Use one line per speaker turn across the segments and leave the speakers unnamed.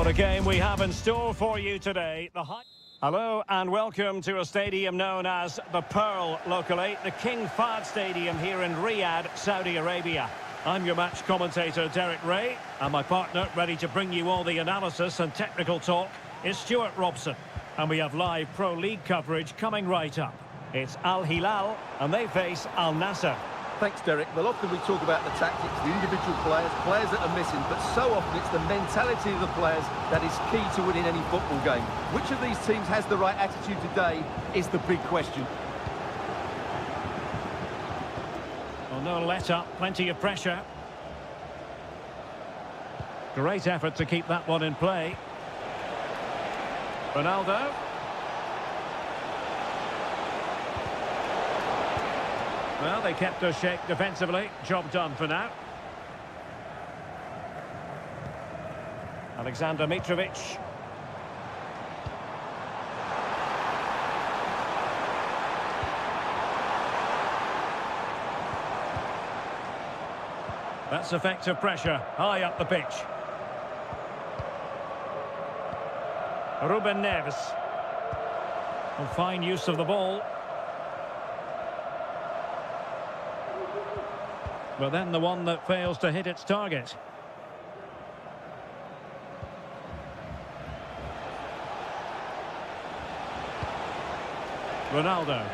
What a game we have in store for you today. Hello and welcome to a stadium known as the Pearl locally, the King Fahd Stadium here in Riyadh, Saudi Arabia. I'm your match commentator, Derek Ray, and my partner, ready to bring you all the analysis and technical talk, is Stuart Robson. And we have live Pro League coverage coming right up. It's Al Hilal, and they face Al Nassr.
Thanks, Derek. Well, often we talk about the tactics, the individual players that are missing, but so often it's the mentality of the players that is key to winning any football game. Which of these teams has the right attitude today is the big question.
Well, no let-up, plenty of pressure. Great effort to keep that one in play. Ronaldo. Well, they kept us shape defensively. Job done for now. Alexander Mitrovic. That's effective pressure, high up the pitch. Ruben Neves. Well, fine use of the ball. But then the one that fails to hit its target. Ronaldo.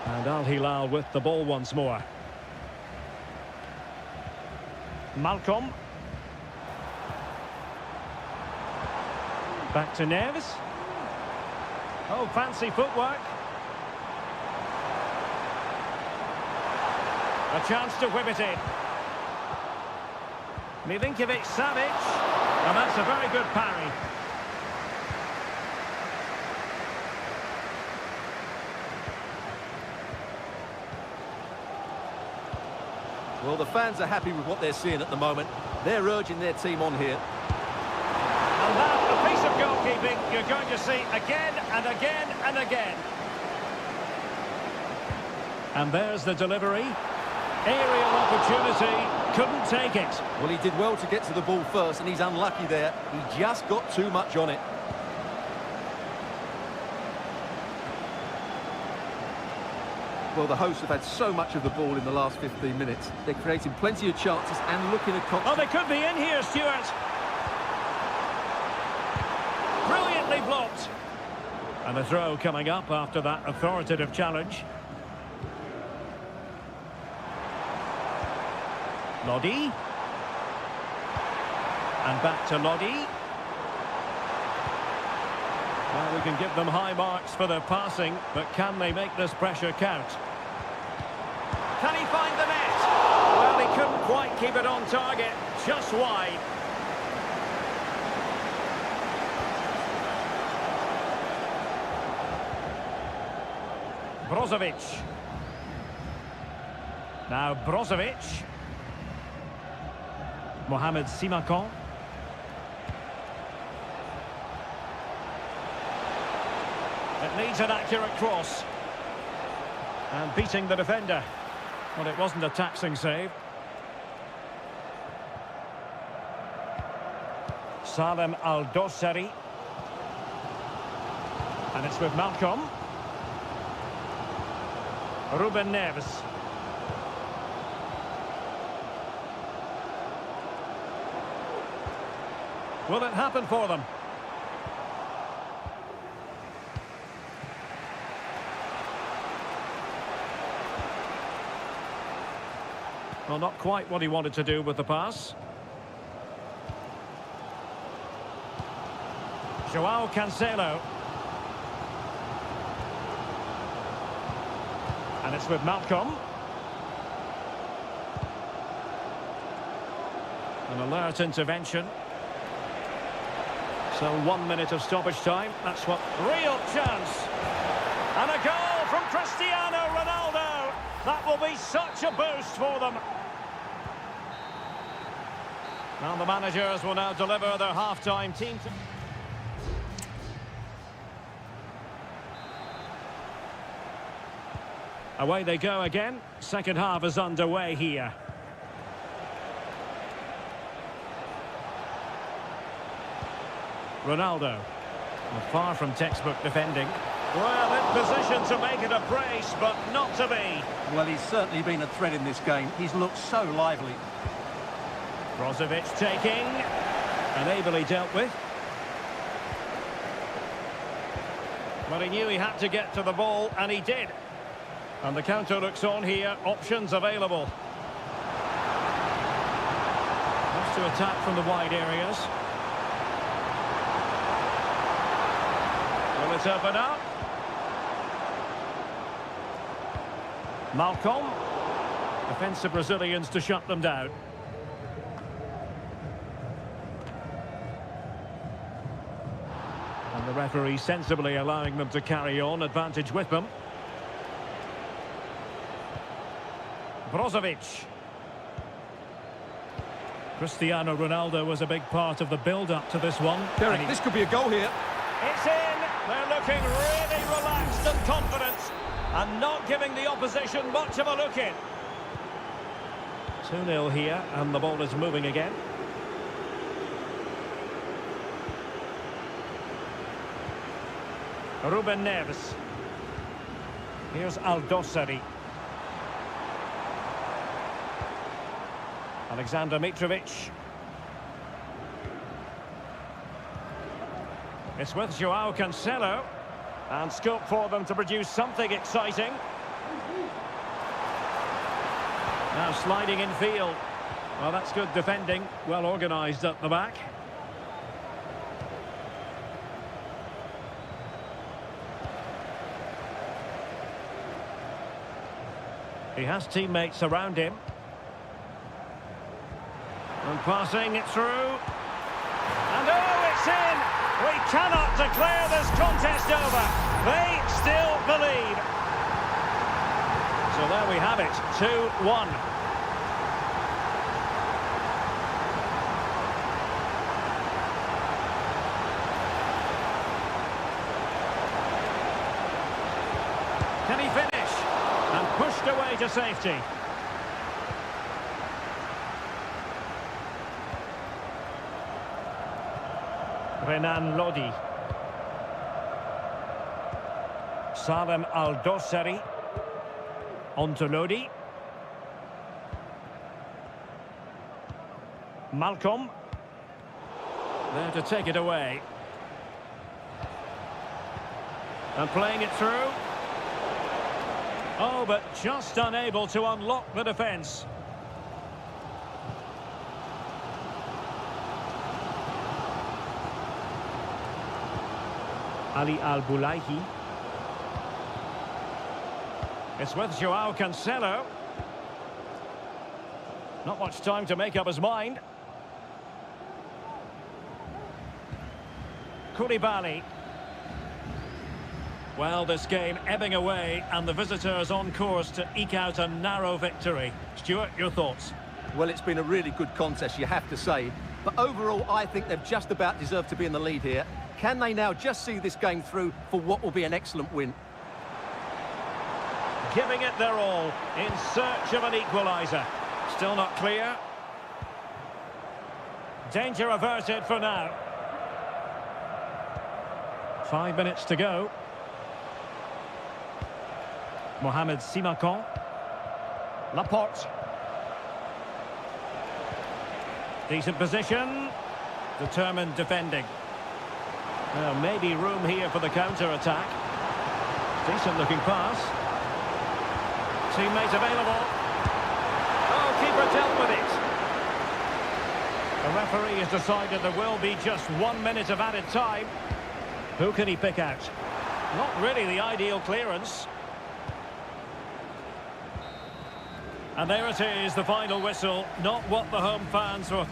And Al Hilal with the ball once more. Malcolm. Back to Neves. Oh, fancy footwork. A chance to whip it in. Milinkovic-Savic. And that's a very good parry.
Well, the fans are happy with what they're seeing at the moment. They're urging their team on here.
And that, a piece of goalkeeping you're going to see again and again and again. And there's the delivery. Aerial opportunity, couldn't take it.
Well, he did well to get to the ball first, and he's unlucky there. He just got too much on it. Well, the hosts have had so much of the ball in the last 15 minutes. They're creating plenty of chances and looking at...
Oh, they could be in here, Stuart. Brilliantly blocked. And a throw coming up after that authoritative challenge. Lodi. And back to Lodi. Well, we can give them high marks for their passing, but can they make this pressure count? Can he find the net? Well, he couldn't quite keep it on target, just wide. Brozovic. Now Brozovic. Mohamed Simakan. It needs an accurate cross. And beating the defender. Well, it wasn't a taxing save. Salem Al-Dossari. And it's with Malcolm. Ruben Neves. Will it happen for them? Well, not quite what he wanted to do with the pass. Joao Cancelo. And it's with Malcolm. An alert intervention. So 1 minute of stoppage time. That's what... Real chance. And a goal from Cristiano Ronaldo. That will be such a boost for them. Now the managers will now deliver their half-time team. Away they go again. Second half is underway here. Ronaldo. Well, far from textbook defending. Well, in position to make it a brace, but not to be.
Well, he's certainly been a threat in this game. He's looked so lively.
Brozovic taking, and ably dealt with. Well, he knew he had to get to the ball, and he did. And the counter looks on here, options available. Wants to attack from the wide areas. Will it open up? Malcolm. Defensive Brazilians to shut them down. And the referee sensibly allowing them to carry on, advantage with them. Brozovic. Cristiano Ronaldo was a big part of the build-up to this one.
Derek, this could be a goal here.
It's in! They're looking really relaxed and confident, and not giving the opposition much of a look in. 2-0 here, and the ball is moving again. Ruben Neves. Here's Aldosari. Alexander Mitrovic. It's with Joao Cancelo. And scope for them to produce something exciting. Now sliding in field. Well, that's good defending. Well organised at the back. He has teammates around him. And passing it through. And oh, it's in! We cannot declare this contest over. They still believe. So there we have it, 2-1. Can he finish? And pushed away to safety. Renan Lodi. Salem Aldosari. On to Lodi. Malcolm. There to take it away. And playing it through. Oh, but just unable to unlock the defence. Ali Al-Bulaihi. It's with Joao Cancelo. Not much time to make up his mind. Koulibaly. Well, this game ebbing away, and the visitors on course to eke out a narrow victory. Stuart, your thoughts?
Well, it's been a really good contest, you have to say. But overall, I think they've just about deserved to be in the lead here. Can they now just see this game through for what will be an excellent win?
Giving it their all in search of an equaliser. Still not clear. Danger averted for now. 5 minutes to go. Mohamed Simakan. Laporte. Decent position. Determined defending. Well, maybe room here for the counter-attack. Decent looking pass. Teammate available. Oh, keeper dealt with it. The referee has decided there will be just 1 minute of added time. Who can he pick out? Not really the ideal clearance. And there it is, the final whistle. Not what the home fans were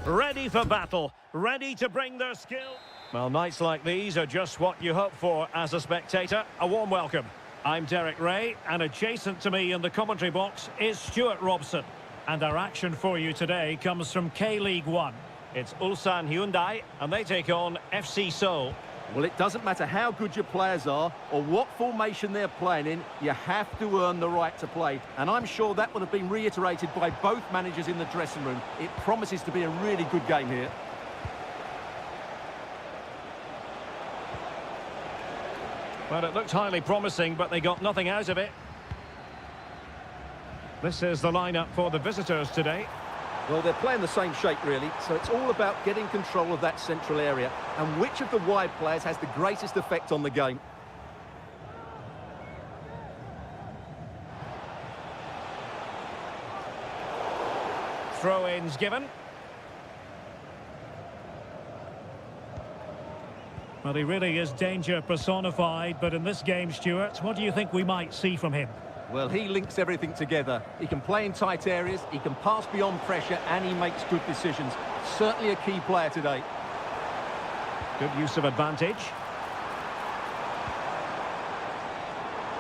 ready for battle, ready to bring their skill. Well, nights like these are just what you hope for as a spectator. A warm welcome. I'm Derek Ray, and adjacent to me in the commentary box is Stuart Robson. And our action for you today comes from K-League 1. It's Ulsan Hyundai, and they take on FC Seoul.
Well, it doesn't matter how good your players are or what formation they're playing in, you have to earn the right to play. And I'm sure that would have been reiterated by both managers in the dressing room. It promises to be a really good game here.
Well, it looked highly promising, but they got nothing out of it. This is the lineup for the visitors today.
Well, they're playing the same shape, really, so it's all about getting control of that central area and which of the wide players has the greatest effect on the game.
Throw-ins given. Well, he really is danger personified, but in this game, Stuart, what do you think we might see from him?
Well, he links everything together. He can play in tight areas, he can pass beyond pressure, and he makes good decisions. Certainly a key player today.
Good use of advantage.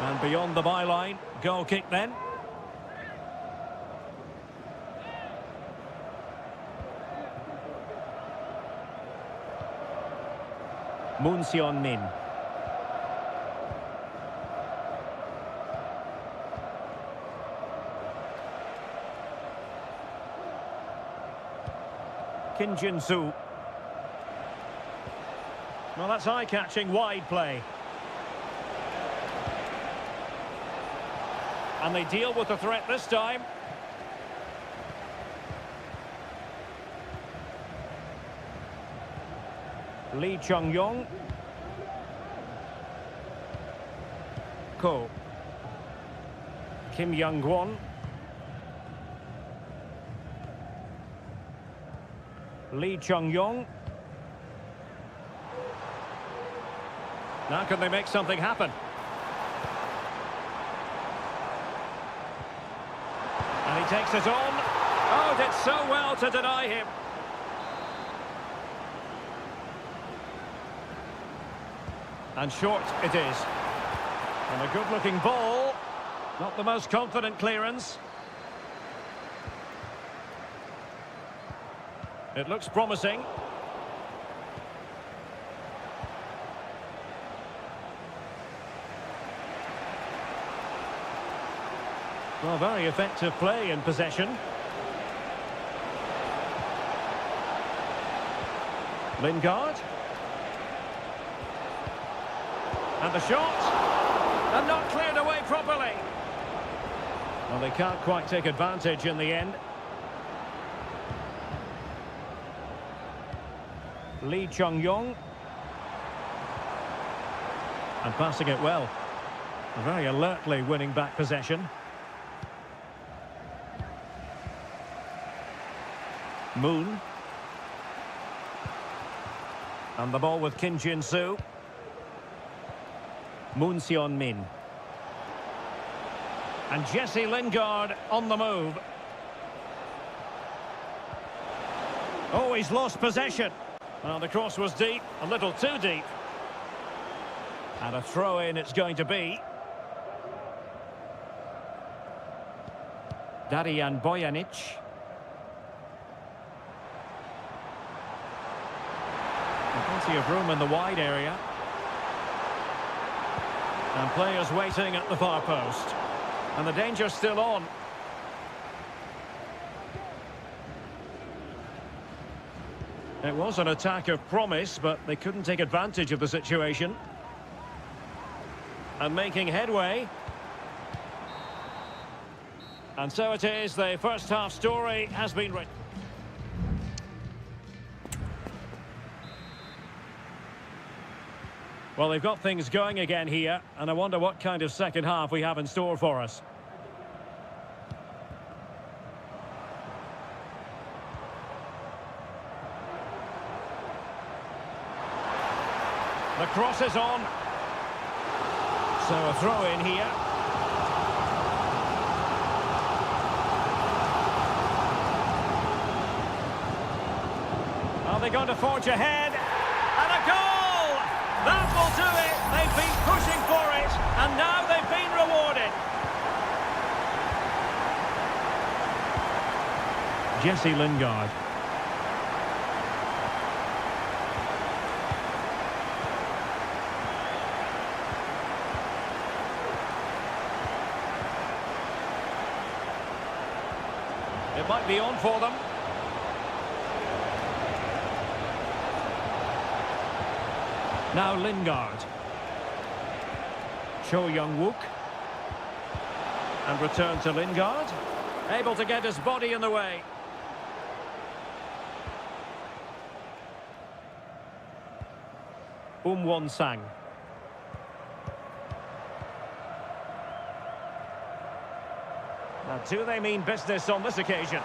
And beyond the byline, goal kick then. Moon Seon-min. Kim Jin-soo. Well, that's eye-catching wide play. And they deal with the threat this time. Lee Chung-yong. Ko. Kim Young-kwon. Lee Chung-yong. Now can they make something happen? And he takes it on. Oh, did so well to deny him. And short it is. And a good-looking ball. Not the most confident clearance. It looks promising. Well, very effective play in possession. Lingard. And the shot. And not cleared away properly. Well, they can't quite take advantage in the end. Lee Chung-yong. And passing it well. Very alertly winning back possession. Moon. And the ball with Kim Jin-soo. Moon Seon-min. And Jesse Lingard on the move. Oh, he's lost possession. Well, the cross was deep, a little too deep. And a throw-in it's going to be. Darian Bojanic. Plenty of room in the wide area. And players waiting at the far post. And the danger's still on. It was an attack of promise, but they couldn't take advantage of the situation. And making headway. And so it is, the first half story has been written. Well, they've got things going again here, and I wonder what kind of second half we have in store for us. The cross is on. So a throw in here. they going to forge ahead? And a goal! That will do it. They've been pushing for it, and now they've been rewarded. Jesse Lingard. It might be on for them. Now Lingard. Cho Young-wook. And return to Lingard. Able to get his body in the way. Won-sang. Now, do they mean business on this occasion?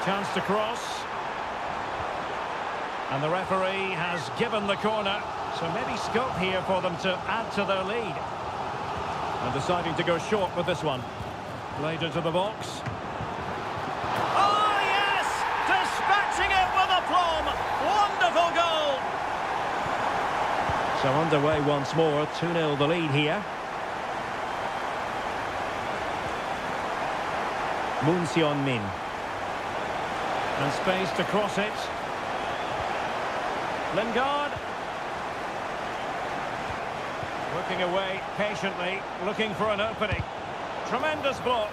Chance to cross. And the referee has given the corner, so maybe scope here for them to add to their lead. And deciding to go short with this one. Played into the box. Oh, yes! Dispatching it with aplomb! Wonderful goal! So underway once more, 2-0 the lead here. Moon Seon-min. And space to cross it. Lingard. Working away patiently, looking for an opening. Tremendous block.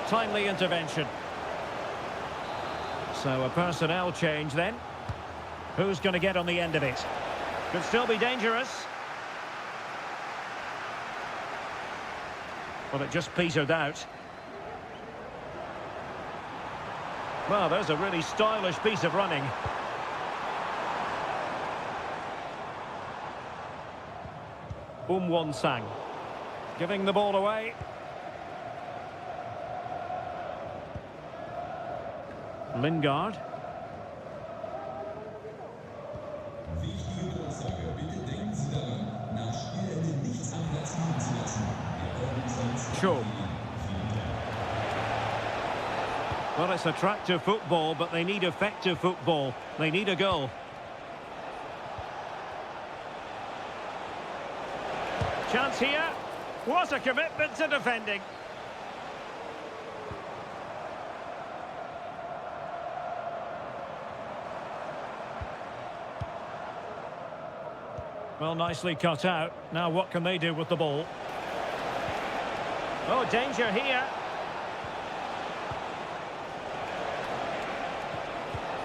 Timely intervention. So a personnel change then. Who's going to get on the end of it? Could still be dangerous. Well, it just petered out. Well, there's a really stylish piece of running. Won-sang. Giving the ball away. Lingard. Cho. Well, it's attractive football, but they need effective football. They need a goal. Chance here. What a commitment to defending. Well, nicely cut out. Now what can they do with the ball? Oh, danger here.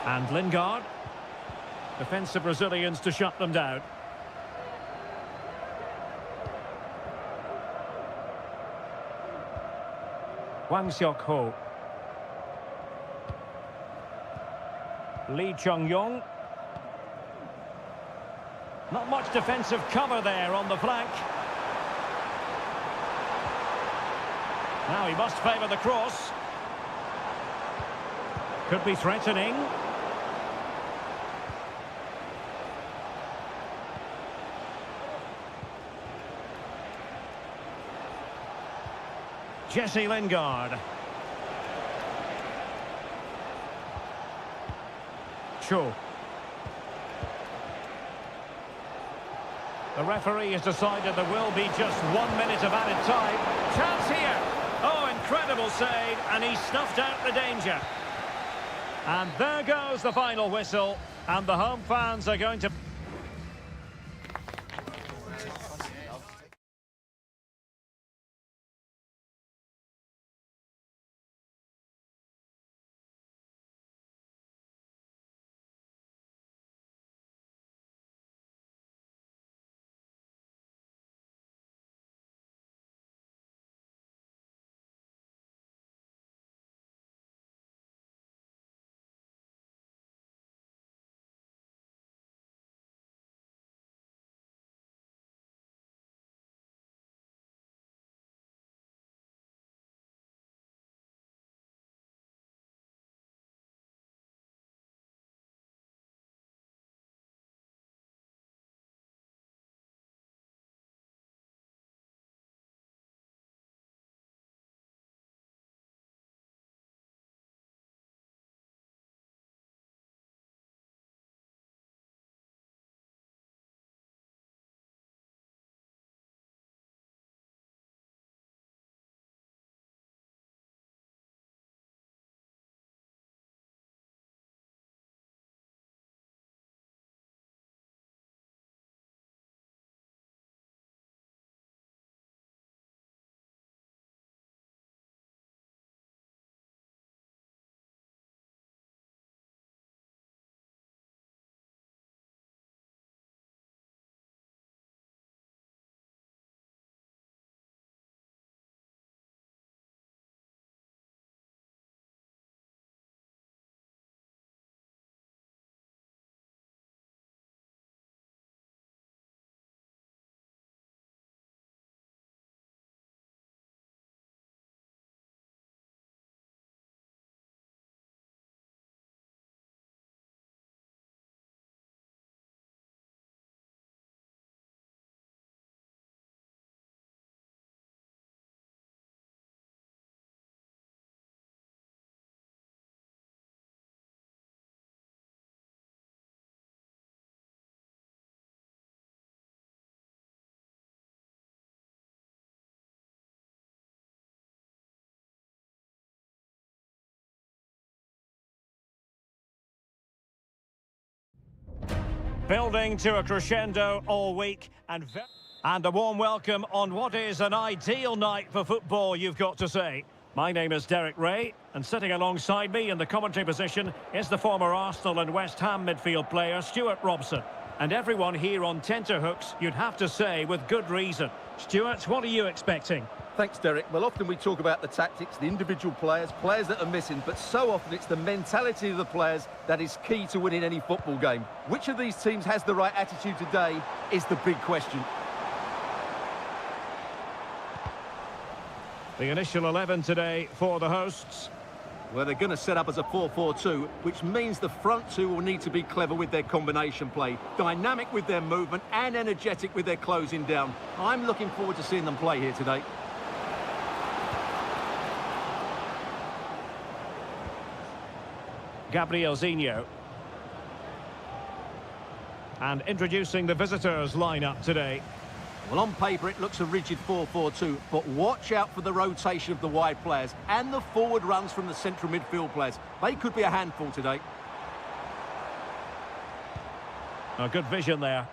And Lingard. Defensive Brazilians to shut them down. Hwang Seok-ho. Lee Chung-yong. Not much defensive cover there on the flank. Now he must favour the cross. Could be threatening. Jesse Lingard. Cho. The referee has decided there will be just 1 minute of added time. Chance here. Oh, incredible save, and he snuffed out the danger. And there goes the final whistle, and the home fans are going to... Building to a crescendo all week and a warm welcome on what is an ideal night for football, you've got to say. My name is Derek Ray, and sitting alongside me in the commentary position is the former Arsenal and West Ham midfield player Stuart Robson. And everyone here on tenterhooks, you'd have to say, with good reason. Stuart, what are you expecting?
Thanks, Derek. Well, often we talk about the tactics, the individual players that are missing, but so often it's the mentality of the players that is key to winning any football game. Which of these teams has the right attitude today is the big question.
The initial 11 today for the hosts.
Well, they're going to set up as a 4-4-2, which means the front two will need to be clever with their combination play, dynamic with their movement and energetic with their closing down. I'm looking forward to seeing them play here today.
Gabriel Zinho. And introducing the visitors lineup today.
Well, on paper, it looks a rigid 4-4-2, but watch out for the rotation of the wide players and the forward runs from the central midfield players. They could be a handful today.
A good vision there.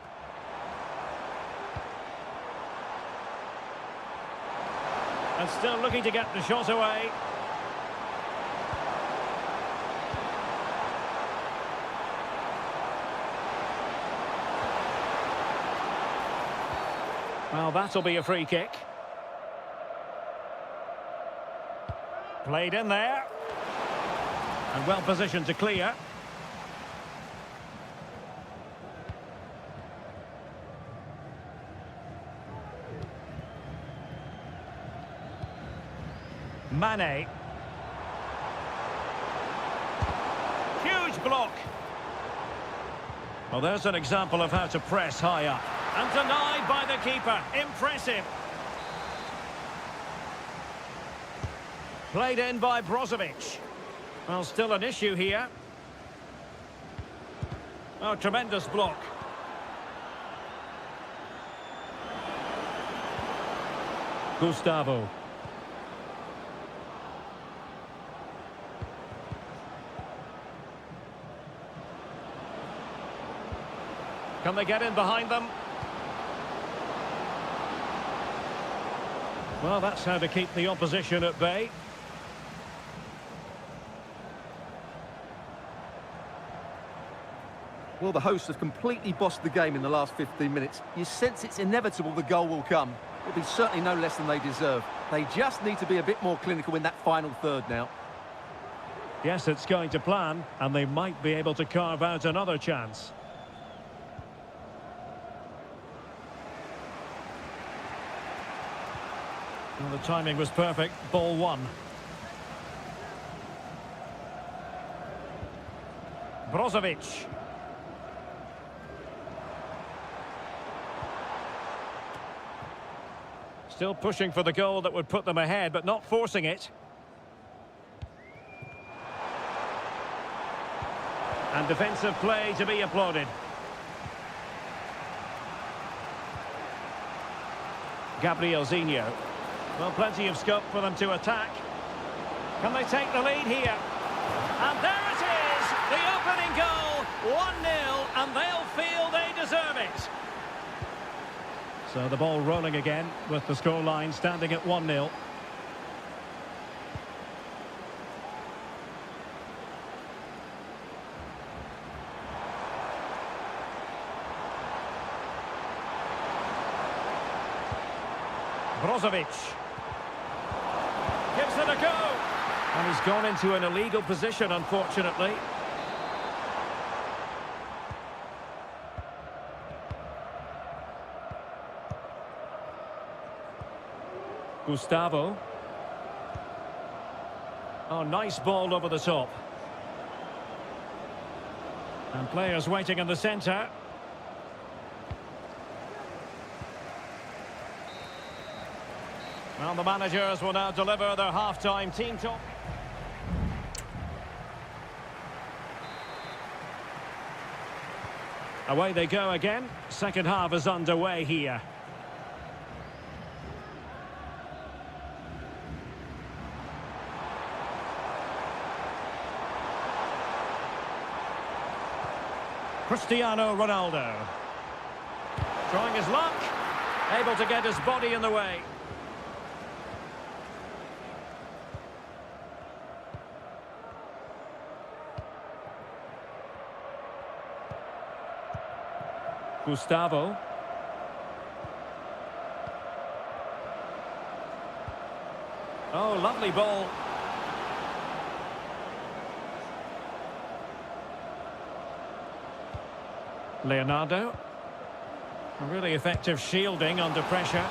And still looking to get the shot away. Well, that'll be a free kick. Played in there. And well positioned to clear. Mane. Huge block. Well, there's an example of how to press high up. And denied by the keeper. Impressive. Played in by Brozovic. Well, still an issue here. Oh, tremendous block. Gustavo. Can they get in behind them? Well, that's how to keep the opposition at bay.
Well, the hosts have completely bossed the game in the last 15 minutes. You sense it's inevitable the goal will come. It'll be certainly no less than they deserve. They just need to be a bit more clinical in that final third now.
Yes, it's going to plan, and they might be able to carve out another chance. Well, the timing was perfect. Ball one. Brozovic. Still pushing for the goal that would put them ahead, but not forcing it. And defensive play to be applauded. Gabriel Zinho. Well, plenty of scope for them to attack. Can they take the lead here? And there it is! The opening goal! 1-0, and they'll feel they deserve it. So the ball rolling again with the scoreline standing at 1-0. Brozovic. Gives it a go. And he's gone into an illegal position, unfortunately. Gustavo. Oh, nice ball over the top. And players waiting in the centre. Well, the managers will now deliver their half-time team talk. Away they go again. Second half is underway here. Cristiano Ronaldo. Trying his luck. Able to get his body in the way. Gustavo. Oh, lovely ball. Leonardo. Really effective shielding under pressure.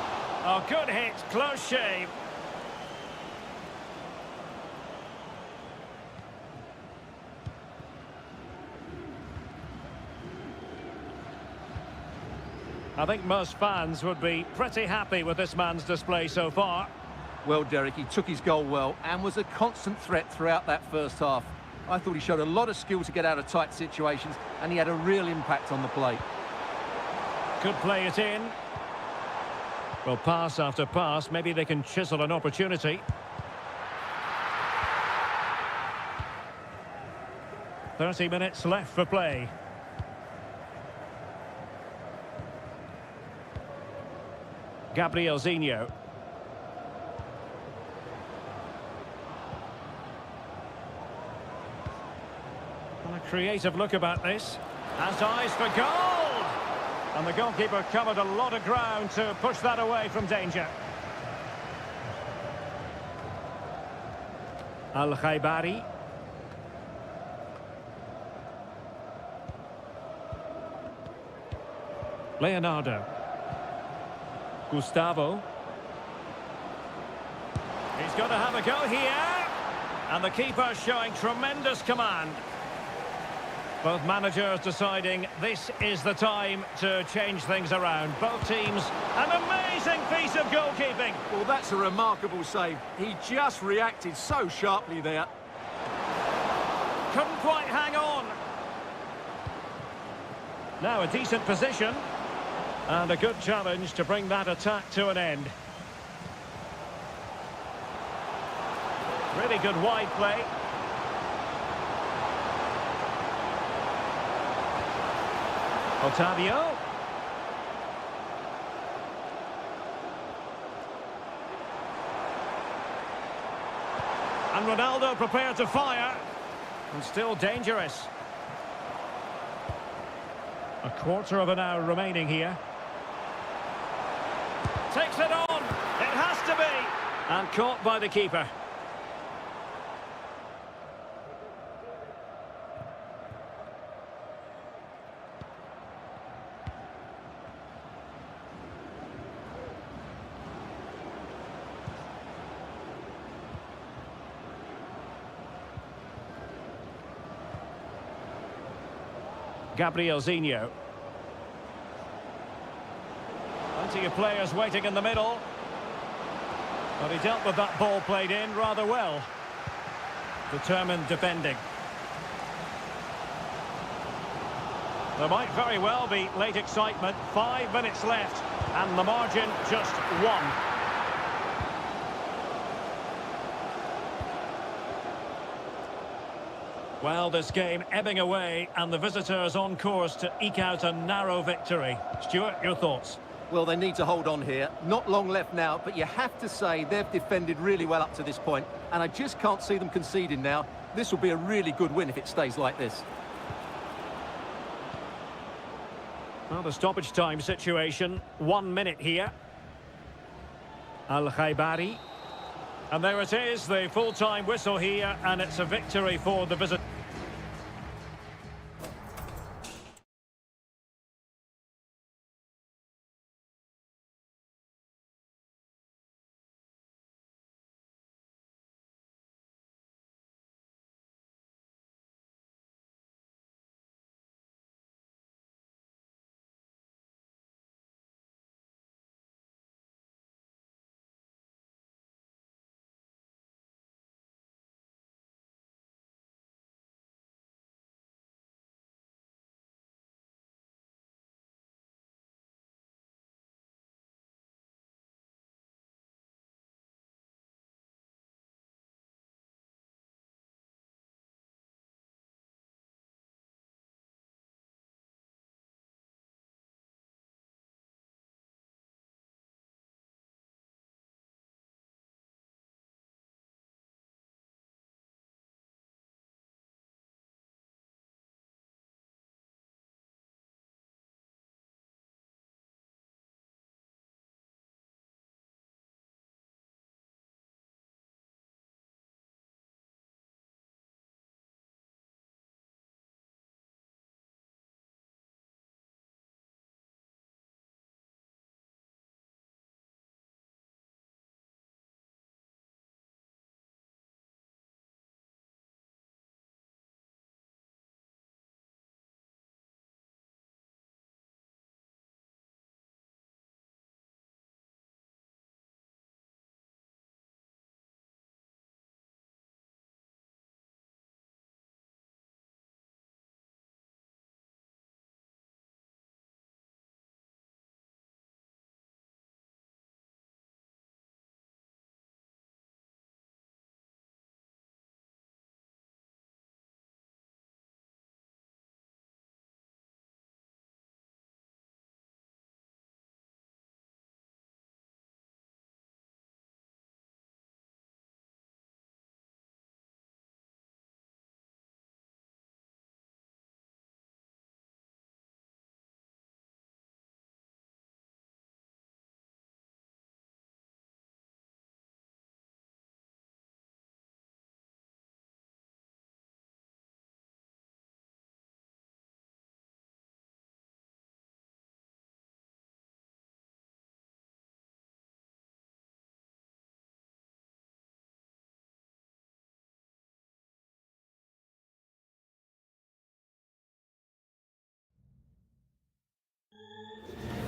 Oh, good hit. Close shave. I think most fans would be pretty happy with this man's display so far.
Well, Derek, he took his goal well and was a constant threat throughout that first half. I thought he showed a lot of skill to get out of tight situations, and he had a real impact on the play.
Could play it in. Well, pass after pass, maybe they can chisel an opportunity. "30 minutes left for play. Gabrielzinho. Well, a creative look about this. Has eyes for goal! And the goalkeeper covered a lot of ground to push that away from danger. Al-Khaibari. Leonardo. Gustavo. He's got to have a go here. And the keeper showing tremendous command. Both managers deciding this is the time to change things around. Both teams, an amazing piece of goalkeeping.
Well, that's a remarkable save. He just reacted so sharply there.
Couldn't quite hang on. Now a decent position. And a good challenge to bring that attack to an end. Really good wide play. Otavio. And Ronaldo prepared to fire. And still dangerous. A quarter of an hour remaining here. Takes it on. It has to be. And caught by the keeper. Gabrielzinho. Plenty of players waiting in the middle. But he dealt with that ball played in rather well. Determined defending. There might very well be late excitement. 5 minutes left. And the margin just 1. Well, this game ebbing away, and the visitors on course to eke out a narrow victory. Stuart, your thoughts?
Well, they need to hold on here. Not long left now, but you have to say they've defended really well up to this point, and I just can't see them conceding now. This will be a really good win if it stays like this.
Well, the stoppage time situation, 1 minute here. Al-Khaibari. And there it is, the full-time whistle here, and it's a victory for the visitors.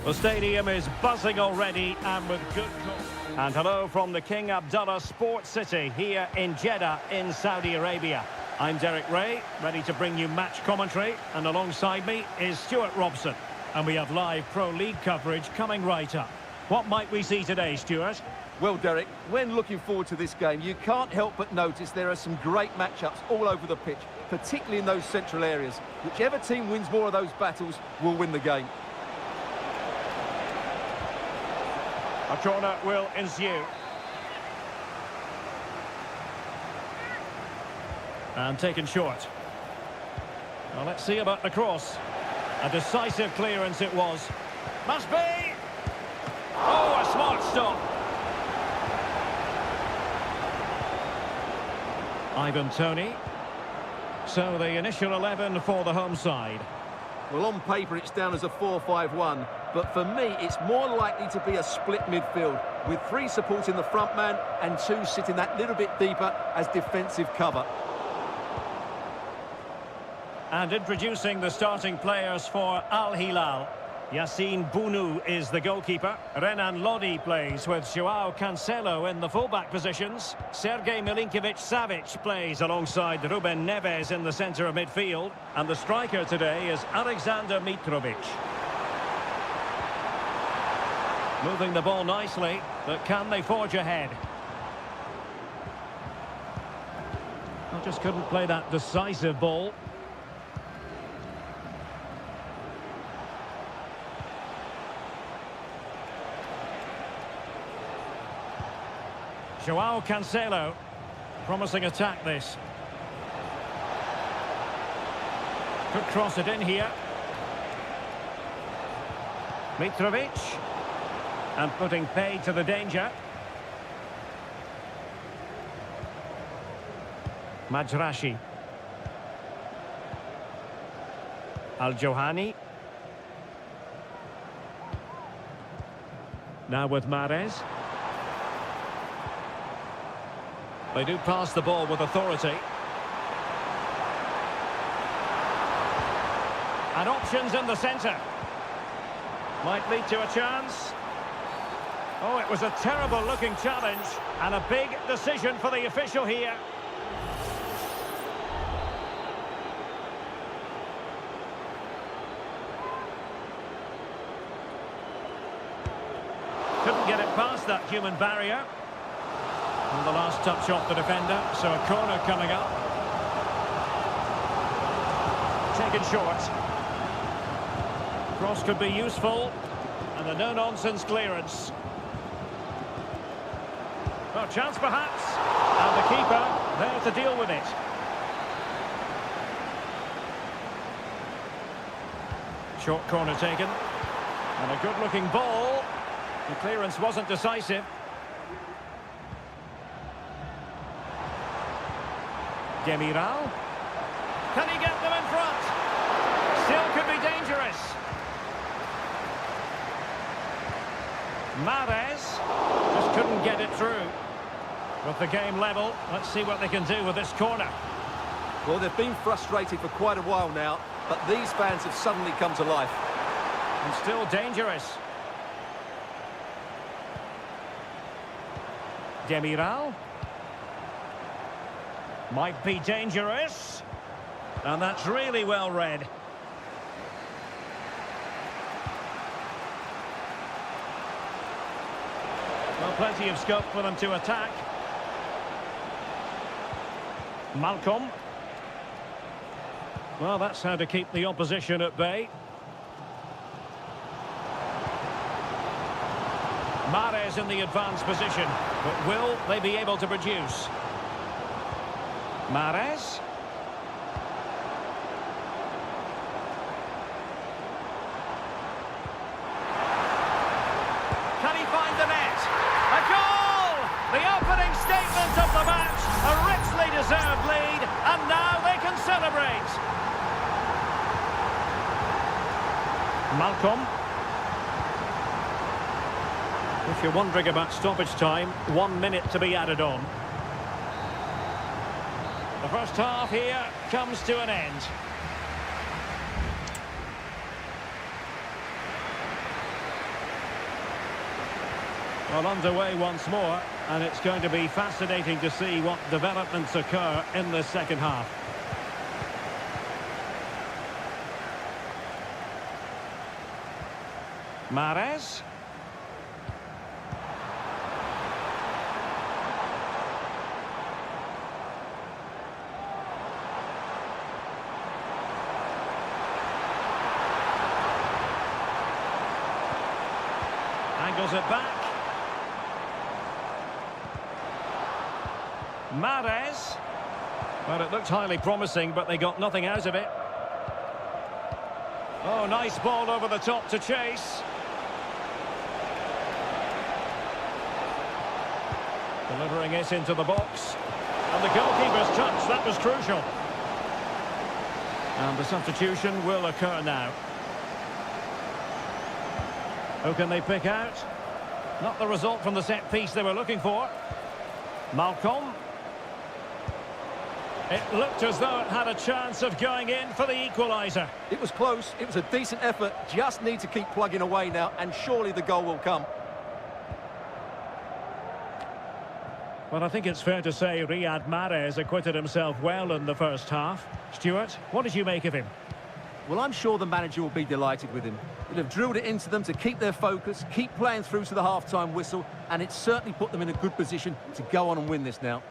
The stadium is buzzing already and with good cause. And hello from the King Abdullah Sports City here in Jeddah in Saudi Arabia. I'm Derek Ray, ready to bring you match commentary, and alongside me is Stuart Robson. And we have live Pro League coverage coming right up. What might we see today, Stuart?
Well, Derek, when looking forward to this game, you can't help but notice there are some great matchups all over the pitch, particularly in those central areas. Whichever team wins more of those battles will win the game.
A corner will ensue. And taken short. Well, let's see about the cross. A decisive clearance it was. Must be! Oh, a smart stop. Ivan Toney. So the initial 11 for the home side.
Well, on paper it's down as a 4-5-1, but for me it's more likely to be a split midfield, with 3 supporting the front man and 2 sitting that little bit deeper as defensive cover.
And introducing the starting players for Al Hilal. Yassine Bounou is the goalkeeper. Renan Lodi plays with Joao Cancelo in the fullback positions. Sergej Milinkovic-Savic plays alongside Ruben Neves in the centre of midfield. And the striker today is Alexander Mitrovic. Moving the ball nicely, but can they forge ahead? I just couldn't play that decisive ball. Joao Cancelo, promising attack this. Could cross it in here. Mitrovic. And putting paid to the danger. Majrashi. Al-Johani. Now with Mahrez. They do pass the ball with authority. And options in the centre. Might lead to a chance. Oh, it was a terrible looking challenge. And a big decision for the official here. Couldn't get it past that human barrier. And the last touch off the defender, so a corner coming up. Taken short. Cross could be useful, and a no-nonsense clearance. Well, chance perhaps, and the keeper there to deal with it. Short corner taken, and a good-looking ball. The clearance wasn't decisive. Demiral. Can he get them in front? Still could be dangerous. Mahrez just couldn't get it through. With the game level, let's see what they can do with this corner.
Well, they've been frustrated for quite a while now, but these fans have suddenly come to life.
And still dangerous. Demiral. Might be dangerous. And that's really well read. Well, plenty of scope for them to attack. Malcolm. Well, that's how to keep the opposition at bay. Mahrez in the advanced position. But will they be able to produce? Mahrez. Can he find the net? A goal! The opening statement of the match. A richly deserved lead. And now they can celebrate. Malcolm. If you're wondering about stoppage time, 1 minute to be added on. The first half here comes to an end. Well, underway once more, and it's going to be fascinating to see what developments occur in the second half. Mahrez. Angles it back. Mahrez. Well, it looked highly promising, but they got nothing out of it. Oh, nice ball over the top to chase. Delivering it into the box. And the goalkeeper's touch, that was crucial. And the substitution will occur now. Who can they pick out? Not the result from the set piece they were looking for. Malcolm. It looked as though it had a chance of going in for the equaliser.
It was close, it was a decent effort, just need to keep plugging away now, and surely the goal will come.
Well, I think it's fair to say Riyad Mahrez acquitted himself well in the first half. Stuart, what did you make of him?
Well, I'm sure the manager will be delighted with him. He'll have drilled it into them to keep their focus, keep playing through to the half-time whistle, and it's certainly put them in a good position to go on and win this now.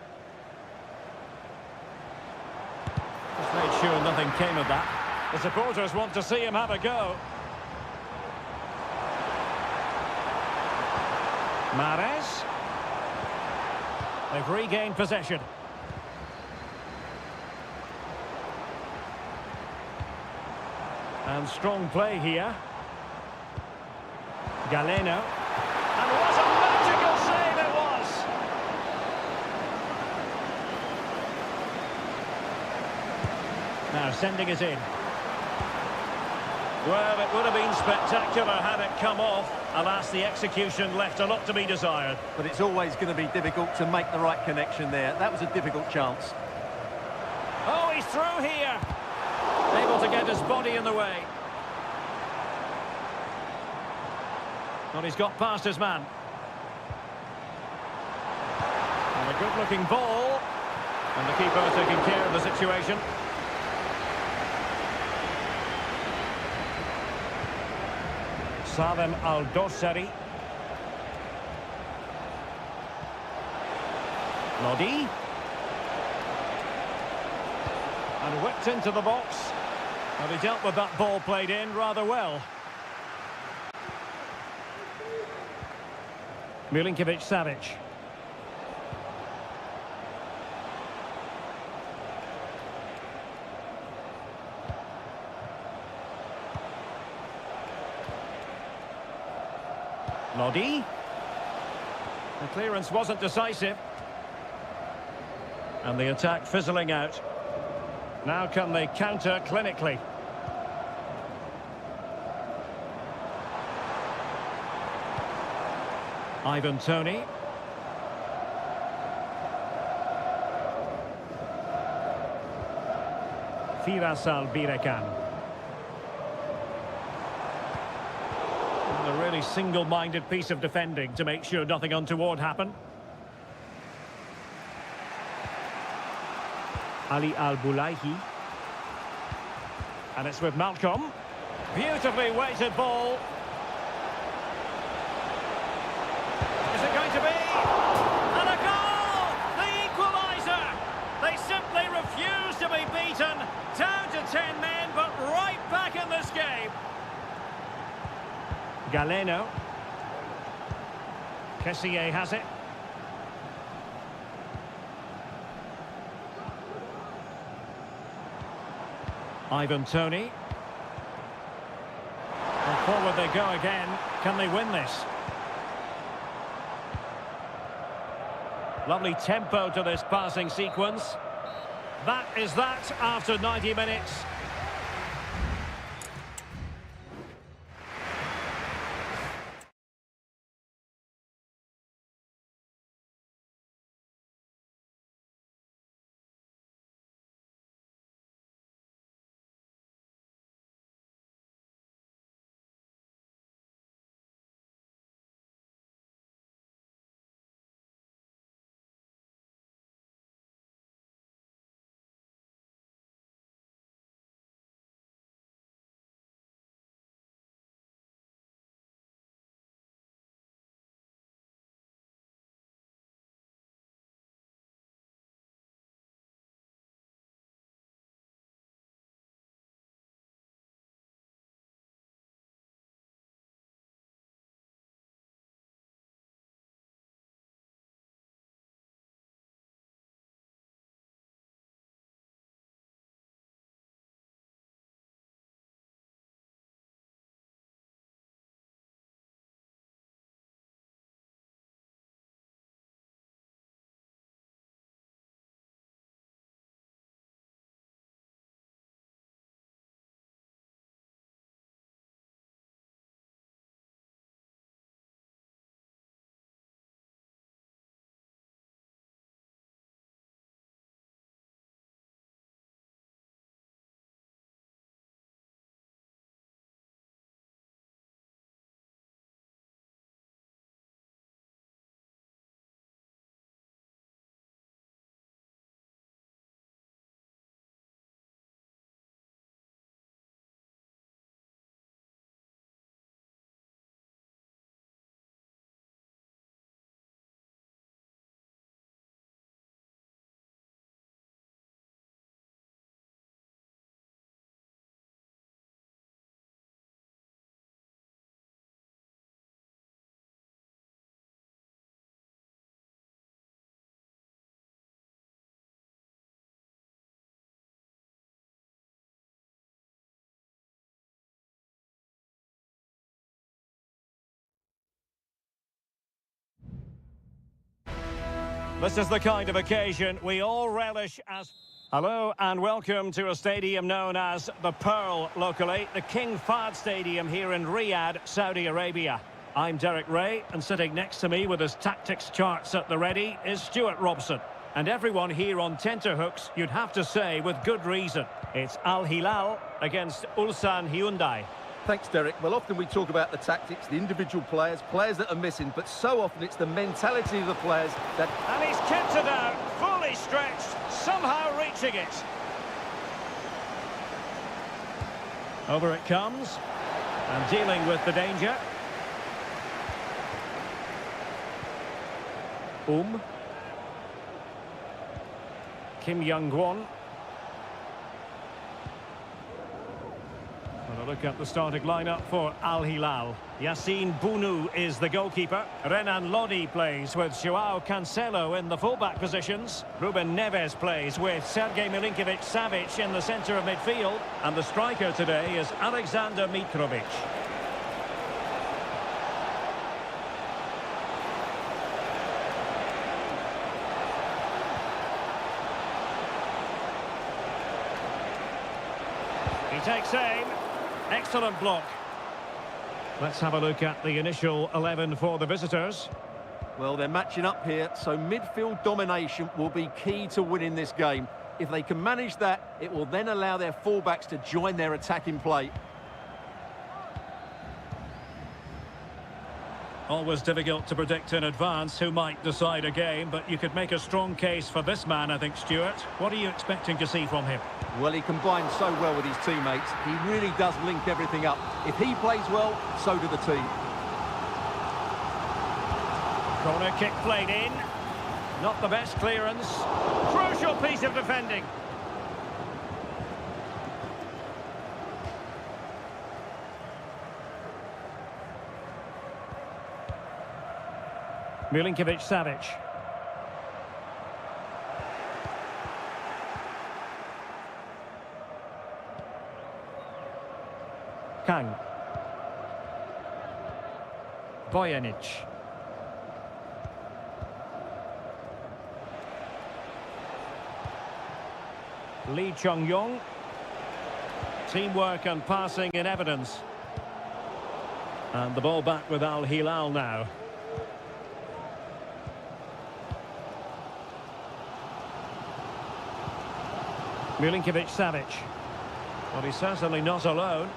Just made sure nothing came of that. The supporters want to see him have a go. Mahrez. They've regained possession. And strong play here. Galeno. And what a magical save it was! Now sending it in. Well, it would have been spectacular had it come off. Alas, the execution left a lot to be desired.
But it's always going to be difficult to make the right connection there. That was a difficult chance.
Oh, he's through here. Able to get his body in the way. Well, he's got past his man. And a good-looking ball. And the keeper taking care of the situation. Salem Al-Dossari. Lodi. And whipped into the box. And he dealt with that ball played in rather well. Milinkovic-Savic. Lodi. The clearance wasn't decisive. And the attack fizzling out. Now can they counter clinically? Ivan Toney. Firas Al-Birekan. A really single-minded piece of defending to make sure nothing untoward happened. Ali Al-Bulaihi. And it's with Malcolm. Beautifully weighted ball. Is it going to be? And a goal! The equaliser! They simply refuse to be beaten. Down to 10 men, but right back in this game. Galeno. Kessié has it. Ivan Toney. And forward they go again. Can they win this? Lovely tempo to this passing sequence. That is that after 90 minutes. This is the kind of occasion we all relish as... Hello and welcome to a stadium known as the Pearl locally, the King Fahd Stadium here in Riyadh, Saudi Arabia. I'm Derek Ray, and sitting next to me with his tactics charts at the ready is Stuart Robson. And everyone here on tenterhooks, you'd have to say with good reason. It's Al Hilal against Ulsan Hyundai.
Thanks, Derek. Well, often we talk about the tactics, the individual players that are missing, but so often it's the mentality of the players that...
And he's kept it out, fully stretched, somehow reaching it. Over it comes, and dealing with the danger. Kim Young-won. And a look at the starting lineup for Al Hilal. Yassine Bounou is the goalkeeper. Renan Lodi plays with Joao Cancelo in the fullback positions. Ruben Neves plays with Sergej Milinkovic-Savic in the centre of midfield. And the striker today is Alexander Mitrovic. He takes aim. Excellent block. Let's have a look at the initial 11 for the visitors.
Well, they're matching up here, so midfield domination will be key to winning this game. If they can manage that, it will then allow their fullbacks to join their attacking play.
Always difficult to predict in advance who might decide a game, but you could make a strong case for this man, I think, Stuart. What are you expecting to see from him?
Well, he combines so well with his teammates. He really does link everything up. If he plays well, so do the team.
Corner kick played in. Not the best clearance. Crucial piece of defending. Milinkovic-Savic. Kang. Bojanic. Lee Chung-yong. Teamwork and passing in evidence. And the ball back with Al Hilal now. Milinkovic-Savic. Well, he's certainly not alone.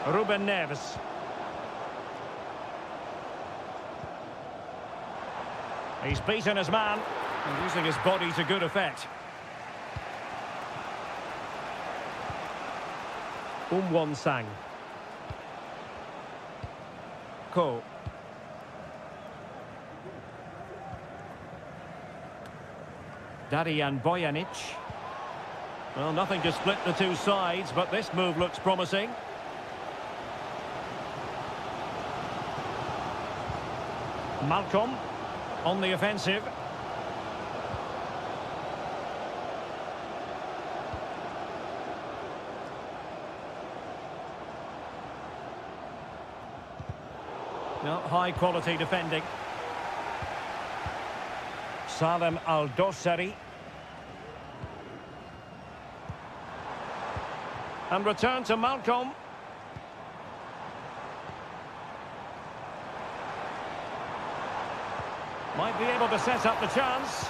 Ruben Neves. He's beaten his man and using his body to good effect. Won-sang. Ko. Darijan Bojanic. Well, nothing to split the two sides, but this move looks promising. Malcolm on the offensive. No, high quality defending. Salem Al-Dossari. And return to Malcolm. Might be able to set up the chance.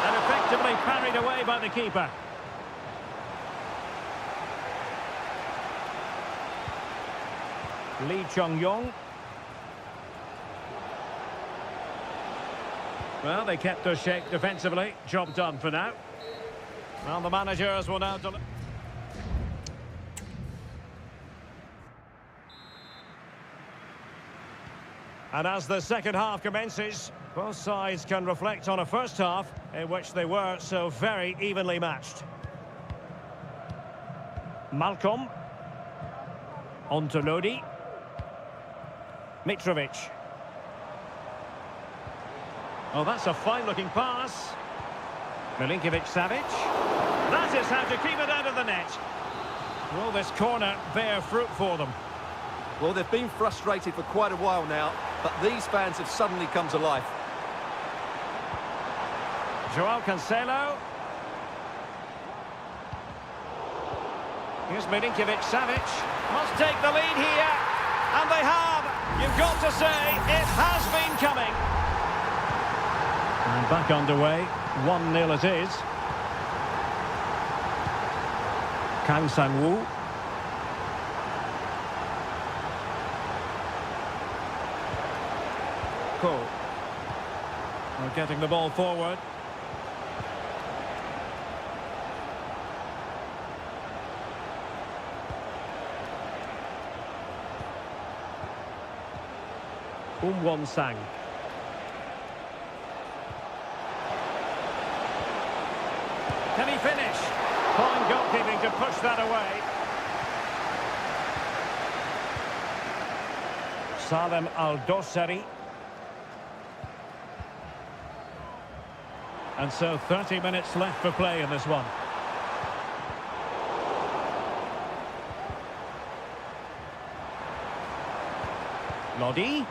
And effectively parried away by the keeper. Lee Chung-yong. Well, they kept their shape defensively. Job done for now. Well, the managers will now... And as the second half commences, both sides can reflect on a first half in which they were so very evenly matched. Malcolm. On to Lodi. Mitrovic. Oh, that's a fine-looking pass. Milinkovic-Savic. That is how to keep it out of the net. Will this corner bear fruit for them?
Well, they've been frustrated for quite a while now, but these fans have suddenly come to life.
Joao Cancelo. Here's Milinkovic-Savic. Must take the lead here. And they have. You've got to say, it has been coming. And back underway. 1-0 it is. Kang Sang-woo. Ko. We're getting the ball forward. Won-sang. Can he finish? Fine goalkeeping to push that away. Salem Al-Dosari. And so 30 minutes left for play in this one. Lodi.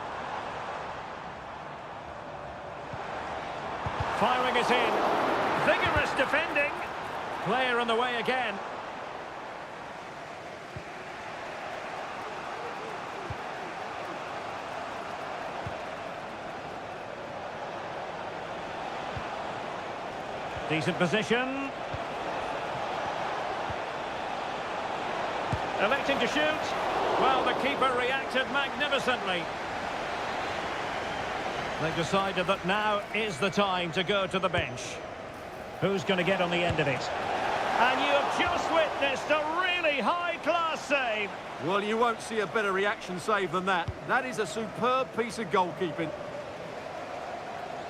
Firing it in. Vigorous defending. Player on the way again. Decent position. Electing to shoot. Well, the keeper reacted magnificently. They've decided that now is the time to go to the bench. Who's going to get on the end of it? And you have just witnessed a really high-class save.
Well, you won't see a better reaction save than that. That is a superb piece of goalkeeping.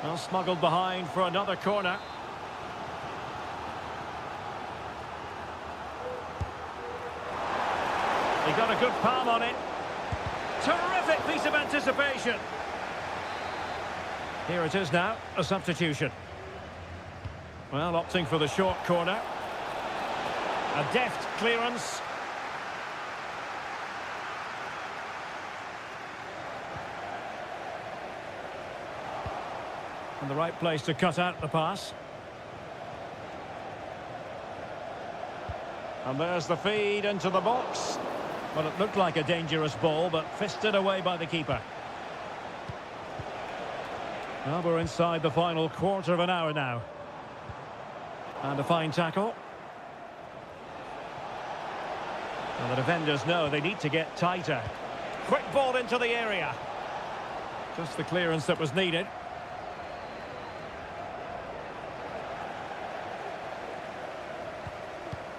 Well, smuggled behind for another corner. He got a good palm on it. Terrific piece of anticipation. Here it is now, a substitution. Well, opting for the short corner. A deft clearance. And the right place to cut out the pass. And there's the feed into the box. Well, it looked like a dangerous ball, but fisted away by the keeper. Well, we're inside the final quarter of an hour now. And a fine tackle. Well, the defenders know they need to get tighter. Quick ball into the area. Just the clearance that was needed.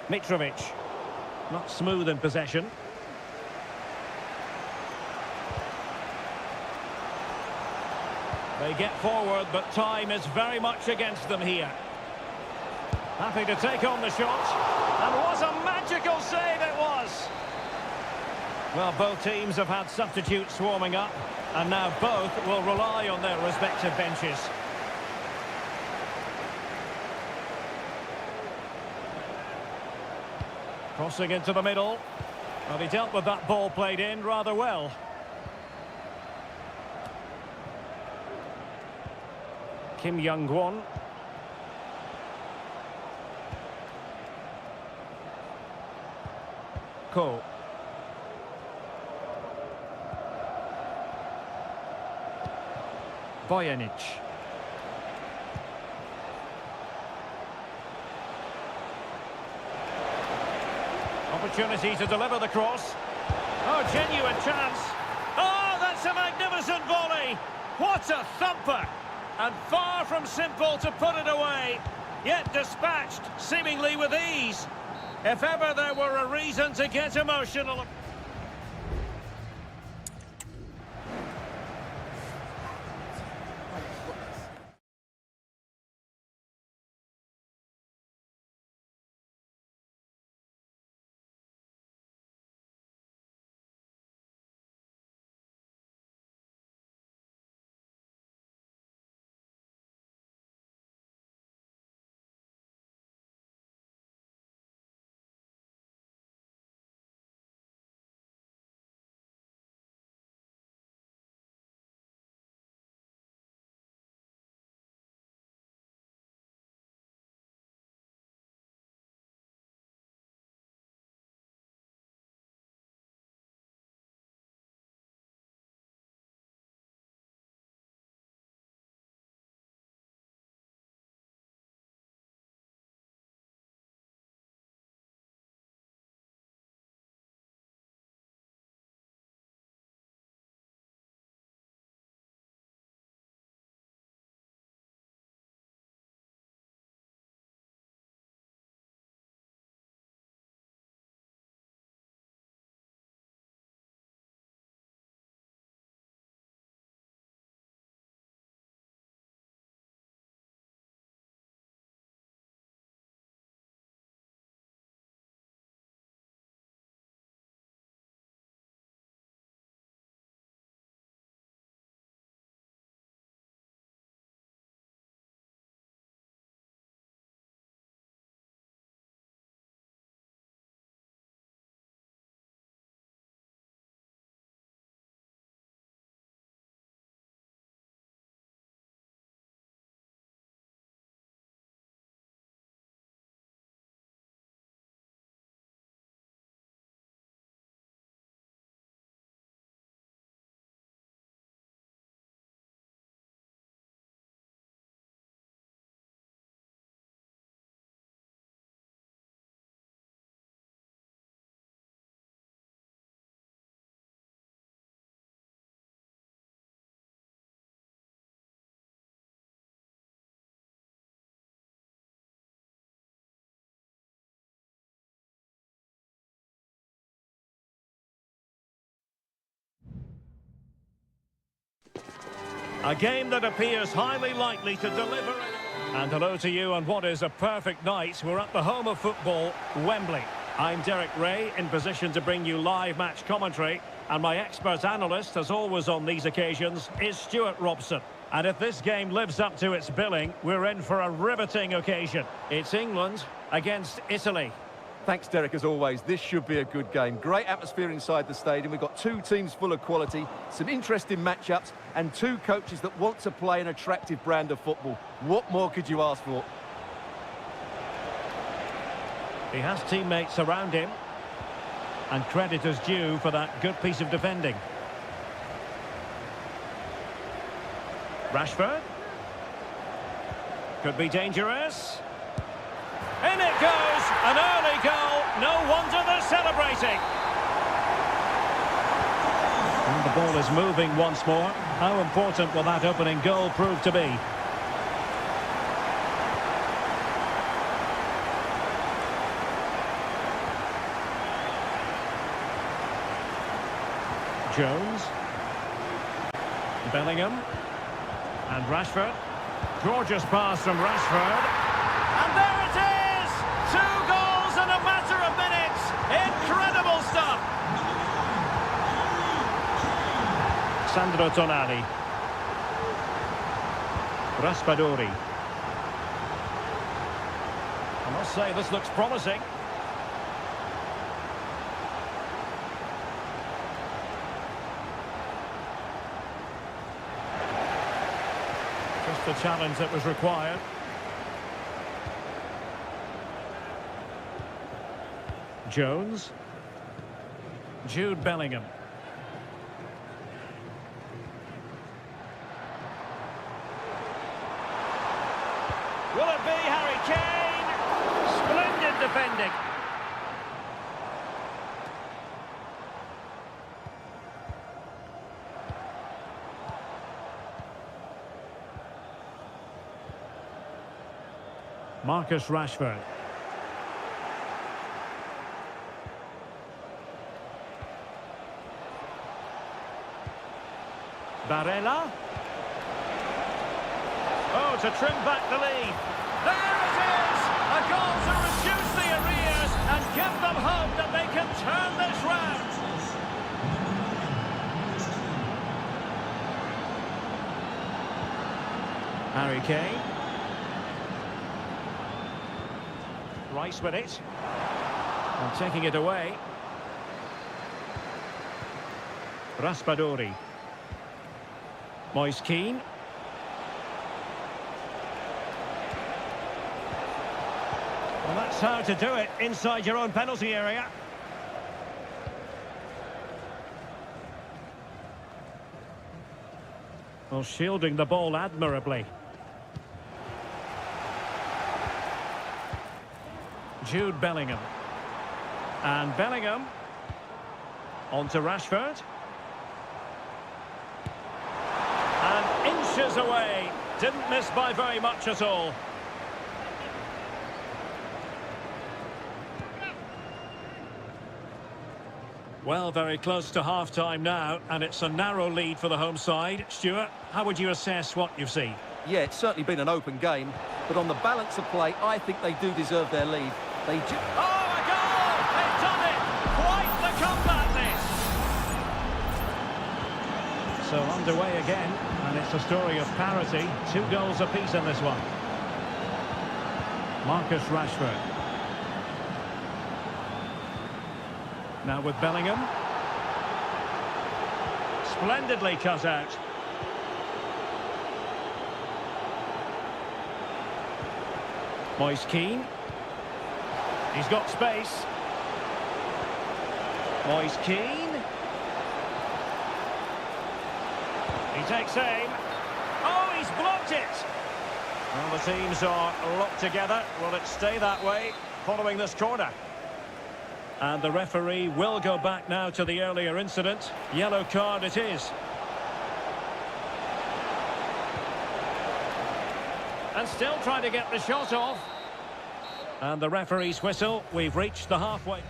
Mitrovic. Not smooth in possession. They get forward, but time is very much against them here. Happy to take on the shot. And what a magical save it was! Well, both teams have had substitutes warming up, and now both will rely on their respective benches. Crossing into the middle. Well, he dealt with that ball played in rather well. Kim Young-won. Ko. Bojanic. Opportunity to deliver the cross. Oh, genuine chance. Oh, that's a magnificent volley. What a thumper. And far from simple to put it away, yet dispatched seemingly with ease. If ever there were a reason to get emotional... A game that appears highly likely to deliver. And hello to you on what is a perfect night. We're at the home of football, Wembley. I'm Derek Ray, in position to bring you live match commentary. And my expert analyst, as always on these occasions, is Stuart Robson. And if this game lives up to its billing, we're in for a riveting occasion. It's England against Italy.
Thanks, Derek, as always. This should be a good game. Great atmosphere inside the stadium. We've got two teams full of quality, some interesting matchups, and two coaches that want to play an attractive brand of football. What more could you ask for?
He has teammates around him, and credit is due for that good piece of defending. Rashford. Could be dangerous. In it goes! An early goal. No wonder they're celebrating. And the ball is moving once more. How important will that opening goal prove to be? Jones. Bellingham. And Rashford. Gorgeous pass from Rashford. And there it is! 2 goals in a matter of minutes! Incredible stuff! Sandro Tonali. Raspadori. I must say, this looks promising. Just the challenge that was required. Jones. Jude Bellingham. Will it be Harry Kane? Splendid defending. Marcus Rashford. Barella. Oh, to trim back the lead. There it is! A goal to reduce the arrears and give them hope that they can turn this round. Harry Kane. Rice with it. And taking it away. Raspadori. Moise Keane. Well, that's how to do it inside your own penalty area. Well, shielding the ball admirably. Jude Bellingham. And Bellingham. On to Rashford. And inches away. Didn't miss by very much at all. Well, very close to half-time now, and it's a narrow lead for the home side. Stuart, how would you assess what you've seen?
Yeah, it's certainly been an open game, but on the balance of play, I think they do deserve their lead. They do...
Oh, a goal! They've done it! Quite the comeback, this! So underway again, and it's a story of parity. 2 goals apiece in this one. Marcus Rashford. Now with Bellingham. Splendidly cut out. Moise Keane. He's got space. Moise Keane. He takes aim. Oh, he's blocked it. Well, the teams are locked together. Will it stay that way following this corner? And the referee will go back now to the earlier incident. Yellow card it is. And still trying to get the shot off. And the referee's whistle. We've reached the halfway.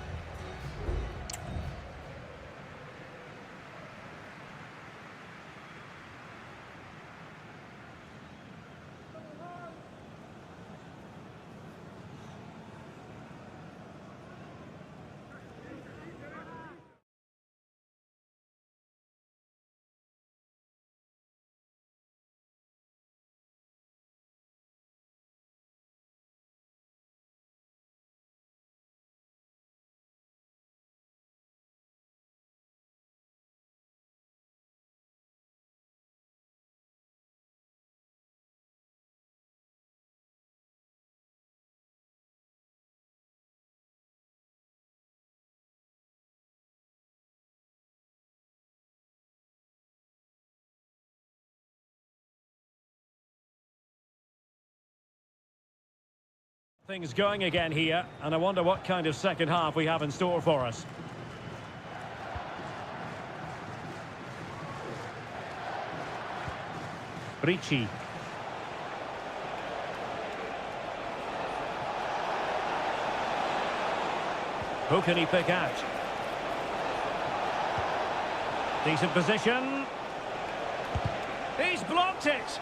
Things going again here, and I wonder what kind of second half we have in store for us. Ricci. Who can he pick out? Decent position. He's blocked it.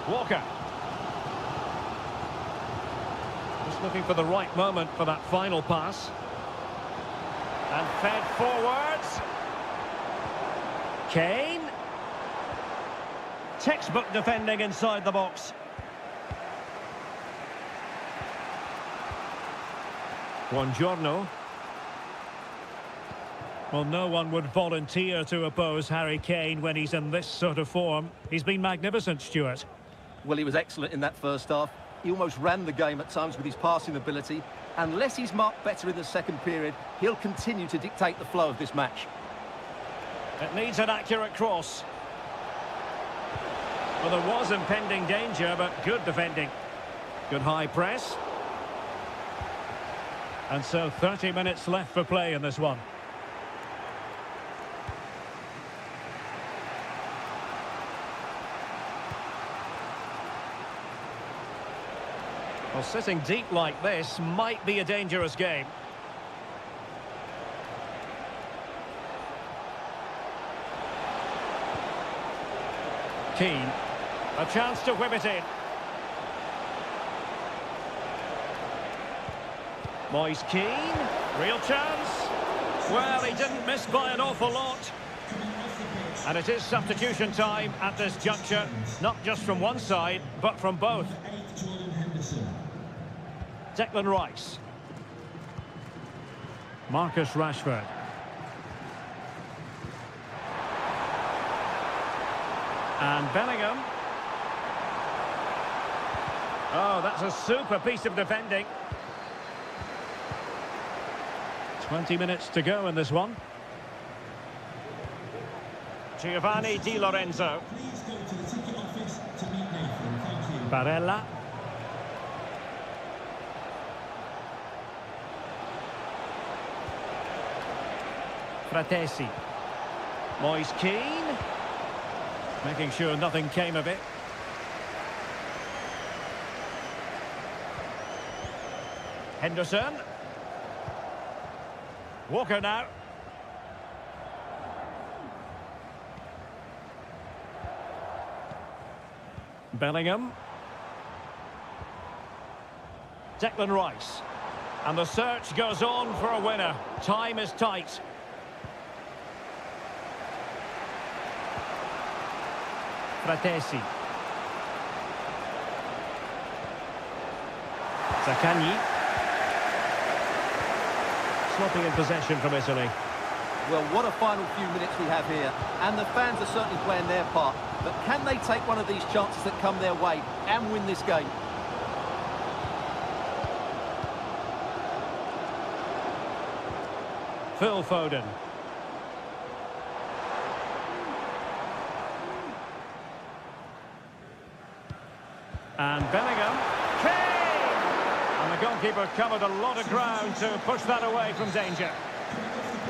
Walker. Just looking for the right moment for that final pass. And fed forwards. Kane. Textbook defending inside the box. Buongiorno. Well, no one would volunteer to oppose Harry Kane when he's in this sort of form. He's been magnificent, Stuart.
Well, he was excellent in that first half. He almost ran the game at times with his passing ability. Unless he's marked better in the second period, he'll continue to dictate the flow of this match.
It needs an accurate cross. Well, there was impending danger, but good defending. Good high press. And so 30 minutes left for play in this one. Well, sitting deep like this might be a dangerous game. Keane. A chance to whip it in. Moise Keane. Real chance. Well, he didn't miss by an awful lot. And it is substitution time at this juncture. Not just from one side, but from both. Declan Rice. Marcus Rashford. And Bellingham. Oh, that's a super piece of defending. 20 minutes to go in this one. Giovanni Di Lorenzo. Barella. Fratesi. Moise Keane. Making sure nothing came of it. Henderson. Walker now. Bellingham. Declan Rice. And the search goes on for a winner. Time is tight. Fratesi. Zaccagni. Sloppy in possession from Italy.
Well, what a final few minutes we have here. And the fans are certainly playing their part. But can they take one of these chances that come their way and win this game?
Phil Foden. And Bellingham. Kane! And the goalkeeper covered a lot of ground to push that away from danger.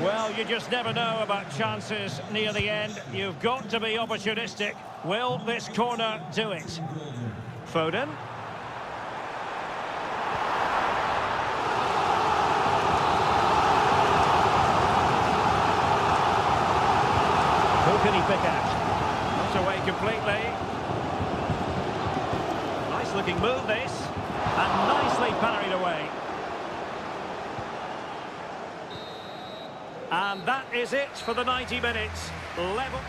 Well, you just never know about chances near the end. You've got to be opportunistic. Will this corner do it? Foden. Who can he pick out? Not away completely. Nice looking move this. And nicely parried away. And that is it for the 90 minutes. Level.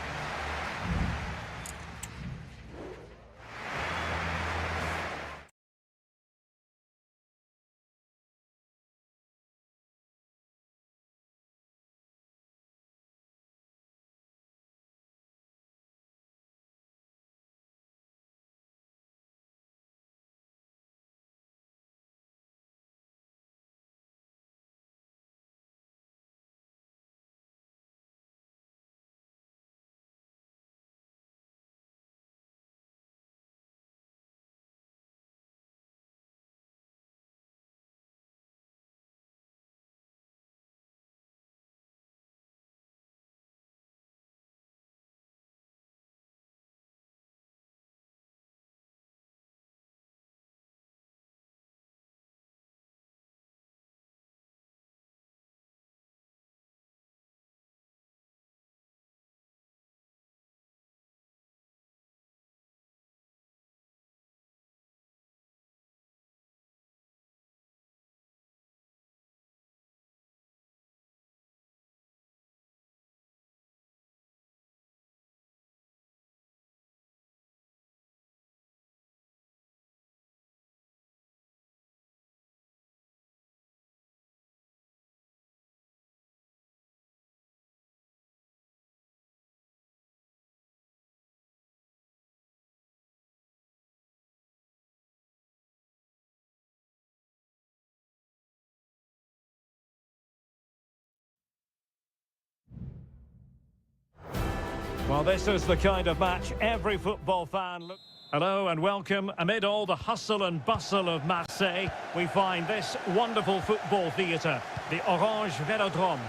Well, this is the kind of match every football fan looks. Hello and welcome. Amid all the hustle and bustle of Marseille, we find this wonderful football theatre, the Orange Velodrome.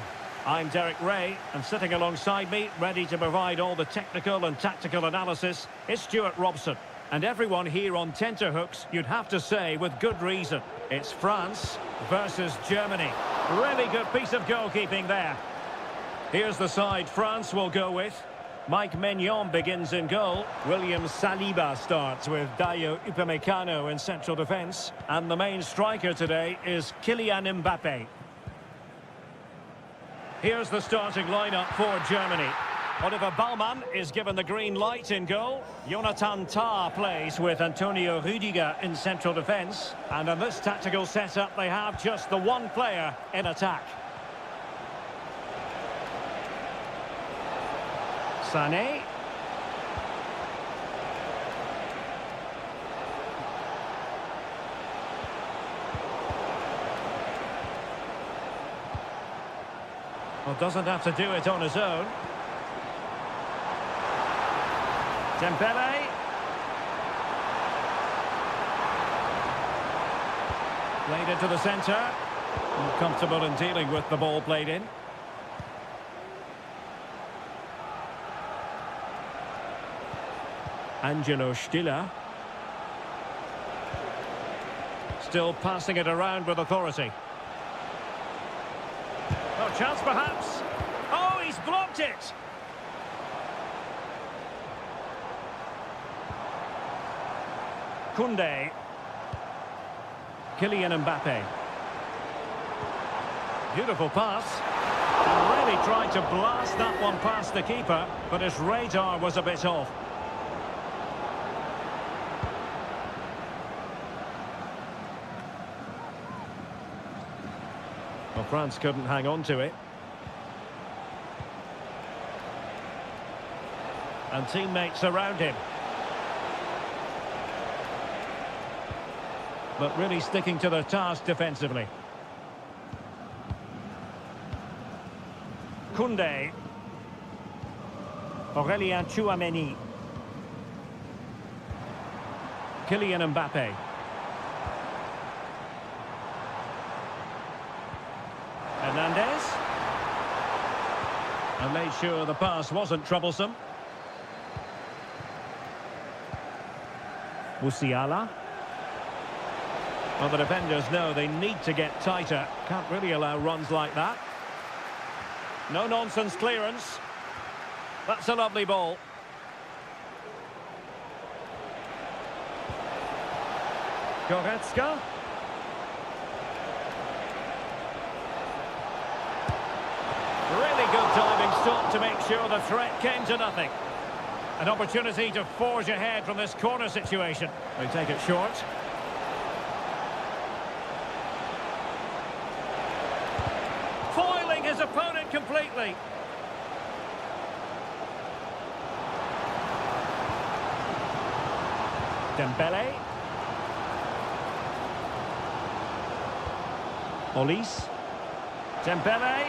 I'm Derek Ray, and sitting alongside me, ready to provide all the technical and tactical analysis, is Stuart Robson. And everyone here on tenterhooks, you'd have to say with good reason. It's France versus Germany. Really good piece of goalkeeping there. Here's the side France will go with. Mike Maignan begins in goal. William Saliba starts with Dayo Upamecano in central defence. And the main striker today is Kylian Mbappe. Here's the starting lineup for Germany. Oliver Baumann is given the green light in goal. Jonathan Tah plays with Antonio Rüdiger in central defence. And in this tactical setup, they have just the one player in attack. Sané. Well, doesn't have to do it on his own. Dembele. Played into the centre. Comfortable in dealing with the ball played in. Angelo Stiller. Still passing it around with authority. Oh, chance perhaps. Oh, he's blocked it. Koundé. Kylian Mbappe. Beautiful pass. And really tried to blast that one past the keeper, but his radar was a bit off. Well, France couldn't hang on to it. And teammates around him. But really sticking to their task defensively. Koundé. Aurélien Tchouameni. Kylian Mbappe. Hernandez. And made sure the pass wasn't troublesome. Musiala. Well, the defenders know they need to get tighter. Can't really allow runs like that. No-nonsense clearance. That's a lovely ball. Goretzka. Really good diving stop to make sure the threat came to nothing. An opportunity to forge ahead from this corner situation. They take it short. Foiling his opponent completely. Dembele. Olise. Dembele.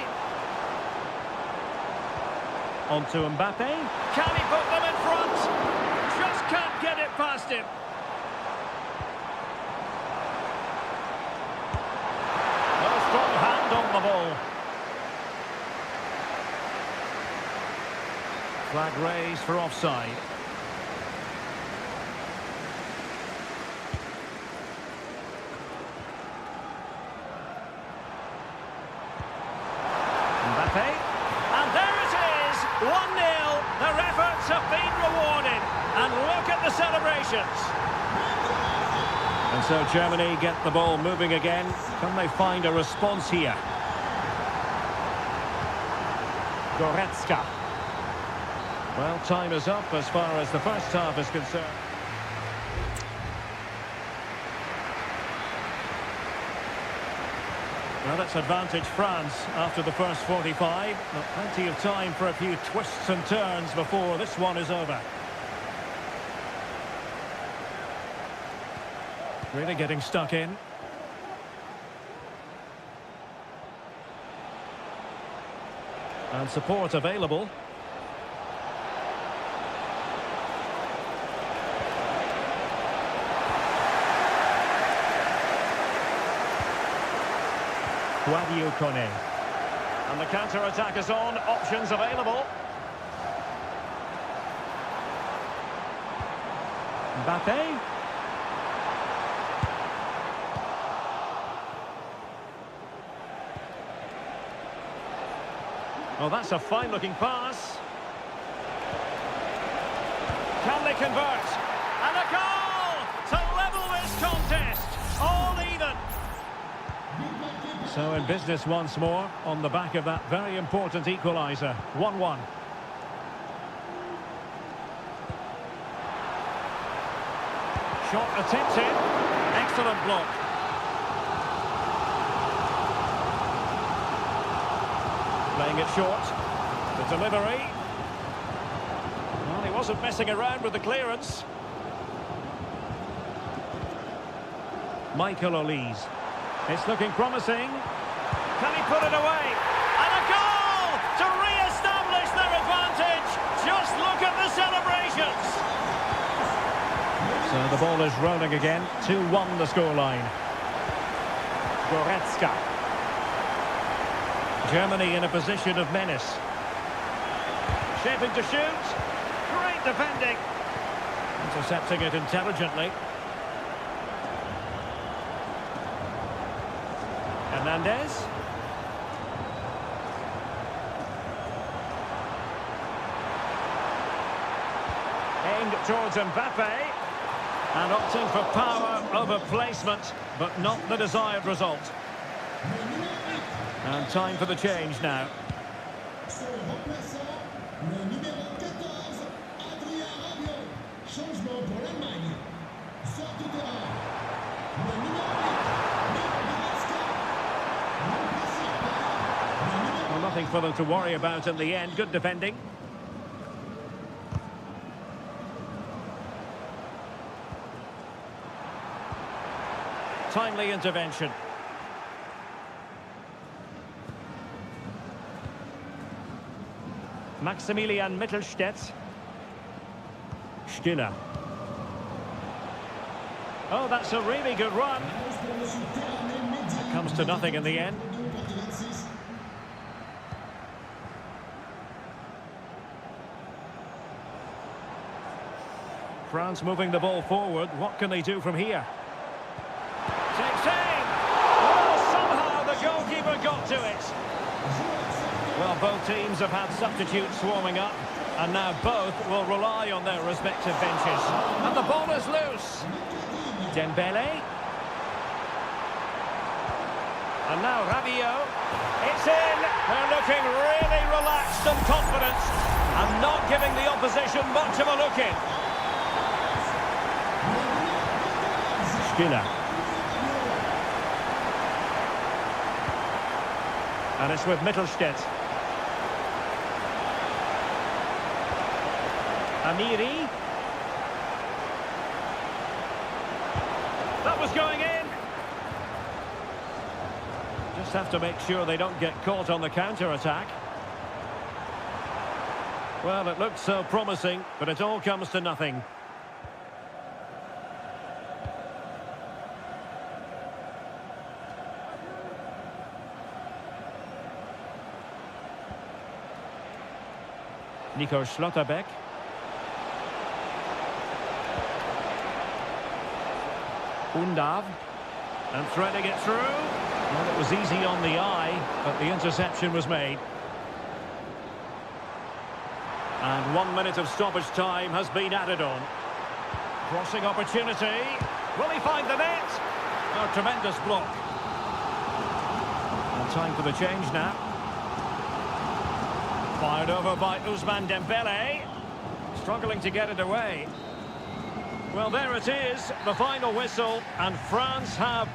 On to Mbappe. Can he put them in front? Just can't get it past him. A strong hand on the ball. Flag raised for offside. Mbappe. And there it is, 1-0. Their efforts have been rewarded. And look at the celebrations. And so Germany get the ball moving again. Can they find a response here? Goretzka. Well, time is up as far as the first half is concerned. Well, it's advantage France after the first 45. But plenty of time for a few twists and turns before this one is over. Really getting stuck in. And support available. And the counter-attack is on, options available. Mbappe. Well, that's a fine-looking pass. Can they convert? And a goal to level this contest. All even. So in business once more on the back of that very important equaliser. 1-1. Shot attempted. Excellent block. Playing it short. The delivery. Well, he wasn't messing around with the clearance. Michael Olise. It's looking promising. Can he put it away? And a goal to re-establish their advantage. Just look at the celebrations. So the ball is rolling again. 2-1 the scoreline. Goretzka. Germany in a position of menace. Shaping to shoot. Great defending. Intercepting it intelligently. Hernandez. Aimed towards Mbappe. And opting for power over placement, but not the desired result. And time for the change now. Well, nothing for them to worry about in the end. Good defending. Timely intervention. Maximilian Mittelstädt. Stiller. Oh, that's a really good run. It comes to nothing in the end. France moving the ball forward. What can they do from here? Takes aim. Oh, somehow the goalkeeper got to it. Well, both teams have had substitutes swarming up, and now both will rely on their respective benches. And the ball is loose. Dembele. And now Rabiot. It's in. They're looking really relaxed and confident, and not giving the opposition much of a look in. Stiller. And it's with Mittelstädt. Amiri. That was going in. Just have to make sure they don't get caught on the counter-attack. Well, it looked so promising, but it all comes to nothing. Nico Schlotterbeck. Undav. And threading it through. Well, it was easy on the eye, but the interception was made. And 1 minute of stoppage time has been added on. Crossing opportunity. Will he find the net? Oh, tremendous block. And time for the change now. Fired over by Ousmane Dembele. Struggling to get it away. Well, there it is, the final whistle, and France have...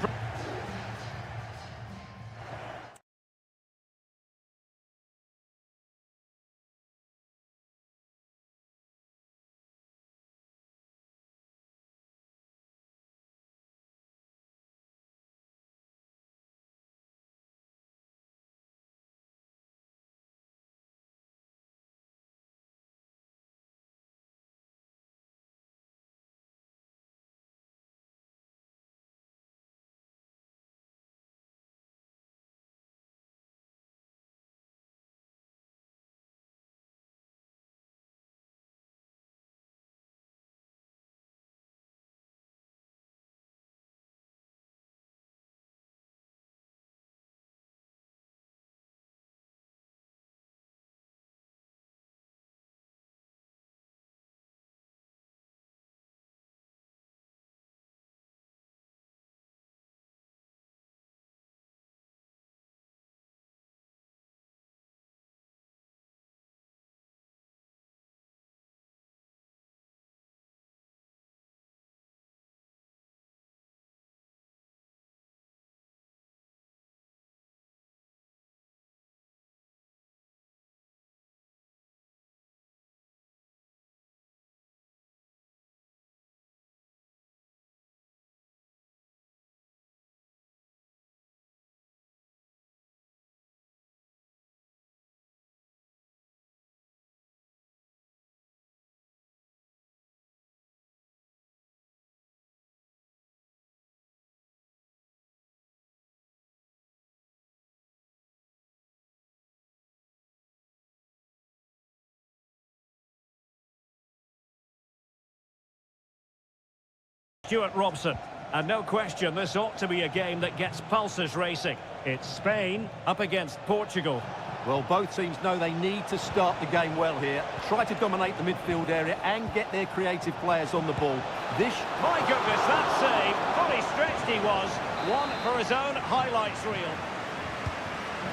Stuart Robson. And no question, this ought to be a game that gets pulses racing. It's Spain up against Portugal.
Well, both teams know they need to start the game well here. Try to dominate the midfield area and get their creative players on the ball. This...
My goodness, that save. Fully stretched he was. One for his own highlights reel.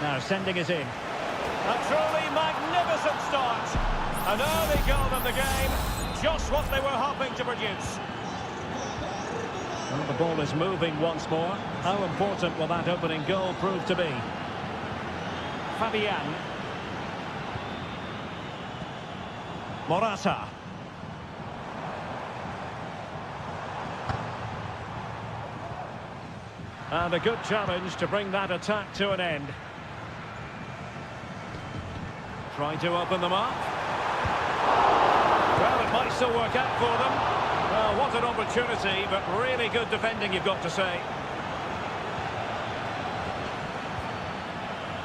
Now sending it in. A truly magnificent start. An early goal in the game. Just what they were hoping to produce. Well, the ball is moving once more. How important will that opening goal prove to be? Fabian. Morata. And a good challenge to bring that attack to an end. Trying to open them up. Well, it might still work out for them. Well, what an opportunity, but really good defending, you've got to say.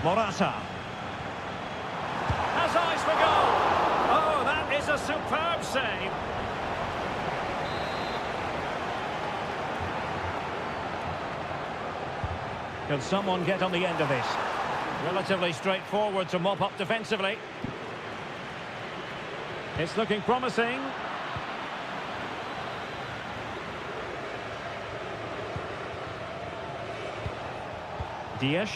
Morata. Has eyes for goal. Oh, that is a superb save. Can someone get on the end of this? Relatively straightforward to mop up defensively. It's looking promising. Dias.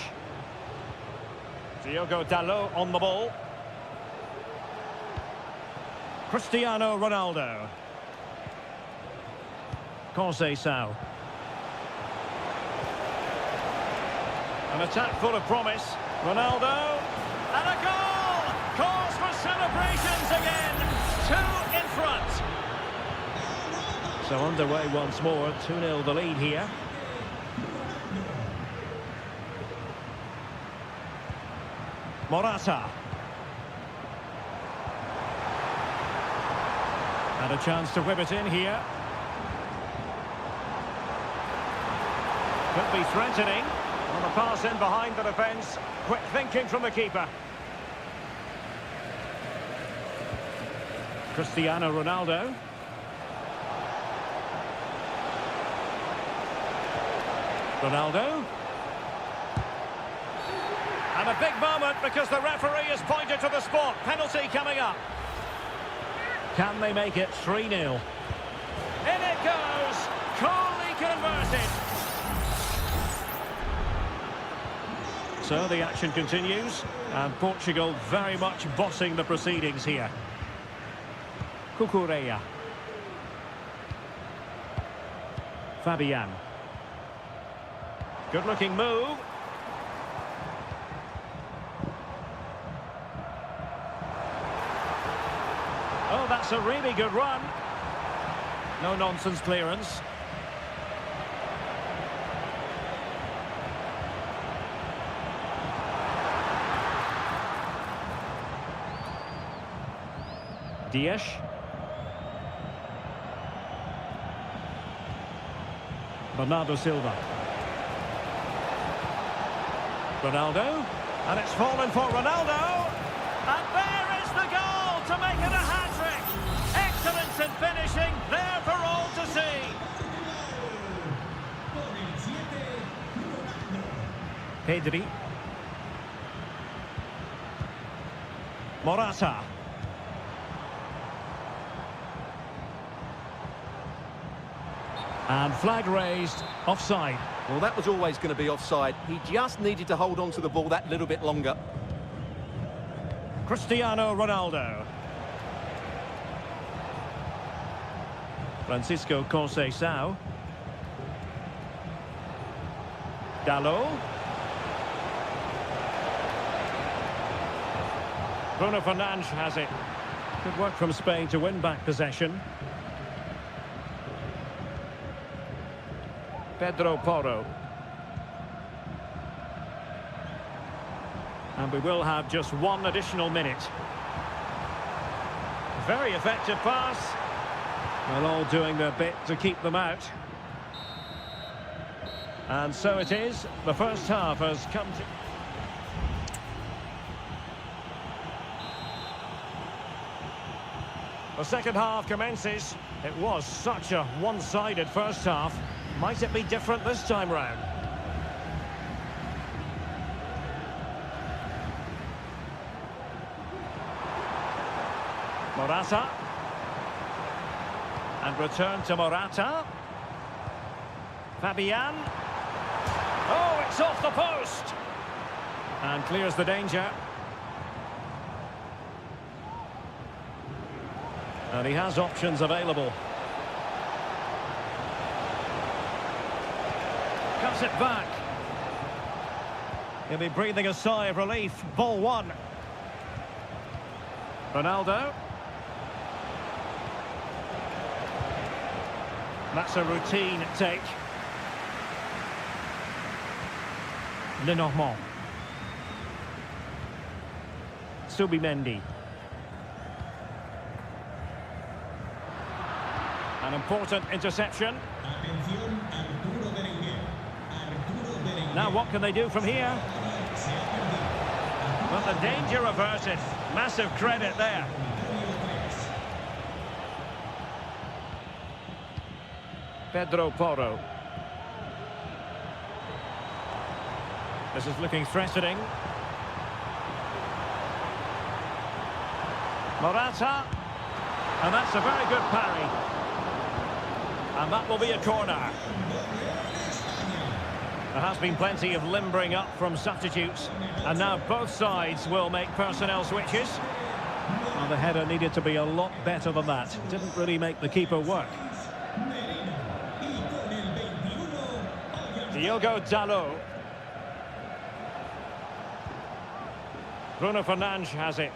Diogo Dalot on the ball. Cristiano Ronaldo. Conceição. An attack full of promise. Ronaldo. And a goal! Cause for celebrations again. 2 in front. So underway once more. 2-0 the lead here. Morata. And a chance to whip it in here. Could be threatening. On the pass in behind the defence. Quick thinking from the keeper. Cristiano Ronaldo. Ronaldo. And a big moment because the referee has pointed to the spot. Penalty coming up. Can they make it 3-0? In it goes. Coolly converted. So the action continues. And Portugal very much bossing the proceedings here. Cucurella. Fabian. Good looking move. Oh, that's a really good run. No nonsense clearance. Dias. Bernardo Silva. Ronaldo. And it's fallen for Ronaldo. And there is the goal to make it a hat-trick. Excellence in finishing, there for all to see. Pedri. Morata. And flag raised, offside.
Well, that was always going to be offside. He just needed to hold on to the ball that little bit longer.
Cristiano Ronaldo. Francisco Conceição. Dalot. Bruno Fernandes has it. Good work from Spain to win back possession. Pedro Porro. And we will have just 1 additional minute. Very effective pass. Well, all doing their bit to keep them out. And so it is. The first half has come to... The second half commences. It was such a one-sided first half. Might it be different this time round? Morata. And return to Morata. Fabian. Oh, it's off the post. And clears the danger. And he has options available. Cuts it back. He'll be breathing a sigh of relief. Ball one. Ronaldo. That's a routine take. Lenormand. Subimendi. An important interception. Now what can they do from here? Well, the danger averted. Massive credit there. Pedro Porro. This is looking threatening. Morata. And that's a very good parry. And that will be a corner. There has been plenty of limbering up from substitutes. And now both sides will make personnel switches. Well, the header needed to be a lot better than that. Didn't really make the keeper work. Diogo Dalot. Bruno Fernandes has it.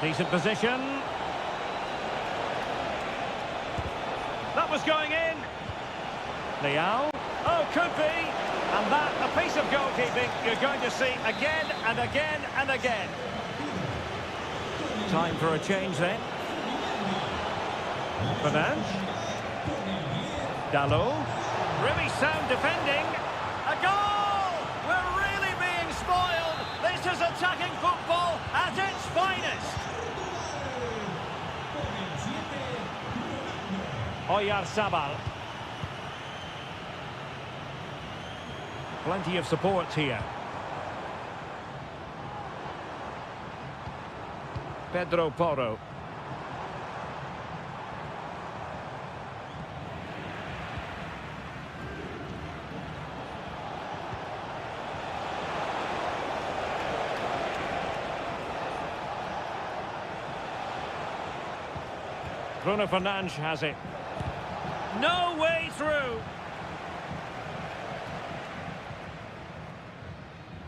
Decent position. That was going in. Leao. Oh, could be. And that, a piece of goalkeeping you're going to see again and again and again. Time for a change then. Fernandes. Dalot. Really sound defending. A goal! We're really being spoiled. This is attacking football at its finest. Oyarzabal. Plenty of support here. Pedro Porro. Bruno Fernandes has it. No way through.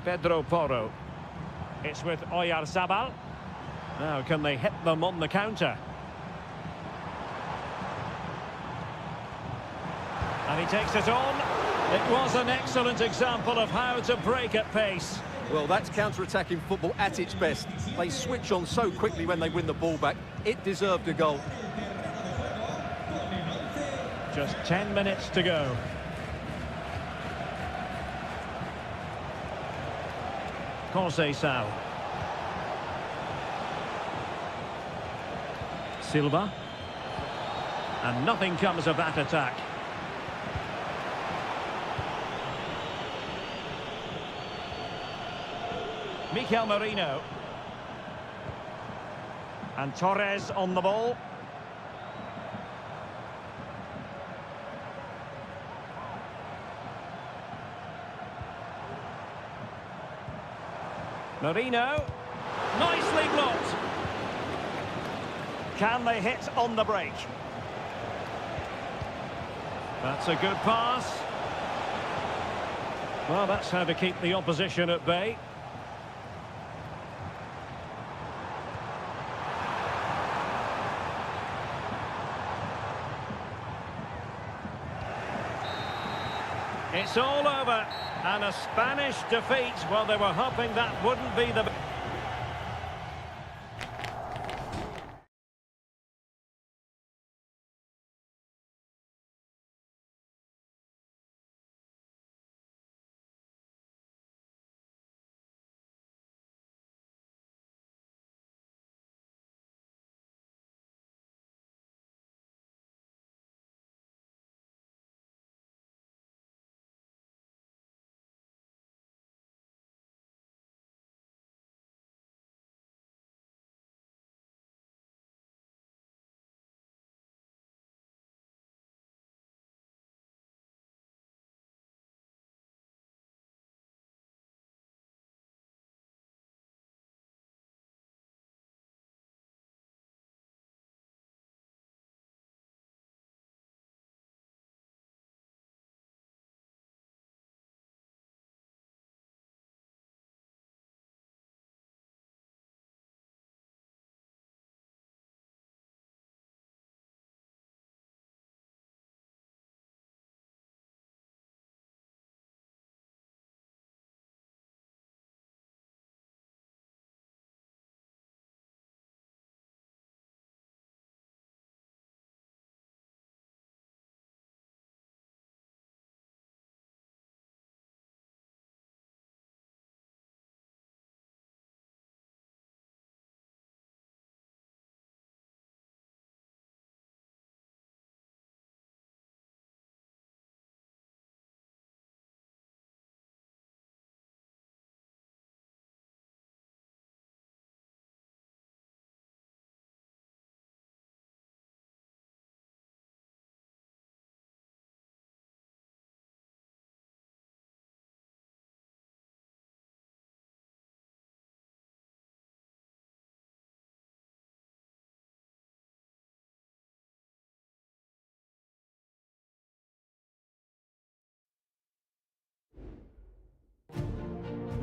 Pedro Porro. It's with Oyarzabal. Now, can they hit them on the counter? And he takes it on. It was an excellent example of how to break at pace.
Well, that's counter-attacking football at its best. They switch on so quickly when they win the ball back. It deserved a goal.
Just 10 minutes to go. Conceição. Silva. And nothing comes of that attack. Mikel Merino. And Torres on the ball. Merino, nicely blocked. Can they hit on the break? That's a good pass. Well, that's how to keep the opposition at bay. It's all over. And a Spanish defeat. Well, they were hoping that wouldn't be the...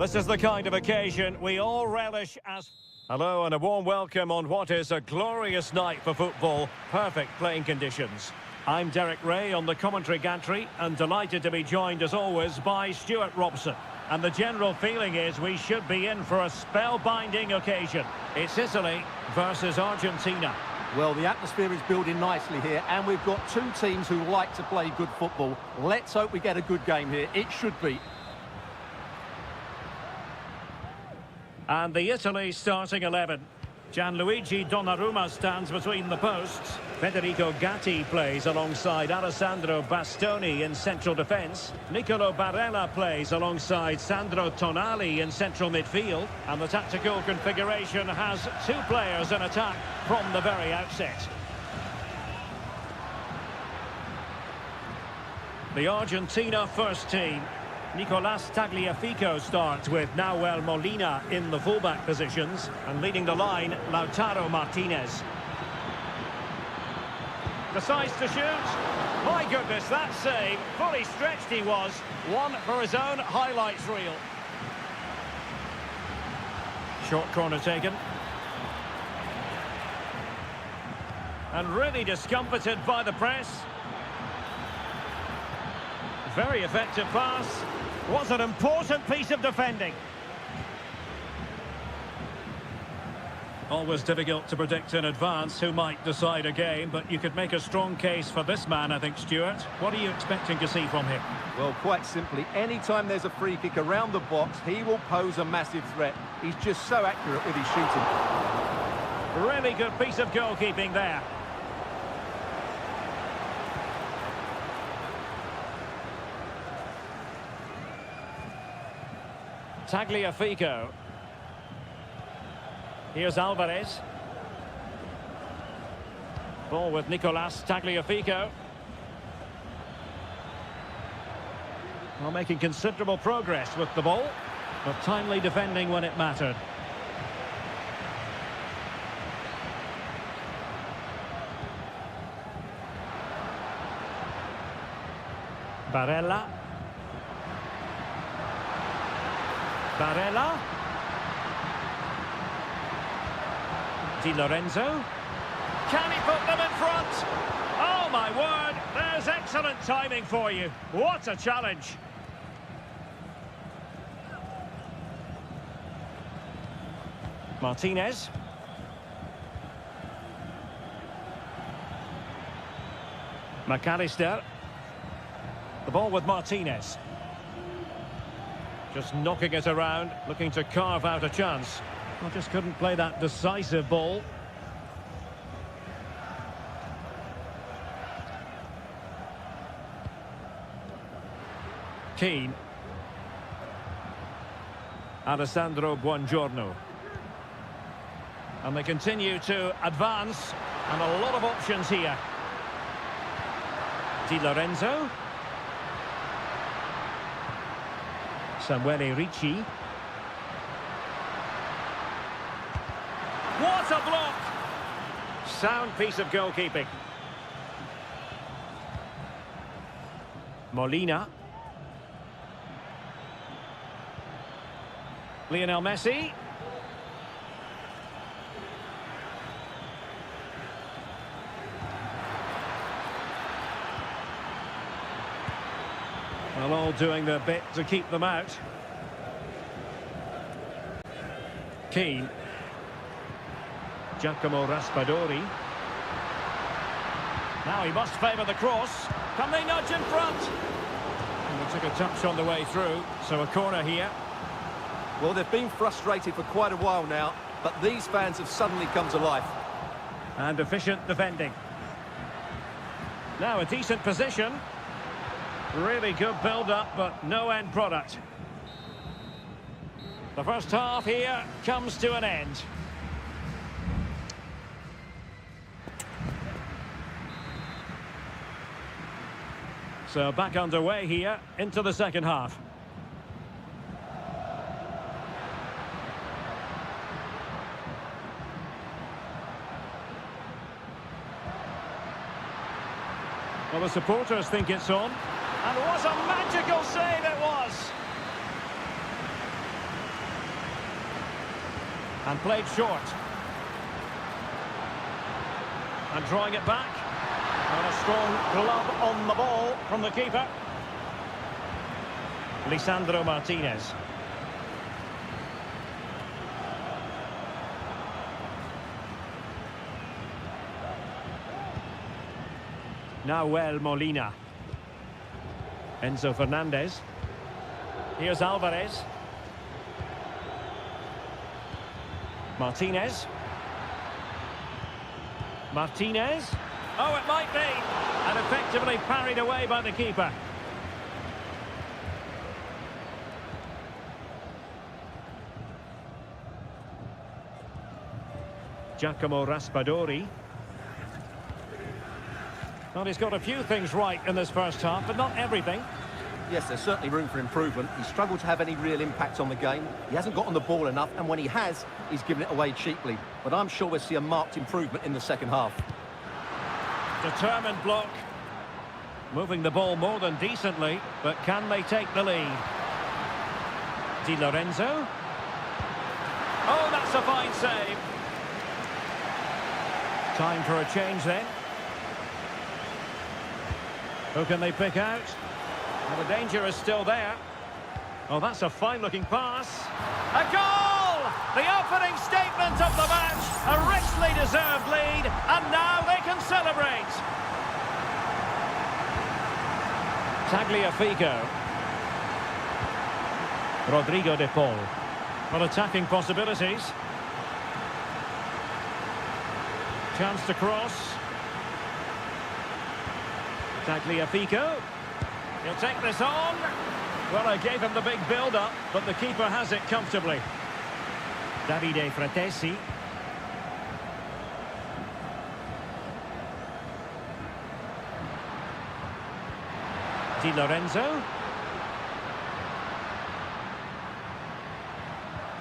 This is the kind of occasion we all relish as... Hello and a warm welcome on what is a glorious night for football. Perfect playing conditions. I'm Derek Ray on the commentary gantry and delighted to be joined as always by Stuart Robson. And the general feeling is we should be in for a spellbinding occasion. It's Italy versus Argentina.
Well, the atmosphere is building nicely here, and we've got two teams who like to play good football. Let's hope we get a good game here. It should be.
And the Italy starting 11. Gianluigi Donnarumma stands between the posts. Federico Gatti plays alongside Alessandro Bastoni in central defence. Nicolo Barella plays alongside Sandro Tonali in central midfield. And the tactical configuration has two players in attack from the very outset. The Argentina first team. Nicolas Tagliafico starts with Nahuel Molina in the fullback positions, and leading the line, Lautaro Martinez. Decides to shoot. My goodness, that save. Fully stretched he was. One for his own highlights reel. Short corner taken. And really discomfited by the press. Very effective pass. Was an important piece of defending. Always difficult to predict in advance who might decide a game, but you could make a strong case for this man, I think, Stuart. What are you expecting to see from him?
Well, quite simply, anytime there's a free kick around the box, he will pose a massive threat. He's just so accurate with his shooting.
Really good piece of goalkeeping there. Tagliafico. Here's Alvarez. Ball with Nicolas Tagliafico. Well, making considerable progress with the ball, but timely defending when it mattered. Barella. Barella. Di Lorenzo. Can he put them in front? Oh my word, there's excellent timing for you. What a challenge. Martinez. McAllister. The ball with Martinez. Just knocking it around, looking to carve out a chance. Well, just couldn't play that decisive ball. Keane. Alessandro Buongiorno. And they continue to advance, and a lot of options here. Di Lorenzo. Samuele Ricci. What a block! Sound piece of goalkeeping. Molina. Lionel Messi. Well, all doing their bit to keep them out. Keane. Giacomo Raspadori. Now he must favour the cross. Can they nudge in front? And they took a touch on the way through, so a corner here.
Well, they've been frustrated for quite a while now, but these fans have suddenly come to life.
And efficient defending. Now a decent position. Really good build-up, but no end product. The first half here comes to an end. So back underway here into the second half. Well, the supporters think it's on. And what a magical save it was! And played short. And drawing it back. And a strong glove on the ball from the keeper. Lisandro Martinez. Nahuel Molina. Enzo Fernandez. Here's Alvarez. Martinez. Martinez. Oh, it might be. And effectively parried away by the keeper. Giacomo Raspadori. Well, he's got a few things right in this first half, but not everything.
Yes, there's certainly room for improvement. He's struggled to have any real impact on the game. He hasn't got on the ball enough, and when he has, he's given it away cheaply. But I'm sure we'll see a marked improvement in the second half.
Determined block. Moving the ball more than decently, but can they take the lead? Di Lorenzo. Oh, that's a fine save. Time for a change then. Who can they pick out? Well, the danger is still there. Oh, that's a fine-looking pass. A goal! The opening statement of the match. A richly deserved lead, and now they can celebrate. Tagliafico. Rodrigo de Paul. Well, attacking possibilities. Chance to cross. Tagliafico. He'll take this on. Well, I gave him the big build-up, but the keeper has it comfortably. Davide Fratesi. Di Lorenzo.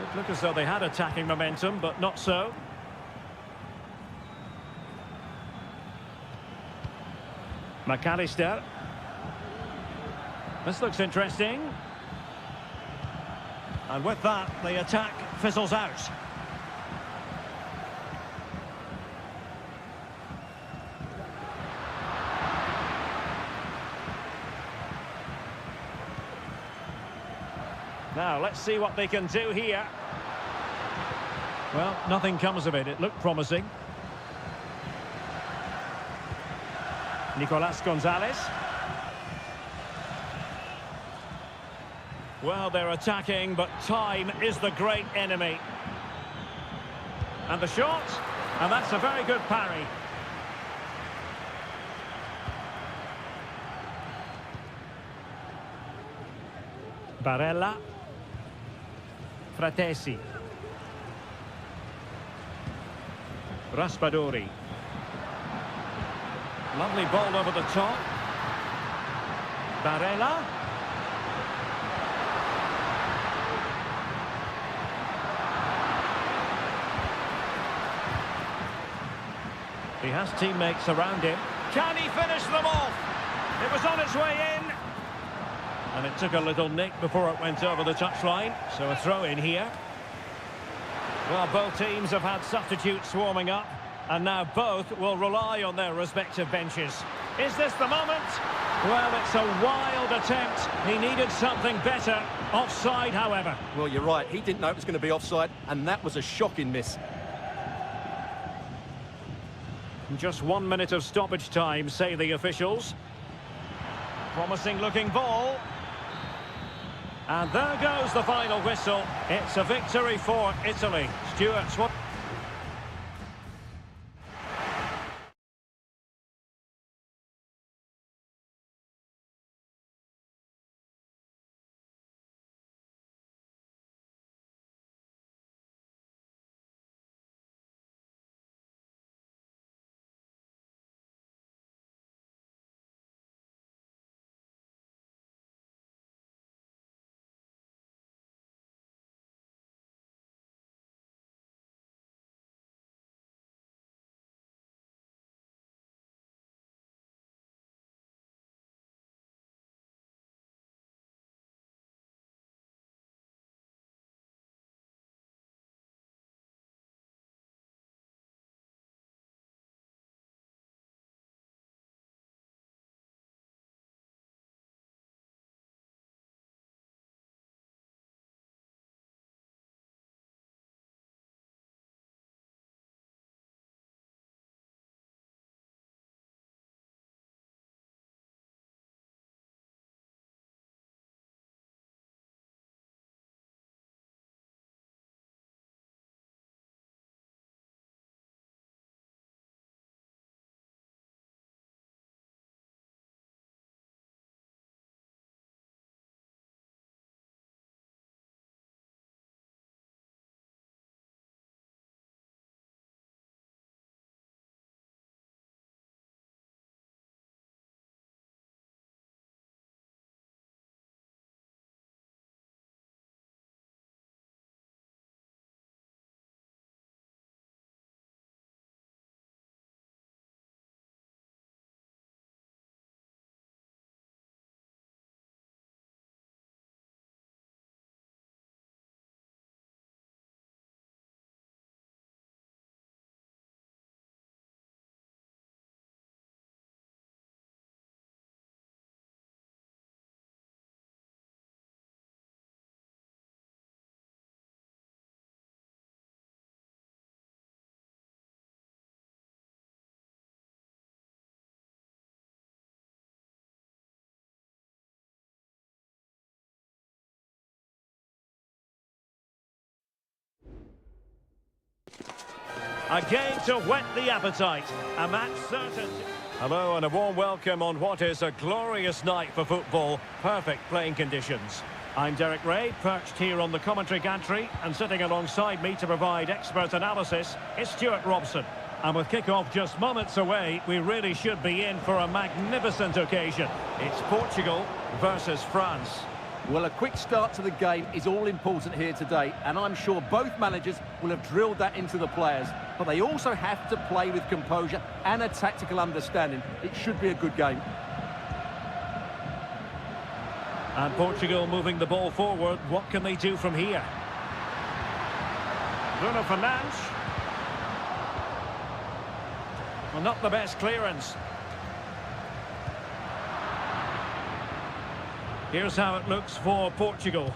It looked as though they had attacking momentum, but not so. McAllister. This looks interesting. And with that, the attack fizzles out. Now, let's see what they can do here. Well, nothing comes of it. It looked promising. Nicolas Gonzalez. Well, they're attacking, but time is the great enemy. And the shot, and that's a very good parry. Barella. Fratesi. Raspadori. Lovely ball over the top. Barella. He has teammates around him. Can he finish them off? It was on its way in. And it took a little nick before it went over the touchline. So a throw in here. Well, both teams have had substitutes warming up. And now both will rely on their respective benches. Is this the moment? Well, it's a wild attempt. He needed something better. Offside, however.
Well, you're right. He didn't know it was going to be offside, and that was a shocking miss.
Just 1 minute of stoppage time, say the officials. Promising looking ball. And there goes the final whistle. It's a victory for Italy. Stuart, what? A game to whet the appetite. A match certain. Hello and a warm welcome on what is a glorious night for football. Perfect playing conditions. I'm Derek Ray, perched here on the commentary gantry, and sitting alongside me to provide expert analysis is Stuart Robson. And with kick-off just moments away, we really should be in for a magnificent occasion. It's Portugal versus France.
Well, a quick start to the game is all important here today, and I'm sure both managers will have drilled that into the players. But they also have to play with composure and a tactical understanding. It should be a good game.
And Portugal moving the ball forward. What can they do from here? Bruno Fernandes. Well, not the best clearance. Here's how it looks for Portugal.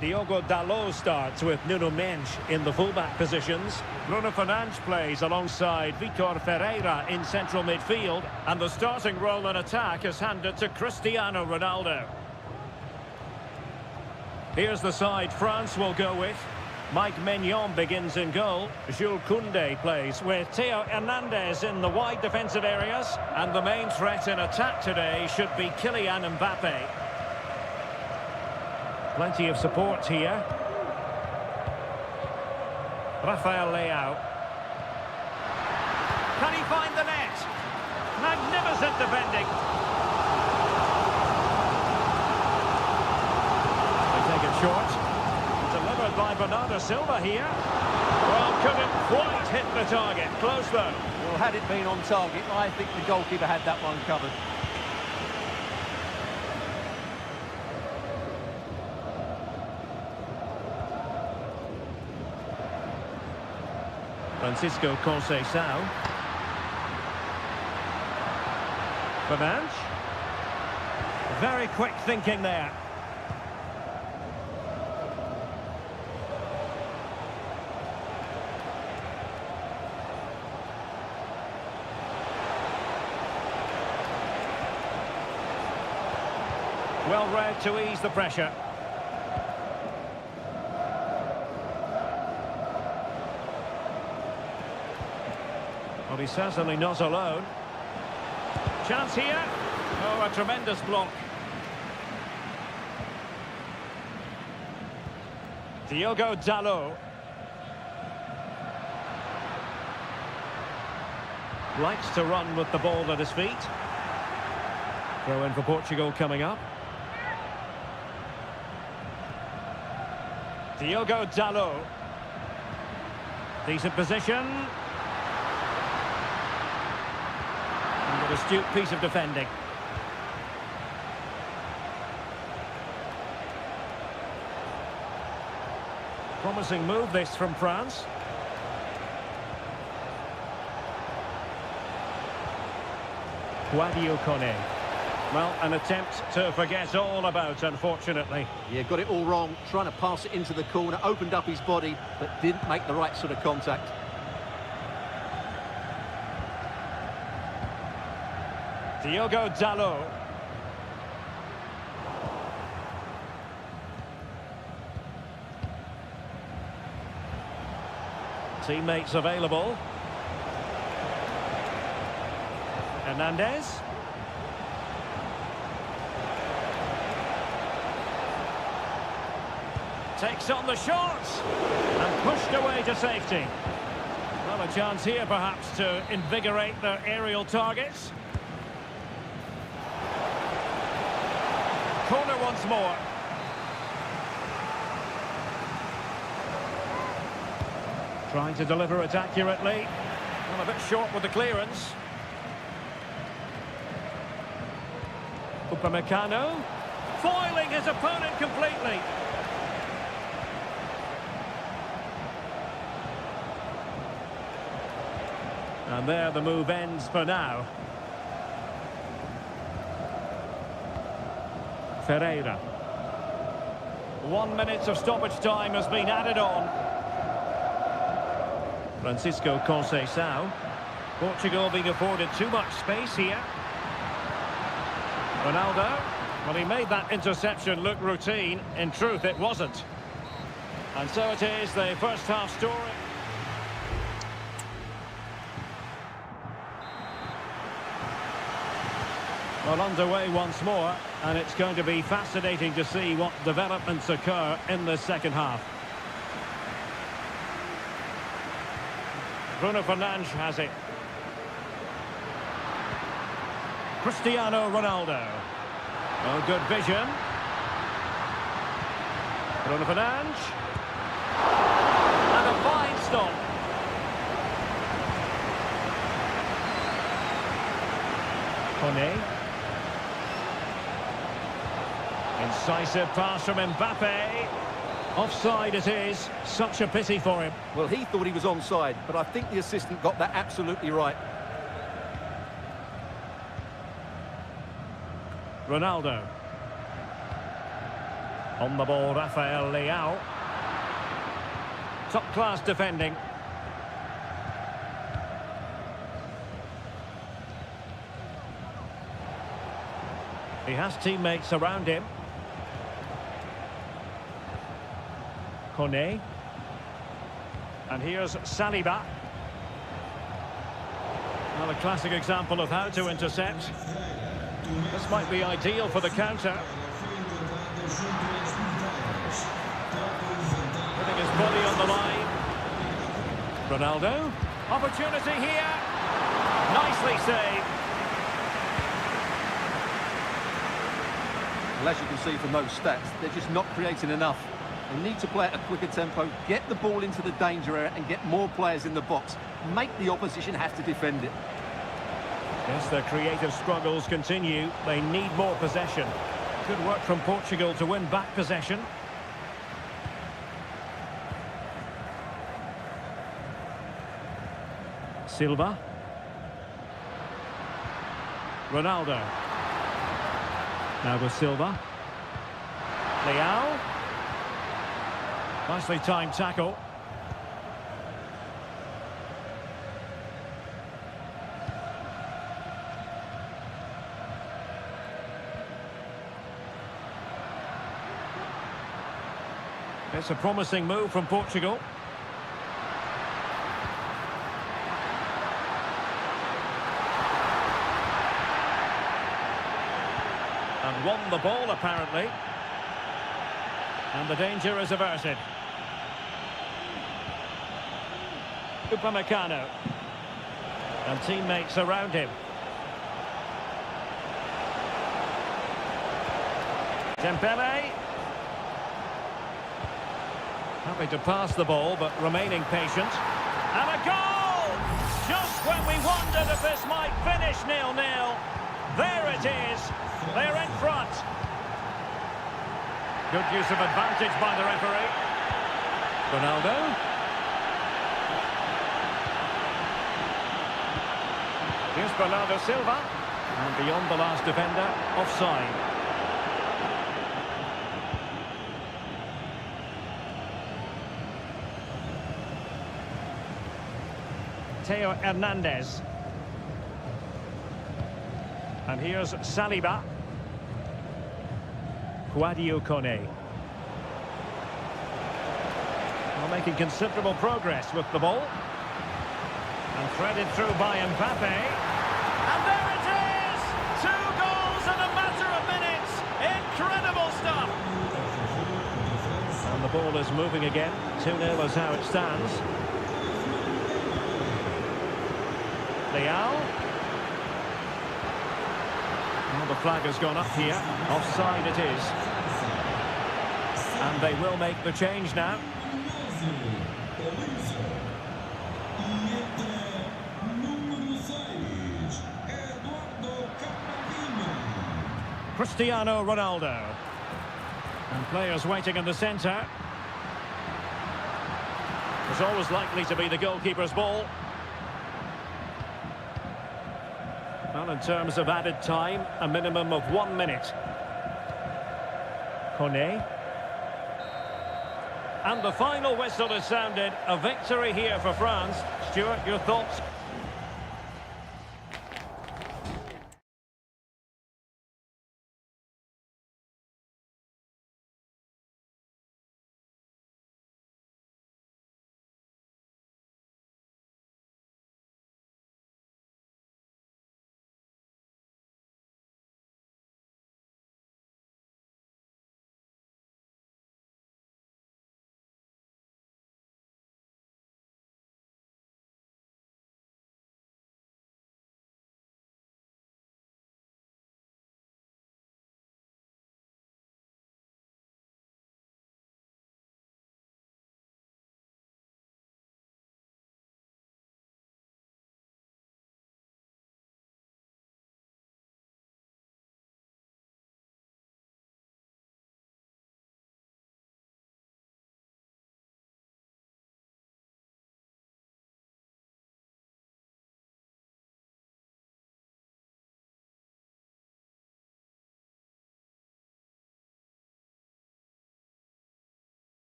Diogo Dalot starts with Nuno Mendes in the fullback positions. Bruno Fernandes plays alongside Vitor Ferreira in central midfield. And the starting role in attack is handed to Cristiano Ronaldo. Here's the side France will go with. Mike Maignan begins in goal. Jules Koundé plays with Theo Hernandez in the wide defensive areas. And the main threat in attack today should be Kylian Mbappe. Plenty of support here. Rafael Leao. Can he find the net? Magnificent defending. They take it short. Delivered by Bernardo Silva here. Well, couldn't quite hit the target. Close though.
Well, had it been on target, I think the goalkeeper had that one covered.
Francisco Conceição. Fernandes. Very quick thinking there. Well read to ease the pressure. Well, he's certainly not alone. Chance here. Oh, a tremendous block. Diogo Dalot. Likes to run with the ball at his feet. Throw in for Portugal coming up. Diogo Dalot. Decent position. And an astute piece of defending. Promising move this from France. Guadio Kone. Well, an attempt to forget all about, unfortunately.
Yeah, got it all wrong. Trying to pass it into the corner, opened up his body, but didn't make the right sort of contact.
Diogo Dalot. Teammates available. Hernandez. Takes on the shots and pushed away to safety. Well, a chance here perhaps to invigorate their aerial targets. Corner once more. Trying to deliver it accurately. Well, a bit short with the clearance. Upamecano. Foiling his opponent completely. And there the move ends for now. Ferreira. 1 minute of stoppage time has been added on. Francisco Conceição. Portugal being afforded too much space here. Ronaldo. Well, he made that interception look routine. In truth, it wasn't. And so it is, the first half story. Well, underway once more, and it's going to be fascinating to see what developments occur in the second half. Bruno Fernandes has it. Cristiano Ronaldo. Oh, good vision. Bruno Fernandes. And a fine stop. Kone. Incisive pass from Mbappe. Offside it is. Such a pity for him.
Well, he thought he was onside, but I think the assistant got that absolutely right.
Ronaldo. On the ball, Rafael Leao. Top-class defending. He has teammates around him. Kone. And here's Saliba. Well, a classic example of how to intercept. This might be ideal for the counter. Putting his body on the line. Ronaldo. Opportunity here. Nicely saved.
Well, as you can see from those stats, they're just not creating enough. They need to play at a quicker tempo, get the ball into the danger area and get more players in the box. Make the opposition have to defend it.
Yes, their creative struggles continue. They need more possession. Good work from Portugal to win back possession. Silva. Ronaldo. Now with Silva. Leao. Nicely timed tackle. It's a promising move from Portugal. And won the ball, apparently. And the danger is averted. Upamecano. And teammates around him. Dembele. Happy to pass the ball, but remaining patient. And a goal! Just when we wondered if this might finish 0-0. There it is. They're in front. Good use of advantage by the referee. Ronaldo. Here's Bernardo Silva. And beyond the last defender, offside. Theo Hernandez. And here's Saliba. Sadio Kone. Well, making considerable progress with the ball. And threaded through by Mbappe. And there it is! 2 goals in a matter of minutes. Incredible stuff. And the ball is moving again. 2-0 is how it stands. Leao. Well, the flag has gone up here. Offside it is. And they will make the change now. Cristiano Ronaldo. And players waiting in the centre. It's always likely to be the goalkeeper's ball. Well, in terms of added time, a minimum of 1 minute. Kone. And the final whistle is sounded. A victory here for France. Stuart, your thoughts?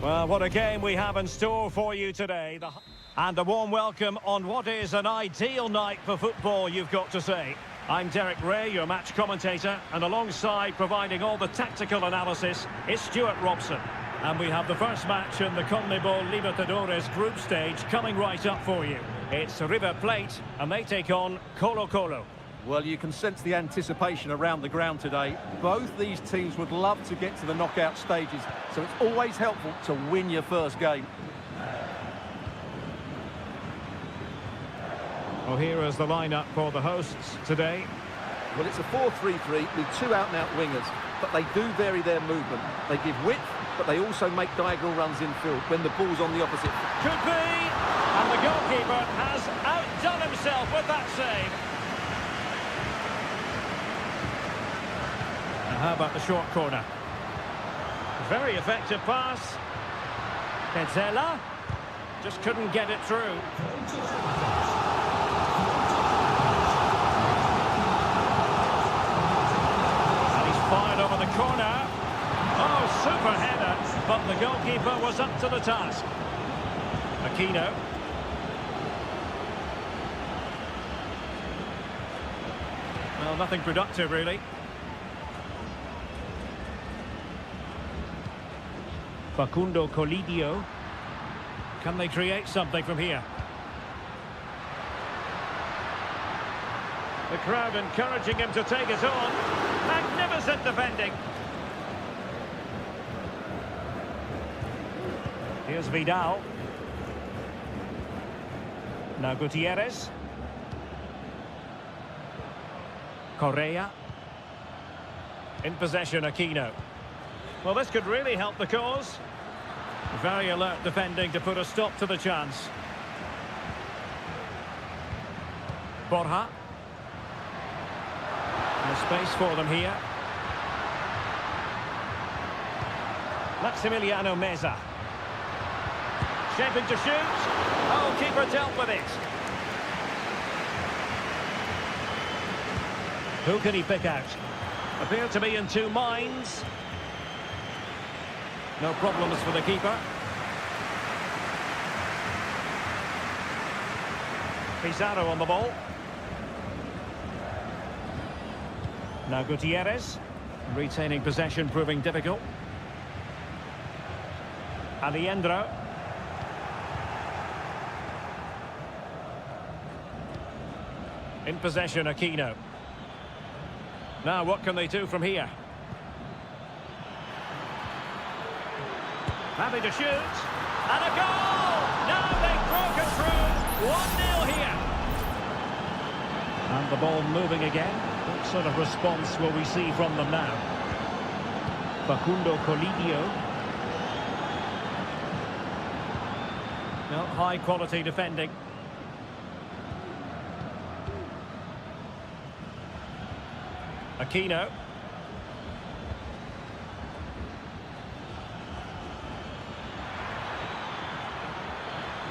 Well, what a game we have in store for you today. And a warm welcome on what is an ideal night for football, you've got to say. I'm Derek Ray, your match commentator, and alongside providing all the tactical analysis is Stuart Robson. And we have the first match in the CONMEBOL Libertadores group stage coming right up for you. It's River Plate, and they take on Colo-Colo.
Well, you can sense the anticipation around the ground today. Both these teams would love to get to the knockout stages, so it's always helpful to win your first game.
Well, here is the lineup for the hosts today.
Well, it's a 4-3-3 with two out-and-out wingers, but they do vary their movement. They give width, but they also make diagonal runs infield when the ball's on the opposite.
Could be! And the goalkeeper has outdone himself with that save. And how about the short corner? Very effective pass. Petzela just couldn't get it through. Fired over the corner. Oh, super header, but the goalkeeper was up to the task. Aquino. Well, nothing productive, really. Facundo Colidio. Can they create something from here? The crowd encouraging him to take it on. Magnificent defending. Here's Vidal. Now Gutierrez. Correa. In possession, Aquino. Well, this could really help the cause. Very alert defending to put a stop to the chance. Borja. There's space for them here. Maximiliano Meza. Shaping to shoot. Oh, keeper dealt with it. Who can he pick out? Appear to be in two minds. No problems for the keeper. Pizarro on the ball. Now Gutierrez, retaining possession proving difficult. Alejandro. In possession, Aquino. Now what can they do from here? Happy to shoot. And a goal! Now they've broken through. 1-0 here. And the ball moving again. What sort of response will we see from them now? Facundo Colidio. Well, high quality defending. Aquino.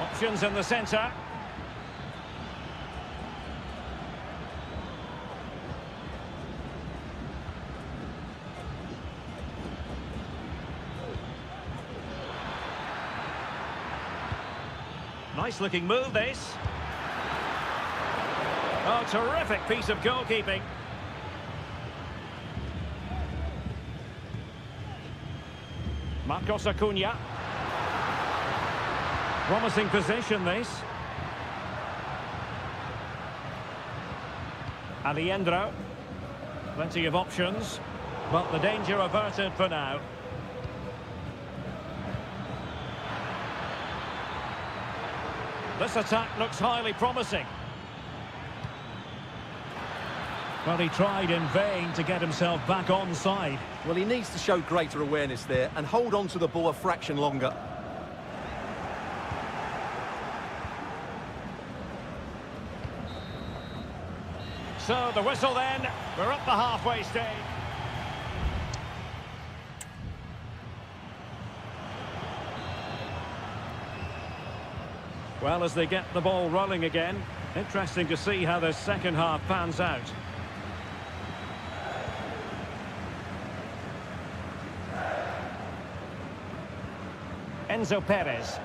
Options in the centre. Nice looking move, this. Oh, terrific piece of goalkeeping. Marcos Acuna. Promising position, this. Alejandro. Plenty of options, but the danger averted for now. This attack looks highly promising. Well, he tried in vain to get himself back on side.
Well, he needs to show greater awareness there and hold on to the ball a fraction longer.
So the whistle then, we're at the halfway stage. Well, as they get the ball rolling again, interesting to see how the second half pans out. Enzo Perez.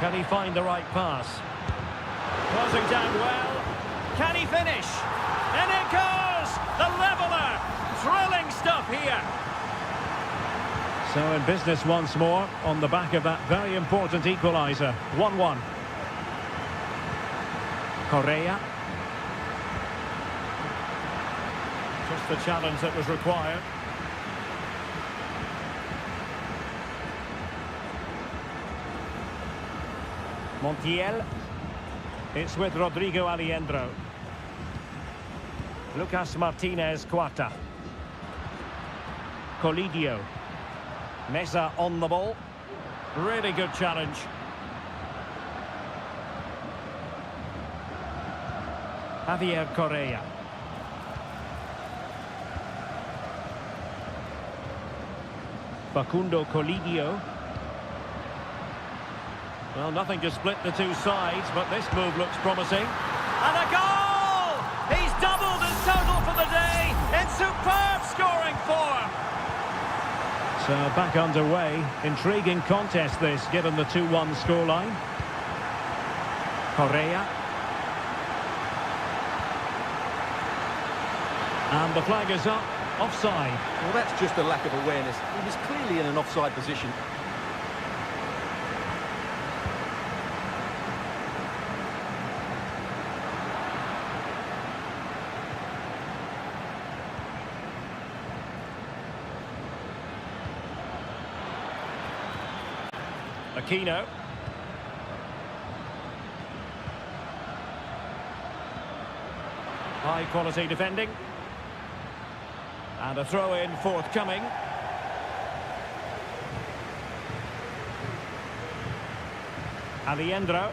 Can he find the right pass? Closing down well. Can he finish? And it goes! The leveller! Thrilling stuff here. So in business once more on the back of that very important equaliser. 1-1. Correa. Just the challenge that was required. Montiel. It's with Rodrigo Aliendro. Lucas Martinez Cuarta. Colidio. Meza on the ball. Really good challenge. Javier Correa. Facundo Colidio. Well, nothing to split the two sides, but this move looks promising. And a goal! He's doubled his total for the day in superb scoring form. So back underway. Intriguing contest this, given the 2-1 scoreline. Correa. And the flag is up. Offside.
Well, that's just a lack of awareness. He was clearly in an offside position.
Aquino. High quality defending. And a throw in forthcoming. Aliendro.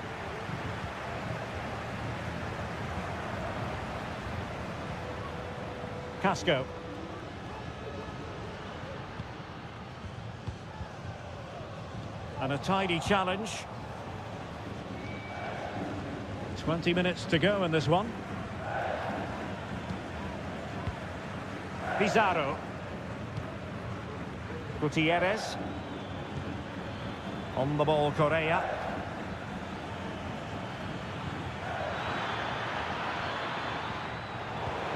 Casco. And a tidy challenge. 20 minutes to go in this one. Pizarro. Gutierrez. On the ball, Correa.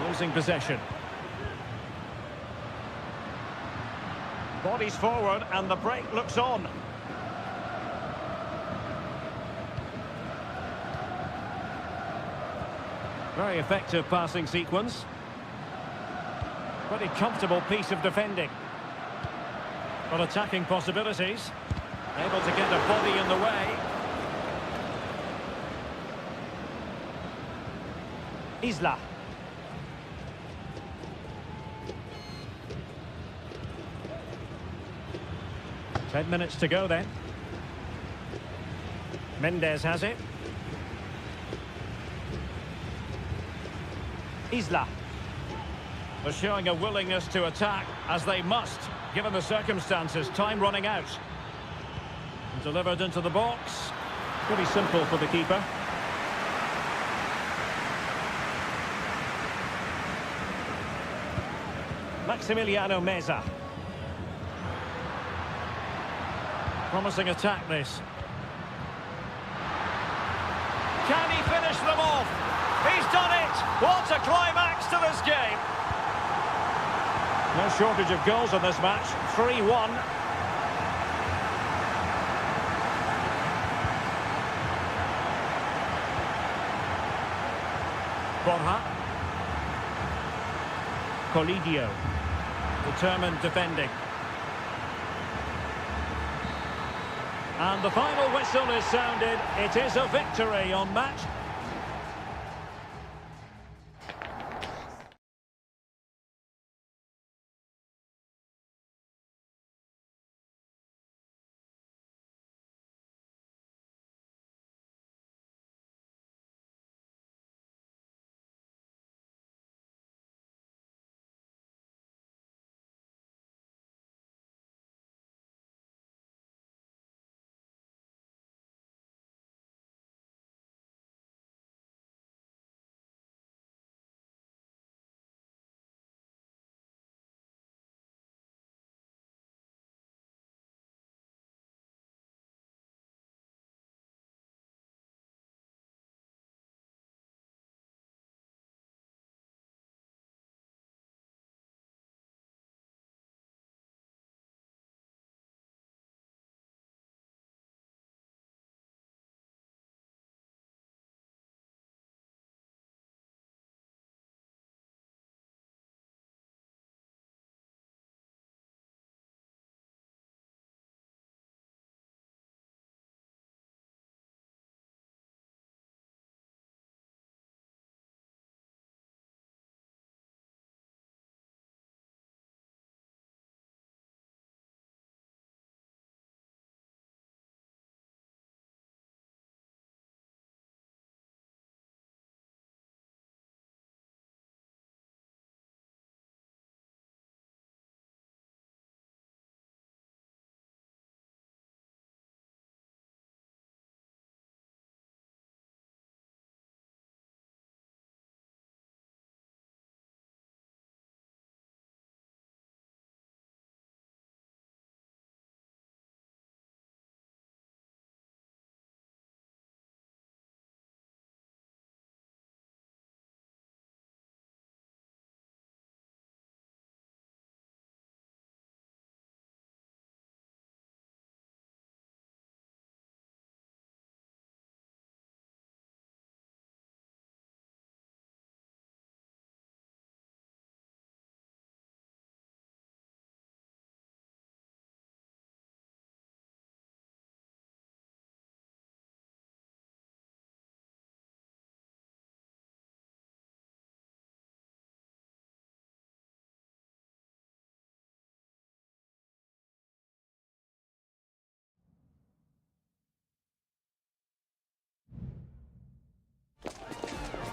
Losing possession. Bodies forward and the break looks on. Very effective passing sequence. Pretty comfortable piece of defending. But attacking possibilities. Able to get a body in the way. Isla. Ten minutes to go then. Mendes has it. Isla. They're showing a willingness to attack, as they must, given the circumstances. Time running out. Delivered into the box. Pretty simple for the keeper. Maximiliano Meza. Promising attack this. Can he finish them off? He's done it! What a climax to this game! No shortage of goals in this match. 3-1. Borja. Colidio. Determined defending. And the final whistle is sounded. It is a victory on match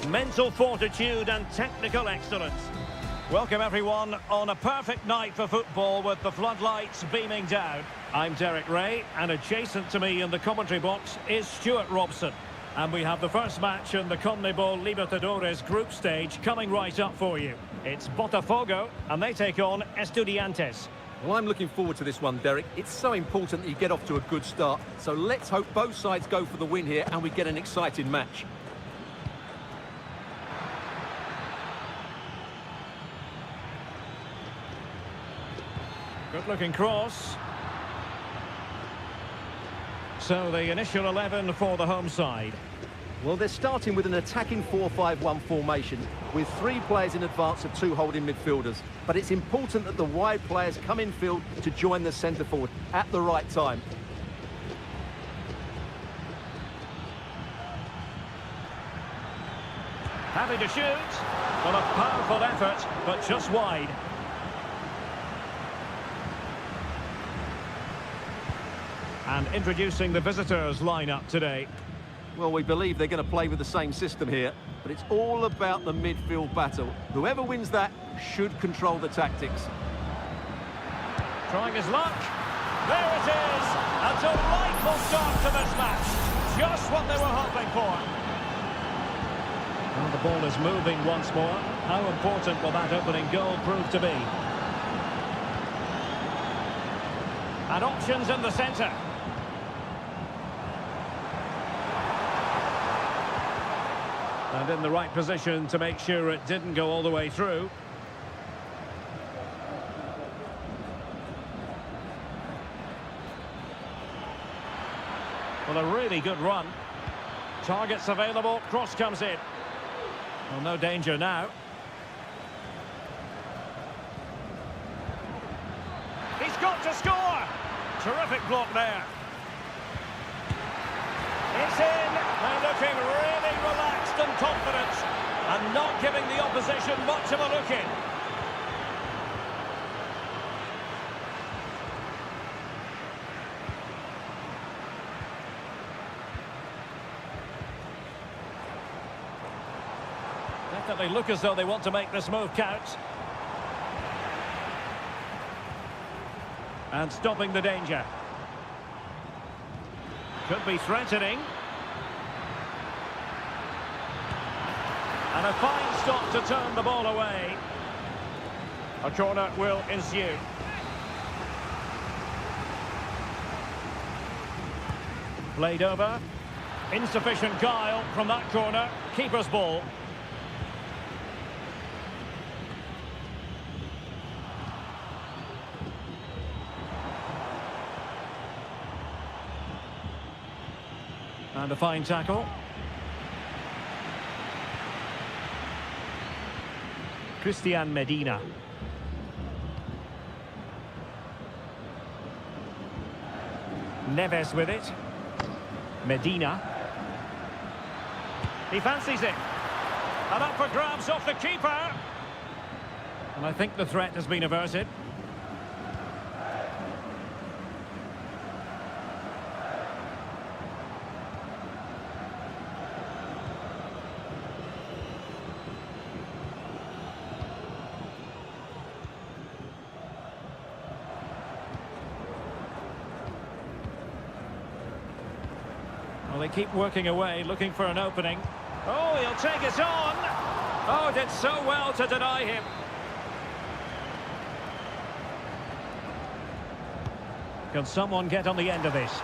mental fortitude and technical excellence. Welcome everyone on a perfect night for football with the floodlights beaming down. I'm Derek Ray, and adjacent to me in the commentary box is Stuart Robson. And we have the first match in the CONMEBOL Libertadores group stage coming right up for you. It's Botafogo, and they take on Estudiantes.
Well, I'm looking forward to this one, Derek. It's so important that you get off to a good start. So let's hope both sides go for the win here and we get an exciting match.
Good-looking cross. So the initial 11 for the home side.
Well, they're starting with an attacking 4-5-1 formation with 3 players in advance of 2 holding midfielders. But it's important that the wide players come in field to join the centre forward at the right time.
Happy to shoot. Well, a powerful effort, but just wide. And introducing the visitors lineup today.
Well, we believe they're going to play with the same system here, but it's all about the midfield battle. Whoever wins that should control the tactics.
Trying his luck. There it is. A delightful start to this match. Just what they were hoping for. Well, the ball is moving once more. How important will that opening goal prove to be? And options in the centre. And in the right position to make sure it didn't go all the way through. Well, a really good run. Targets available, cross comes in. Well, no danger now. He's got to score! Terrific block there. It's in. They're looking really relaxed and confident, and not giving the opposition much of a look in. Definitely look as though they want to make this move count. And stopping the danger. Could be threatening. And a fine stop to turn the ball away. A corner will ensue. Played over. Insufficient guile from that corner. Keeper's ball. And a fine tackle. Christian Medina. Neves with it. Medina. He fancies it. And up for grabs off the keeper. And I think the threat has been averted. Well, they keep working away, looking for an opening. Oh, he'll take it on. Oh, did so well to deny him. Can someone get on the end of this?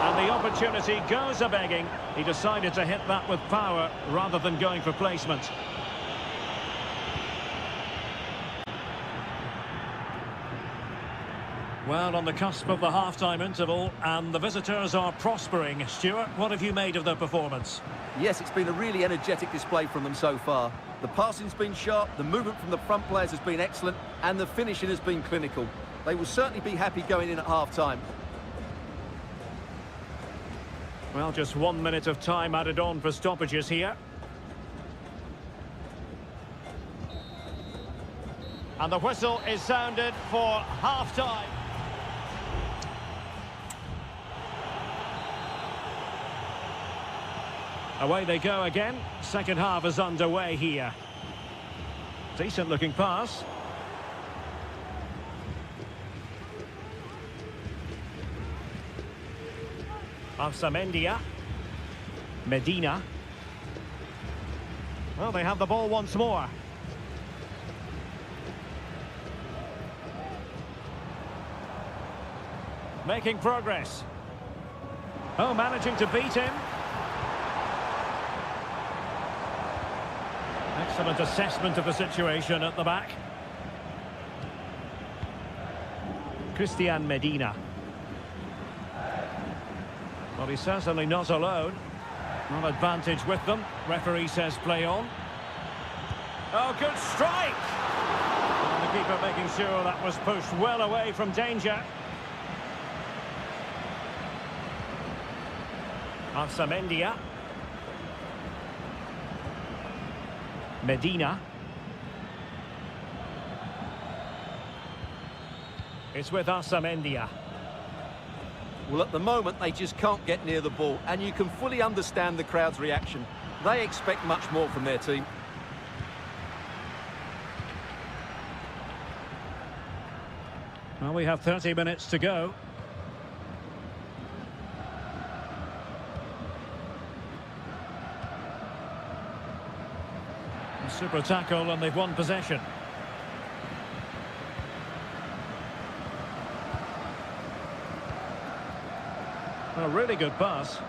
And the opportunity goes a-begging. He decided to hit that with power rather than going for placement. Well, on the cusp of the half-time interval, and the visitors are prospering. Stuart, what have you made of their performance?
Yes, it's been a really energetic display from them so far. The passing's been sharp, the movement from the front players has been excellent, and the finishing has been clinical. They will certainly be happy going in at half-time.
Well, just 1 minute of time added on for stoppages here. And the whistle is sounded for half-time. Away they go again. Second half is underway here. Decent looking pass. Arsamendia. Medina. Well, they have the ball once more. Making progress. Oh, managing to beat him. Excellent assessment of the situation at the back. Christian Medina. Well, he's certainly not alone. Not advantage with them. Referee says play on. Oh, good strike! And the keeper making sure that was pushed well away from danger. Arsamendia. Medina. It's with Arsamendia.
Well, at the moment, they just can't get near the ball, and you can fully understand the crowd's reaction. They expect much more from their team.
Well, we have 30 minutes to go. A super tackle, and they've won possession. A really good pass.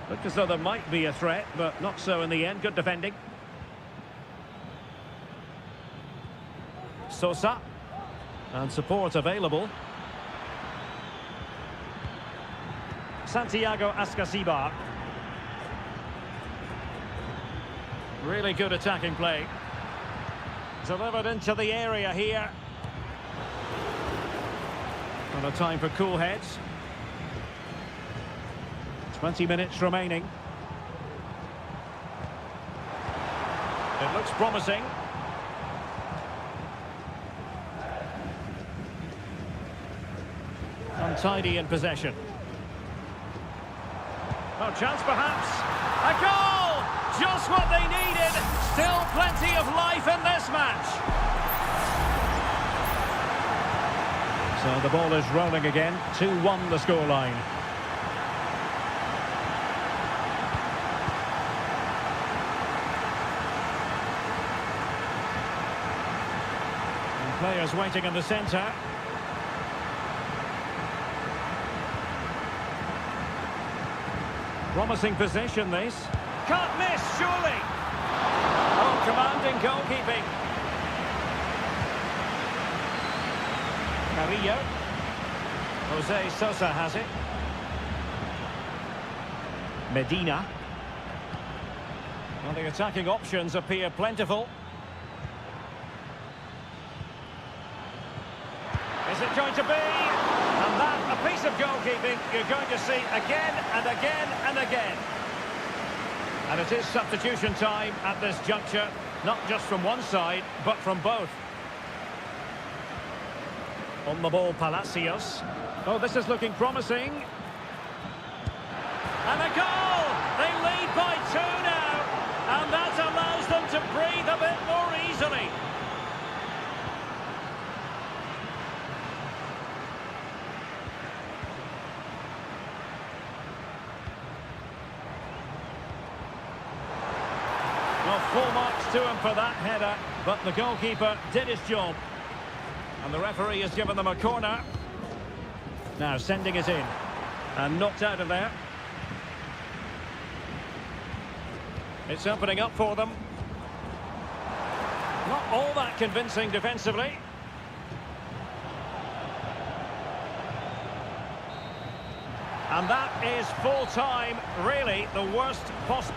Looked as though there might be a threat, but not so in the end. Good defending. Sosa. And support available. Santiago Ascasibar. Really good attacking play. Delivered into the area here. And a time for cool heads. 20 minutes remaining. It looks promising. Untidy in possession. Oh, chance perhaps. A goal! Just what they needed. Still plenty of life in this match. So the ball is rolling again. 2-1 the scoreline. And players waiting in the centre. Promising position, this. Can't miss, surely. Oh, commanding goalkeeping. Carrillo. Jose Sosa has it. Medina. Well, the attacking options appear plentiful. Is it going to be? And that, a piece of goalkeeping you're going to see again and again and again. And it is substitution time at this juncture, not just from one side, but from both. On the ball, Palacios. Oh, this is looking promising. And a goal! They lead by 2 now, and that allows them to breathe a bit more easily. Well, 4 marks to him for that header, but the goalkeeper did his job. And the referee has given them a corner. Now sending it in. And knocked out of there. It's opening up for them. Not all that convincing defensively. And that is full time, really the worst possible.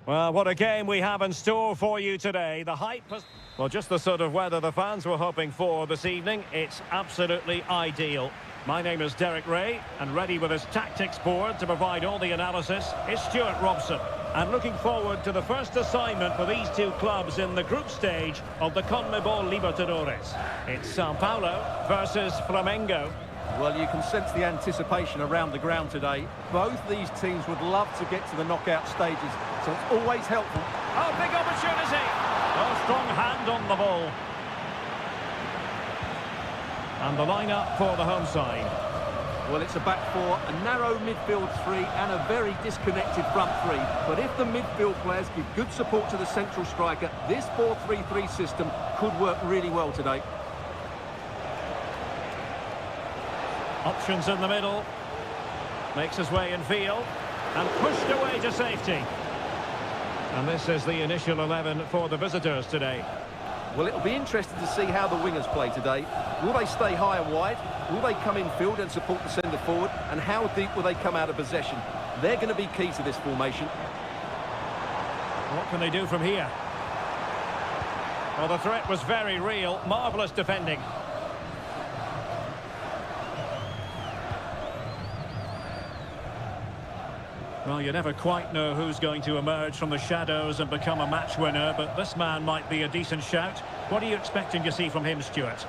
Well, what a game we have in store for you today. The hype has... Well, just the sort of weather the fans were hoping for this evening. It's absolutely ideal. My name is Derek Ray, and ready with his tactics board to provide all the analysis is Stuart Robson. And looking forward to the first assignment for these two clubs in the group stage of the CONMEBOL Libertadores. It's Sao Paulo versus Flamengo.
Well, you can sense the anticipation around the ground today. Both these teams would love to get to the knockout stages, so it's always helpful.
Oh, big opportunity! A strong hand on the ball. And the line-up for the home side.
Well, it's a back four, a narrow midfield three, and a very disconnected front three. But if the midfield players give good support to the central striker, this 4-3-3 system could work really well today.
Options in the middle. Makes his way in field. And pushed away to safety. And this is the initial 11 for the visitors today.
Well, it'll be interesting to see how the wingers play today. Will they stay high and wide? Will they come in field and support the centre forward? And how deep will they come out of possession? They're going to be key to this formation.
What can they do from here? Well, the threat was very real. Marvellous defending. Well, you never quite know who's going to emerge from the shadows and become a match winner, but this man might be a decent shout. What are you expecting to see from him, Stuart?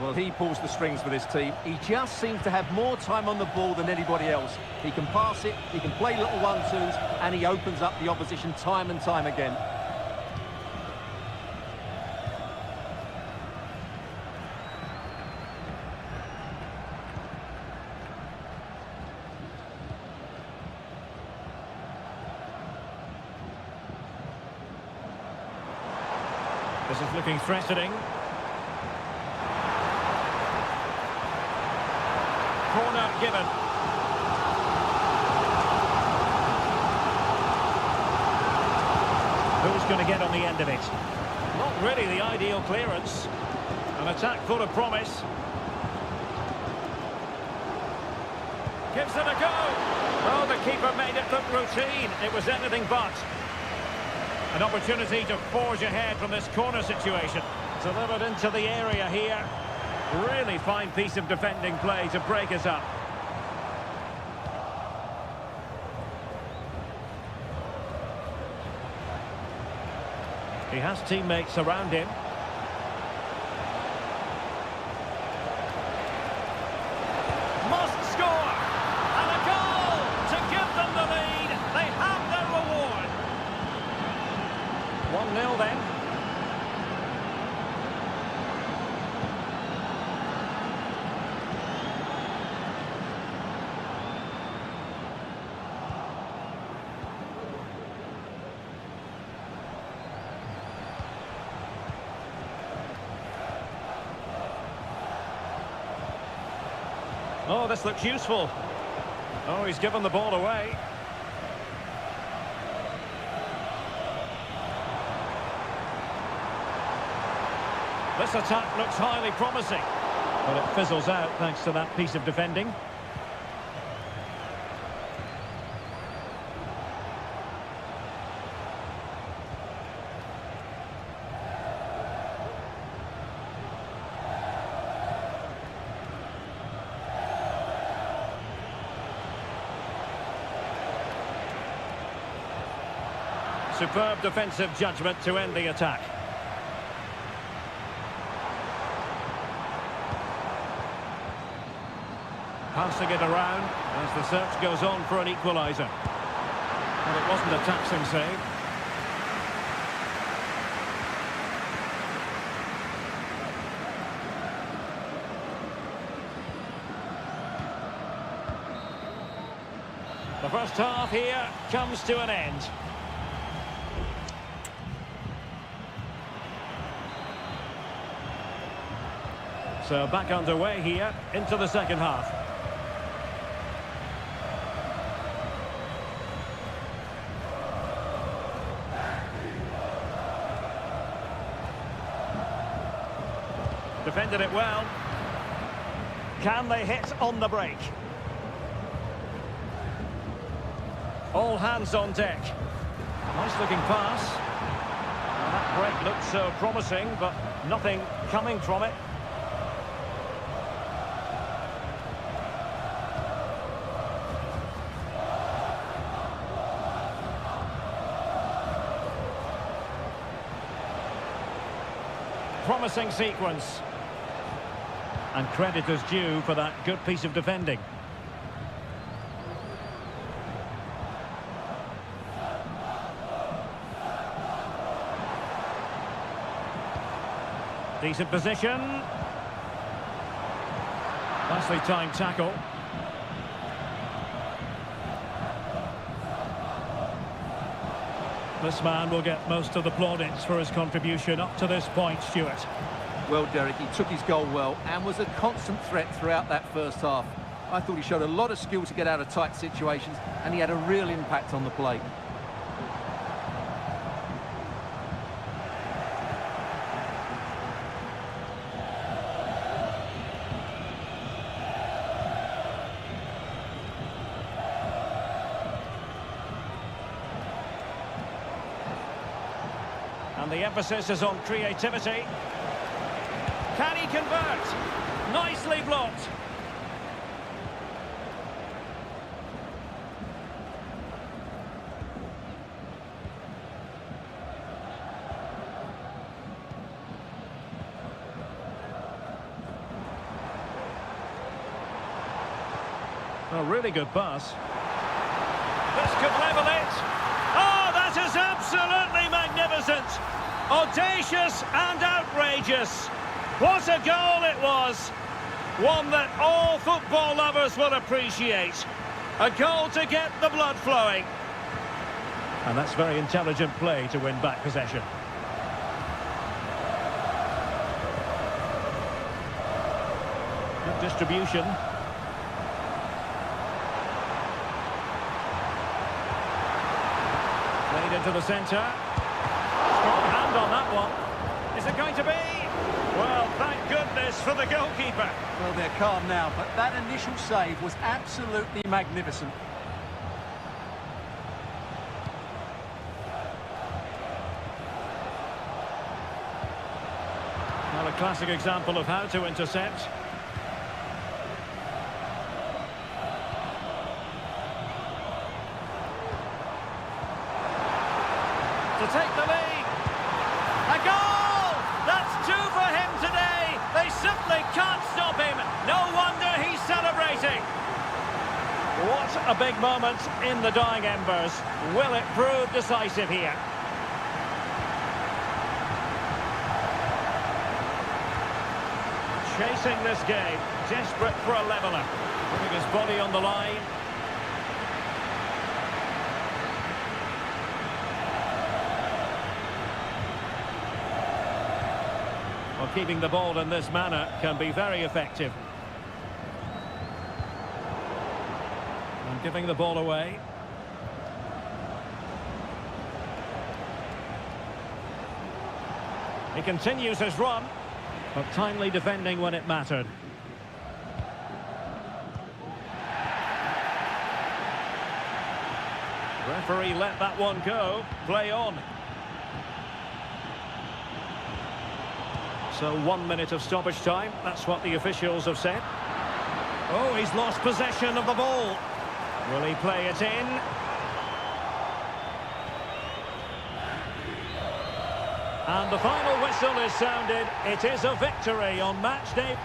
Well, he pulls the strings for this team. He just seems to have more time on the ball than anybody else. He can pass it, he can play little one-twos, and he opens up the opposition time and time again.
This is looking threatening. Corner given. Who's going to get on the end of it? Not really the ideal clearance. An attack full of promise. Gives it a go. Oh, the keeper made it look routine. It was anything but. An opportunity to forge ahead from this corner situation. Delivered into the area here. Really fine piece of defending play to break us up. He has teammates around him. Must score! And a goal to give them the lead. They have their reward. 1-0 then. Oh, this looks useful. Oh, he's given the ball away. This attack looks highly promising, but it fizzles out thanks to that piece of defending. Superb defensive judgment to end the attack. Passing it around as the search goes on for an equaliser. And it wasn't a taxing save. The first half here comes to an end. So back underway here into the second half. Defended it well. Can they hit on the break? All hands on deck. Nice looking pass. And that break looked so promising, but nothing coming from it. Promising sequence. And credit is due for that good piece of defending. Decent position. Nicely timed tackle. This man will get most of the plaudits for his contribution up to this point, Stuart.
Well, Derek, he took his goal well and was a constant threat throughout that first half. I thought he showed a lot of skill to get out of tight situations, and he had a real impact on the play.
And the emphasis is on creativity. Can he convert? Nicely blocked. A really good pass. This could level it. Oh, that is absolutely magnificent. Audacious and outrageous. What a goal it was. One that all football lovers will appreciate. A goal to get the blood flowing. And that's very intelligent play to win back possession. Good distribution. Played into the centre. Strong hand on that one. Is it going to be? Well, thank goodness for the goalkeeper.
Well, they're calm now, but that initial save was absolutely magnificent.
Well, a classic example of how to intercept. To take the lead. A goal! That's two for him today. They simply can't stop him. No wonder he's celebrating. What a big moment in the dying embers. Will it prove decisive here? Chasing this game, desperate for a leveller. Putting his body on the line. Well, keeping the ball in this manner can be very effective. And giving the ball away. He continues his run, but timely defending when it mattered. Referee let that one go. Play on. So 1 minute of stoppage time. That's what the officials have said. Oh, he's lost possession of the ball. Will he play it in? And the final whistle is sounded. It is a victory on match day.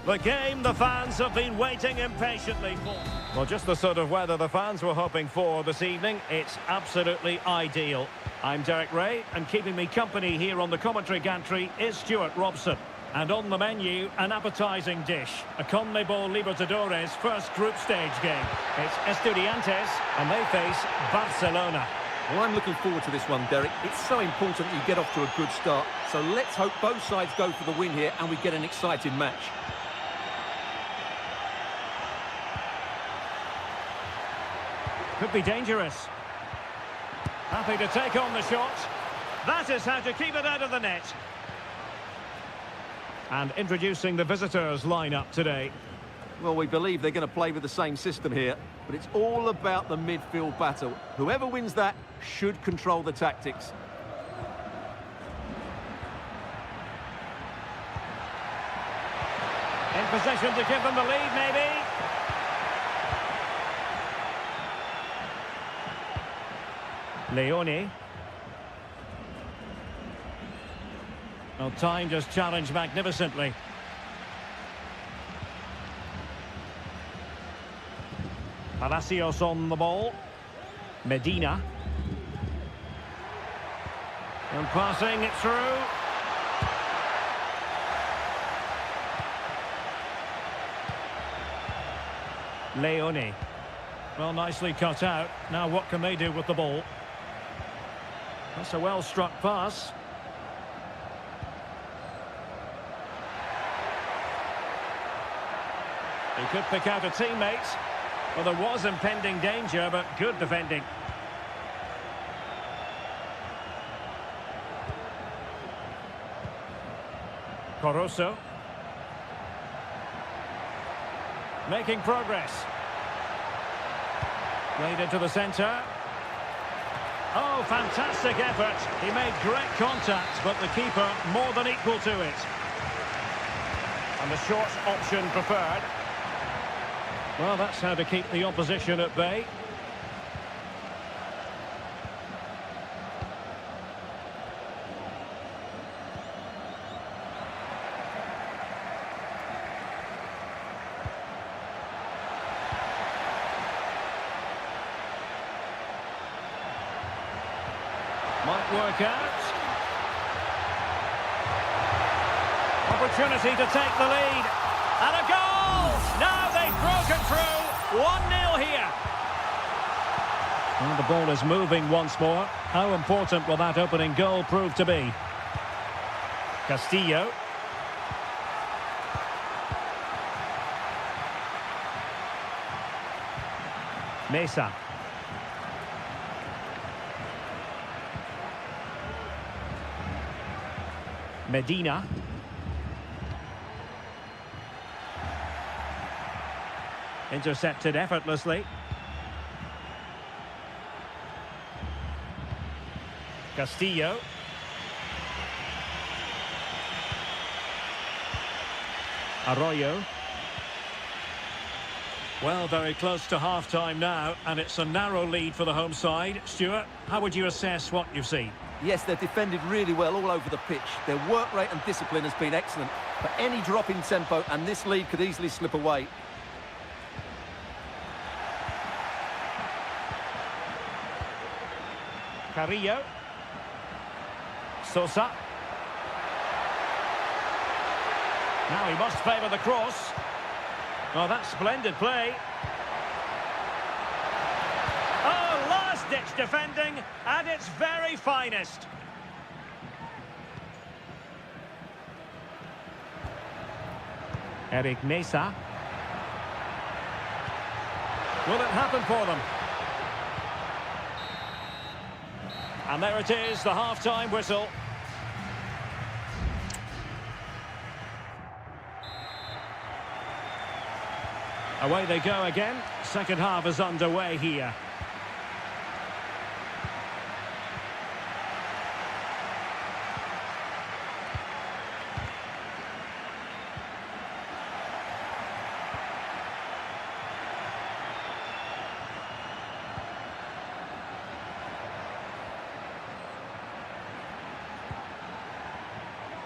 The game the fans have been waiting impatiently for. Well, just the sort of weather the fans were hoping for this evening. It's absolutely ideal. I'm Derek Ray, and keeping me company here on the commentary gantry is Stuart Robson. And on the menu, an appetising dish, a CONMEBOL Libertadores first group stage game. It's Estudiantes, and they face Barcelona.
Well, I'm looking forward to this one, Derek. It's so important that you get off to a good start. So let's hope both sides go for the win here and we get an exciting match.
Could be dangerous. Happy to take on the shot. That is how to keep it out of the net. And introducing the visitors' lineup today.
Well, we believe they're going to play with the same system here, but it's all about the midfield battle. Whoever wins that should control the tactics.
In possession to give them the lead, maybe. Leone. Well, time just challenged magnificently. Palacios on the ball. Medina. And passing it through. Leone. Well, nicely cut out. Now what can they do with the ball? That's a well-struck pass. He could pick out a teammate. Well, there was impending danger, but good defending. Coroso. Making progress. Played into the centre. Oh, fantastic effort. He made great contact, but the keeper more than equal to it. And the short option preferred. Well, that's how to keep the opposition at bay. Might work out. Opportunity to take the lead. And a goal! Now they've broken through. 1-0 here. And the ball is moving once more. How important will that opening goal prove to be? Castillo. Mesa. Medina. Intercepted effortlessly. Castillo. Arroyo. Well, very close to half-time now, and it's a narrow lead for the home side. Stuart, how would you assess what you've seen?
Yes, they've defended really well all over the pitch. Their work rate and discipline has been excellent. But any drop in tempo, and this lead could easily slip away.
Carrillo. Sosa. Now he must favour the cross. Oh, that's splendid play. Oh, last-ditch defending at its very finest. Eric Mesa. Will it happen for them? And there it is, the half-time whistle. Away they go again. Second half is underway here.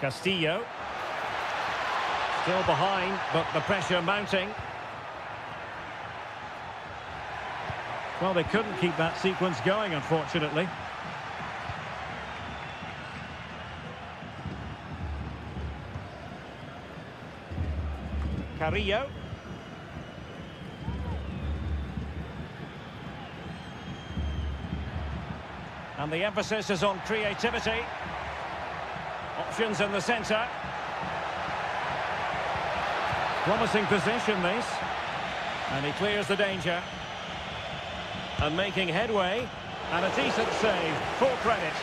Castillo. Still behind, but the pressure mounting. Well, they couldn't keep that sequence going, unfortunately. Carrillo. And the emphasis is on creativity. Options in the centre. Promising position, this. And he clears the danger. And making headway. And a decent save. Full credit.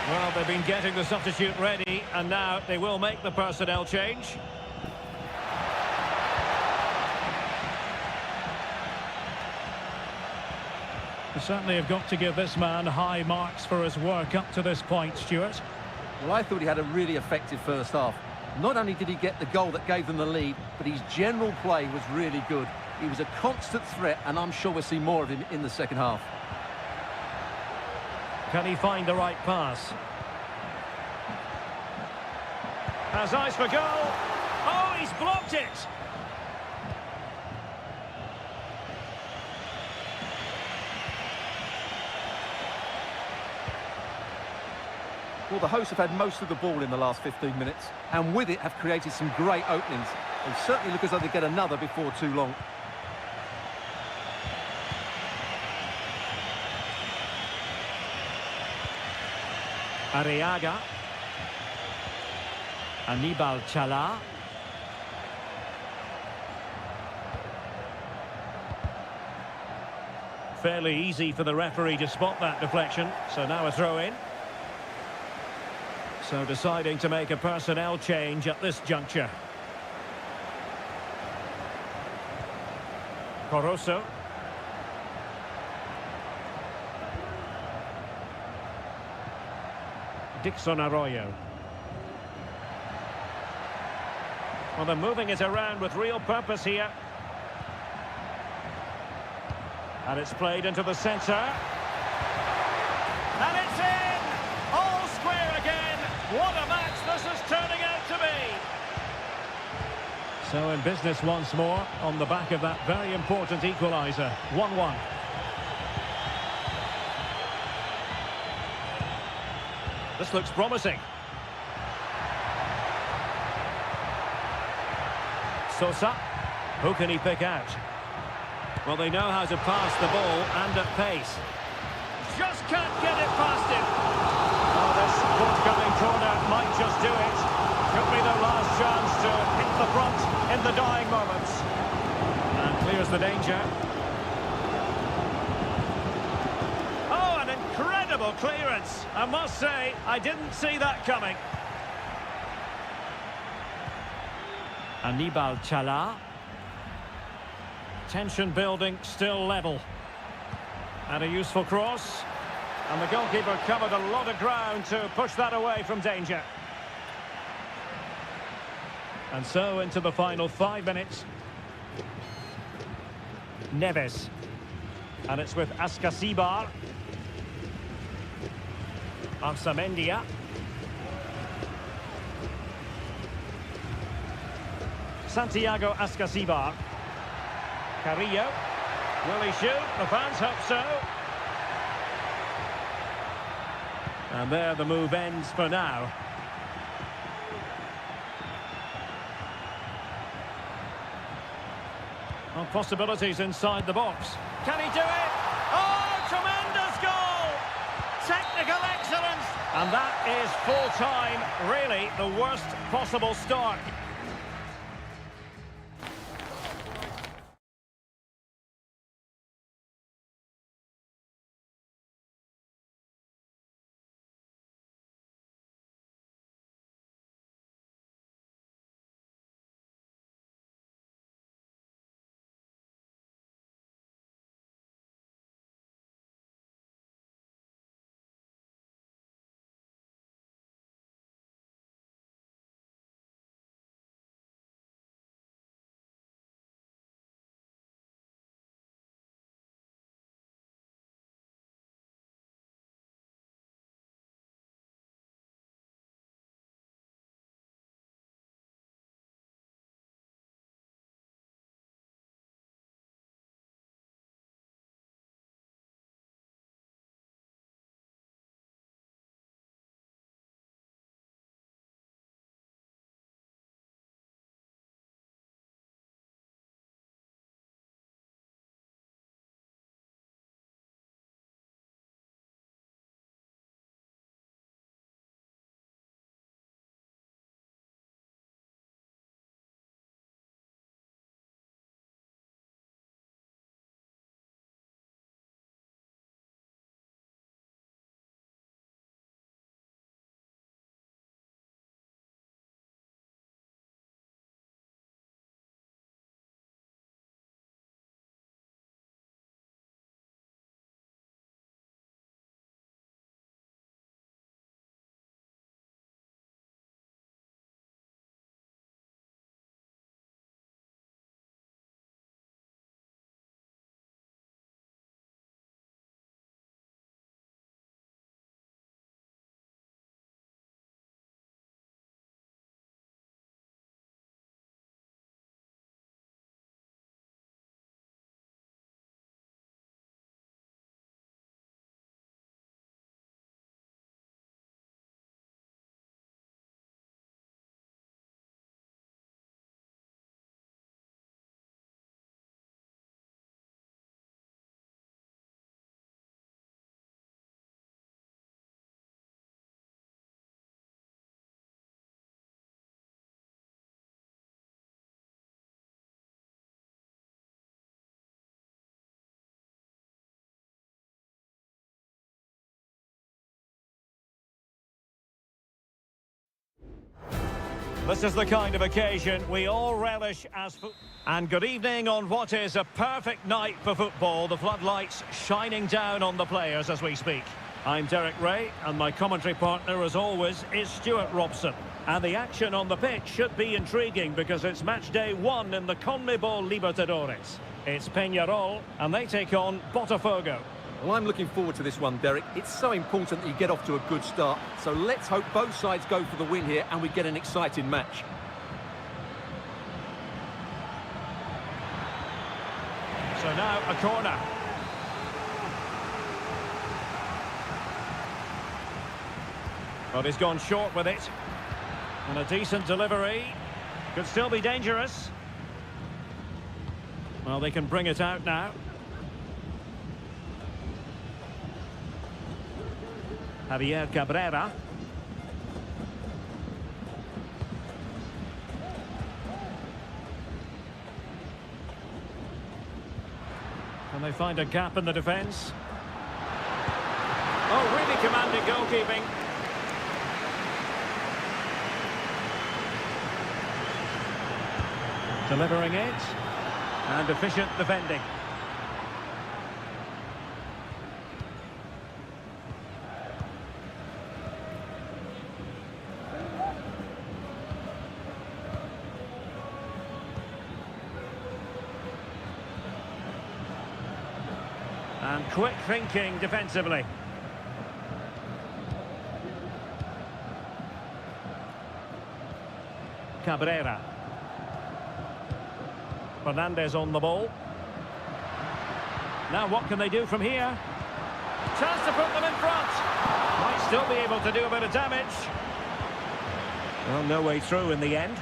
Well, they've been getting the substitute ready, and now they will make the personnel change. They certainly have got to give this man high marks for his work up to this point, Stuart.
Well, I thought he had a really effective first half. Not only did he get the goal that gave them the lead, but his general play was really good. He was a constant threat, and I'm sure we'll see more of him in the second half.
Can he find the right pass? Has eyes for goal. Oh, he's blocked it.
Well, the hosts have had most of the ball in the last 15 minutes, and with it have created some great openings. They certainly look as though they get another before too long.
Arriaga. Aníbal Chalá. Fairly easy for the referee to spot that deflection, so now a throw-in. So deciding to make a personnel change at this juncture. Corosso. Dixon Arroyo. Well, they're moving it around with real purpose here. And it's played into the centre. And it's in! All square again! What a match this is turning out to be! So in business once more, on the back of that very important equaliser. 1-1. This looks promising. Sosa. Who can he pick out? Well, they know how to pass the ball and at pace. Just can't get it past him. Oh, this forthcoming corner might just do it. Could be their last chance to hit the front in the dying moments. And clears the danger. Oh, an incredible clearance. I must say, I didn't see that coming. Aníbal Chalá. Tension building, still level. And a useful cross. And the goalkeeper covered a lot of ground to push that away from danger. And so into the final 5 minutes. Neves. And it's with Ascasibar. Arsamendia. Santiago Ascasibar. Carrillo. Will he shoot? The fans hope so. And there the move ends for now. Well, possibilities inside the box. Can he do it? Oh, tremendous goal! Technical excellence! And that is full time. Really, the worst possible start. This is the kind of occasion we all relish as And good evening on what is a perfect night for football. The floodlights shining down on the players as we speak. I'm Derek Ray, and my commentary partner, as always, is Stuart Robson. And the action on the pitch should be intriguing because it's match day 1 in the CONMEBOL Libertadores. It's Peñarol, and they take on Botafogo.
Well, I'm looking forward to this one, Derek. It's so important that you get off to a good start. So let's hope both sides go for the win here and we get an exciting match.
So now a corner. But he's gone short with it. And a decent delivery. Could still be dangerous. Well, they can bring it out now. Javier Cabrera. Can they find a gap in the defence? Oh, really commanding goalkeeping. Delivering it. And efficient defending. And quick thinking defensively. Cabrera. Fernandez on the ball. Now what can they do from here? Chance to put them in front. Might still be able to do a bit of damage. Well, no way through in the end.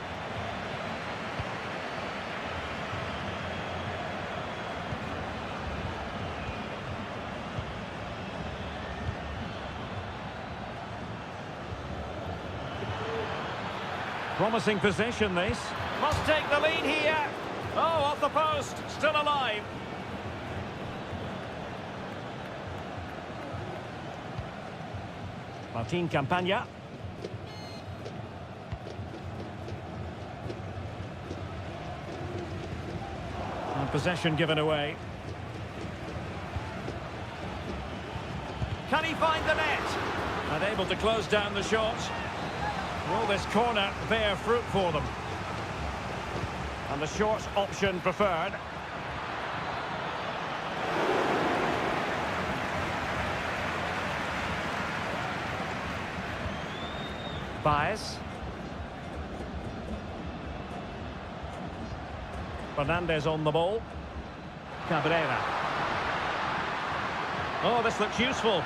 Promising position, this. Must take the lead here. Oh, off the post. Still alive. Martin Campaña. And possession given away. Can he find the net? Unable to close down the shot. Will this corner bear fruit for them? And the short option preferred. Baez. Fernandez on the ball. Cabrera. Oh, this looks useful.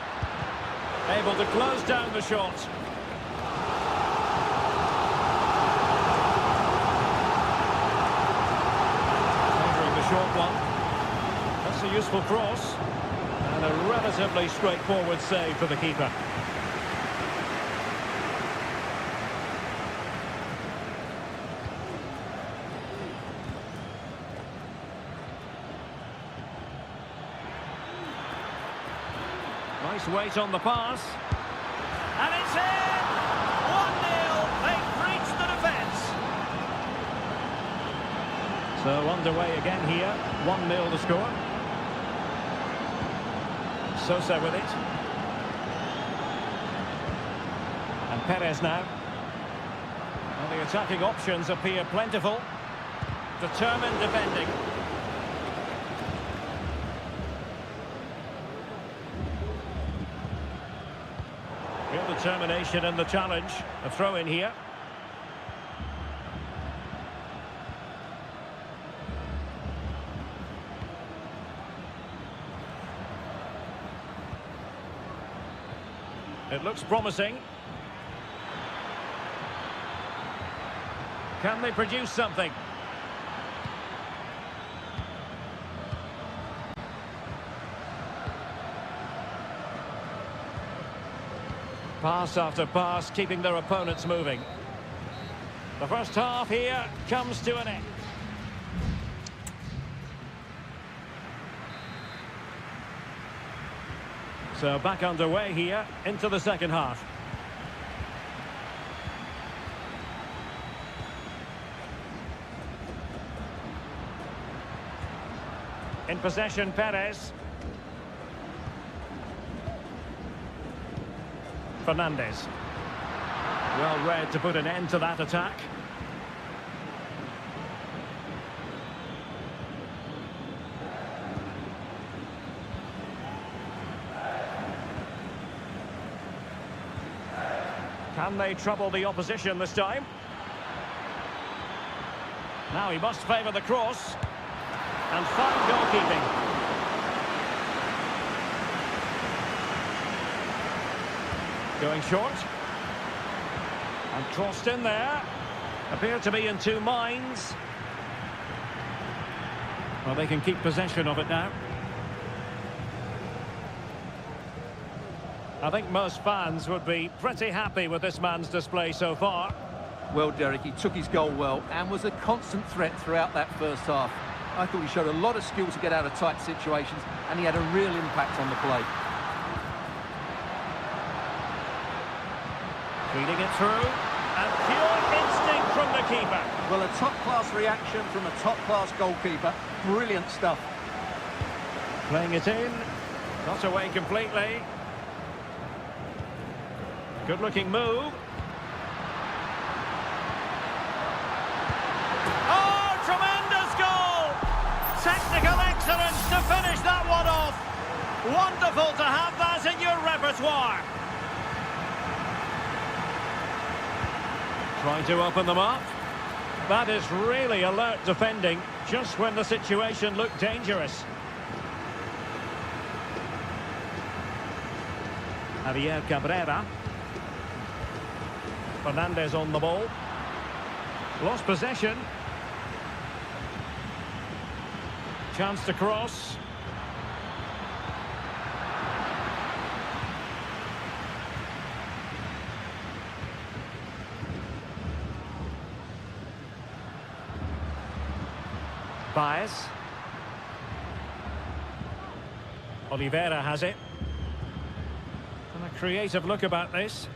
Able to close down the shot. Short one. That's a useful cross. And a relatively straightforward save for the keeper. Nice weight on the pass. And it's in! 1-0. They've breached the defence. So underway again here, 1-0 the score. Sosa with it. And Perez now. Well, the attacking options appear plentiful. Determined defending. Real determination in the challenge. A throw in here. It looks promising. Can they produce something? Pass after pass, keeping their opponents moving. The first half here comes to an end. So back underway here into the second half. In possession, Perez. Fernandez. Well read to put an end to that attack. Can they trouble the opposition this time? Now he must favour the cross. And fine goalkeeping. Going short. And crossed in there. Appear to be in two minds. Well, they can keep possession of it now. I think most fans would be pretty happy with this man's display so far.
Well, Derek, he took his goal well and was a constant threat throughout that first half. I thought he showed a lot of skill to get out of tight situations, and he had a real impact on the play.
Feeding it through, and pure instinct from the keeper.
Well, a top-class reaction from a top-class goalkeeper. Brilliant stuff.
Playing it in, not away completely. Good-looking move. Oh, tremendous goal! Technical excellence to finish that one off. Wonderful to have that in your repertoire. Trying to open them up. That is really alert defending, just when the situation looked dangerous. Javier Cabrera. Fernandez on the ball. Lost possession. Chance to cross. Baez. Oliveira has it. And a creative look about this.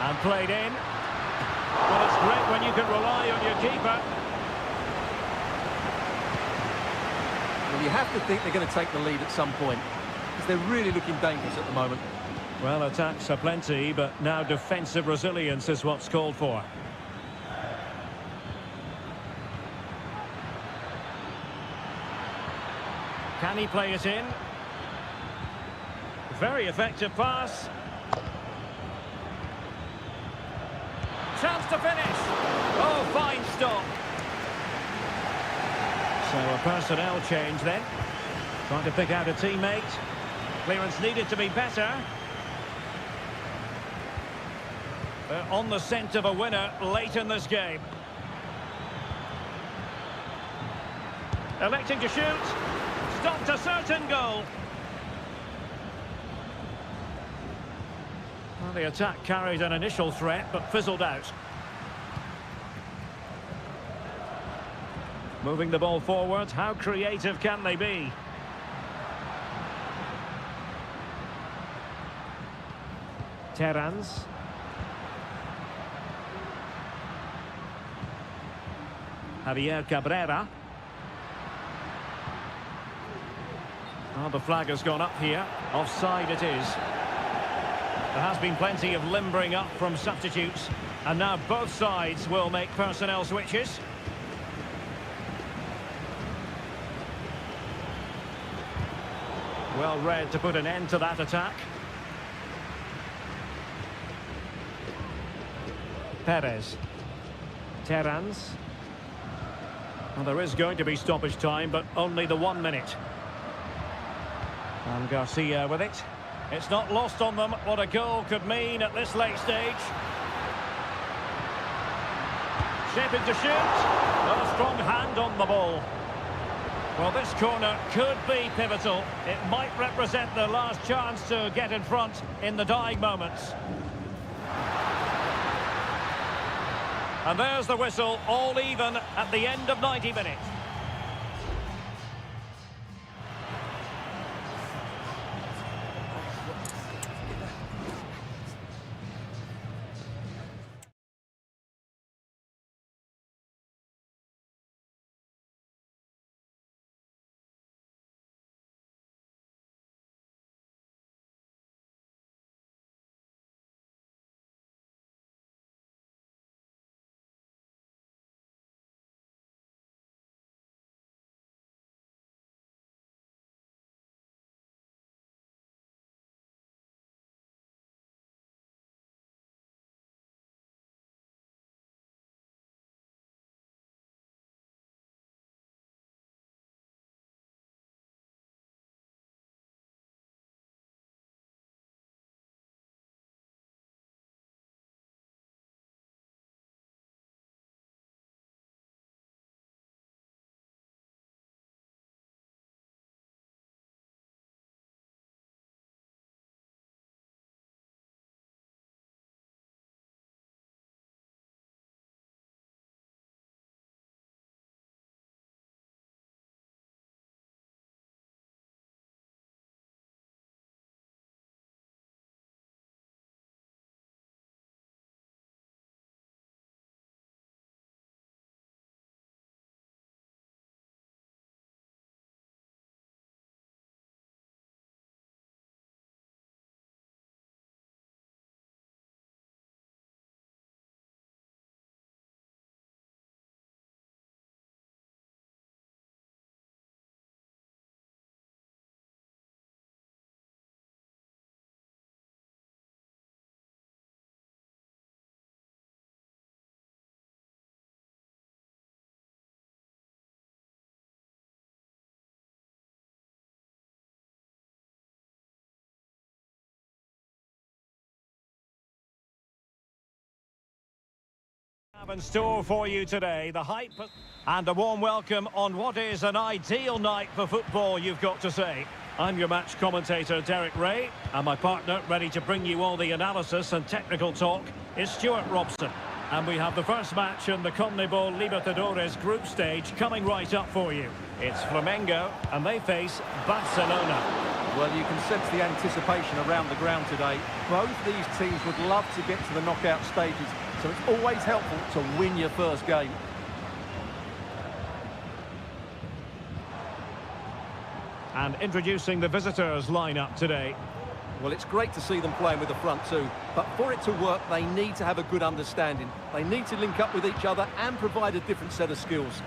And played in. Well, it's great when you can rely on your keeper.
Well, you have to think they're going to take the lead at some point, because they're really looking dangerous at the moment.
Well, attacks are plenty, but now defensive resilience is what's called for. Can he play it in? Very effective pass. Chance to finish. Oh, fine stop. So a personnel change then. Trying to pick out a teammate. Clearance needed to be better. They're on the scent of a winner late in this game. Electing to shoot. Stopped a certain goal. Well, the attack carried an initial threat, but fizzled out. Moving the ball forward, how creative can they be? Terans. Javier Cabrera. Oh, the flag has gone up here. Offside it is. There has been plenty of limbering up from substitutes, and now both sides will make personnel switches. Well read to put an end to that attack. Perez. Terans. Well, there is going to be stoppage time, but only the 1 minute. And Garcia with it. It's not lost on them what a goal could mean at this late stage. Shaping to shoot. Well, a strong hand on the ball. Well, this corner could be pivotal. It might represent their last chance to get in front in the dying moments. And there's the whistle, all even at the end of 90 minutes. have in store for you today. The hype and a warm welcome on what is an ideal night for football, you've got to say. I'm your match commentator, Derek Ray, and my partner, ready to bring you all the analysis and technical talk, is Stuart Robson. And we have the first match in the CONMEBOL Libertadores group stage coming right up for you. It's Flamengo, and they face Barcelona.
Well, you can sense the anticipation around the ground today. Both these teams would love to get to the knockout stages, so it's always helpful to win your first game.
And introducing the visitors lineup today.
Well, it's great to see them playing with the front two, but for it to work, they need to have a good understanding. They need to link up with each other and provide a different set of skills.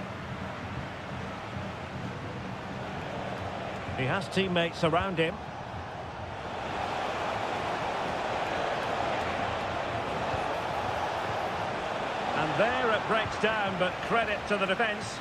He has teammates around him. And there it breaks down, but credit to the defence.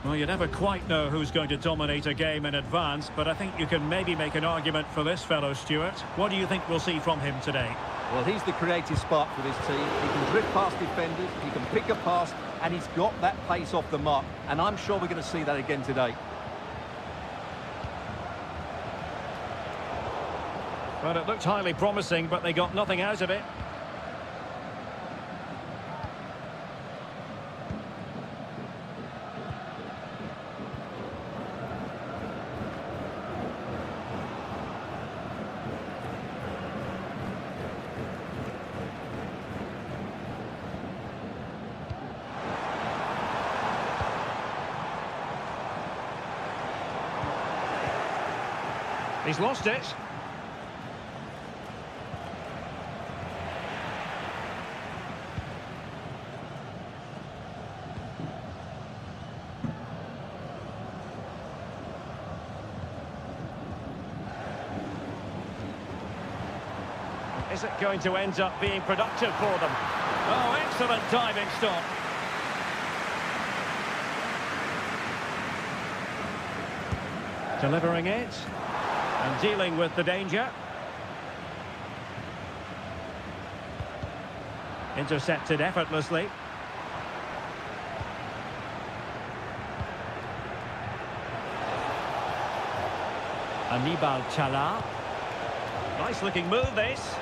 Well, you never quite know who's going to dominate a game in advance, but I think you can maybe make an argument for this fellow, Stuart. What do you think we'll see from him today?
Well, he's the creative spark for this team. He can drift past defenders, he can pick a pass, and he's got that pace off the mark. And I'm sure we're going to see that again today.
Well, it looked highly promising, but they got nothing out of it. He's lost it. Is it going to end up being productive for them? Oh, excellent diving stop. Delivering it. And dealing with the danger. Intercepted effortlessly. Anibal Chala. Nice looking move this.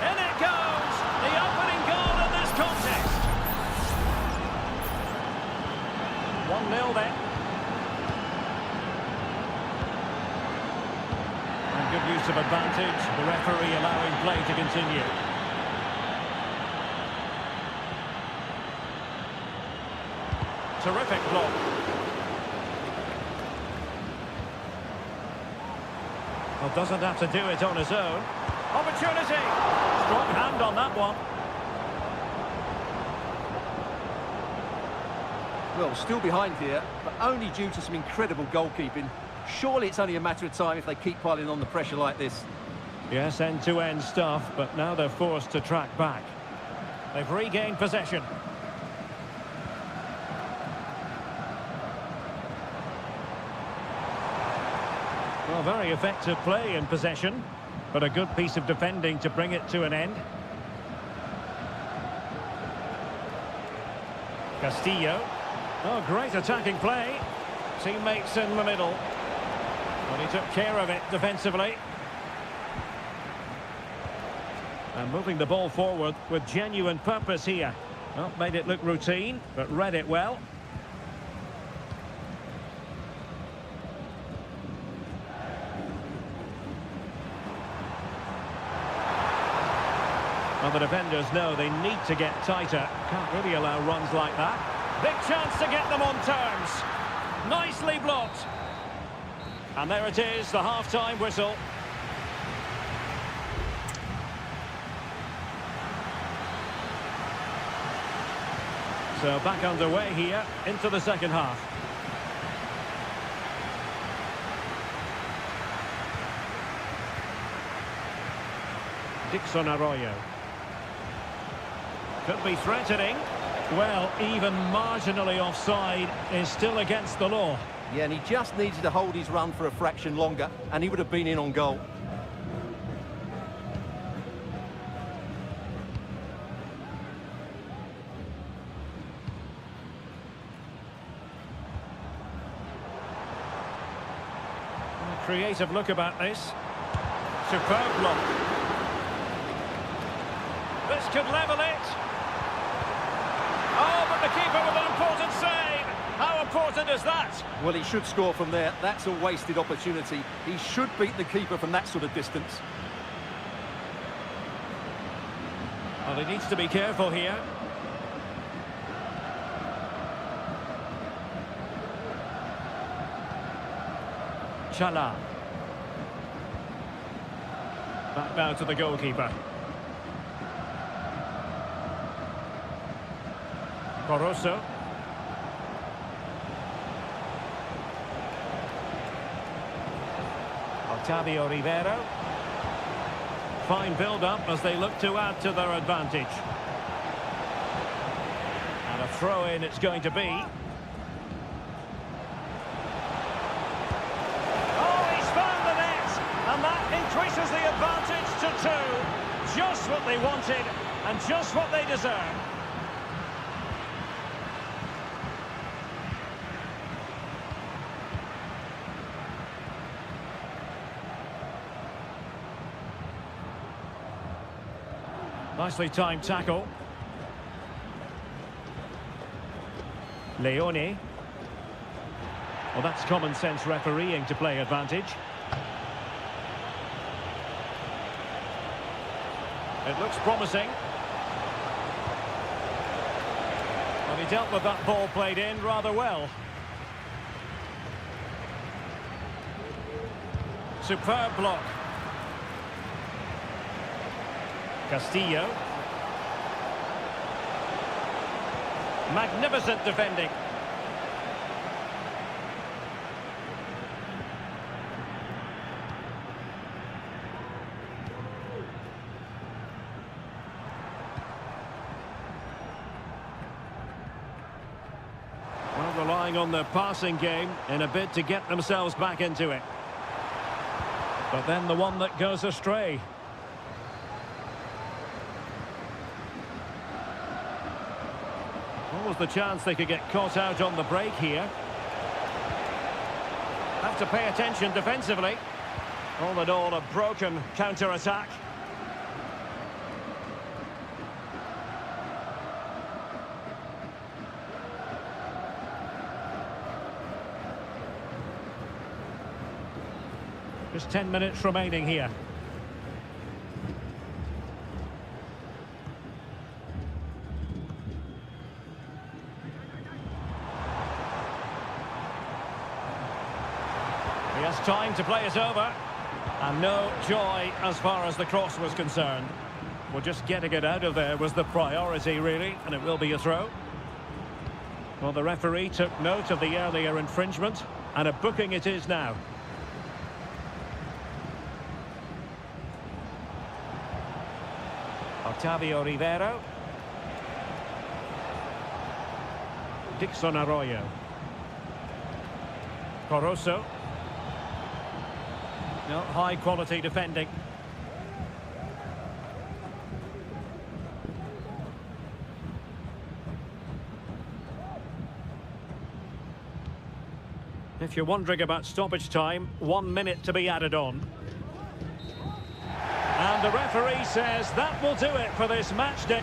In it goes! The opening goal in this contest. 1-0 then. Good use of advantage, the referee allowing play to continue. Terrific block. Well, doesn't have to do it on his own. Opportunity! Strong hand on that one.
Well, still behind here, but only due to some incredible goalkeeping. Surely it's only a matter of time if they keep piling on the pressure like this.
Yes, end-to-end stuff, but now they're forced to track back. They've regained possession. Well, very effective play in possession, but a good piece of defending to bring it to an end. Castillo. Oh, great attacking play. Teammates in the middle. But he took care of it defensively. And moving the ball forward with genuine purpose here. Well, made it look routine, but read it well. Well, the defenders know they need to get tighter. Can't really allow runs like that. Big chance to get them on terms. Nicely blocked. And there it is, the half-time whistle. So back underway here into the second half. Dixon Arroyo. Could be threatening. Well, even marginally offside is still against the law.
Yeah, and he just needed to hold his run for a fraction longer, and he would have been in on goal.
creative look about this. Superb block. This could level it. Oh, but the keeper with an important save. How important is that?
Well, he should score from there. That's a wasted opportunity. He should beat the keeper from that sort of distance.
Well, he needs to be careful here. Chala. Back now to the goalkeeper. Barroso. Octavio Rivero. Fine build-up as they look to add to their advantage. And a throw-in it's going to be. Oh, he's found the net! And that increases the advantage to 2. Just what they wanted and just what they deserve. Nicely timed tackle. Leone. Well, that's common sense refereeing to play advantage. It looks promising. And he dealt with that ball played in rather well. Superb block. Castillo. Magnificent defending. Well, relying on their passing game in a bid to get themselves back into it. But then the one that goes astray. What was the chance they could get caught out on the break here? Have to pay attention defensively. All in all, a broken counter-attack. Just 10 minutes remaining here. He has time to play it over. And no joy as far as the cross was concerned. Well, just getting it out of there was the priority, really, and it will be a throw. Well, the referee took note of the earlier infringement, and a booking it is now. Octavio Rivero. Dixon Arroyo. Barroso. No, high quality defending. If you're wondering about stoppage time, 1 minute to be added on. And the referee says that will do it for this match day.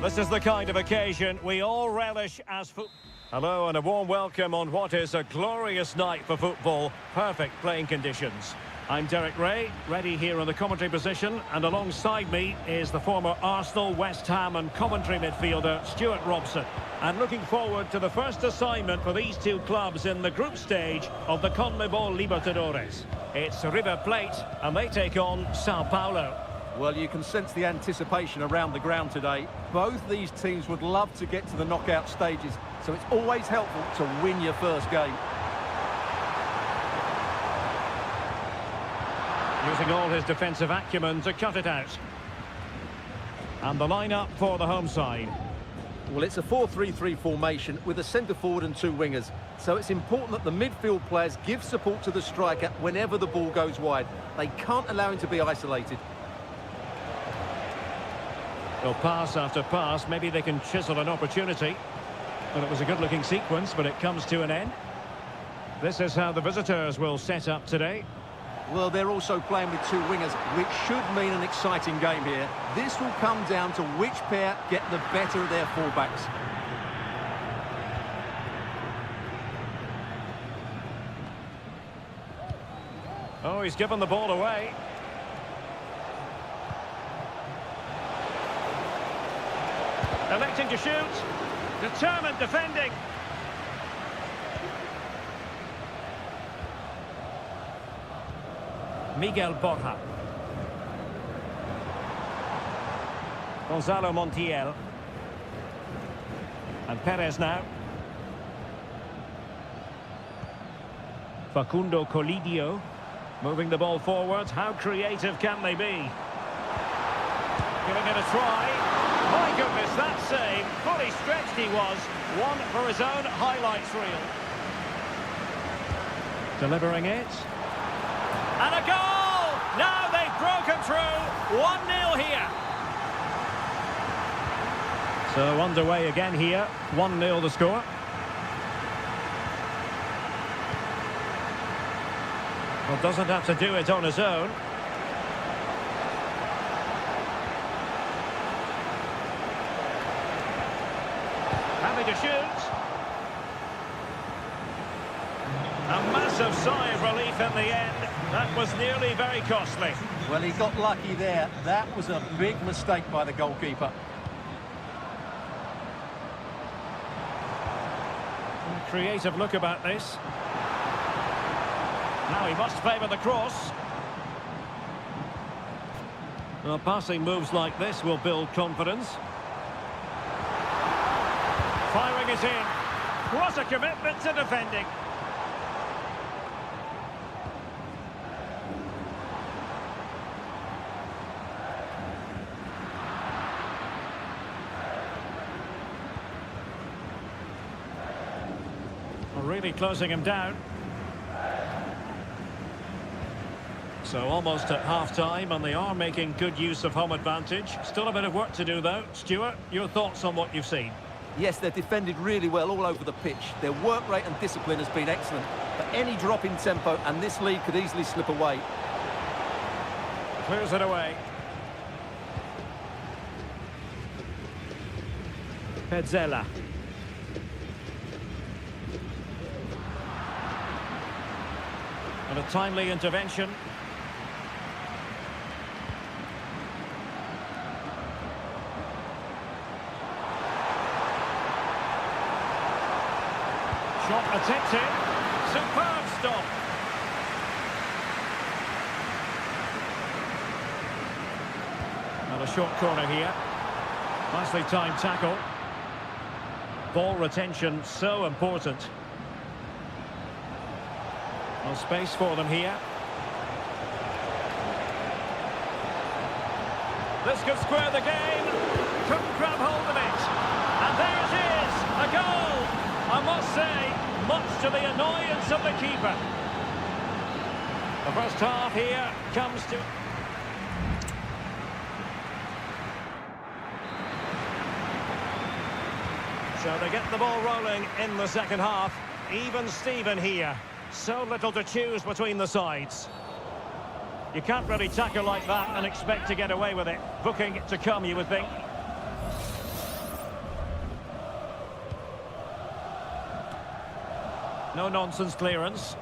This is the kind of occasion we all relish as football. Hello and a warm welcome on what is a glorious night for football. Perfect playing conditions. I'm Derek Ray, ready here in the commentary position, and alongside me is the former Arsenal, West Ham and commentary midfielder Stuart Robson. And looking forward to the first assignment for these two clubs in the group stage of the CONMEBOL Libertadores. It's River Plate and they take on Sao Paulo.
Well, you can sense the anticipation around the ground today. Both these teams would love to get to the knockout stages, so it's always helpful to win your first game.
Using all his defensive acumen to cut it out. And the line-up for the home side.
Well, it's a 4-3-3 formation with a centre-forward and two wingers. So it's important that the midfield players give support to the striker whenever the ball goes wide. They can't allow him to be isolated.
Well, pass after pass, maybe they can chisel an opportunity. But it was a good-looking sequence, but it comes to an end. This is how the visitors will set up today.
Well, they're also playing with two wingers, which should mean an exciting game here. This will come down to which pair get the better of their fullbacks.
Oh, he's given the ball away. Electing to shoot. Determined defending. Miguel Borja. Gonzalo Montiel. And Perez now. Facundo Colidio. Moving the ball forward. How creative can they be? Giving it a try. My goodness, that save. Fully stretched he was. One for his own highlights reel. Delivering it. And a goal! Now they've broken through. 1-0 here. So underway again here. 1-0 the score. Well, doesn't have to do it on his own. Having to shoot. A massive sigh of relief in the end. That was nearly very costly.
Well, he got lucky there. That was a big mistake by the goalkeeper.
Creative look about this. Now he must favour the cross. Well, passing moves like this will build confidence. Firing it in. What a commitment to defending. Really closing him down. So almost at half-time, and they are making good use of home advantage. Still a bit of work to do, though. Stuart, your thoughts on what you've seen?
Yes, they're defended really well all over the pitch. Their work rate and discipline has been excellent. But any drop in tempo, and this lead could easily slip away.
Clears it away. Petzela. And a timely intervention. Shot attempted. Superb stop. And a short corner here. Nicely timed tackle. Ball retention so important. No space for them here. This could square the game. Couldn't grab hold of it. And there it is, a goal. I must say, much to the annoyance of the keeper. The first half here comes to... So they get the ball rolling in the second half. Even Steven here. So little to choose between the sides. You can't really tackle like that and expect to get away with it. Booking to come, you would think. No-nonsense clearance.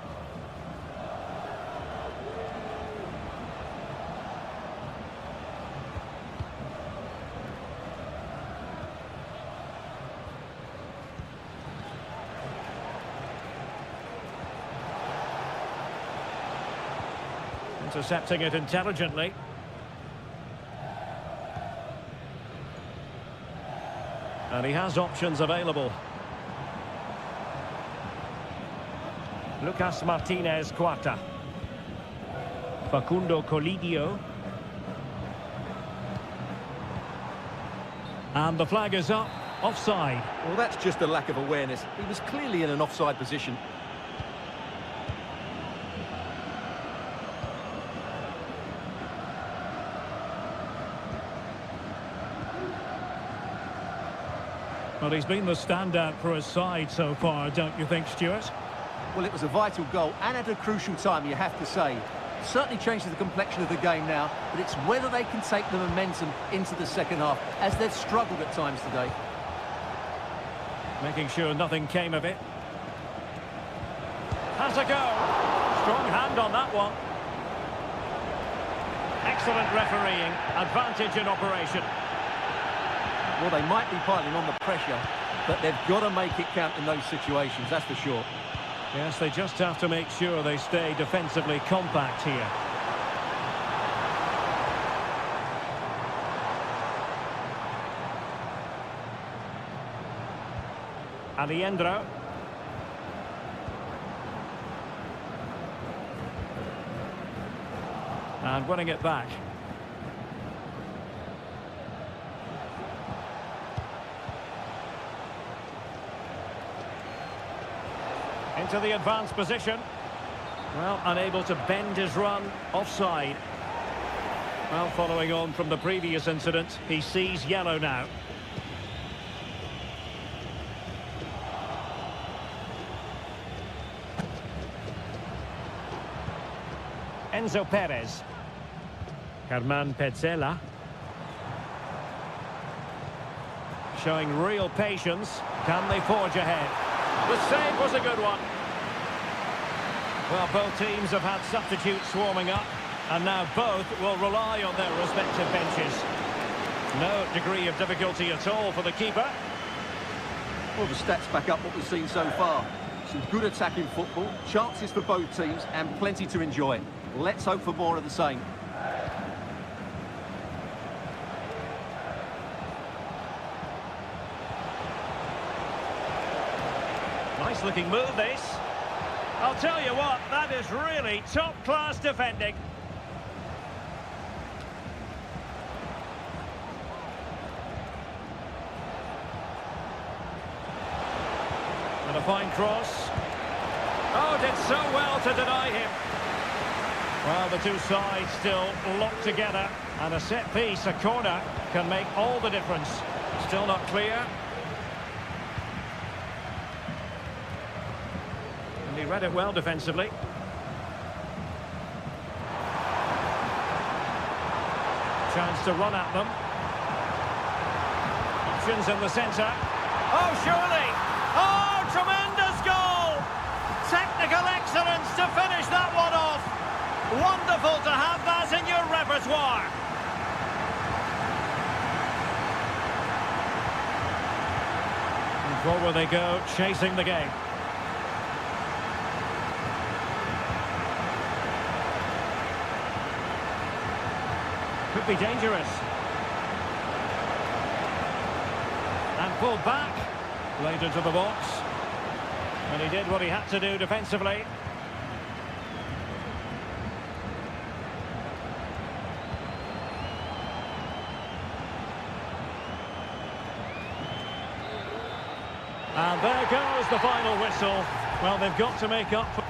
Intercepting it intelligently. And he has options available. Lucas Martinez Cuarta. Facundo Colidio. And the flag is up. Offside.
Well, that's just a lack of awareness. He was clearly in an offside position.
Well, he's been the standout for his side so far, don't you think, Stuart?
Well, it was a vital goal and at a crucial time, you have to say. Certainly changes the complexion of the game now, but it's whether they can take the momentum into the second half, as they've struggled at times today.
Making sure nothing came of it. Has a go. Strong hand on that one. Excellent refereeing. Advantage in operation.
Well, they might be piling on the pressure, but they've got to make it count in those situations, that's for sure.
Yes, they just have to make sure they stay defensively compact here. Aliendro. And winning it back. Into the advanced position. Well, unable to bend his run. Offside. Well, following on from the previous incident, he sees yellow now. Enzo Perez. Germán Petzela. Showing real patience. Can they forge ahead? The save was a good one. Well, both teams have had substitutes warming up, and now both will rely on their respective benches. No degree of difficulty at all for the keeper.
Well, the stats back up what we've seen so far. Some good attacking football, chances for both teams, and plenty to enjoy. Let's hope for more of the same.
Nice looking move, this. I'll tell you what, that is really top-class defending. And a fine cross. Oh, did so well to deny him. Well, the two sides still locked together. And a set piece, a corner, can make all the difference. Still not clear. And he read it well defensively. Chance to run at them. Options in the centre. Oh, surely! Oh, tremendous goal! Technical excellence to finish that one off. Wonderful to have that in your repertoire. And forward they go, chasing the game. Could be dangerous. And pulled back. Played into the box. And he did what he had to do defensively. And there goes the final whistle. Well, they've got to make up for...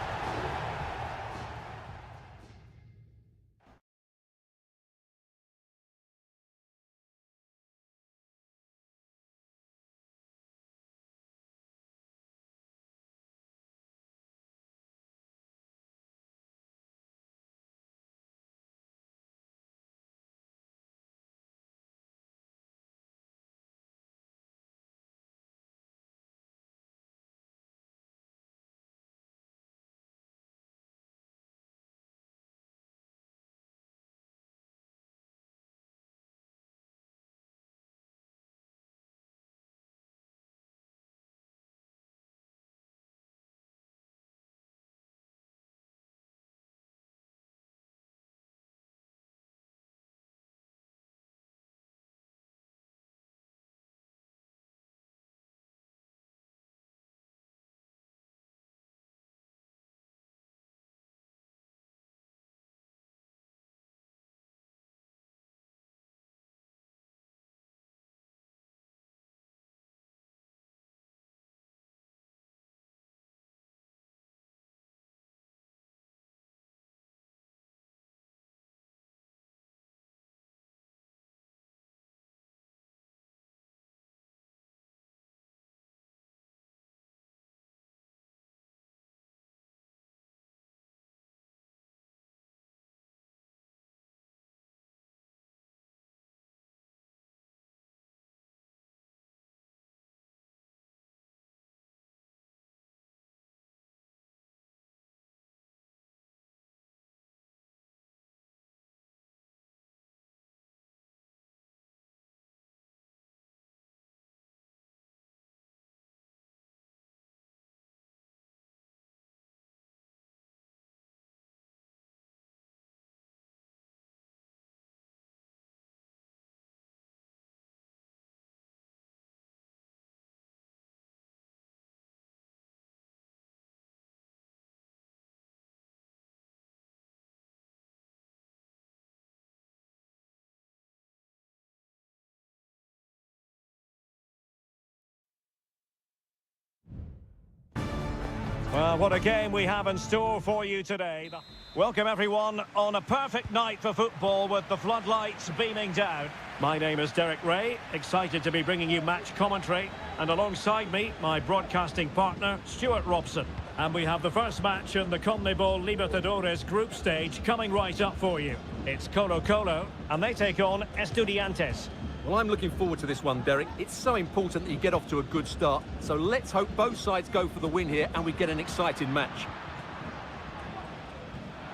Well, what a game we have in store for you today. Welcome everyone on a perfect night for football with the floodlights beaming down. My name is Derek Ray, excited to be bringing you match commentary, and alongside me, my broadcasting partner, Stuart Robson. And we have the first match in the CONMEBOL Libertadores group stage coming right up for you. It's Colo-Colo, and they take on Estudiantes.
Well, I'm looking forward to this one, Derek. It's so important that you get off to a good start. So let's hope both sides go for the win here and we get an exciting match.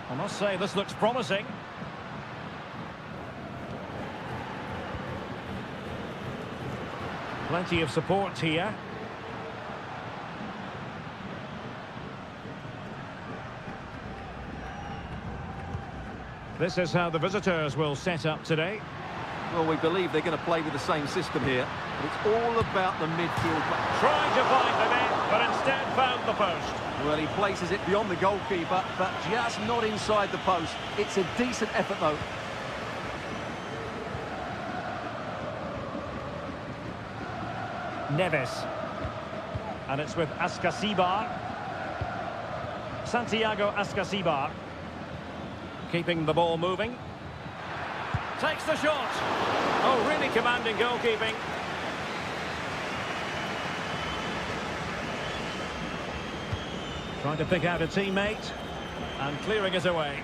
I must say, this looks promising. Plenty of support here. This is how the visitors will set up today.
Well, we believe they're going to play with the same system here, but it's all about the midfield.
Trying to find the net, but instead found the post.
Well, he places it beyond the goalkeeper, but just not inside the post. It's a decent effort, though.
Neves. And it's with Ascasibar. Santiago Ascasibar. Keeping the ball moving. Takes the shot. Oh, really commanding goalkeeping. Trying to pick out a teammate. And clearing it away.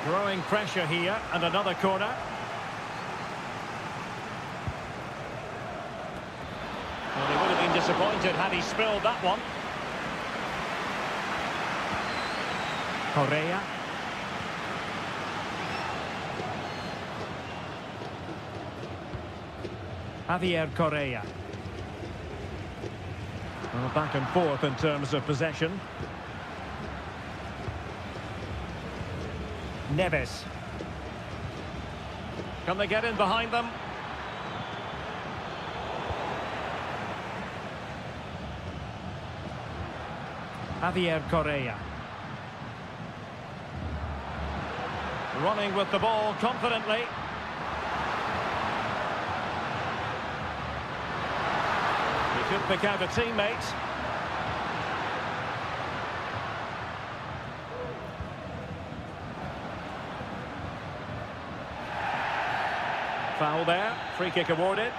Growing pressure here. And another corner. Well, he would have been disappointed had he spilled that one. Correa. Javier Correa. Well, back and forth in terms of possession. Neves. Can they get in behind them? Javier Correa. Running with the ball confidently. Could pick out a teammate. Foul there. Free kick awarded.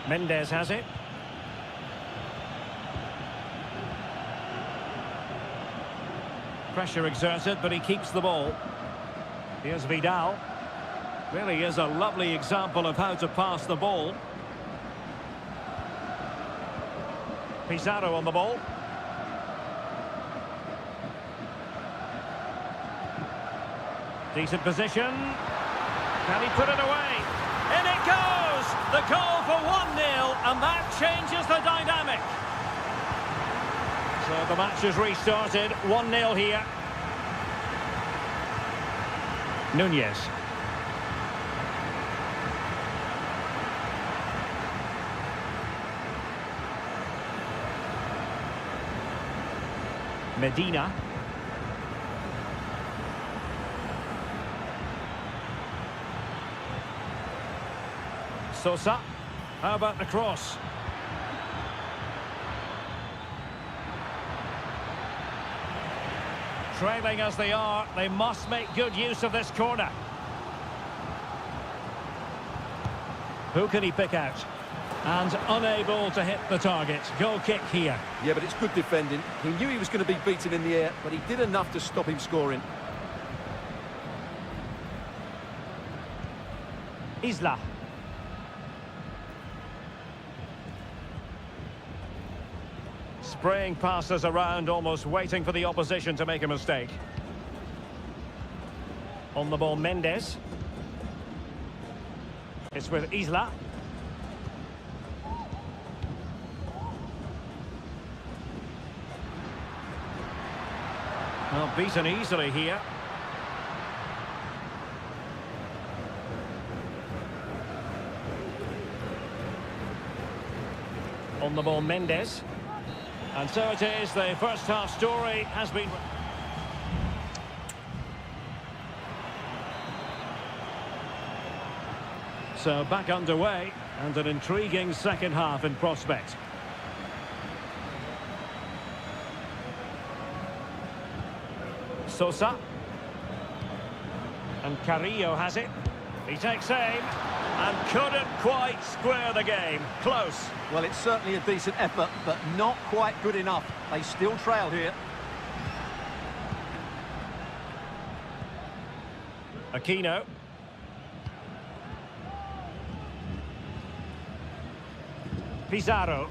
Mendes has it. Pressure exerted, but he keeps the ball. Here's Vidal. Really is a lovely example of how to pass the ball. Pizarro on the ball. Decent position. Can he put it away? In it goes! The goal for 1-0, and that changes the dynamic. So the match is restarted, 1-0 here. Nunez. Medina. Sosa. How about the cross? Trailing as they are, they must make good use of this corner. Who can he pick out? And unable to hit the target. Goal kick here.
Yeah, but it's good defending. He knew he was going to be beaten in the air, but he did enough to stop him scoring.
Isla. Spraying passes around, almost waiting for the opposition to make a mistake. On the ball, Mendes. It's with Isla. Well, beaten easily here. On the ball, Mendes. And so it is, the first half story has been... So back underway and an intriguing second half in prospect. Sosa. And Carrillo has it. He takes aim and couldn't quite square the game. Close.
Well, it's certainly a decent effort, but not quite good enough. They still trail here.
Aquino. Pizarro.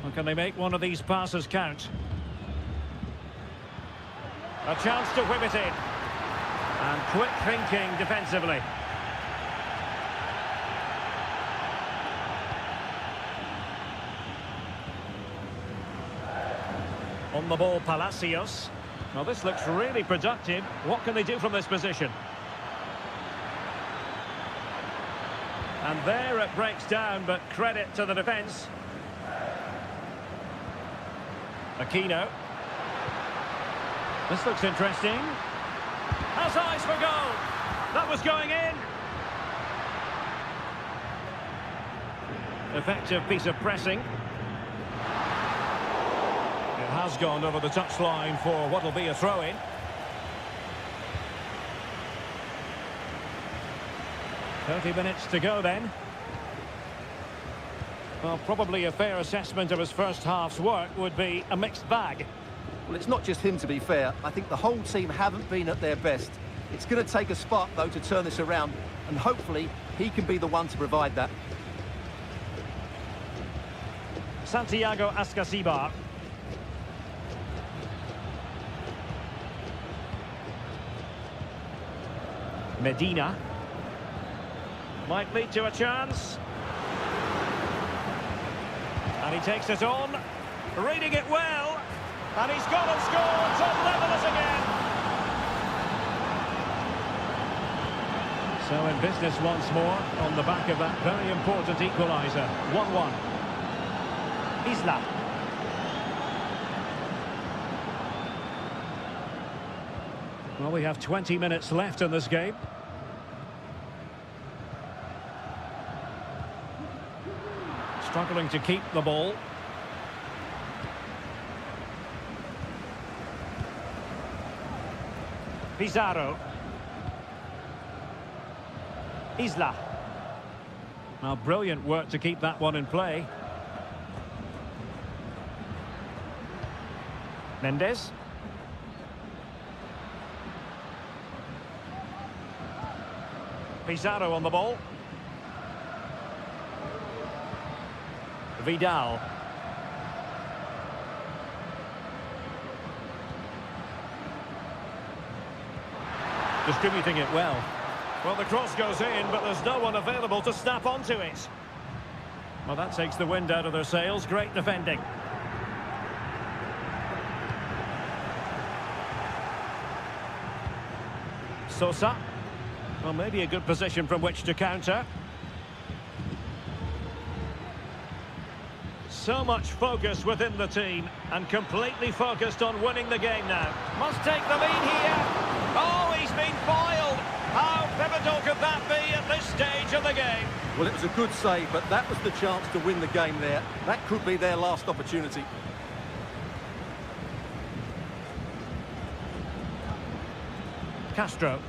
Well, can they make one of these passes count? A chance to whip it in. And quick thinking defensively. On the ball, Palacios. Well, this looks really productive. What can they do from this position? And there it breaks down, but credit to the defence. Aquino. This looks interesting. Has eyes for goal. That was going in. Effective piece of pressing. It has gone over the touchline for what will be a throw-in. "30 minutes to go then." Well, probably a fair assessment of his first half's work would be a mixed bag.
Well, it's not just him, to be fair. I think the whole team haven't been at their best. It's going to take a spark, though, to turn this around, and hopefully he can be the one to provide that.
Santiago Ascasibar. Medina. Might lead to a chance. And he takes it on. Reading it well. And he's gone and scored to level us again. So in business once more on the back of that very important equaliser. 1-1. Isla. Well, we have 20 minutes left in this game. Struggling to keep the ball. Pizarro. Isla. Now, brilliant work to keep that one in play. Mendes. Pizarro on the ball. Vidal. Distributing it well. Well, the cross goes in, but there's no one available to snap onto it. Well, that takes the wind out of their sails. Great defending. Sosa. Well, maybe a good position from which to counter. So much focus within the team, and completely focused on winning the game now. Must take the lead here. Oh, he's been foiled. How pivotal could that be at this stage of the game?
Well, it was a good save, but that was the chance to win the game there. That could be their last opportunity.
Castro.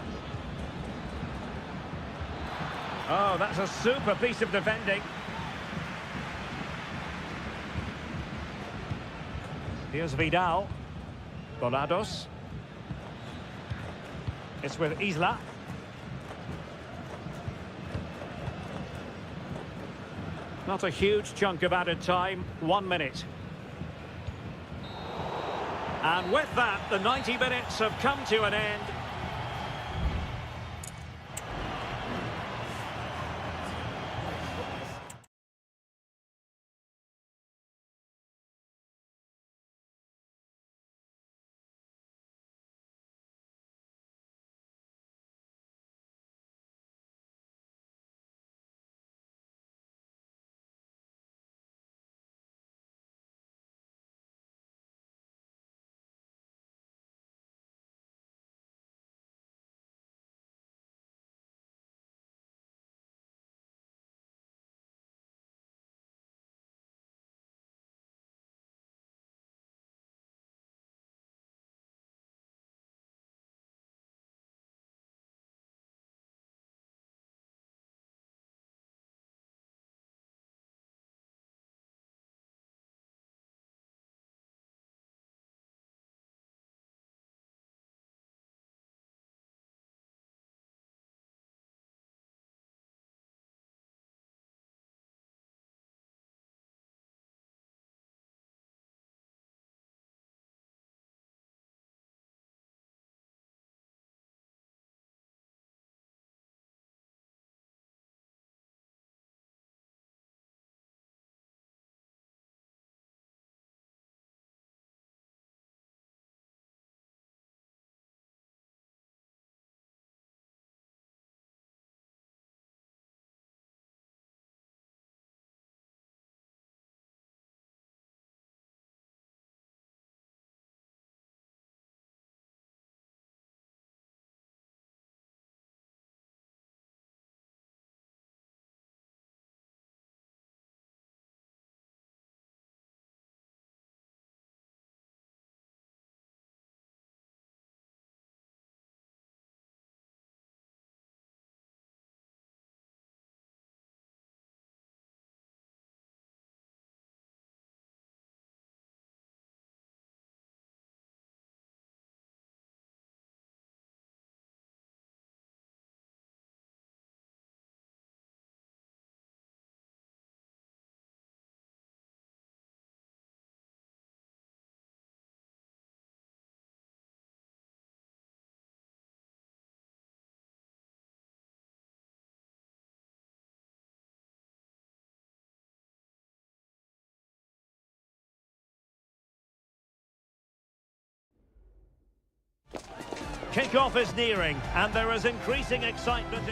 Oh, that's a super piece of defending. Here's Vidal. Volados. It's with Isla. Not a huge chunk of added time. 1 minute. And with that, the 90 minutes have come to an end. Kick-off is nearing, and there is increasing excitement.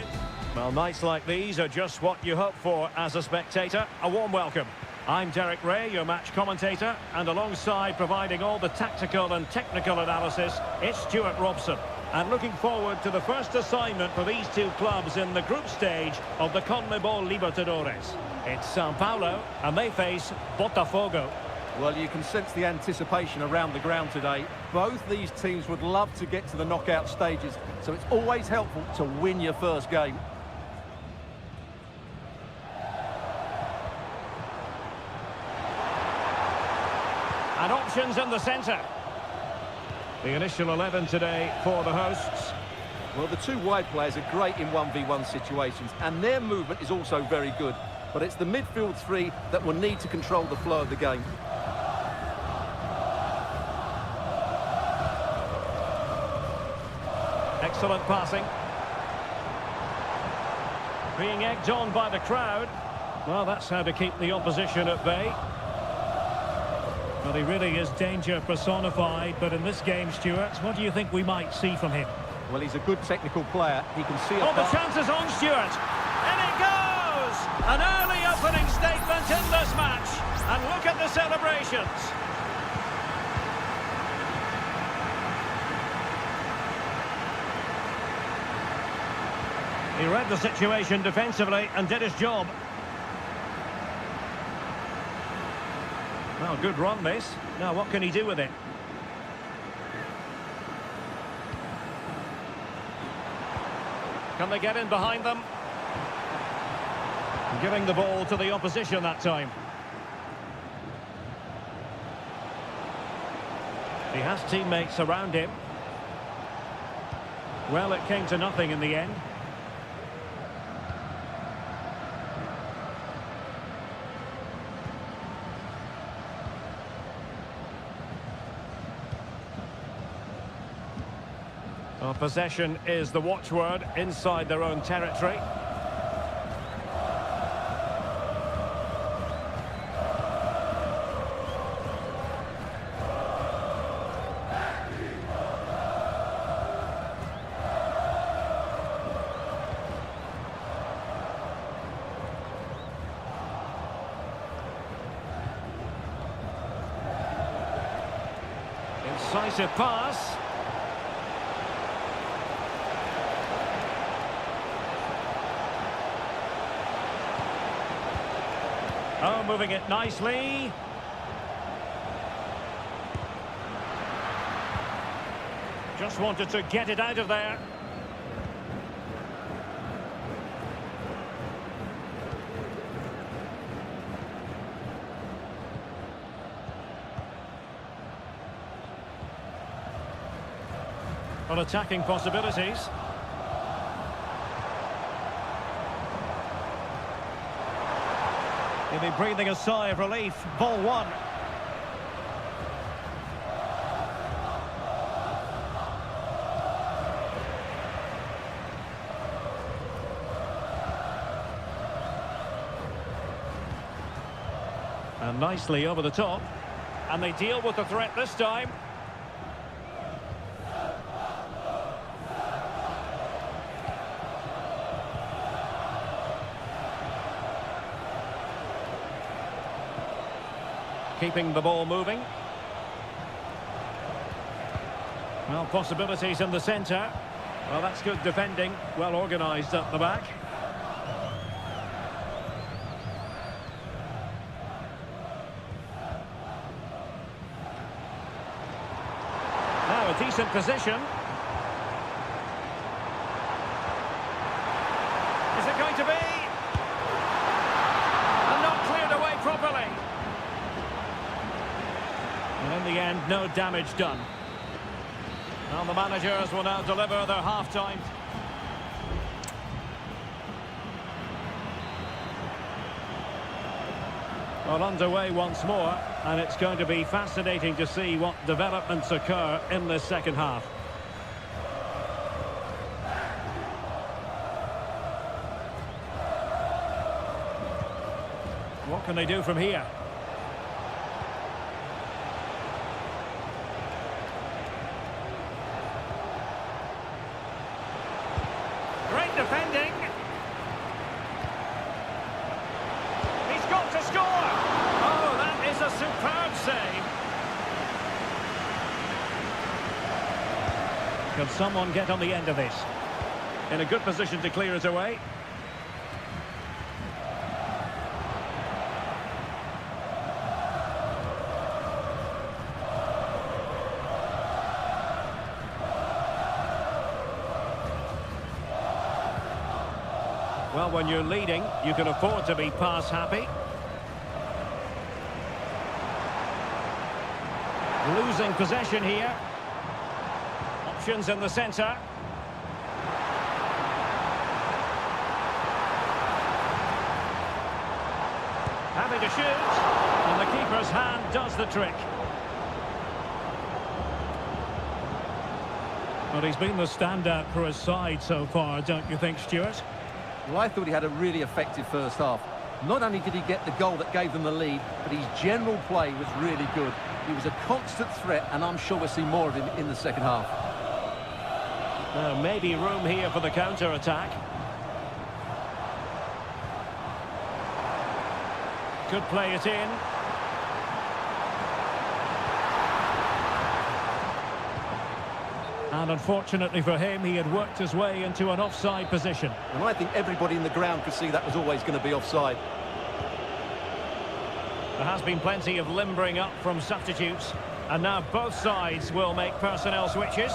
Well, nights like these are just what you hope for as a spectator. A warm welcome. I'm Derek Ray, your match commentator, and alongside providing all the tactical and technical analysis, it's Stuart Robson. And looking forward to the first assignment for these two clubs in the group stage of the CONMEBOL Libertadores. It's São Paulo, and they face Botafogo.
Well, you can sense the anticipation around the ground today. Both these teams would love to get to the knockout stages, so it's always helpful to win your first game.
And options in the centre. The initial 11 today for the hosts.
Well, the two wide players are great in 1v1 situations, and their movement is also very good. But it's the midfield three that will need to control the flow of the game.
Excellent passing. Being egged on by the crowd. Well, that's how to keep the opposition at bay. Well, he really is danger personified, but in this game, Stuart, what do you think we might see from him?
Well, he's a good technical player. He can see a
the chance is on, Stuart. And it goes! An early opening statement in this match. And look at the celebrations. He read the situation defensively and did his job. Well, good run this. Now, what can he do with it? Can they get in behind them? Giving the ball to the opposition that time. He has teammates around him. Well, it came to nothing in the end. Well, possession is the watchword inside their own territory. Incisive pass. Oh, moving it nicely. Just wanted to get it out of there. Well, attacking possibilities. He'll be breathing a sigh of relief. Ball one. And nicely over the top. And they deal with the threat this time. Keeping the ball moving. Well, possibilities in the centre. Well, that's good defending. Well organised at the back. Now a decent position. Is it going to be? And not cleared away properly. And in the end, no damage done. Well, the managers will now deliver their half-time. Well, underway once more, and it's going to be fascinating to see what developments occur in this second half. What can they do from here? Can someone get on the end of this? In a good position to clear it away. Well, when you're leading, you can afford to be pass happy. Losing possession here. Options in the centre. Having to shoot, and the keeper's hand does the trick. Well, he's been the standout for his side so far, don't you think, Stuart?
Well, I thought he had a really effective first half. Not only did he get the goal that gave them the lead, but his general play was really good. He was a constant threat, and I'm sure we'll see more of him in the second half.
Now, maybe room here for the counter-attack. Could play it in. And unfortunately for him, he had worked his way into an offside position.
And I think everybody in the ground could see that was always going to be offside.
There has been plenty of limbering up from substitutes. And now both sides will make personnel switches.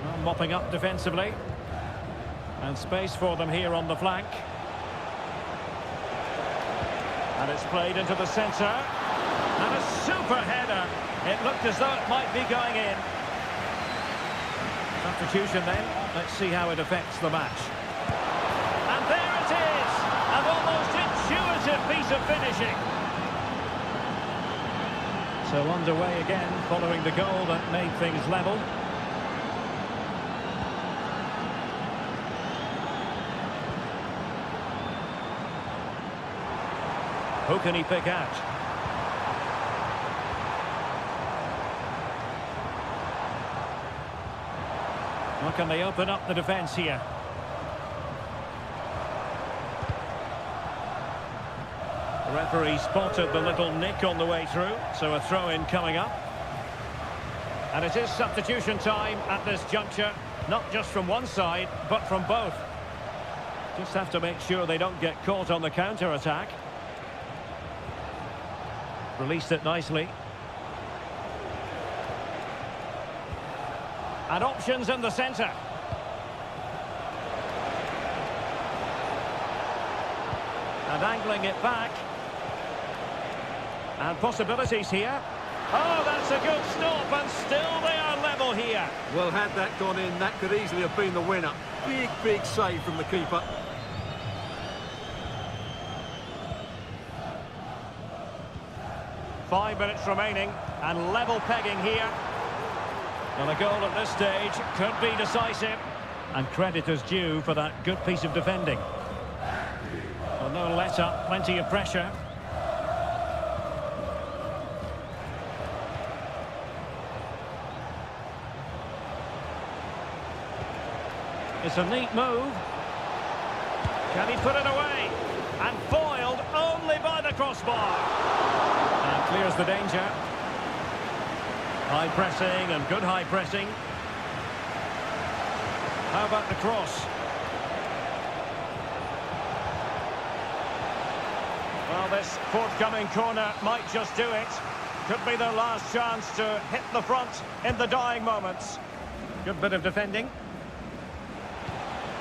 Well, mopping up defensively. And space for them here on the flank. And it's played into the centre. And a super header. It looked as though it might be going in. Substitution then. Let's see how it affects the match. And there it is! An almost intuitive piece of finishing. So underway again, following the goal that made things level. Who can he pick out? How can they open up the defence here? The referee spotted the little nick on the way through, so a throw-in coming up. And it is substitution time at this juncture, not just from one side, but from both. Just have to make sure they don't get caught on the counter-attack. Released it nicely. And options in the centre. And angling it back. And possibilities here. Oh, that's a good stop, and still they are level here.
Well, had that gone in, that could easily have been the winner. Big, big save from the keeper.
Five minutes remaining, and level pegging here. And a goal at this stage could be decisive. And credit is due for that good piece of defending. Well, no let-up, plenty of pressure. It's a neat move. Can he put it away? And foiled only by the crossbar. And clears the danger. High pressing and good high pressing. How about the cross? Well, this forthcoming corner might just do it. Could be their last chance to hit the front in the dying moments. Good bit of defending.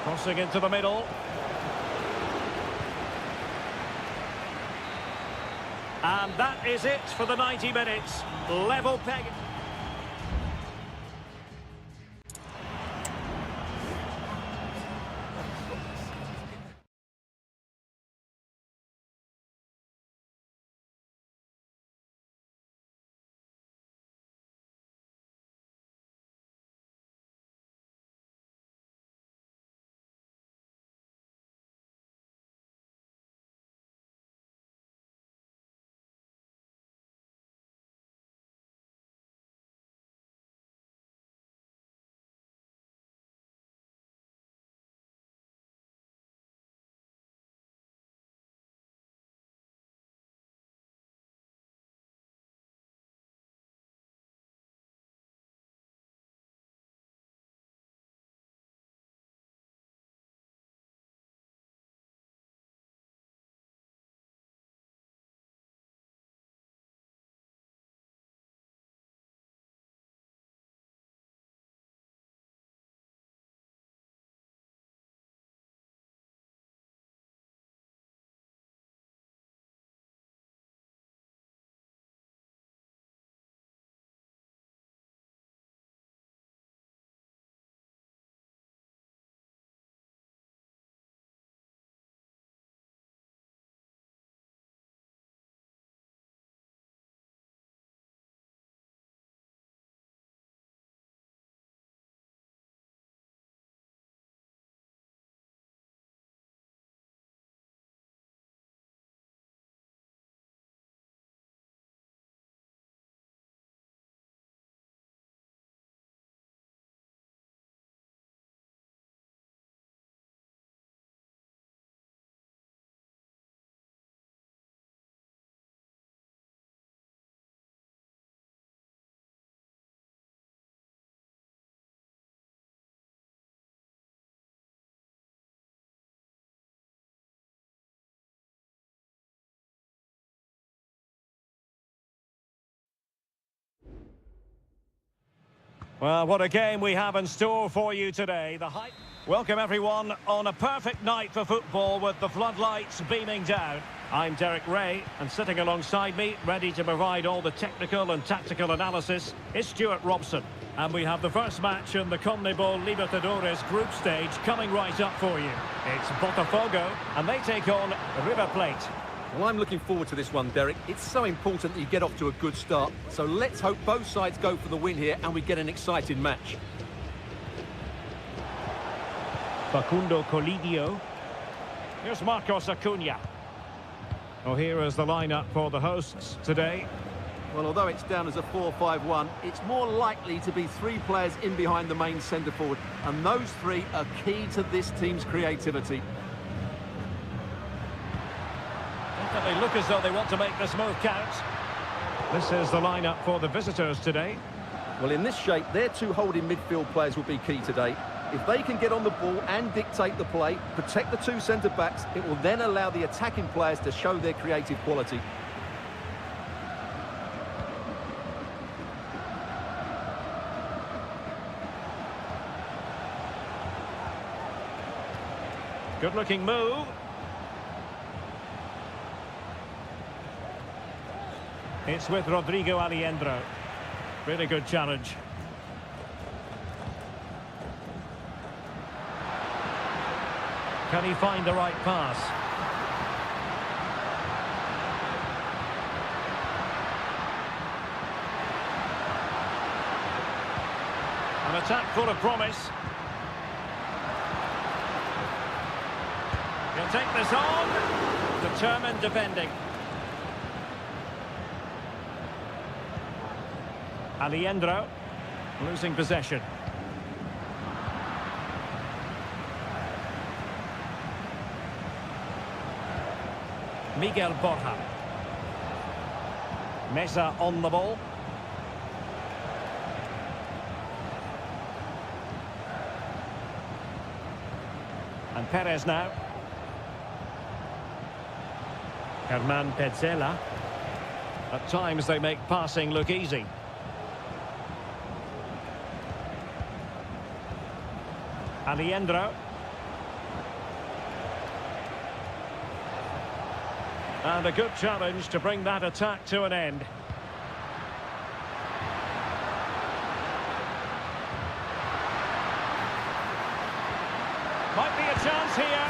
Crossing into the middle. And that is it for the 90 minutes. Level pegging. Well, what a game we have in store for you today. Welcome everyone on a perfect night for football with the floodlights beaming down. I'm Derek Ray, and sitting alongside me, ready to provide all the technical and tactical analysis, is Stuart Robson. And we have the first match in the CONMEBOL Libertadores group stage coming right up for you. It's Botafogo, and they take on River Plate.
Well, I'm looking forward to this one, Derek. It's so important that you get off to a good start. So let's hope both sides go for the win here and we get an exciting match.
Facundo Colidio. Here's Marcos Acuna. Oh, here is the lineup for the hosts today.
Well, although it's down as a 4-5-1, it's more likely to be three players in behind the main centre-forward. And those three are key to this team's creativity.
They look as though they want to make this move count. This is the lineup for the visitors today.
Well, in this shape, their two holding midfield players will be key today. If they can get on the ball and dictate the play, protect the two centre-backs, it will then allow the attacking players to show their creative quality.
Good-looking move. It's with Rodrigo Alejandro. Really good challenge. Can he find the right pass? An attack full of promise. He'll take this on. Determined defending. Alejandro losing possession. Miguel Borja. Mesa on the ball. And Perez now. Hernan Petzela. At times they make passing look easy. Alejandro. And a good challenge to bring that attack to an end. Might be a chance here.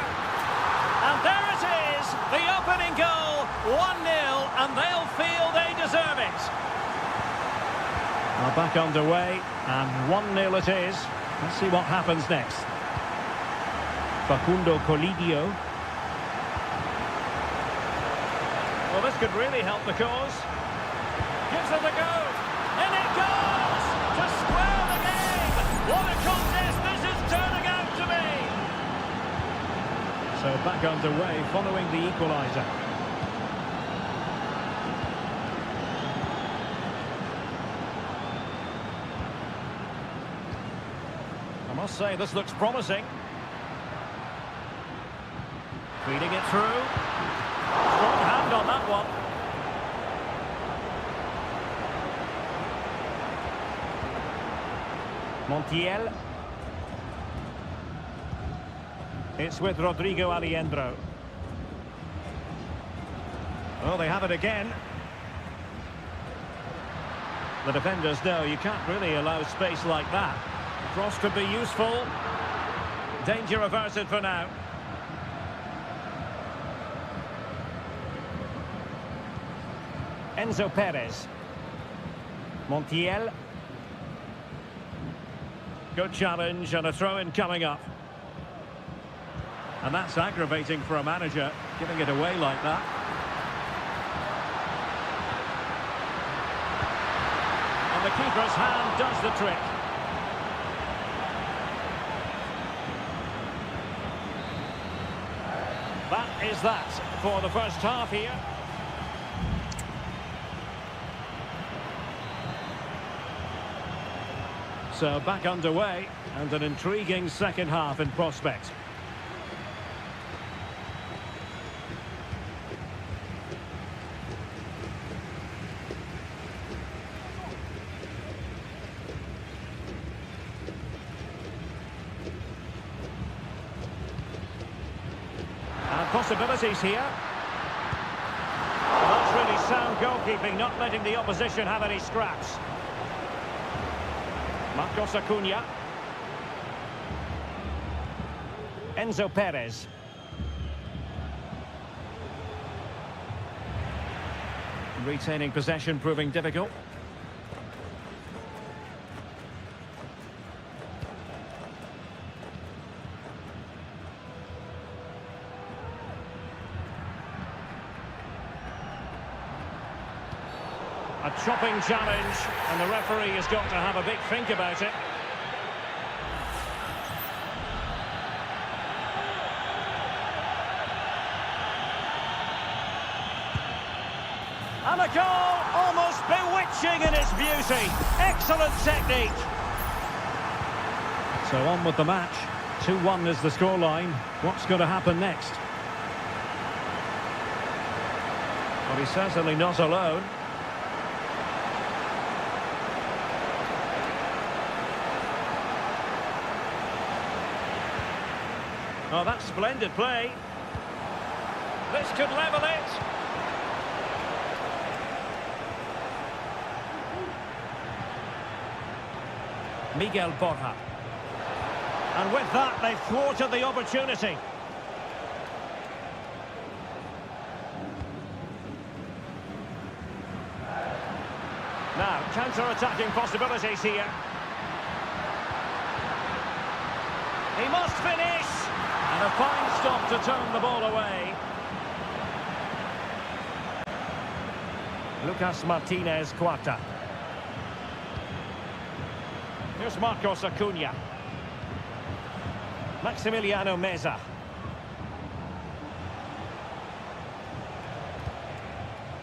And there it is, the opening goal, 1-0, and they'll feel they deserve it. Well, back underway, and 1-0 it is. Let's see what happens next. Facundo Colidio. Well, this could really help the cause. Gives it a go. And it goes! To square the game! What a contest this is turning out to be! So back underway following the equaliser. I must say, this looks promising. Feeding it through. Strong hand on that one. Montiel. It's with Rodrigo Alejandro. Oh, they have it again. The defenders know you can't really allow space like that. Cross could be useful. Danger averted for now. Enzo Perez. Montiel. Good challenge and a throw-in coming up. And that's aggravating for a manager, giving it away like that. And the keeper's hand does the trick. That is that for the first half here. So back underway and an intriguing second half in prospect. possibilities here. Well, that's really sound goalkeeping, not letting the opposition have any scraps. Marcos Acuna. Enzo Perez. Retaining possession proving difficult. A chopping challenge, and the referee has got to have a big think about it. And a goal, almost bewitching in its beauty. Excellent technique. So on with the match. 2-1 is the scoreline. What's going to happen next? Well, he's certainly not alone. Oh, that's splendid play. This could level it. Miguel Borja. And with that, they've thwarted the opportunity. Now, counter-attacking possibilities here. He must finish! And a fine stop to turn the ball away. Lucas Martinez Cuarta. Here's Marcos Acuna. Maximiliano Meza.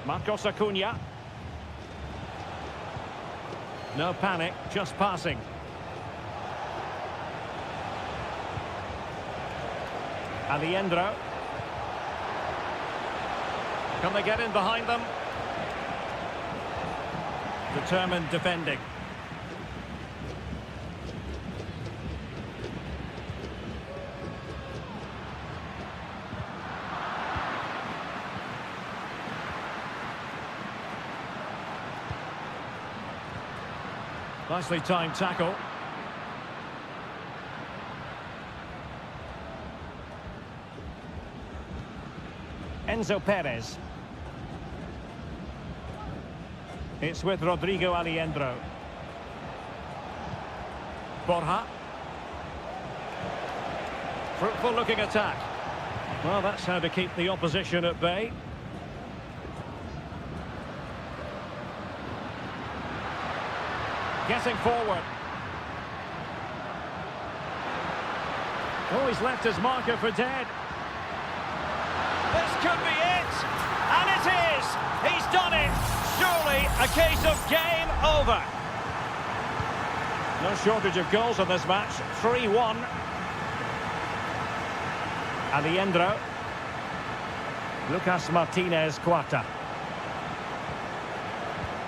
Marcos Acuna. No panic, just passing. Aliendro. Can they get in behind them? Determined defending. Nicely timed tackle. Enzo Perez. It's with Rodrigo Aliendro. Borja. Fruitful looking attack. Well, that's how to keep the opposition at bay. Getting forward. Oh, he's left his marker for dead. This could be it. And it is. He's done it. Surely a case of game over. No shortage of goals in this match. 3-1. Aliendro. Lucas Martinez Cuarta.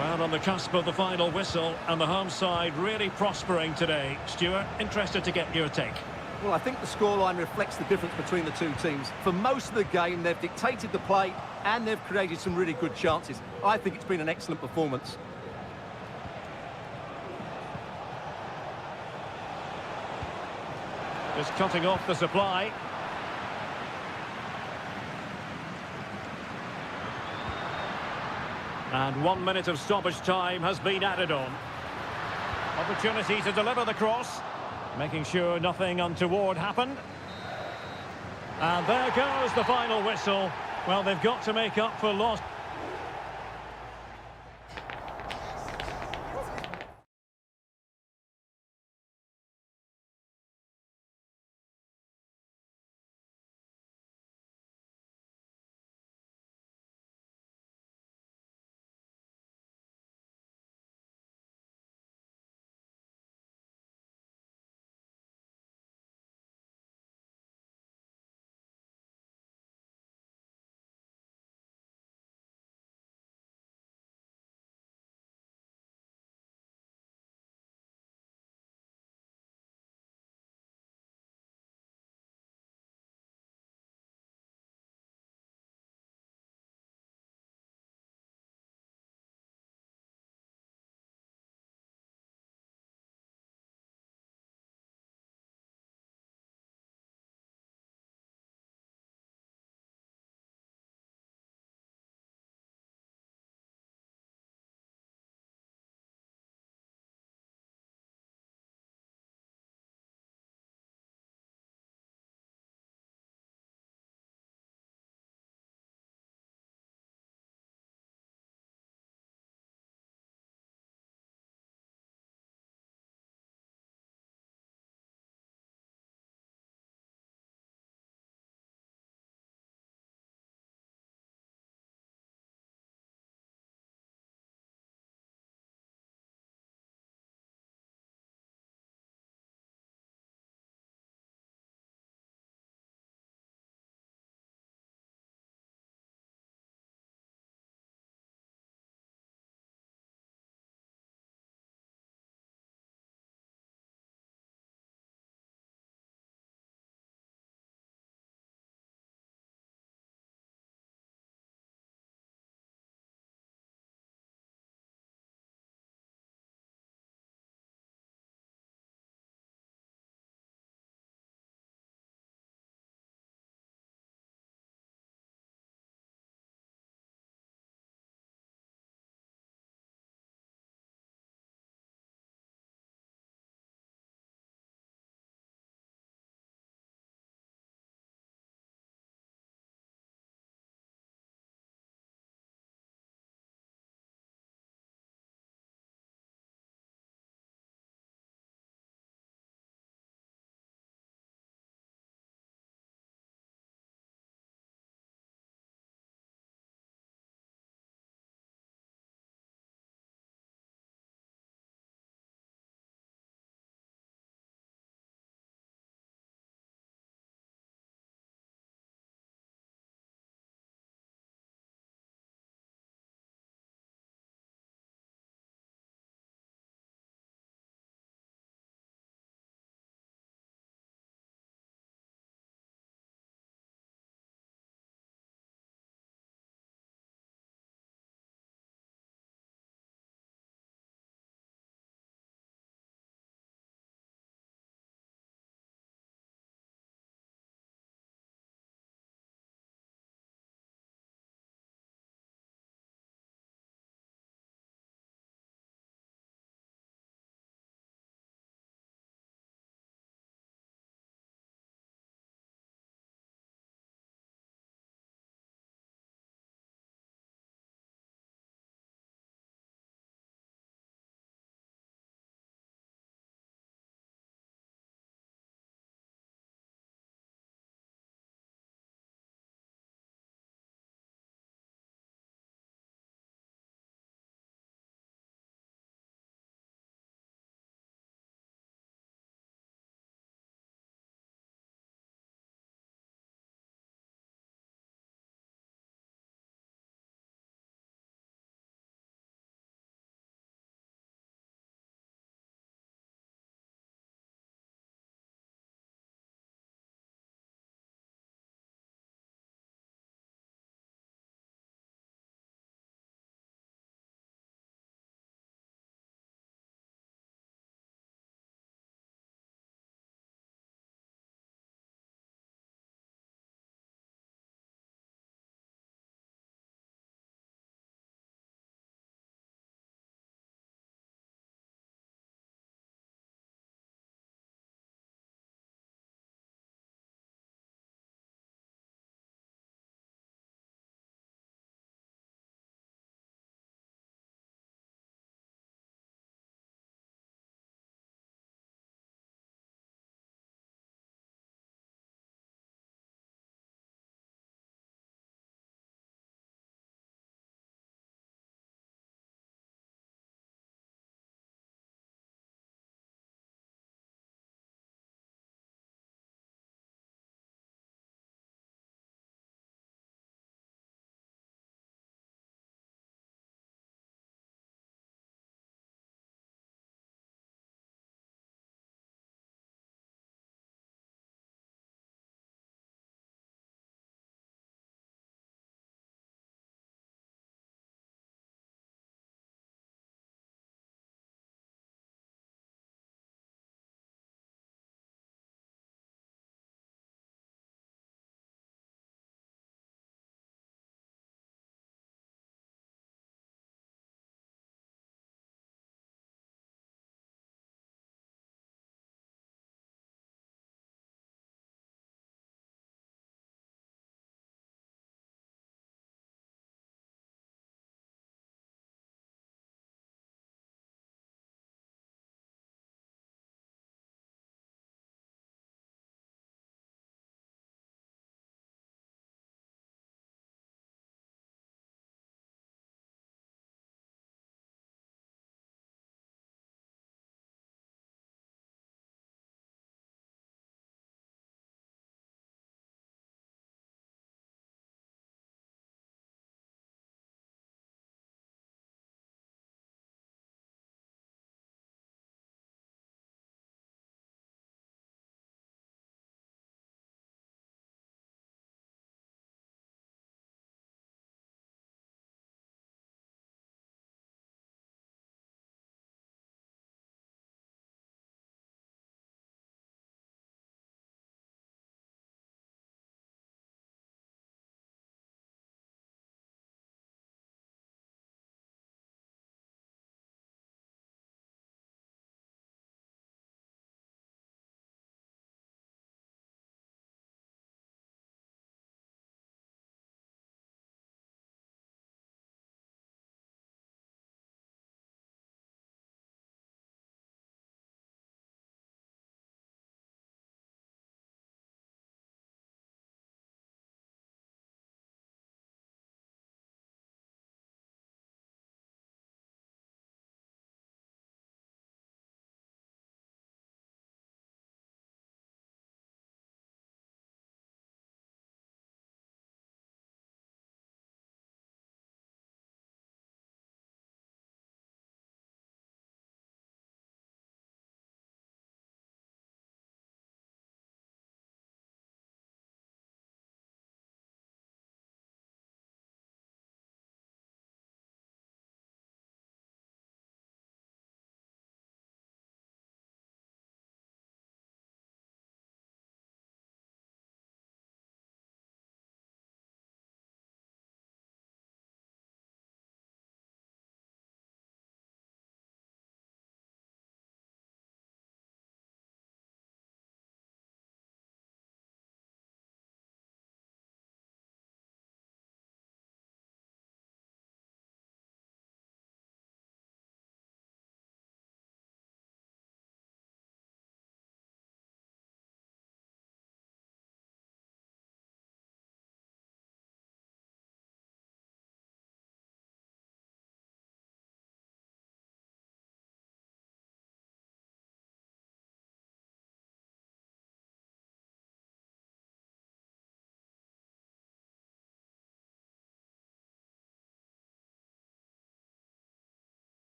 Well, on the cusp of the final whistle, and the home side really prospering today. Stuart, interested to get your take.
Well, I think the scoreline reflects the difference between the two teams. For most of the game, they've dictated the play, and they've created some really good chances. I think it's been an excellent performance.
Just cutting off the supply. And 1 minute of stoppage time has been added on. Opportunity to deliver the cross. Making sure nothing untoward happened. And there goes the final whistle. Well, they've got to make up for lost...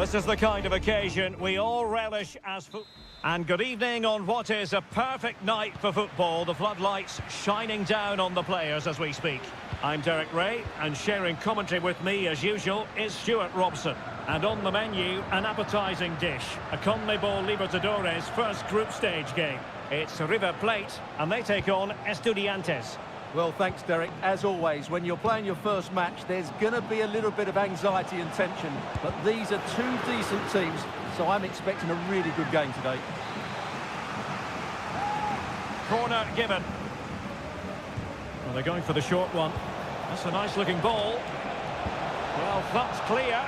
This is the kind of occasion we all relish as football. And good evening on what is a perfect night for football. The floodlights shining down on the players as we speak. I'm Derek Ray, and sharing commentary with me as usual is Stuart Robson. And on the menu, an appetising dish, a CONMEBOL Libertadores first group stage game. It's River Plate, and they take on Estudiantes.
Well, thanks, Derek. As always, when you're playing your first match, there's going to be a little bit of anxiety and tension. But these are two decent teams, so I'm expecting a really good game today.
Corner given. Well, they're going for the short one. That's a nice-looking ball. Well, that's clear.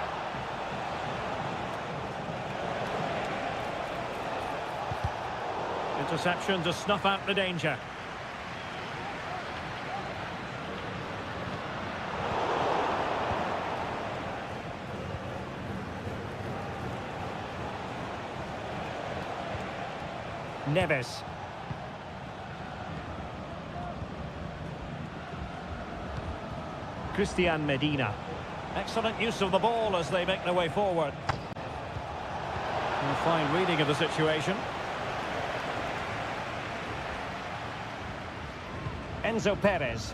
Interception to snuff out the danger. Neves. Christian Medina. Excellent use of the ball as they make their way forward. A fine reading of the situation. Enzo Perez.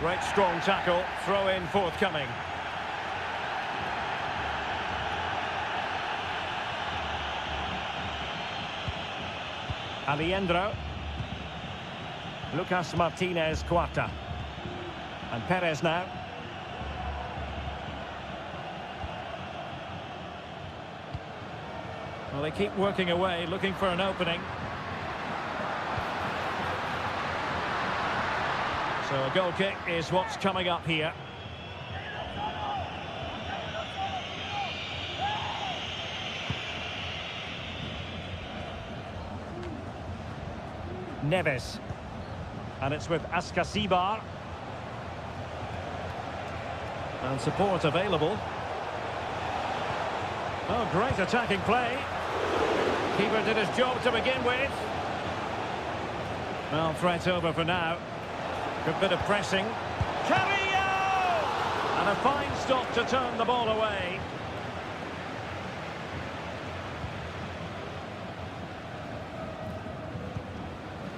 Great strong tackle, throw in forthcoming. Alejandro. Lucas Martinez Cuarta. And Perez now. Well, they keep working away, looking for an opening. So a goal kick is what's coming up here. Neves. And it's with Ascasibar. And support available. Oh, great attacking play. Keeper did his job to begin with. Well, threat over for now. Good bit of pressing. Carrillo! And a fine stop to turn the ball away.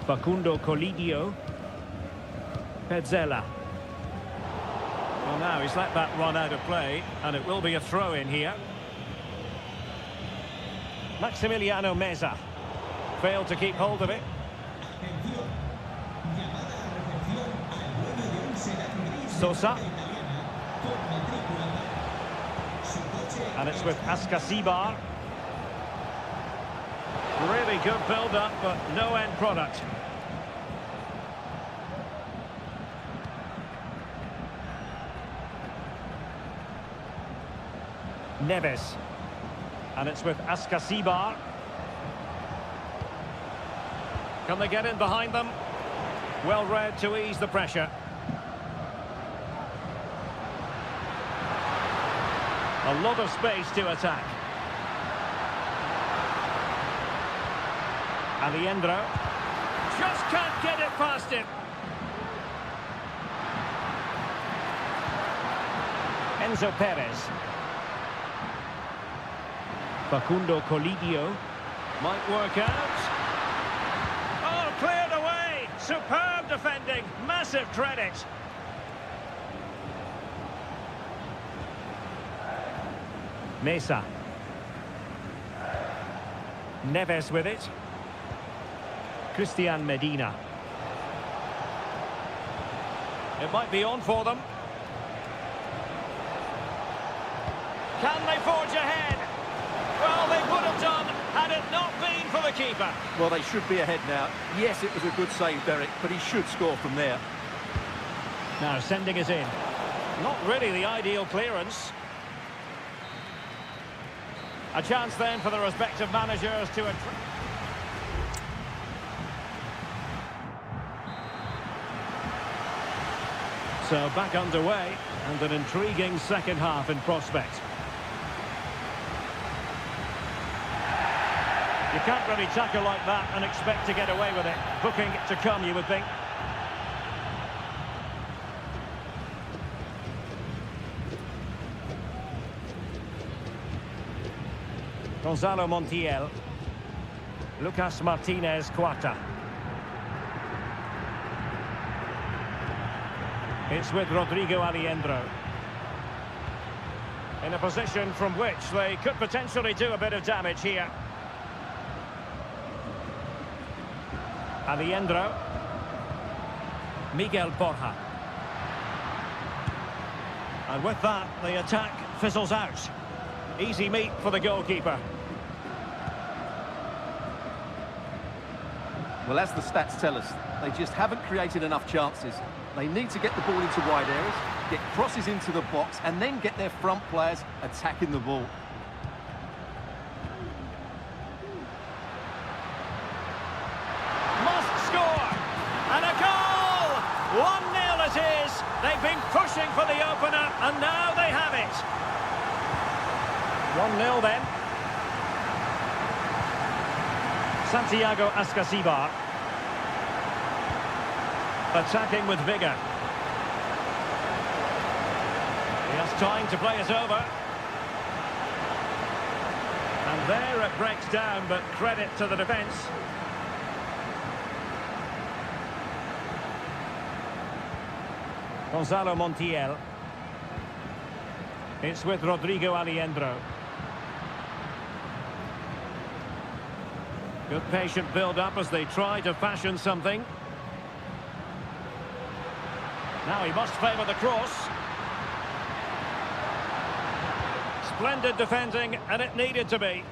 Facundo Colidio. Pezzella. Well, now he's let that run out of play, and it will be a throw-in here. Maximiliano Meza. Failed to keep hold of it. Sosa. And it's with Ascasibar. Really good build-up, but no end product. Neves. And it's with Ascasibar. Can they get in behind them? Well read to ease the pressure. A lot of space to attack. Alejandro. Just can't get it past him. Enzo Perez. Facundo Colidio. Might work out. Oh, cleared away. Superb defending. Massive credit. Mesa. Neves with it. Christian Medina. It might be on for them. Can they forge ahead? Well, they would have done had it not been for the keeper.
Well, they should be ahead now. Yes, it was a good save, Derek, but he should score from there.
Now sending it in. Not really the ideal clearance. A chance then for the respective managers to... So back underway, and an intriguing second half in prospect. You can't really tackle like that and expect to get away with it. Booking to come, you would think. Gonzalo Montiel. Lucas Martinez Cuarta. It's with Rodrigo Alejandro. In a position from which they could potentially do a bit of damage here. Alejandro. Miguel Borja. And with that, the attack fizzles out. Easy meat for the goalkeeper.
Well, as the stats tell us, they just haven't created enough chances. They need to get the ball into wide areas, get crosses into the box, and then get their front players attacking the ball.
Must score! And a goal! 1-0 it is! They've been pushing for the opener, and now they have it. 1-0 then. Santiago Ascasibar. Attacking with vigour. He has time to play it over. And there it breaks down, but credit to the defence. Gonzalo Montiel. It's with Rodrigo Alejandro. Good patient build-up as they try to fashion something. Now he must favour the cross. Splendid defending, and it needed to be.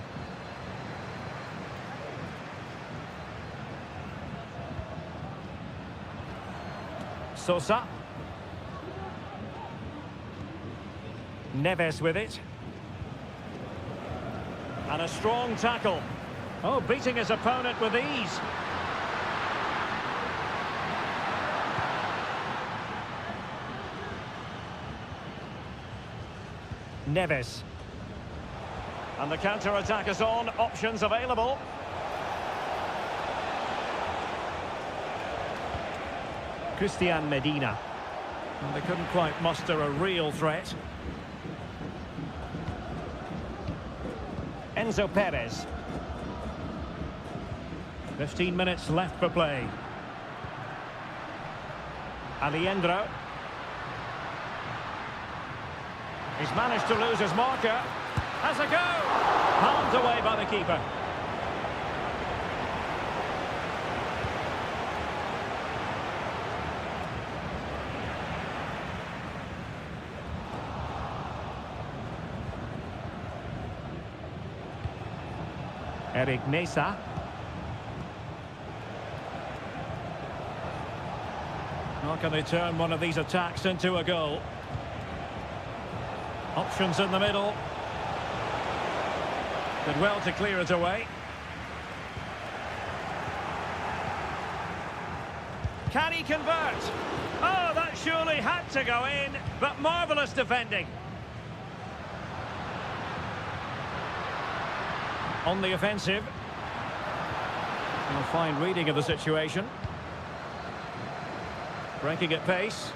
Sosa. Neves with it. And a strong tackle. Oh, beating his opponent with ease. Neves. And the counter-attack is on. Options available. Christian Medina. Well, they couldn't quite muster a real threat. Enzo Perez. 15 minutes left for play. Alejandro. He's managed to lose his marker. Has a go! Palmed away by the keeper. Eric Mesa. How can they turn one of these attacks into a goal? Options in the middle. Did well to clear it away. Can he convert? Oh, that surely had to go in, but marvellous defending. On the offensive. A fine reading of the situation. Breaking at pace.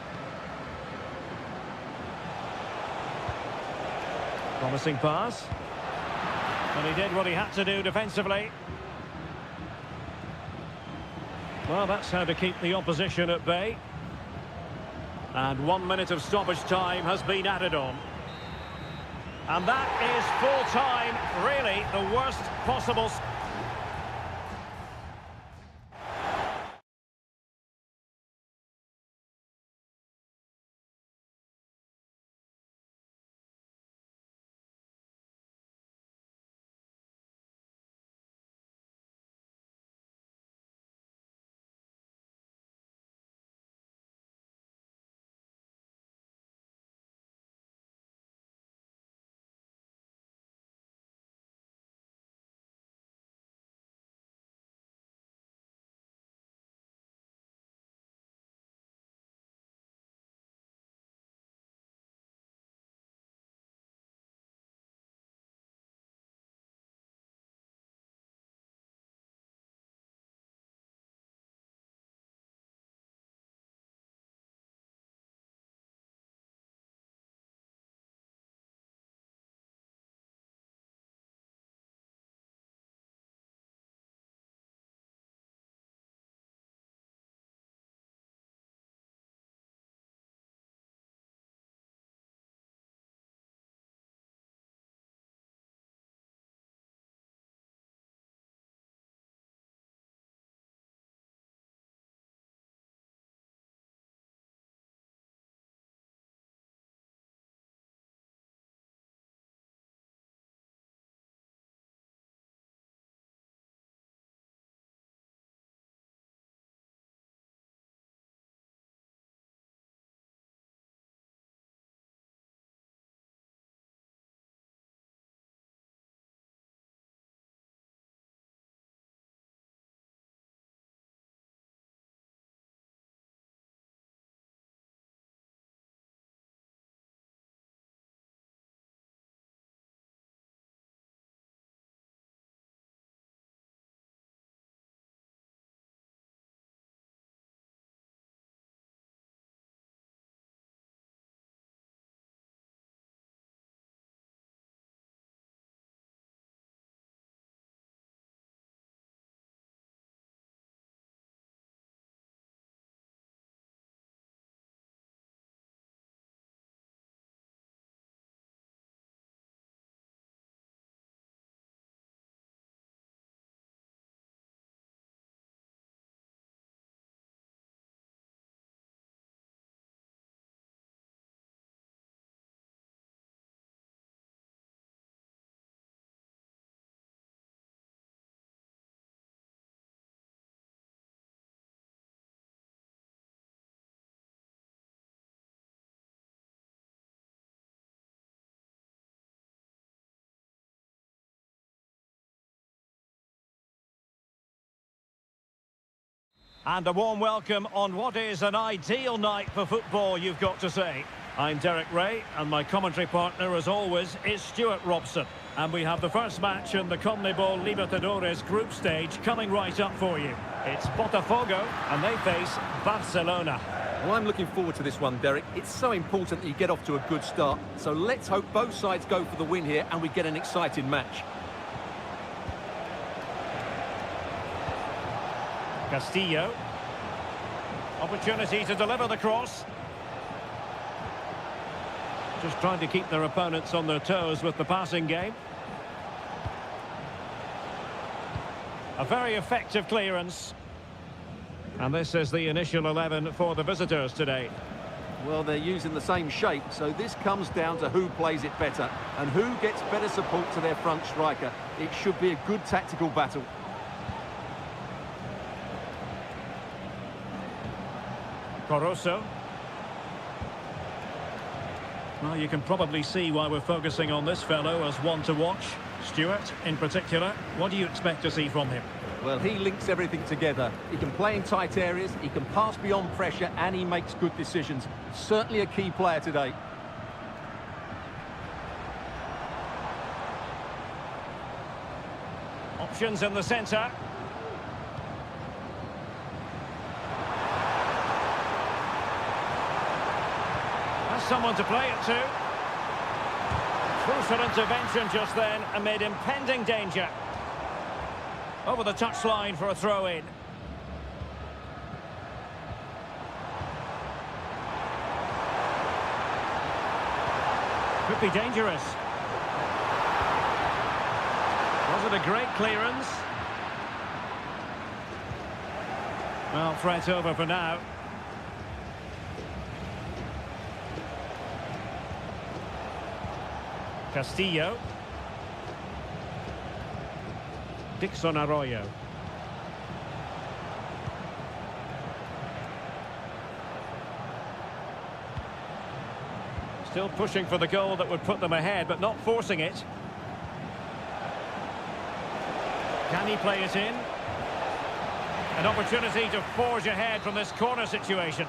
Promising pass. And he did what he had to do defensively. Well, that's how to keep the opposition at bay. And 1 minute of stoppage time has been added on. And that is full time, really the worst possible... And a warm welcome on what is an ideal night for football, you've got to say. I'm Derek Ray, and my commentary partner, as always, is Stuart Robson. And we have the first match in the CONMEBOL Libertadores group stage coming right up for you. It's Botafogo, and they face Barcelona.
Well, I'm looking forward to this one, Derek. It's so important that you get off to a good start. So let's hope both sides go for the win here and we get an exciting match.
Castillo. Opportunity to deliver the cross. Just trying to keep their opponents on their toes with the passing game. A very effective clearance. And this is the initial 11 for the visitors today.
Well, they're using the same shape, so this comes down to who plays it better and who gets better support to their front striker. It should be a good tactical battle.
Caruso. Well, you can probably see why we're focusing on this fellow as one to watch. Stuart, in particular, what do you expect to see from him?
Well, he links everything together. He can play in tight areas, he can pass beyond pressure, and he makes good decisions. Certainly a key player today.
Options in the centre. Has someone to play it to. Crucial intervention just then amid impending danger. Over the touchline for a throw-in. Could be dangerous. Was it a great clearance? Well, threat over for now. Castillo. Dixon Arroyo. Still pushing for the goal that would put them ahead, but not forcing it. Can he play it in? An opportunity to forge ahead from this corner situation.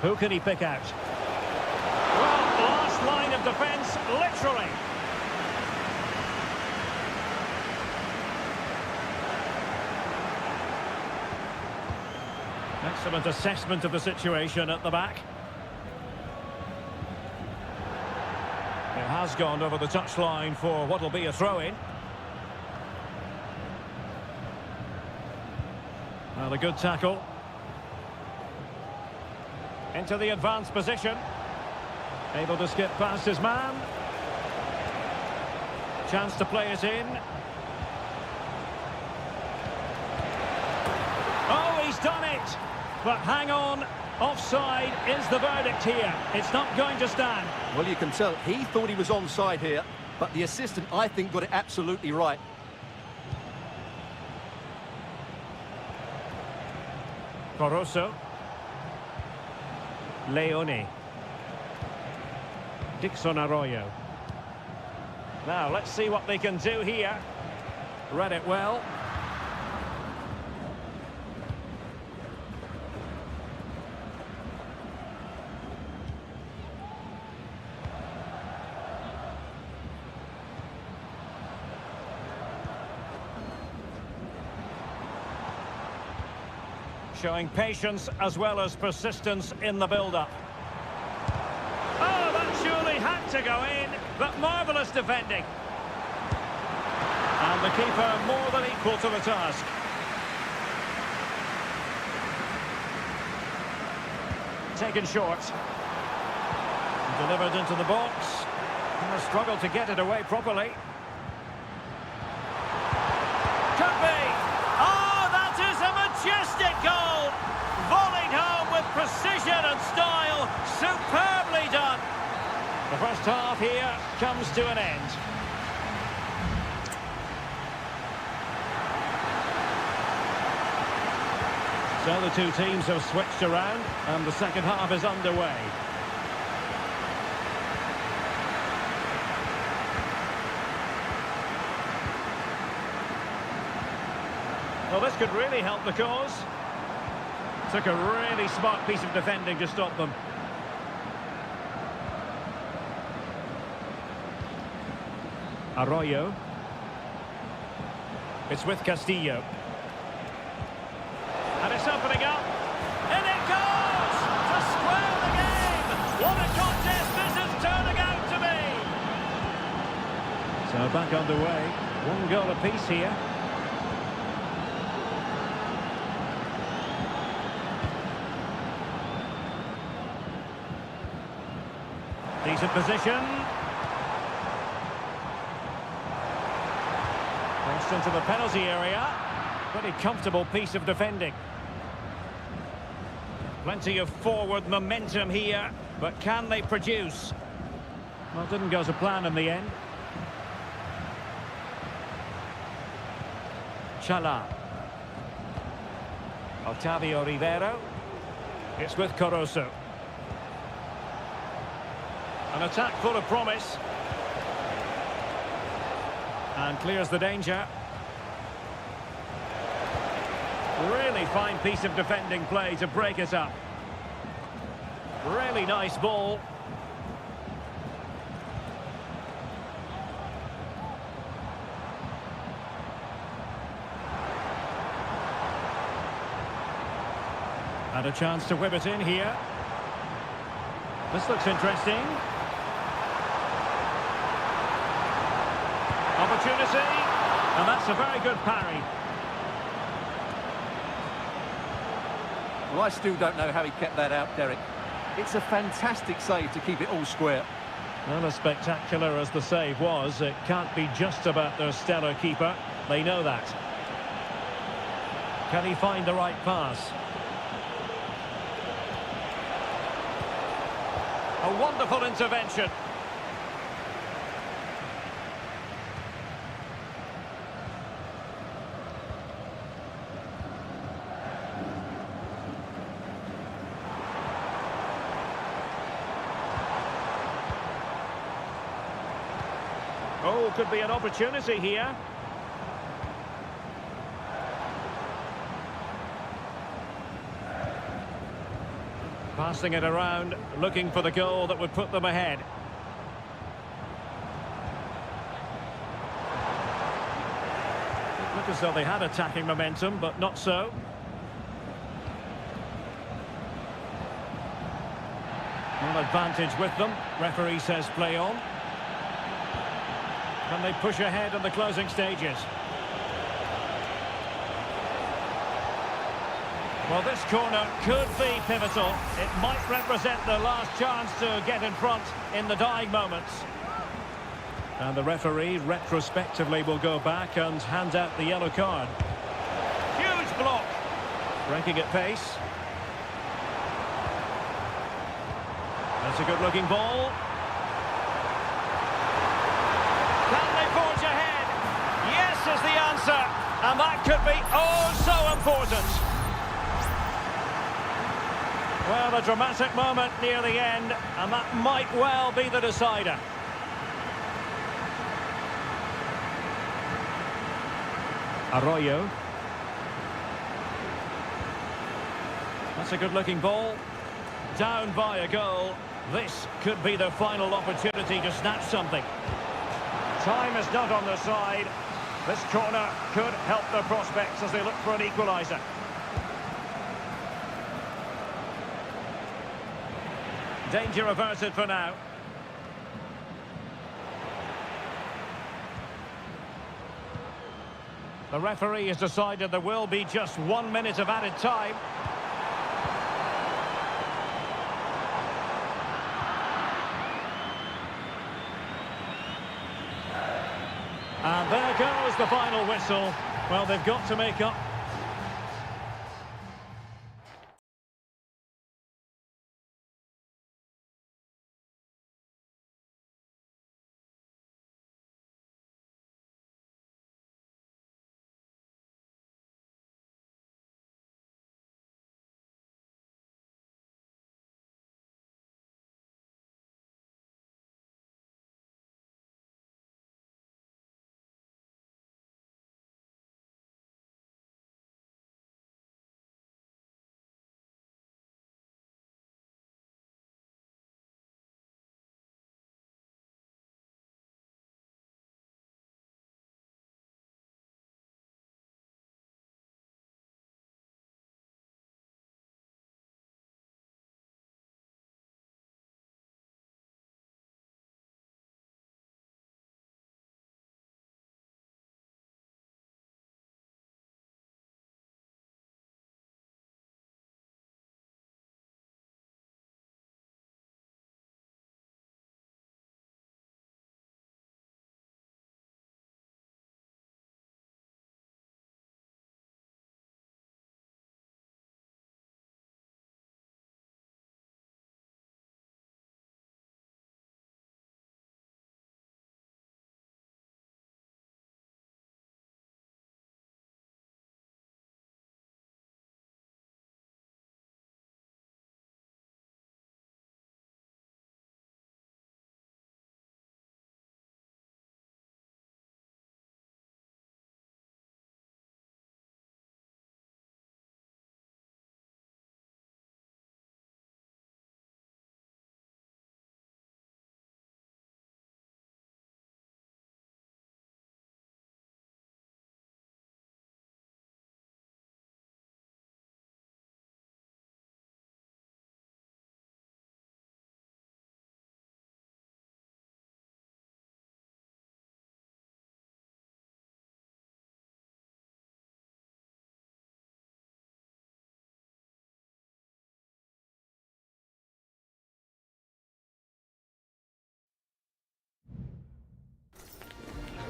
Who can he pick out? Well, last line of defence, literally. Excellent assessment of the situation at the back. It has gone over the touchline for what will be a throw-in. Well, a good tackle. Into the advanced position. Able to skip past his man. Chance to play it in. Oh, he's done it! But hang on, offside is the verdict here. It's not going to stand.
Well, you can tell he thought he was onside here, but the assistant, I think, got it absolutely right.
Caruso. Leone. Dixon Arroyo. Now, let's see what they can do here. Read it well. Showing patience as well as persistence in the build-up. Oh, that surely had to go in, but marvellous defending. And the keeper more than equal to the task. Taken short. Delivered into the box. And a struggle to get it away properly. Could be! Oh, that is a majestic goal! Volleyed home with precision and style. Superbly done. The first half here comes to an end. So the two teams have switched around and the second half is underway. Well, this could really help the cause. Took a really smart piece of defending to stop them. Arroyo. It's with Castillo. And it's opening up. And it goes! To square the game! What a contest this is turning out to be! So back underway. One goal apiece here. Decent position. Crossed into the penalty area. Pretty comfortable piece of defending. Plenty of forward momentum here, but can they produce? Well, it didn't go to plan in the end. Chala. Octavio Rivero. It's with Corozo. An attack full of promise. And clears the danger. Really fine piece of defending play to break it up. Really nice ball. And a chance to whip it in here. This looks interesting. Opportunity. And that's a very good parry.
Well, I still don't know how he kept that out, Derek. It's a fantastic save to keep it all square.
Well, as spectacular as the save was, it can't be just about their stellar keeper. They know that. Can he find the right pass? A wonderful intervention. Oh, could be an opportunity here. Passing it around, looking for the goal that would put them ahead. It looked as though they had attacking momentum, but not so. One advantage with them. Referee says play on. Can they push ahead in the closing stages? Well, this corner could be pivotal. It might represent the last chance to get in front in the dying moments. And the referee retrospectively will go back and hand out the yellow card. Huge block. Breaking at pace. That's a good-looking ball. Can they forge ahead? Yes is the answer. And that could be oh so important. Well, a dramatic moment near the end, and that might well be the decider. Arroyo. That's a good-looking ball. Down by a goal. This could be the final opportunity to snatch something. Time is not on their side. This corner could help their prospects as they look for an equaliser. Danger averted for now. The referee has decided there will be just 1 minute of added time. And there goes the final whistle. Well, they've got to make up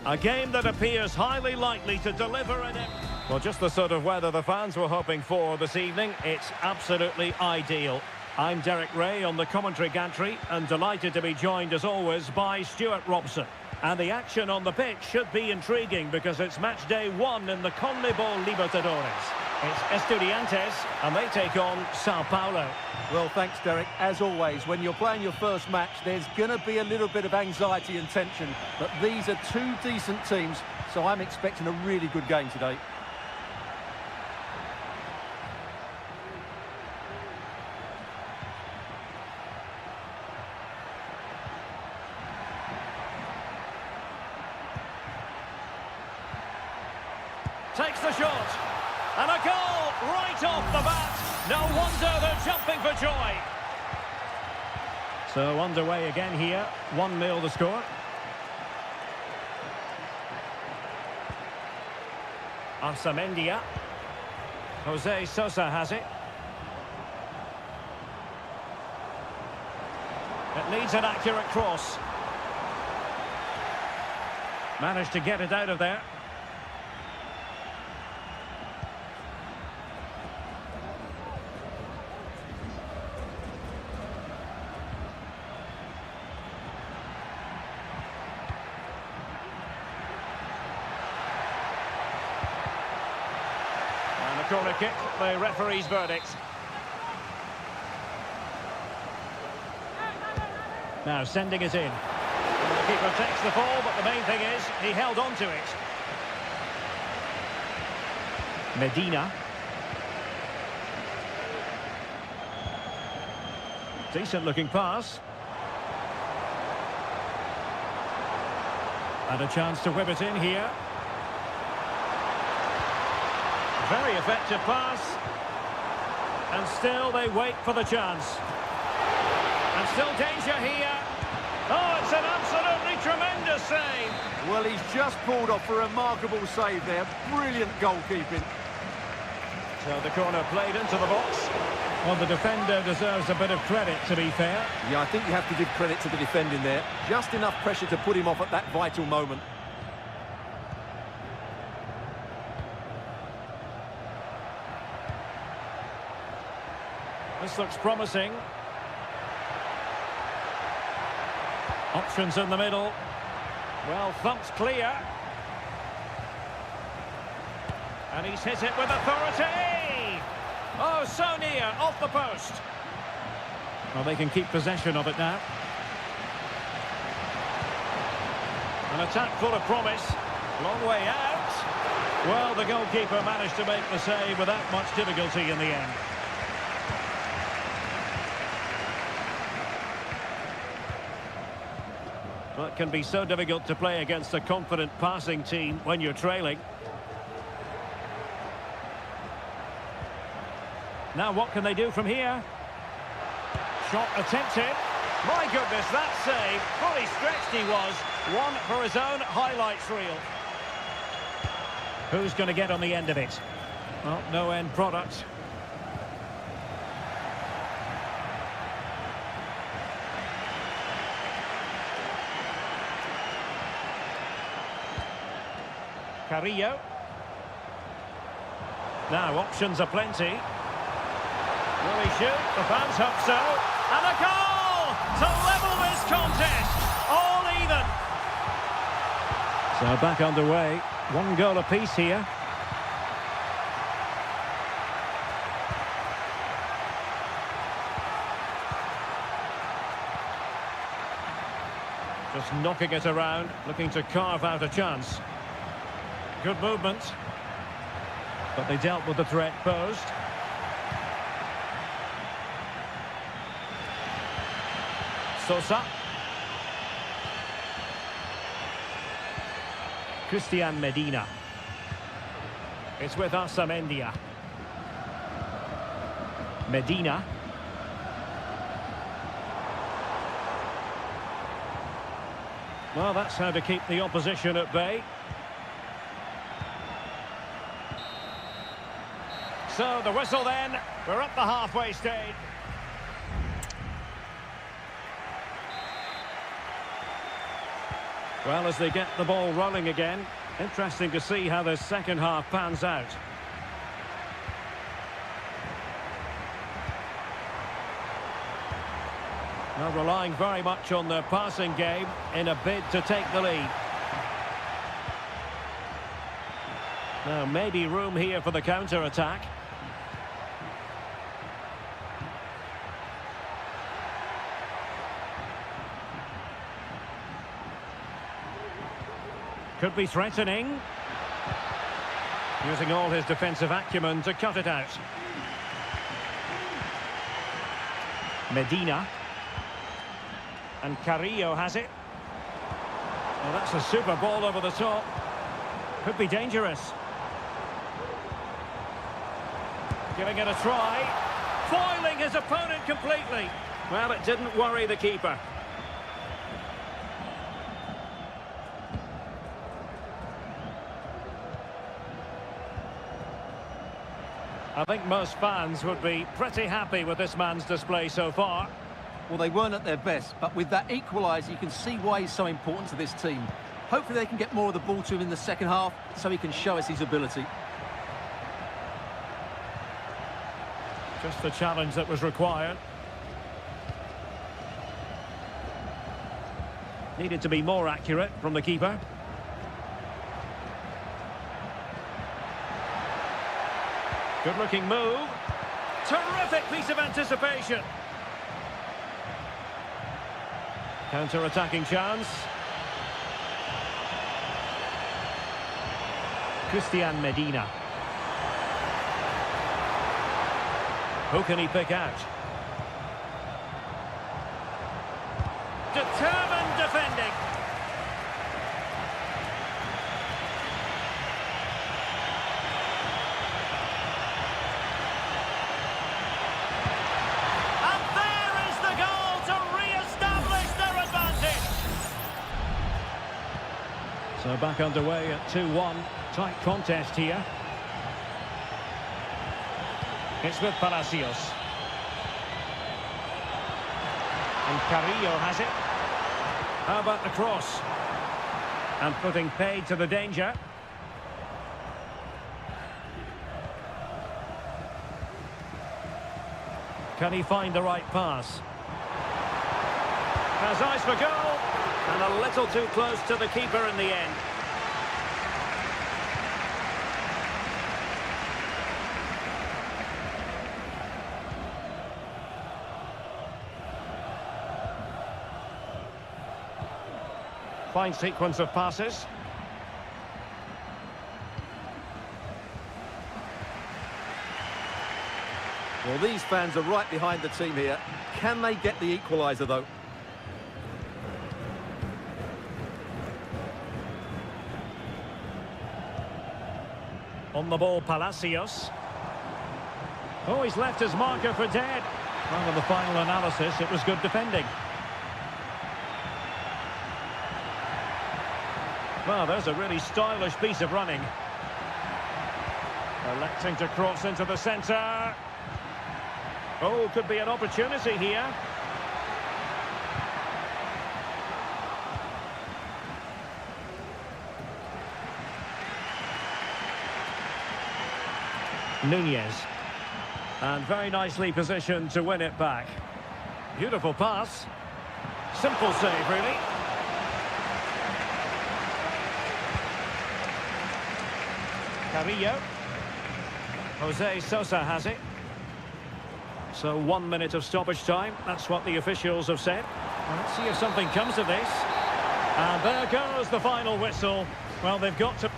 A game that appears highly likely to deliver an... Well, just the sort of weather the fans were hoping for this evening. It's absolutely ideal. I'm Derek Ray on the commentary gantry and delighted to be joined as always by Stuart Robson. And the action on the pitch should be intriguing because it's match day 1 in the CONMEBOL Libertadores. It's Estudiantes and they take on Sao Paulo.
Well, thanks, Derek. As always, when you're playing your first match, there's going to be a little bit of anxiety and tension. But these are two decent teams, so I'm expecting a really good game today.
Takes the shot. And a goal right off the bat. No wonder they're jumping for joy. So underway again here. 1-0 the score. Arsamendia. Jose Sosa has it. It needs an accurate cross. Managed to get it out of there. Corner kick, the referee's verdict. Now sending it in. And the keeper takes the ball, but the main thing is he held on to it. Medina. Decent looking pass. And a chance to whip it in here. Very effective pass. And still they wait for the chance. And still danger here. Oh, it's an absolutely tremendous save.
Well, he's just pulled off a remarkable save there. Brilliant goalkeeping.
So the corner played into the box. Well, the defender deserves a bit of credit, to be fair.
Yeah, I think you have to give credit to the defending there. Just enough pressure to put him off at that vital moment.
This looks promising. Options in the middle. Well, thumped clear. And he's hit it with authority! Oh, so near, off the post. Well, they can keep possession of it now. An attack full of promise. Long way out. Well, the goalkeeper managed to make the save without much difficulty in the end. Well, it can be so difficult to play against a confident passing team when you're trailing. Now what can they do from here? Shot attempted. My goodness, that save. Fully stretched he was. One for his own highlights reel. Who's going to get on the end of it? Well, no end product. Carrillo. Now options are plenty. Will he shoot? The fans hope so. And a goal to level this contest. All even. So back underway. 1 goal apiece here. Just knocking it around, looking to carve out a chance. Good movement. But they dealt with the threat posed. Sosa. Christian Medina. It's with Arsamendia. Medina. Well, that's how to keep the opposition at bay. So the whistle then, we're at the halfway stage. Well, as they get the ball rolling again, interesting to see how this second half pans out. Now relying very much on their passing game in a bid to take the lead. Now maybe room here for the counter-attack. Could be threatening. Using all his defensive acumen to cut it out. Medina. And Carrillo has it. Well, that's a super ball over the top. Could be dangerous. Giving it a try. Foiling his opponent completely. Well, it didn't worry the keeper. I think most fans would be pretty happy with this man's display so far.
Well, they weren't at their best, but with that equaliser, you can see why he's so important to this team. Hopefully they can get more of the ball to him in the second half so he can show us his ability.
Just the challenge that was required. Needed to be more accurate from the keeper. Good-looking move. Terrific piece of anticipation. Counter-attacking chance. Christian Medina. Who can he pick out? Determined defending. And there is the goal to re-establish their advantage. So back underway at 2-1. Tight contest here. It's with Palacios. And Carrillo has it. How about the cross? And putting paid to the danger. Can he find the right pass? Has eyes for goal. And a little too close to the keeper in the end. Fine sequence of passes.
Well, these fans are right behind the team here. Can they get the equaliser, though?
On the ball, Palacios. Oh, he's left his marker for dead. Well, in the final analysis, it was good defending. Well, there's a really stylish piece of running. Electing to cross into the centre. Oh, could be an opportunity here. Nunez. And very nicely positioned to win it back. Beautiful pass. Simple save, really. Carrillo. Jose Sosa has it. So 1 minute of stoppage time. That's what the officials have said. Well, let's see if something comes of this. And there goes the final whistle. Well, they've got to...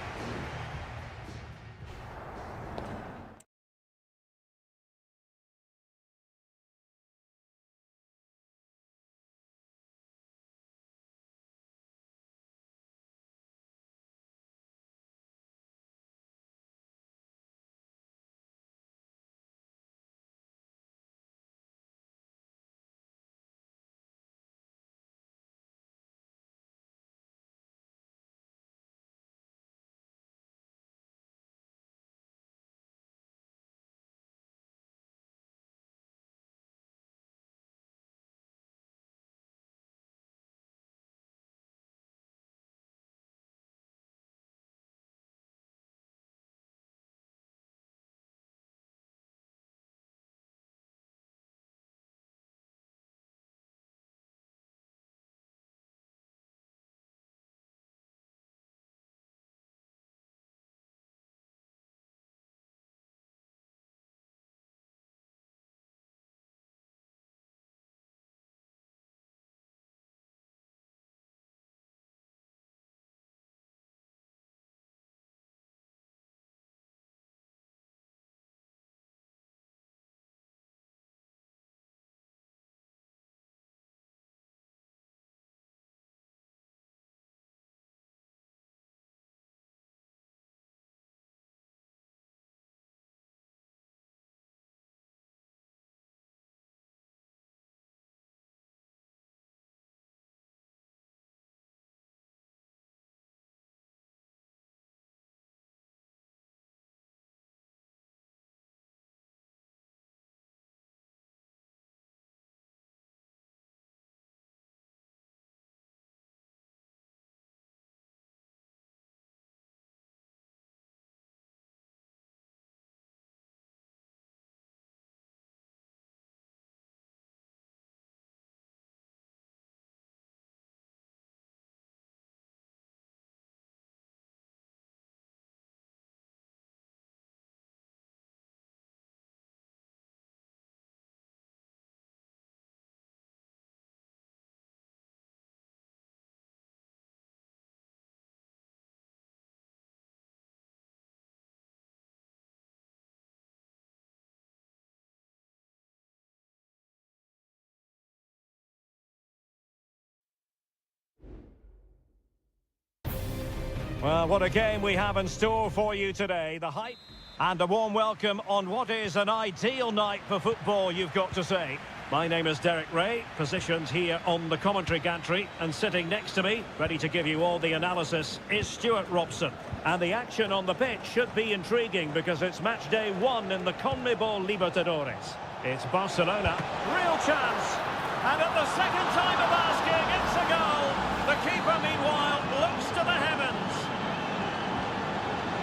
Well, what a game we have in store for you today. The hype and a warm welcome on what is an ideal night for football, you've got to say. My name is Derek Ray, positioned here on the commentary gantry, and sitting next to me, ready to give you all the analysis, is Stuart Robson. And the action on the pitch should be intriguing because it's match day 1 in the CONMEBOL Libertadores. It's Barcelona, real chance, and at the second time of asking, it's a goal. The keeper, meanwhile, looks to the heavens.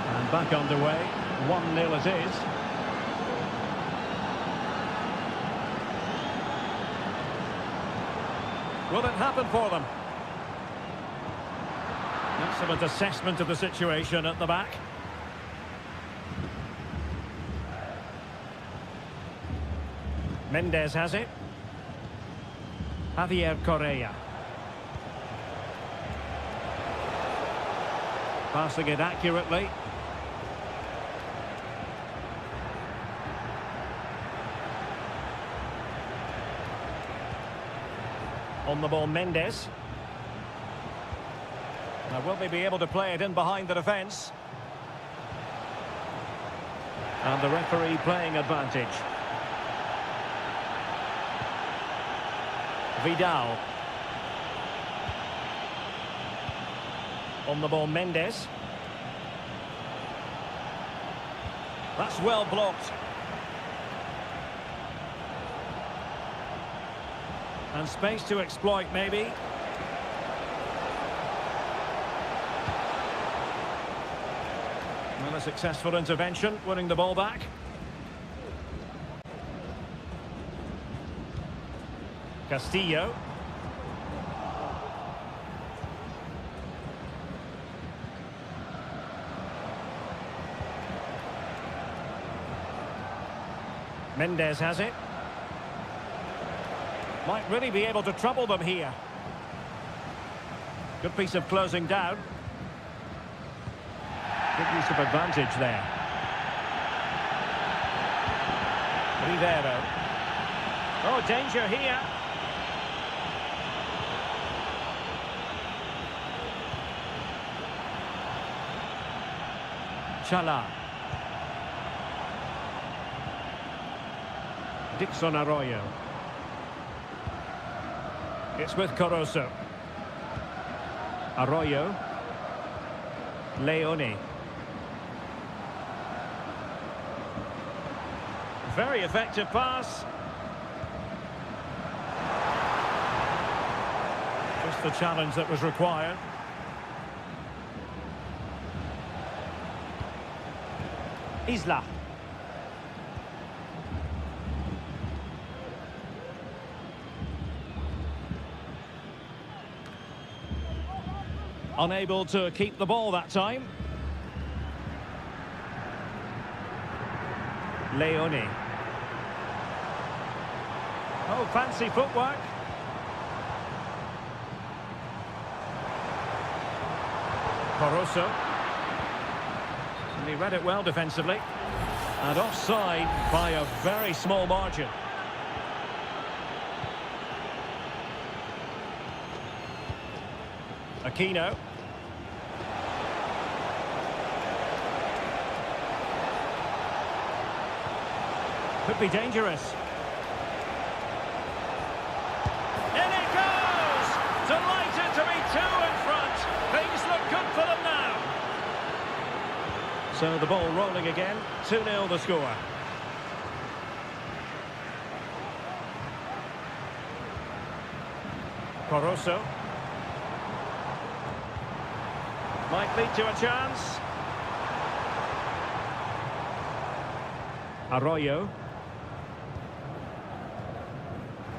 And back underway, 1-0 it is. Will it happen for them? Excellent assessment of the situation at the back. Mendes has it. Javier Correa. Passing it accurately. On the ball, Mendes. Now, will they be able to play it in behind the defence? And the referee playing advantage. Vidal. On the ball, Mendes. That's well blocked. And space to exploit, maybe. Well, a successful intervention, winning the ball back. Castillo. Mendes has it. Might really be able to trouble them here. Good piece of closing down. Good use of advantage there. Rivero. Oh, danger here. Chala. Dixon Arroyo. It's with Caruso. Arroyo. Leone. Very effective pass. Just the challenge that was required. Isla. Unable to keep the ball that time. Leone. Oh, fancy footwork. Caruso. And he read it well defensively. And offside by a very small margin. Aquino. Could be dangerous. In it goes! Delighted to be 2 in front. Things look good for them now. So the ball rolling again. 2-0 the score. Caruso. Might lead to a chance. Arroyo.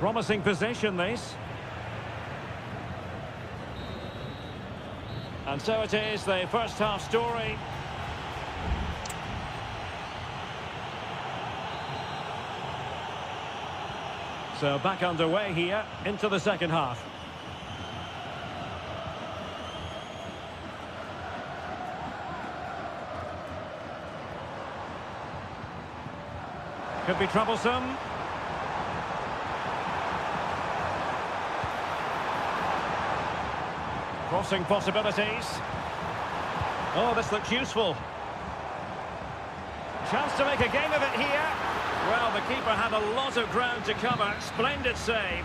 Promising possession, this. And so it is, the first half story. So back underway here into the second half. Could be troublesome. Crossing possibilities. Oh, this looks useful. Chance to make a game of it here. Well, the keeper had a lot of ground to cover. Splendid save.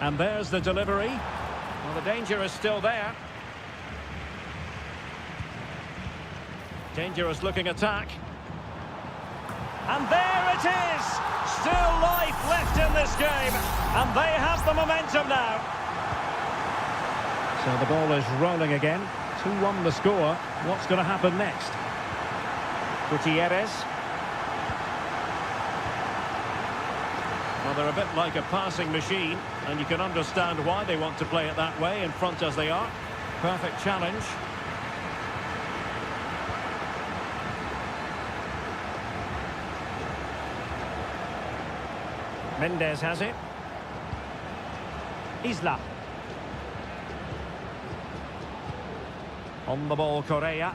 And there's the delivery. Well, the danger is still there. Dangerous looking attack. And there it is! Still life left in this game. And they have the momentum now. So the ball is rolling again. 2-1 the score. What's going to happen next? Gutierrez. Well, they're a bit like a passing machine, and you can understand why they want to play it that way, in front as they are. Perfect challenge. Mendes has it. Isla. On the ball, Correa.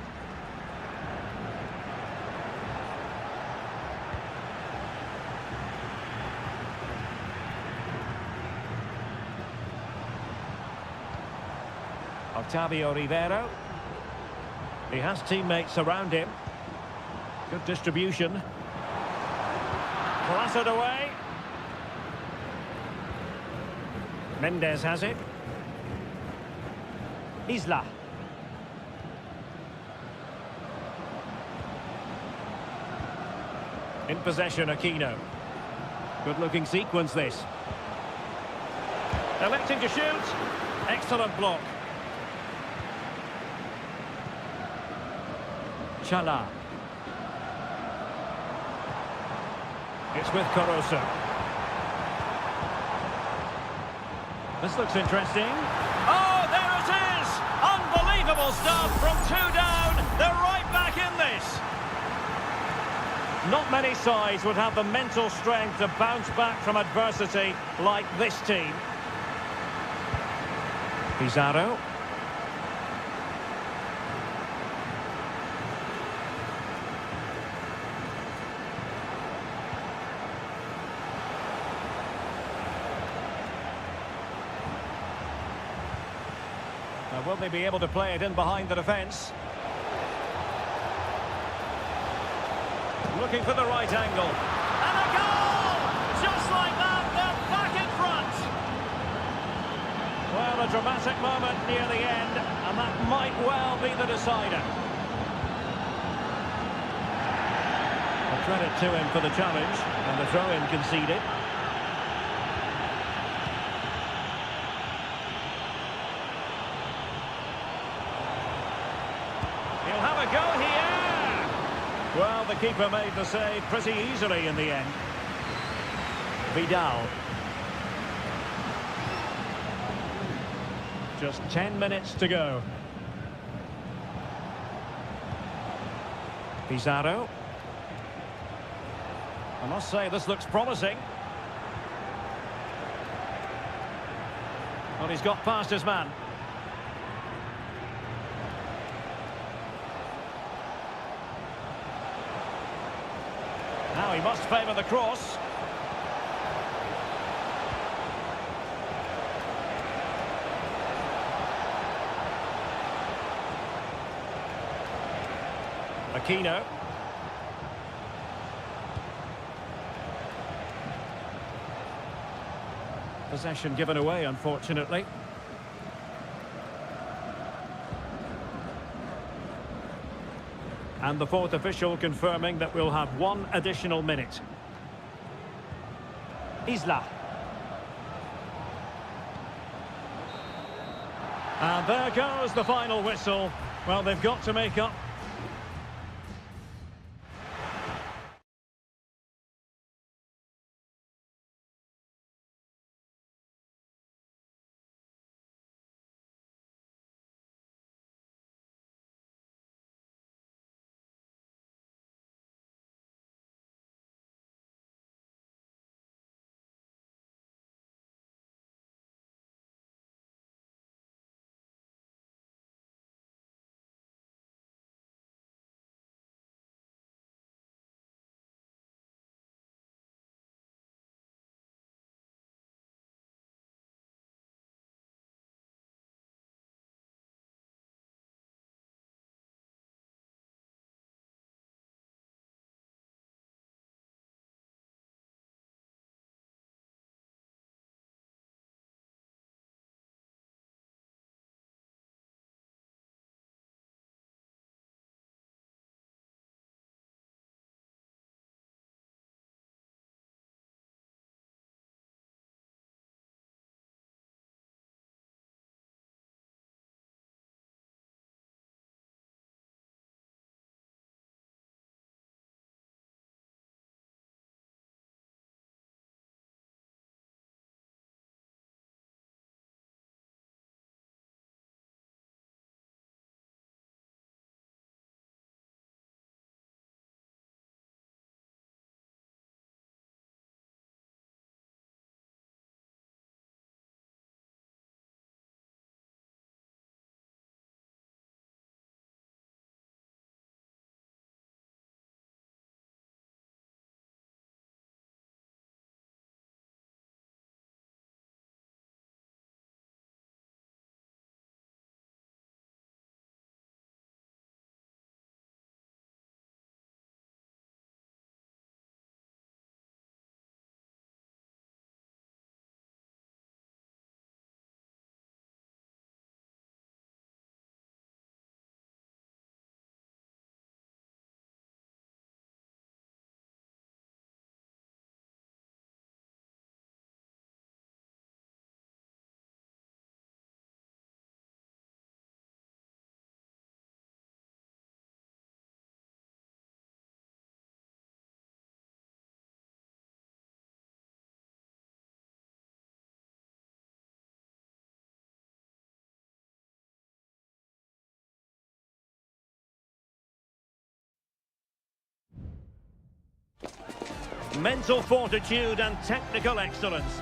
Octavio Rivero. He has teammates around him. Good distribution. Clattered away. Mendes has it. Isla. In possession, Aquino. Good-looking sequence, this. Electing to shoot. Excellent block. Chala. It's with Caruso. This looks interesting. Oh, there it is! Unbelievable stuff from 2 down. They're right back in this. Not many sides would have the mental strength to bounce back from adversity like this team. Pizarro. Now, will they be able to play it in behind the defence? Looking for the right angle. And a goal! Just like that, they're back in front. Well, a dramatic moment near the end, and that might well be the decider. A credit to him for the challenge, and the throw-in conceded. He'll have a go here. Well, the keeper made the save pretty easily in the end. Vidal. Just 10 minutes to go. Pizarro. I must say, this looks promising. Well, he's got past his man. Now he must favour the cross. Aquino. Possession given away, unfortunately. And the fourth official confirming that we'll have 1 additional minute. Isla. And there goes the final whistle. Well, they've got to make up mental fortitude and technical excellence.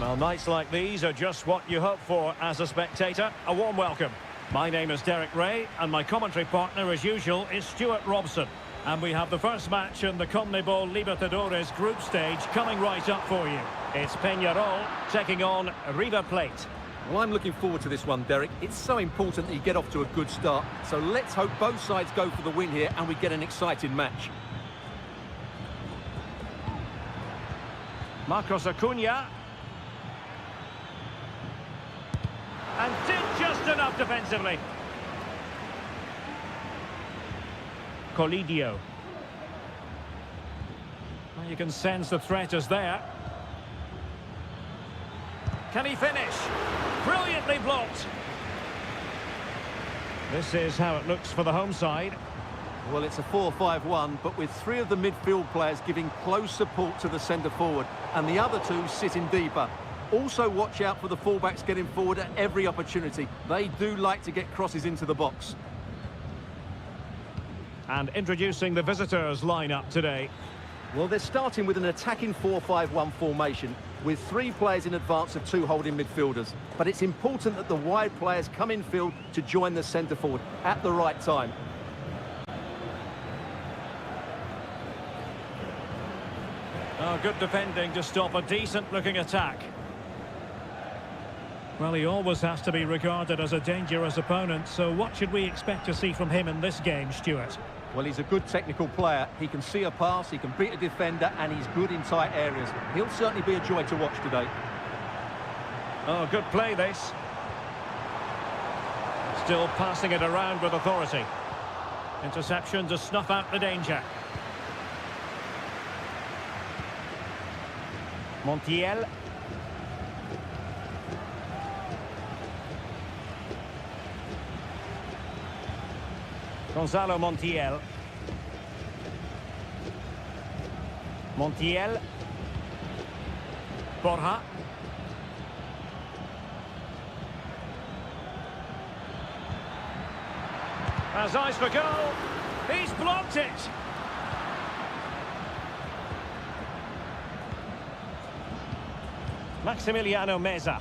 Well, nights like these are just what you hope for as a spectator. A warm welcome. My name is Derek Ray, and my commentary partner, as usual, is Stuart Robson. And we have the first match in the CONMEBOL Libertadores group stage coming right up for you. It's Peñarol taking on River Plate.
Well, I'm looking forward to this one, Derek. It's so important that you get off to a good start. So let's hope both sides go for the win here and we get an exciting match.
Marcos Acuna. And did just enough defensively. Colidio. Well, you can sense the threat is there. Can he finish? Brilliantly blocked. This is how it looks for the home side.
Well, it's a 4-5-1, but with three of the midfield players giving close support to the centre forward, and the other two sitting deeper. Also watch out for the fullbacks getting forward at every opportunity. They do like to get crosses into the box.
And introducing the visitors lineup today.
Well, they're starting with an attacking 4-5-1 formation with three players in advance of two holding midfielders. But it's important that the wide players come in field to join the centre forward at the right time.
Oh, good defending to stop a decent-looking attack. Well, he always has to be regarded as a dangerous opponent, so what should we expect to see from him in this game, Stuart?
Well, he's a good technical player. He can see a pass, he can beat a defender, and he's good in tight areas. He'll certainly be a joy to watch today.
Oh, good play, this. Still passing it around with authority. Interception to snuff out the danger. Montiel. Gonzalo Montiel. Montiel. Borja. Has eyes for goal. He's blocked it. Maximiliano Meza.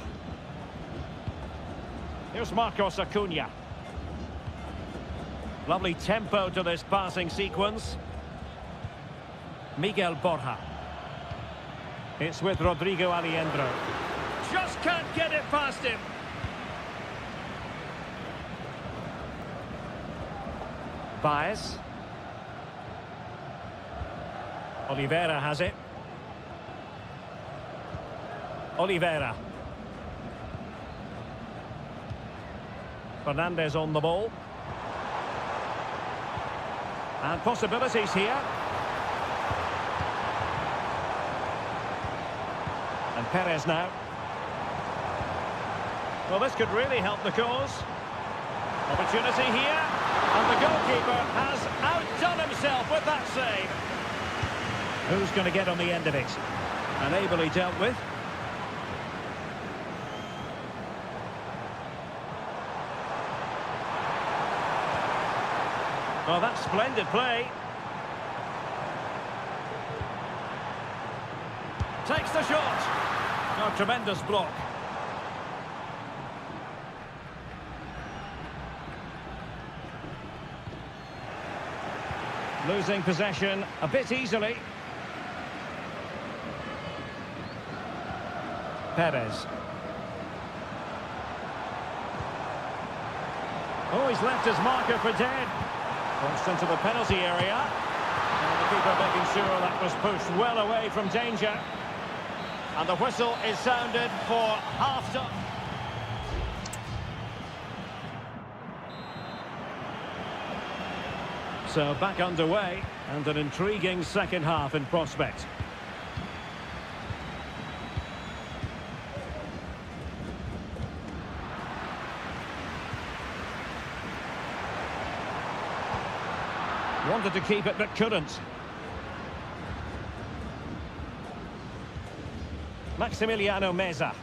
Here's Marcos Acuna. Lovely tempo to this passing sequence. Miguel Borja. It's with Rodrigo Aliendro. Just can't get it past him. Baez. Oliveira has it. Oliveira. Fernandez on the ball. And possibilities here. And Perez now. Well, this could really help the cause. Opportunity here. And the goalkeeper has outdone himself with that save. Who's going to get on the end of it? And ably dealt with. Oh, that's splendid play. Takes the shot. Oh, tremendous block. Losing possession a bit easily. Perez. Oh, he's left his marker for dead. Crossed into the penalty area. And the keeper making sure that was pushed well away from danger. And the whistle is sounded for half-time. So back underway, and an intriguing second half in prospect. Wanted to keep it, but couldn't. Maximiliano Meza.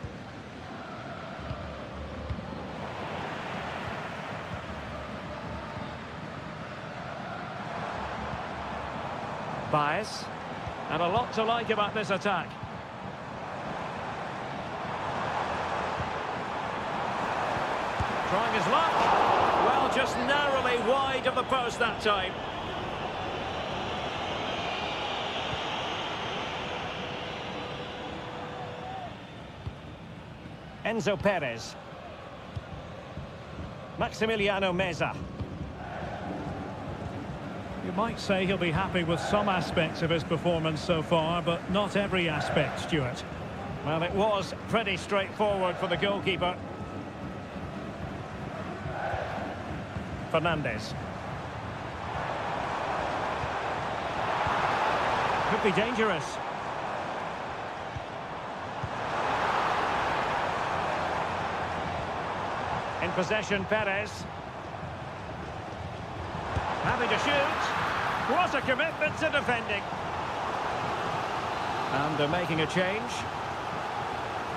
Baez. And a lot to like about this attack. Trying his luck. Well, just narrowly wide of the post that time. Enzo Perez. Maximiliano Meza. You might say he'll be happy with some aspects of his performance so far, but not every aspect, Stuart. Well, it was pretty straightforward for the goalkeeper. Fernandez. Could be dangerous. In possession, Perez. Happy to shoot. What a commitment to defending. And they're making a change.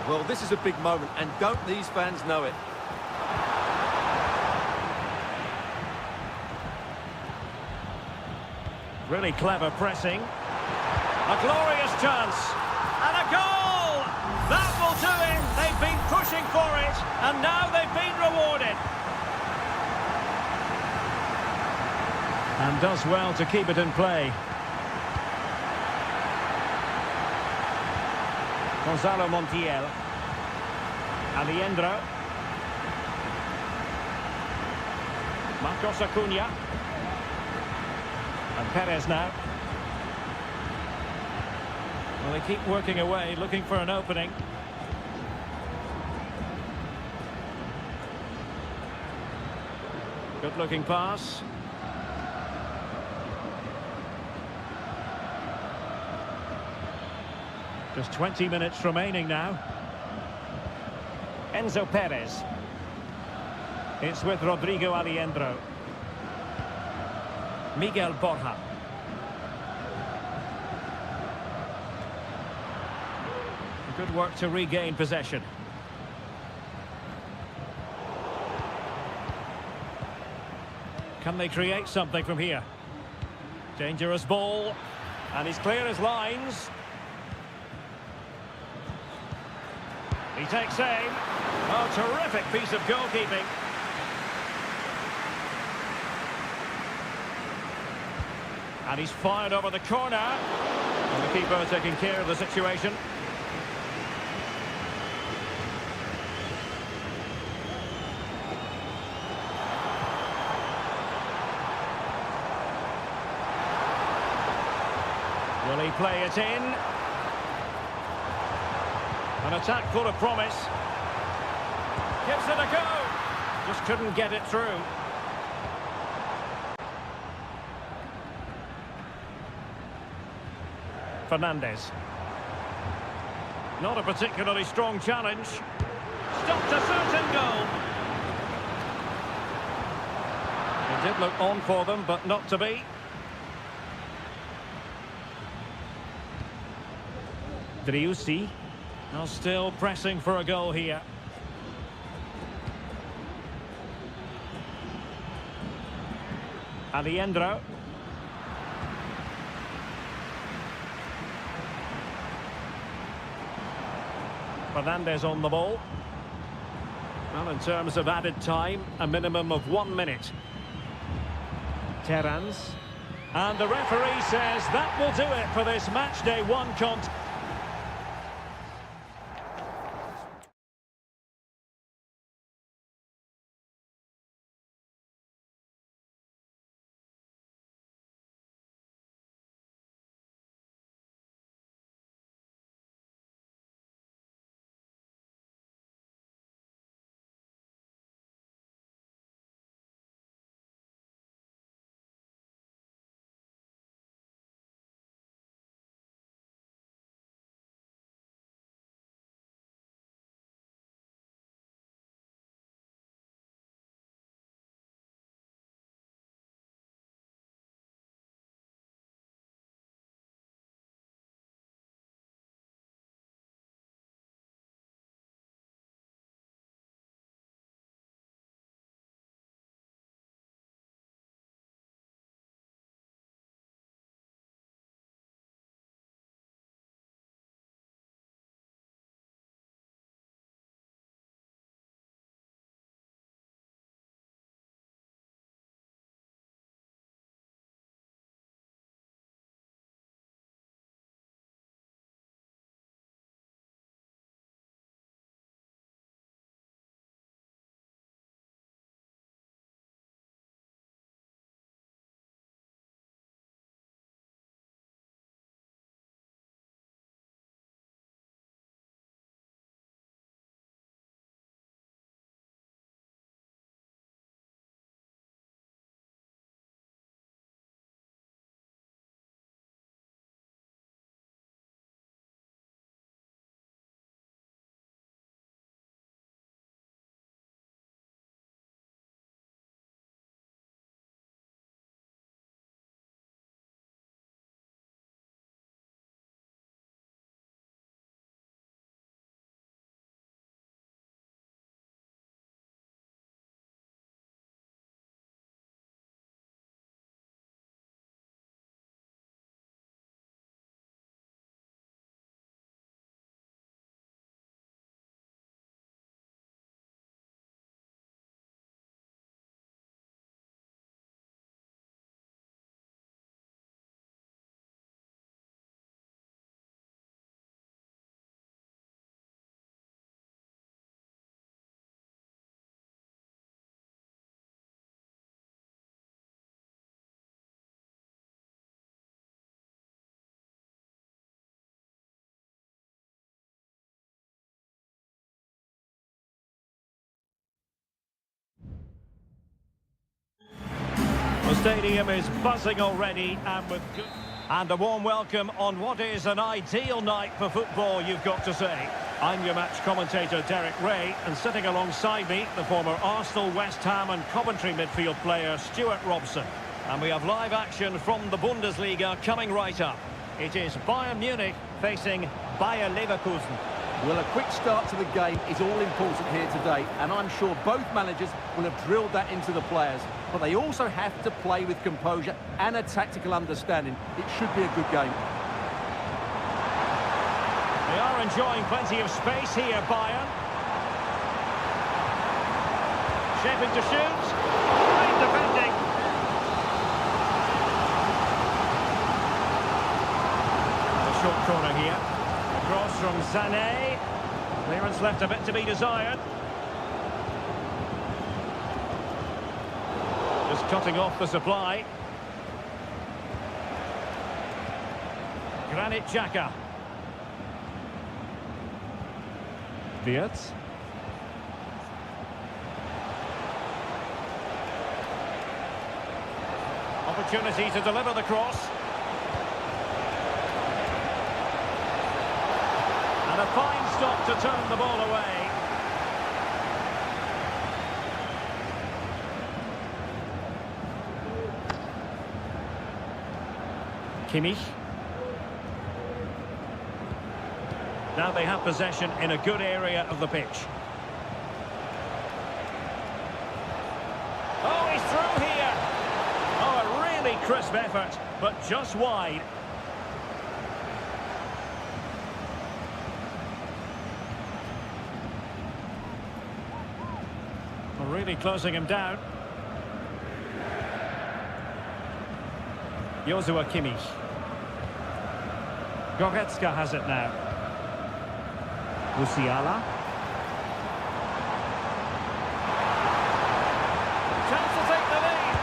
Well, this is a big moment, and don't these fans know it?
Really clever pressing. A glorious chance. And a goal! That will do it. They've been pushing for it, and now they've been rewarded. And does well to keep it in play. Gonzalo Montiel. Aliendro. Marcos Acuna. And Perez now. Well, they keep working away, looking for an opening. Good-looking pass. Just 20 minutes remaining now. Enzo Perez. It's with Rodrigo Aliendro. Miguel Borja. Good work to regain possession. Can they create something from here? Dangerous ball. And he's clear as lines. He takes aim. Oh, terrific piece of goalkeeping. And he's fired over the corner. And the keeper taking care of the situation. Will he play it in? An attack full of promise. Gives it a go. Just couldn't get it through. Fernandez. Not a particularly strong challenge. Stopped a certain goal. It did look on for them, but not to be. Driussi. Now still pressing for a goal here. Aliendro. Fernandez on the ball. Well, in terms of added time, a minimum of 1 minute. Terrans. And the referee says that will do it for this match day 1 contest. stadium is buzzing already and with good... And a warm welcome on what is an ideal night for football, you've got to say. I'm your match commentator, Derek Ray, and sitting alongside me, the former Arsenal, West Ham and Coventry midfield player, Stuart Robson. And we have live action from the Bundesliga coming right up. It is Bayern Munich facing Bayer Leverkusen.
Well, a quick start to the game is all important here today, and I'm sure both managers will have drilled that into the players. But they also have to play with composure and a tactical understanding. It should be a good game.
They are enjoying plenty of space here, Bayern. Shaping to shoot. Great defending. A short corner here. Cross from Sané. Clearance left a bit to be desired. Just cutting off the supply. Granit Xhaka. Wirtz. Opportunity to deliver the cross. And a fine stop to turn the ball away. Kimmich. Now they have possession in a good area of the pitch. Oh, he's through here. Oh, a really crisp effort, but just wide. Really closing him down. Joshua Kimmich. Goretzka has it now. Musiala. Chance to take the lead.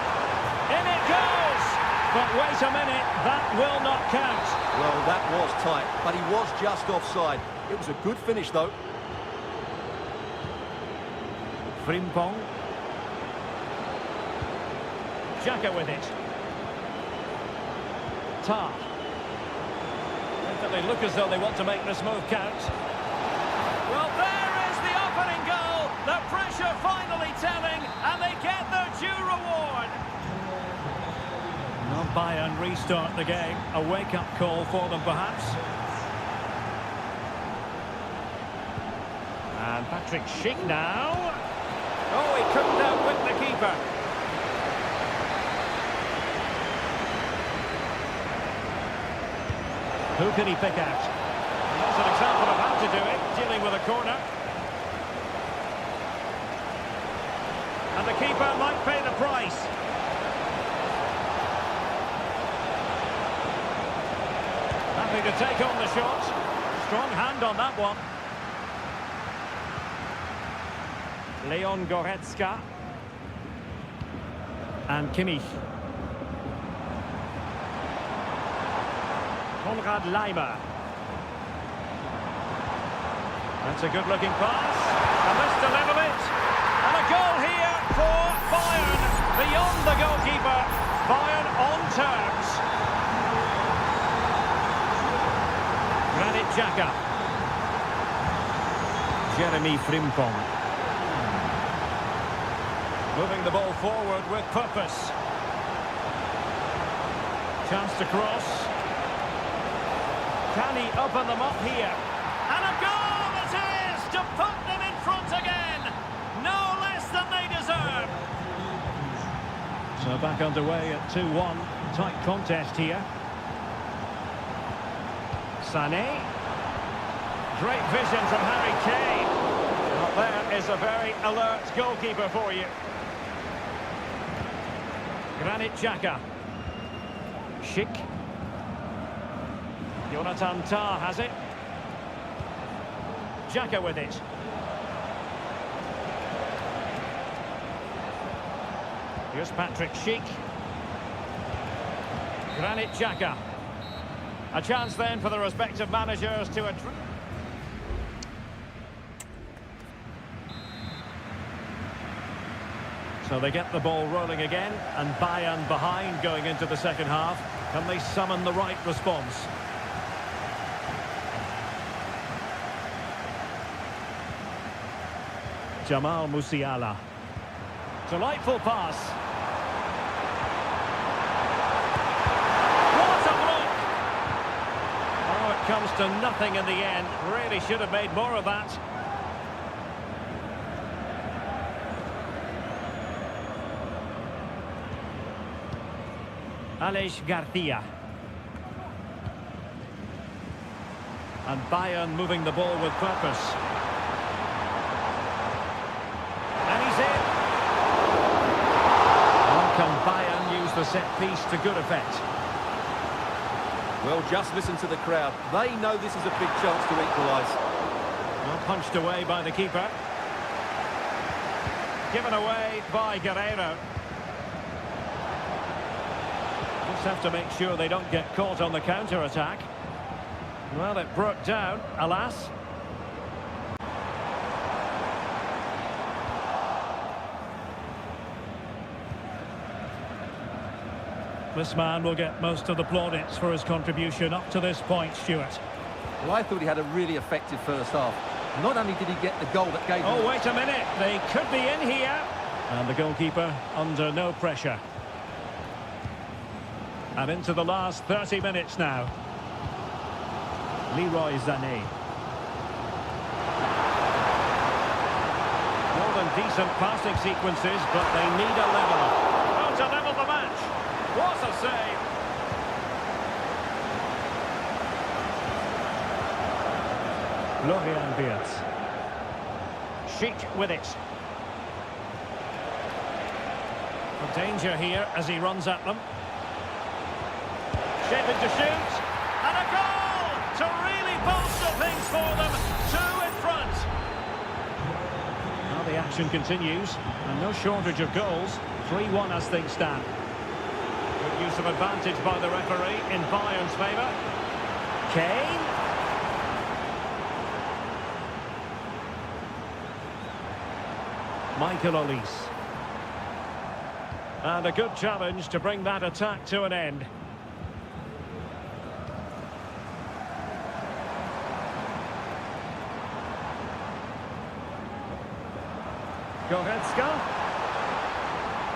In it goes. But wait a minute, that will not count.
Well, that was tight, but he was just offside. It was a good finish, though.
Frimpong. Xhaka with it. Tar. They look as though they want to make this move count. Well, there is the opening goal. The pressure finally telling, and they get their due reward. Well, Bayern restart the game. A wake-up call for them, perhaps. And Patrick Schick now. Oh, he couldn't outwit the keeper. Who can he pick out? That's an example of how to do it, dealing with a corner. And the keeper might pay the price. Happy to take on the shot. Strong hand on that one. Leon Goretzka. And Kimmich. Konrad Leimer. That's a good-looking pass. And this to level it. And a goal here for Bayern. Beyond the goalkeeper. Bayern on terms. Granit Xhaka. Jeremy Frimpong. Moving the ball forward with purpose. Chance to cross. Can he open them up here? And a goal it is to put them in front again. No less than they deserve. So back underway at 2-1. Tight contest here. Sané. Great vision from Harry Kane. Well, there is a very alert goalkeeper for you. Granit Xhaka. Schick. Jonathan Tah has it. Xhaka with it. Here's Patrick Schick. Granit Xhaka. A chance then for the respective managers to address. So they get the ball rolling again, and Bayern behind going into the second half. Can they summon the right response? Jamal Musiala. Delightful pass. What a block! Oh, it comes to nothing in the end. Really should have made more of that. Aleix Garcia. And Bayern moving the ball with purpose. And he's in. How can Bayern use the set piece to good effect?
Well, just listen to the crowd. They know this is a big chance to equalise.
Well, punched away by the keeper. Given away by Guerreiro. Just have to make sure they don't get caught on the counter-attack. Well, it broke down, alas. This man will get most of the plaudits for his contribution up to this point, Stuart.
Well, I thought he had a really effective first half. Not only did he get the goal that gave him...
Oh, wait a minute. They could be in here. And the goalkeeper under no pressure. And into the last 30 minutes now. Leroy Sané. More than decent passing sequences, but they need a leveler. Oh, to level the match. What a save. Florian Wirtz. Schick with it. The danger here as he runs at them. Shaping to shoot. And a goal to really bolster things for them. Two in front. Now the action continues. And no shortage of goals. 3-1 as things stand. Good use of advantage by the referee in Bayern's favour. Kane. Michael Olise. And a good challenge to bring that attack to an end. Goretzka.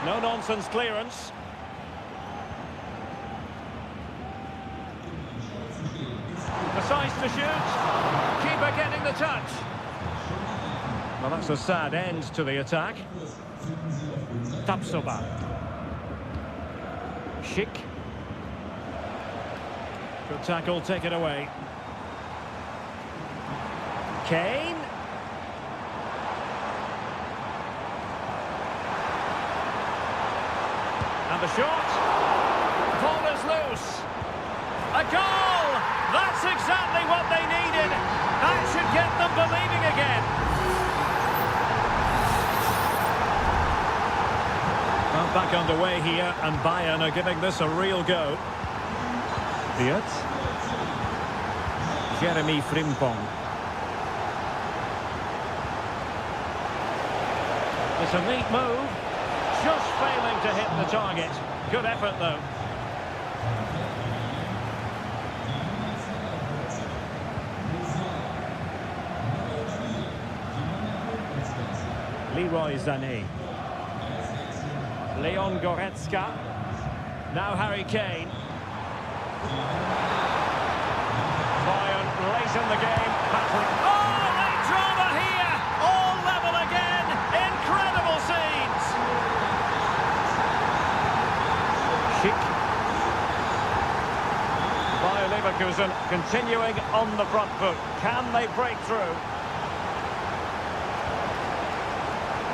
No-nonsense clearance. Decides to shoot. Keeper getting the touch. Well, that's a sad end to the attack. Tapsoba. Schick. Good tackle, take it away. Kane. And the shot. Ball is loose. A goal! That's exactly what they needed. That should get them believing again. Well, back underway here, and Bayern are giving this a real go. Wirtz. Jeremy Frimpong. It's a neat move. Just failing to hit the target. Good effort, though. Leroy Sané. Leon Goretzka. Now Harry Kane. Bayern late in the game. Battling. Oh, late drama here. All level again. Incredible scenes. Schick. Bayer Leverkusen continuing on the front foot. Can they break through?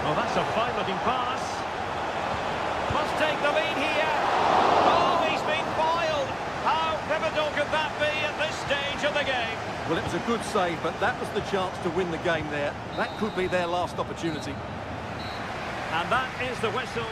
Well, that's a fine-looking pass. Must take the lead here. Oh, he's been foiled. How pivotal could that be at this stage of the game?
Well, it was a good save, but that was the chance to win the game there. That could be their last opportunity.
And that is the whistle.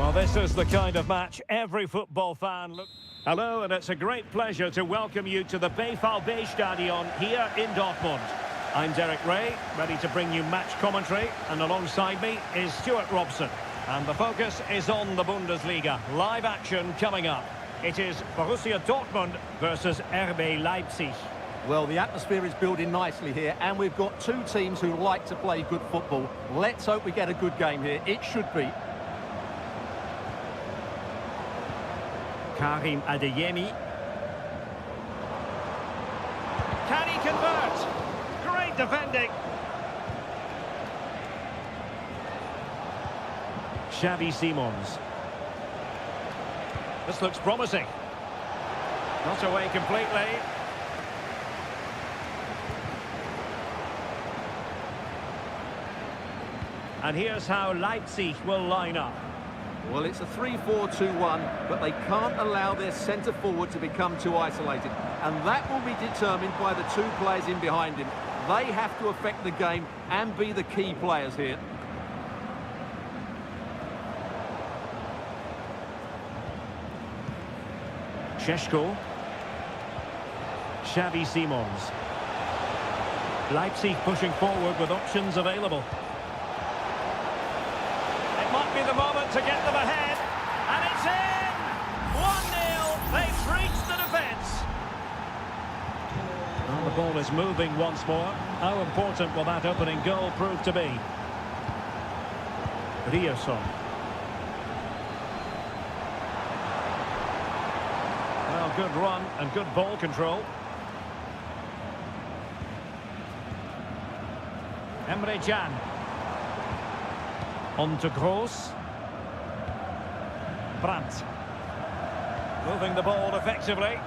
Well, this is the kind of match every football fan look. Hello, and it's a great pleasure to welcome you to the BVB Stadion here in Dortmund. I'm Derek Ray, ready to bring you match commentary, and alongside me is Stuart Robson. And the focus is on the Bundesliga. Live action coming up. It is Borussia Dortmund versus RB Leipzig.
Well, the atmosphere is building nicely here, and we've got two teams who like to play good football. Let's hope we get a good game here. It should be.
Karim Adeyemi. Can he convert? Great defending. Xavi Simons. This looks promising. Not away completely. And here's how Leipzig will line up.
Well, it's a 3-4-2-1, but they can't allow their centre forward to become too isolated. And that will be determined by the two players in behind him. They have to affect the game and be the key players here.
Šeško. Xavi Simons. Leipzig pushing forward with options available. It might be the moment to get them ahead. And it's in! 1-0. They've breached the defence. Well, the ball is moving once more. How important will that opening goal prove to be? Rierson. Well, good run and good ball control. Emre Can. On to Gross. Brandt. Moving the ball effectively.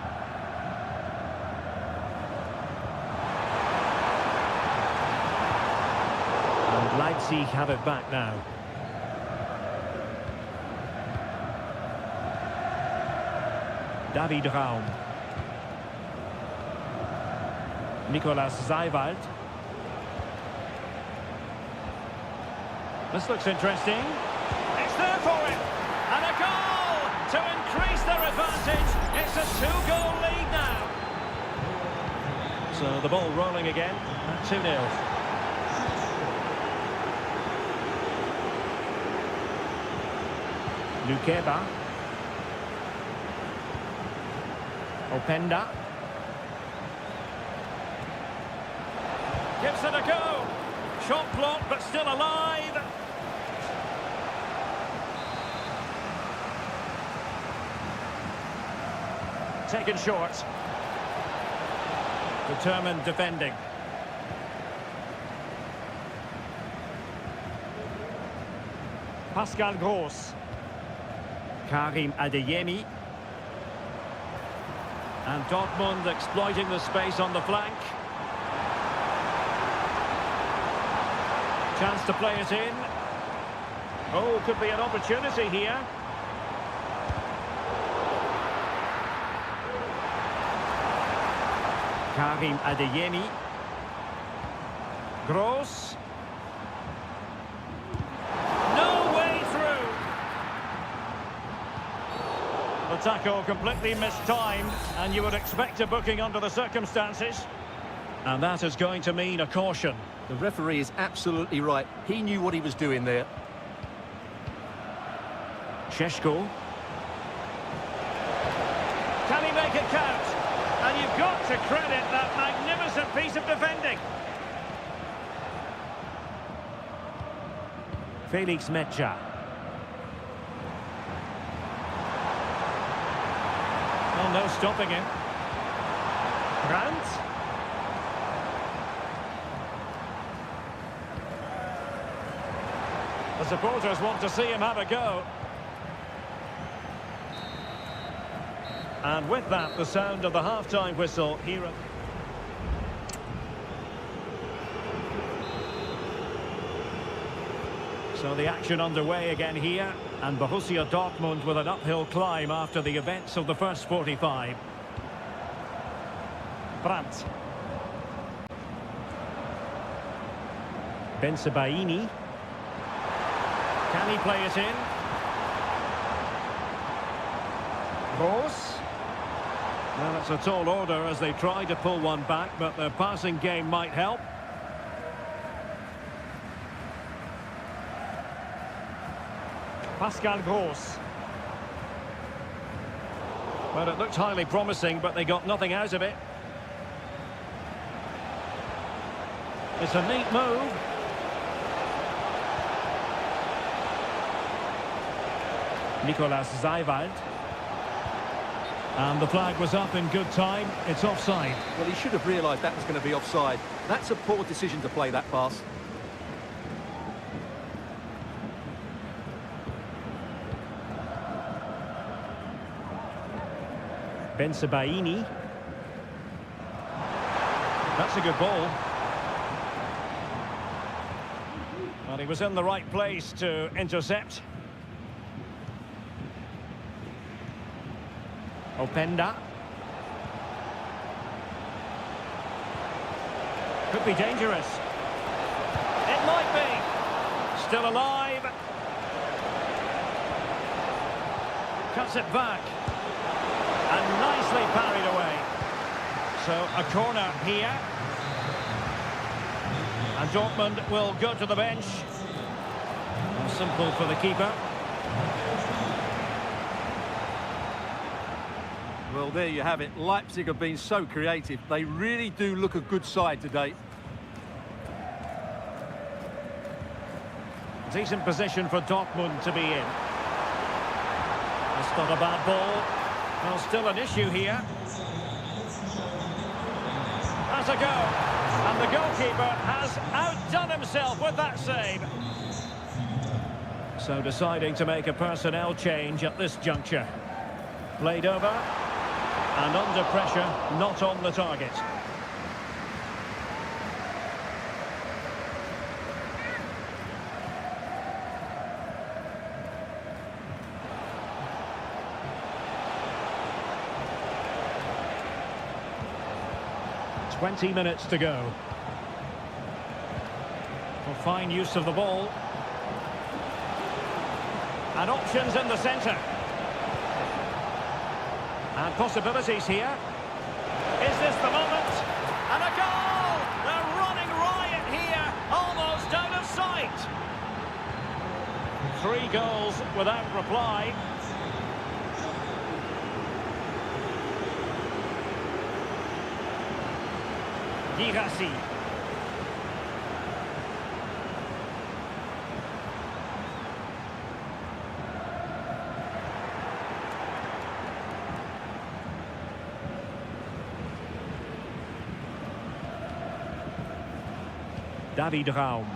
And Leipzig have it back now. David Raum. Nicolas Seiwald. This looks interesting. It's there for him. And a goal to increase their advantage. It's a two-goal lead now. So the ball rolling again at 2-0. Lukeba. Openda. Gives it a go. Shot blocked, but still alive. Taken short. Determined defending. Pascal Gross. Karim Adeyemi. And Dortmund exploiting the space on the flank. Chance to play it in. Oh, could be an opportunity here. Karim Adeyemi. Gross. No way through. The tackle completely mistimed, and you would expect a booking under the circumstances. And that is going to mean a caution.
The referee is absolutely right. He knew what he was doing there.
Šeško. Can he make it count? And you've got to credit that magnificent piece of defending. Felix Mecha. Well, no stopping him. Brandt. The supporters want to see him have a go. And with that, the sound of the half-time whistle here at... So the action underway again here, and Borussia Dortmund with an uphill climb after the events of the first 45. Brandt. Bensebaini. Can he play it in? Gross. Well, it's a tall order as they try to pull one back, but their passing game might help. Pascal Gross. Well, it looked highly promising, but they got nothing out of it. It's a neat move. Nicolas Zeiwald. And the flag was up in good time. It's offside.
Well, he should have realised that was going to be offside. That's a poor decision to play that pass.
Bensebaini. That's a good ball. Well, he was in the right place to intercept. Openda. Could be dangerous. It might be. Still alive. Cuts it back. And nicely parried away. So a corner here. And Dortmund will go to the bench. Simple for the keeper.
Well, there you have it. Leipzig have been so creative. They really do look a good side today.
Decent position for Dortmund to be in. That's not a bad ball. Well, still an issue here. Has a go. And the goalkeeper has outdone himself with that save. So deciding to make a personnel change at this juncture. Played over. And under pressure, not on the target. "20 minutes to go. Well, fine use of the ball. And options in the centre. And possibilities here. Is this the moment? And a goal! They're running riot here, almost out of sight. 3 goals without reply. Girassi. David Raum.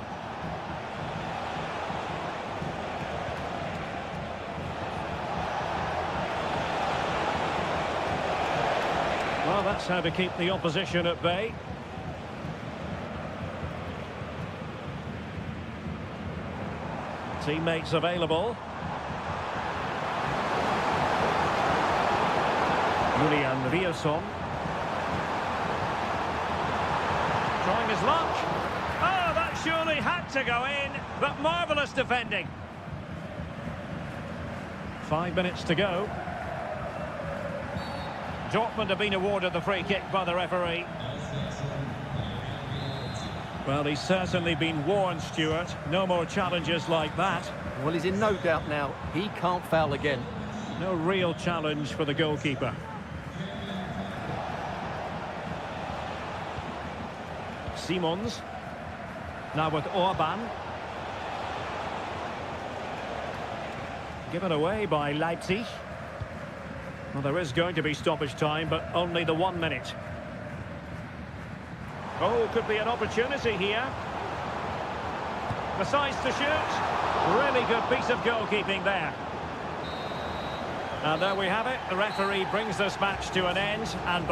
Well, that's how to keep the opposition at bay. Teammates available. Julian Rierson. Trying his luck. Oh, that surely had to go in, but marvellous defending. 5 minutes to go. Dortmund have been awarded the free kick by the referee. Well, he's certainly been warned, Stuart. No more challenges like that.
Well, he's in no doubt now. He can't foul again.
No real challenge for the goalkeeper. Simons. Now with Orban. Given away by Leipzig. Well, there is going to be stoppage time, but only the 1 minute. Oh, could be an opportunity here. Decides to shoot. Really good piece of goalkeeping there. And there we have it. The referee brings this match to an end. And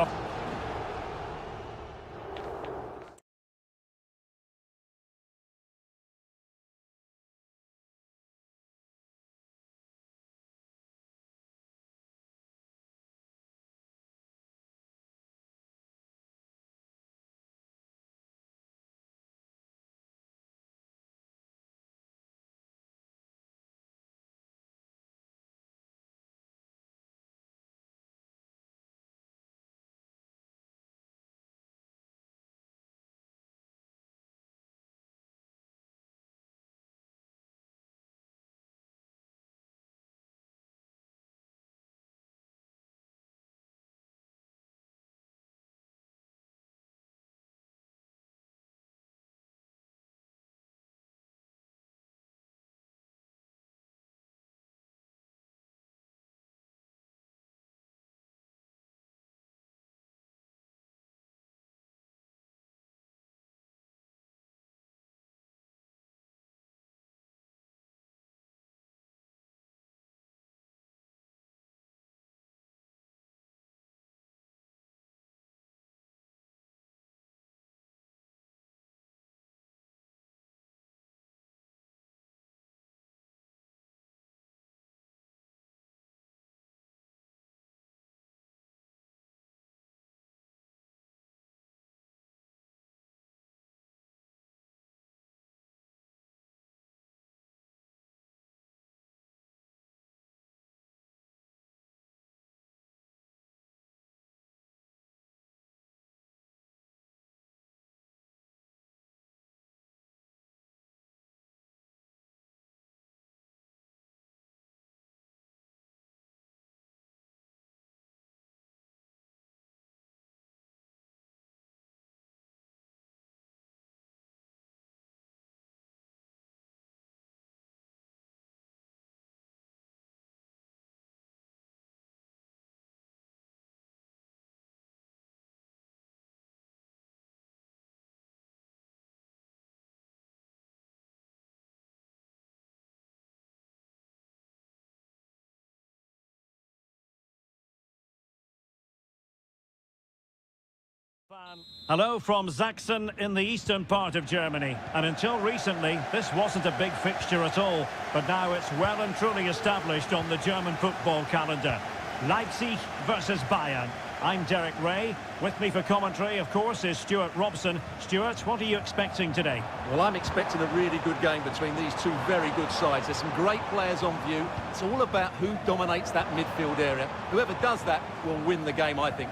Hello from Sachsen in the eastern part of Germany. And until recently, this wasn't a big fixture at all. But now it's well and truly established on the German football calendar. Leipzig versus Bayern. I'm Derek Ray. With me for commentary, of course, is Stuart Robson. Stuart, what are you expecting today?
Well, I'm expecting a really good game between these two very good sides. There's some great players on view. It's all about who dominates that midfield area. Whoever does that will win the game, I think.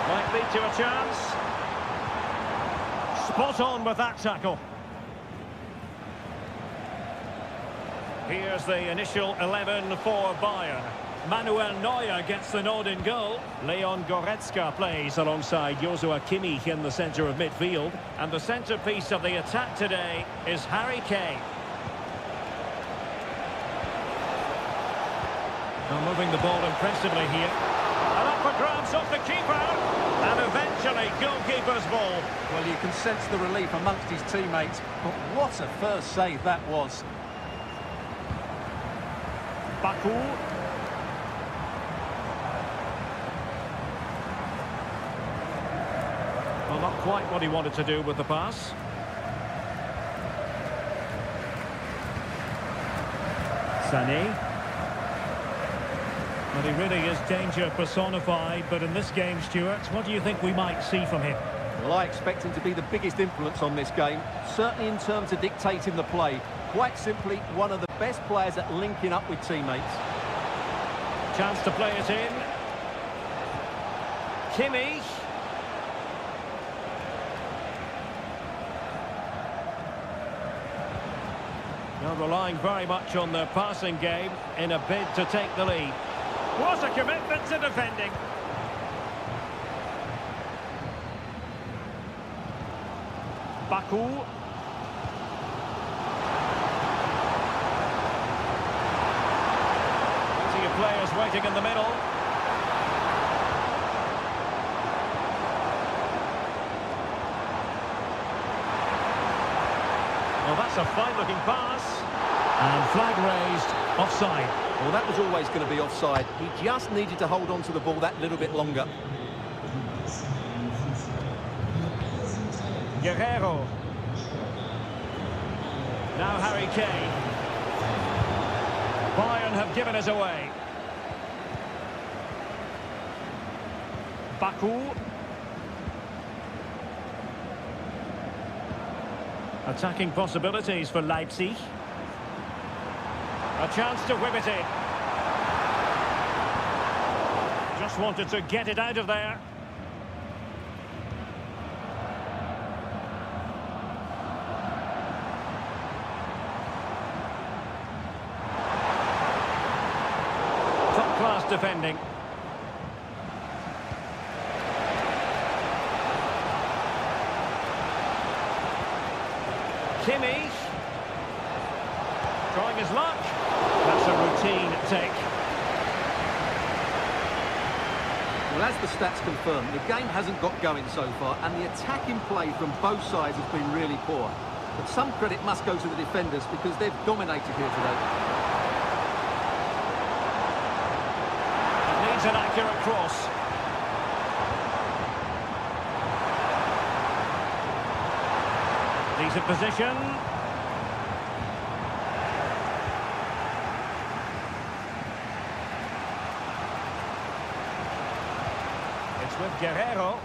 Might lead to a chance. Spot on with that tackle. Here's the initial 11 for Bayern. Manuel Neuer gets the nod in goal. Leon Goretzka plays alongside Joshua Kimmich in the centre of midfield. And the centrepiece of the attack today is Harry Kane. Now moving the ball impressively here. And up for grabs off the keeper. And eventually goalkeeper's ball.
Well, you can sense the relief amongst his teammates. But what a first save that was.
Baku. Well, not quite what he wanted to do with the pass. Sané. Well, he really is danger personified, but in this game, Stuart, what do you think we might see from him?
Well, I expect him to be the biggest influence on this game, certainly in terms of dictating the play. Quite simply, one of the best players at linking up with teammates.
Chance to play it in. Kimmich. Now relying very much on their passing game in a bid to take the lead. What a commitment to defending. Baku. Plenty of players waiting in the middle. Well, that's a fine-looking pass. And flag raised, offside.
Well, that was always going to be offside. He just needed to hold on to the ball that little bit longer.
Guerrero. Now Harry Kane. Bayern have given us away. Baku. Attacking possibilities for Leipzig. A chance to whip it in. Just wanted to get it out of there. Top-class defending. Kimmich. Trying his luck. That's a routine take.
Well, as the stats confirm, the game hasn't got going so far, and the attacking play from both sides has been really poor. But some credit must go to the defenders because they've dominated here today.
It needs an accurate cross. Decent position. It's with Guerrero.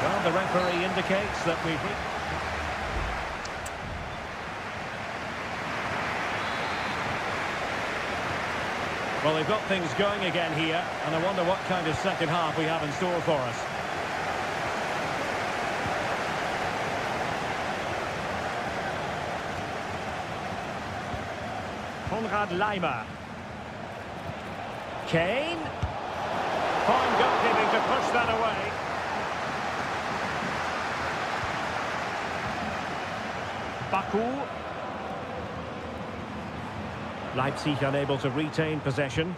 Well, the referee indicates that we've... Well, they've got things going again here, and I wonder what kind of second half we have in store for us. Konrad Laimer. Kane. Fine goalkeeping to push that away. Baku. Leipzig unable to retain possession.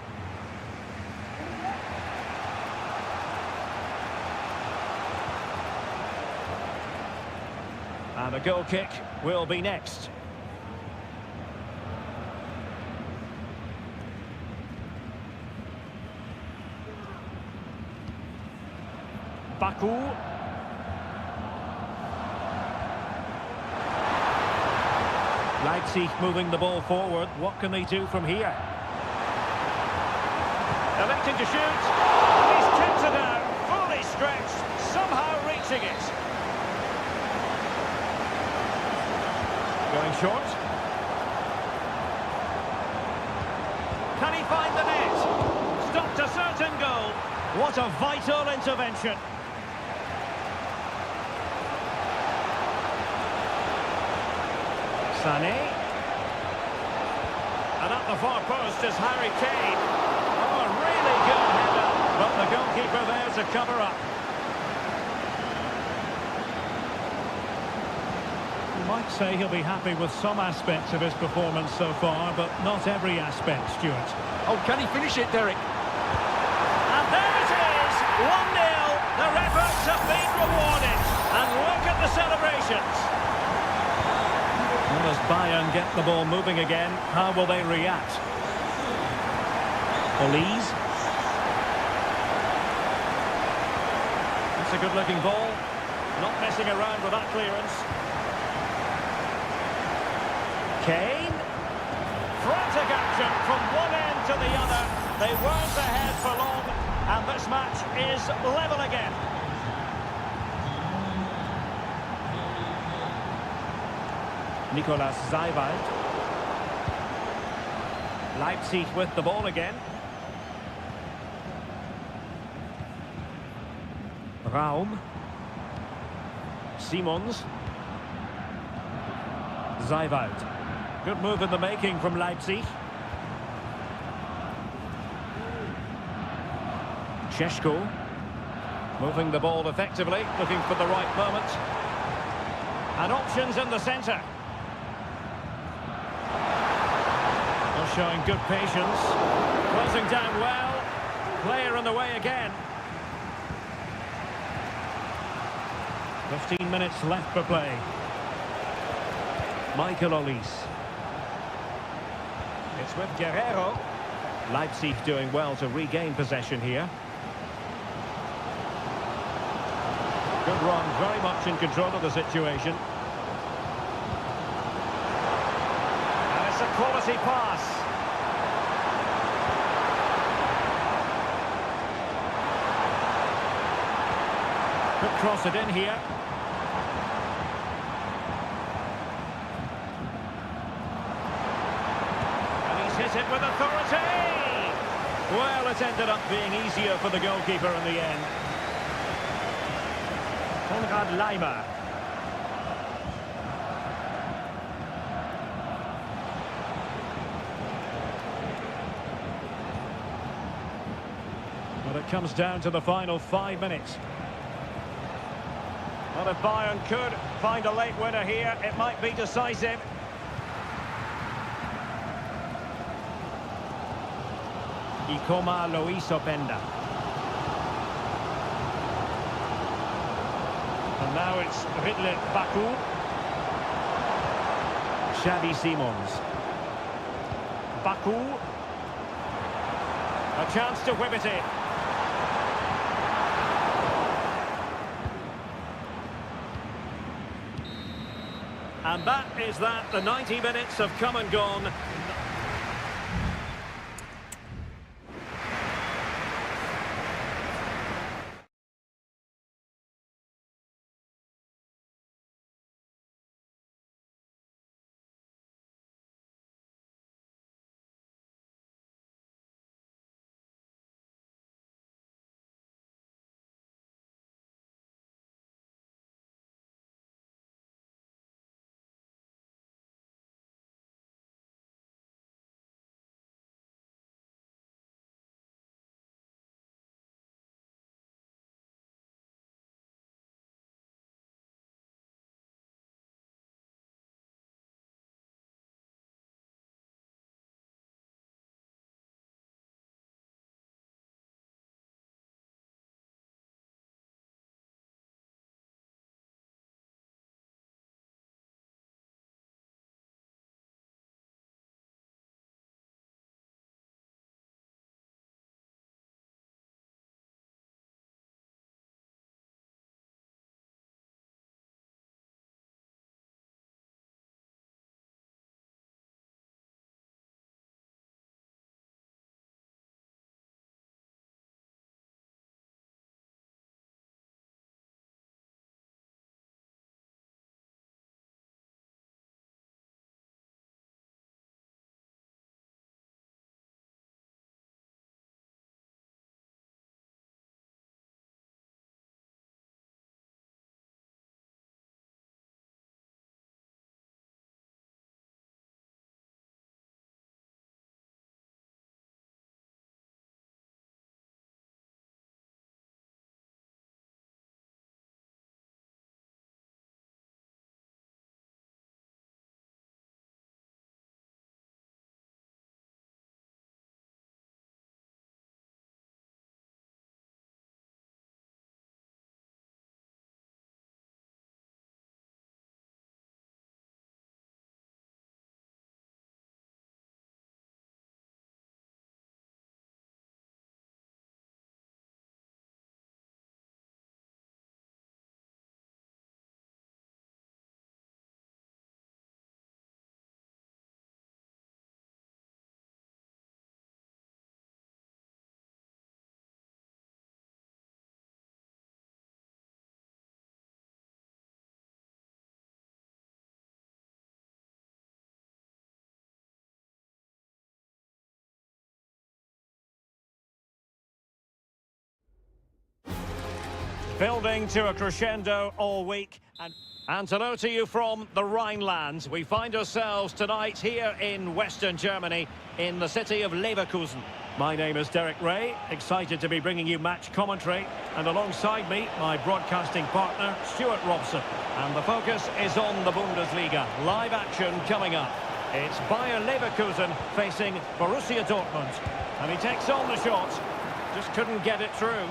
And a goal kick will be next. Baku. Leipzig moving the ball forward. What can they do from here? Electing to shoot. He's kept it out. Fully stretched. Somehow reaching it. Going short. Can he find the net? Stopped a certain goal. What a vital intervention. Sané. And at the far post is Harry Kane. Oh, a really good header. But the goalkeeper there to cover up. You might say he'll be happy with some aspects of his performance so far, but not every aspect, Stuart.
Oh, can he finish it, Derek?
And there it is, 1-0. Their efforts have been rewarded. And look at the celebrations. Well, as Bayern get the ball moving again, how will they react? Elise. It's a good-looking ball. Not messing around with that clearance. Kane. Frantic action from one end to the other. They weren't ahead for long, and this match is level again. Nicolas Zaiwald. Leipzig with the ball again. Raum. Simons. Zaiwald. Good move in the making from Leipzig. Šeško. Moving the ball effectively, looking for the right moment. And options in the centre. They're showing good patience. Closing down well. Player in the way again. 15 minutes left for play. Michael Olise. It's with Guerrero. Leipzig doing well to regain possession here. Good run, very much in control of the situation. And it's a quality pass. Could cross it in here. Hit it with authority! Well, it ended up being easier for the goalkeeper in the end. Konrad Laimer. But it comes down to the final 5 minutes. Well, if Bayern could find a late winner here, it might be decisive. Ikoma Lois Openda. And now it's Ridley Baku. Xavi Simons. Baku. A chance to whip it in. And that is that. The 90 minutes have come and gone. Building to a crescendo all week. And hello to you from the Rhineland. We find ourselves tonight here in Western Germany, in the city of Leverkusen. My name is Derek Ray, excited to be bringing you match commentary. And alongside me, my broadcasting partner, Stuart Robson. And the focus is on the Bundesliga. Live action coming up. It's Bayer Leverkusen facing Borussia Dortmund. And he takes on the shot. Just couldn't get it through.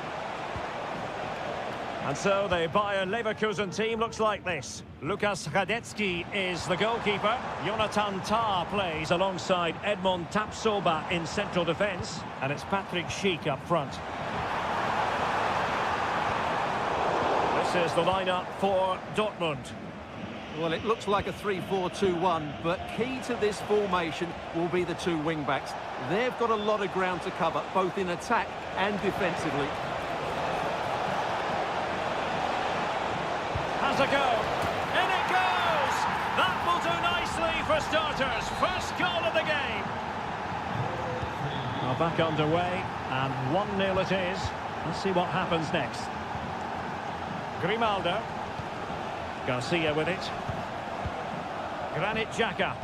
And so the Bayer Leverkusen team looks like this. Lukas Radetzky is the goalkeeper. Jonathan Tah plays alongside Edmond Tapsoba in central defence. And it's Patrick Schick up front. This is the lineup for Dortmund.
Well, it looks like a 3-4-2-1, but key to this formation will be the two wing-backs. They've got a lot of ground to cover, both in attack and defensively.
Has a go. In it goes! That will do nicely for starters. First goal of the game. Well, back underway, and 1-0 it is. Let's see what happens next. Grimaldo. Garcia with it. Granit Xhaka.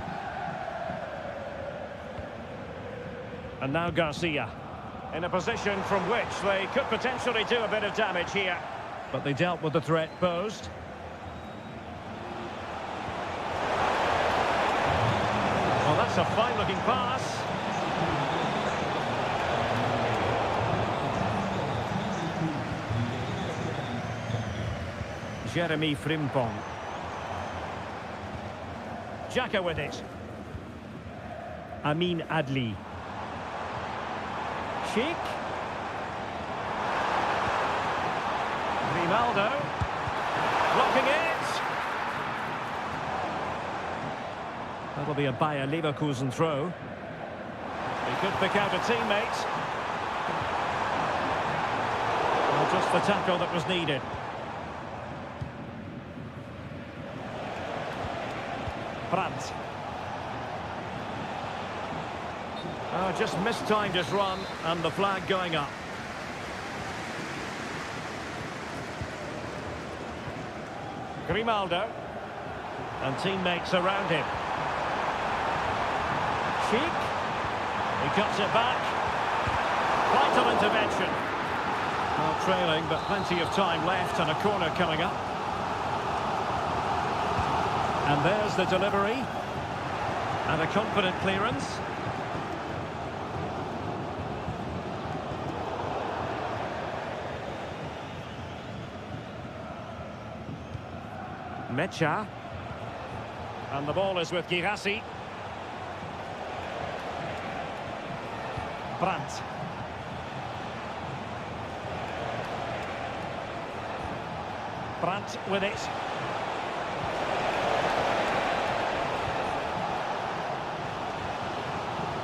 And now Garcia. In a position from which they could potentially do a bit of damage here. But they dealt with the threat posed. Well, that's a fine-looking pass. Jeremy Frimpong. Xhaka with it. Amin Adli. Schick. Grimaldo. Blocking it. That'll be a Bayer Leverkusen throw. He could pick out a teammate. Well, just the tackle that was needed. Brandt. Oh, just mistimed his run, and the flag going up. Grimaldo. And teammates around him. Schick. He cuts it back. Vital intervention. Well, trailing, but plenty of time left, and a corner coming up. And there's the delivery. And a confident clearance. Mecha. And the ball is with Girassi. Brandt. Brandt with it.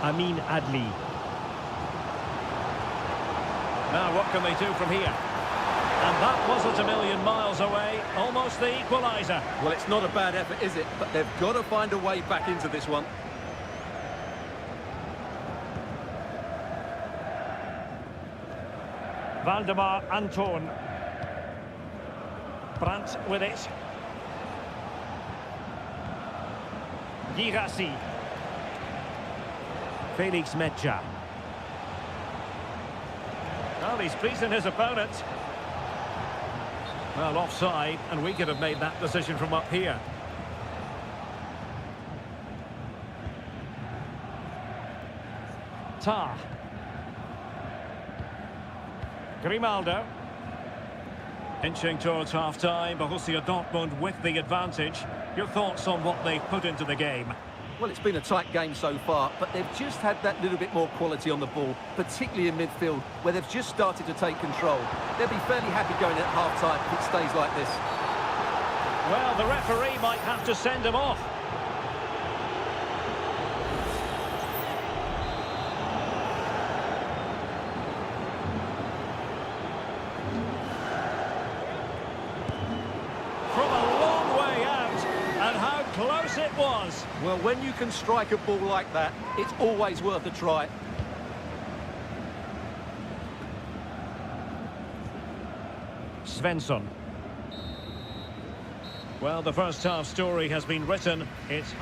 Amin Adli. Now what can they do from here? And that wasn't a million miles away, almost the equaliser.
Well, it's not a bad effort, is it? But they've got to find a way back into this one.
Valdemar Anton. Brandt with it. Girassi. Felix Mecha. Well, he's beaten his opponent. Well, offside, and we could have made that decision from up here. Tah. Grimaldo. Inching towards half-time, Borussia Dortmund with the advantage. Your thoughts on what they've put into the game?
Well, it's been a tight game so far, but they've just had that little bit more quality on the ball, particularly in midfield, where they've just started to take control. They'll be fairly happy going at half-time if it stays like this.
Well, the referee might have to send him off. Close it was.
Well, when you can strike a ball like that, it's always worth a try.
Svensson. Well, the first half story has been written. It's...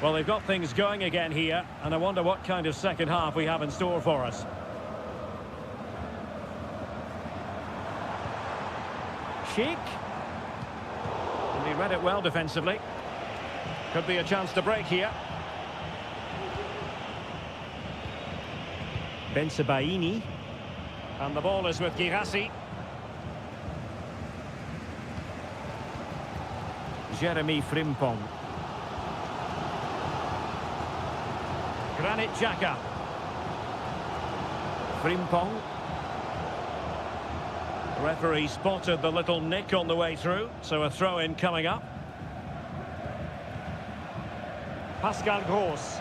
Well, they've got things going again here, and I wonder what kind of second half we have in store for us. Sheik. And he read it well defensively. Could be a chance to break here. Bensebaini. And the ball is with Girassi. Jeremy Frimpong. Granit Xhaka. Frimpong. The referee spotted the little nick on the way through, so a throw-in coming up. Pascal Gross.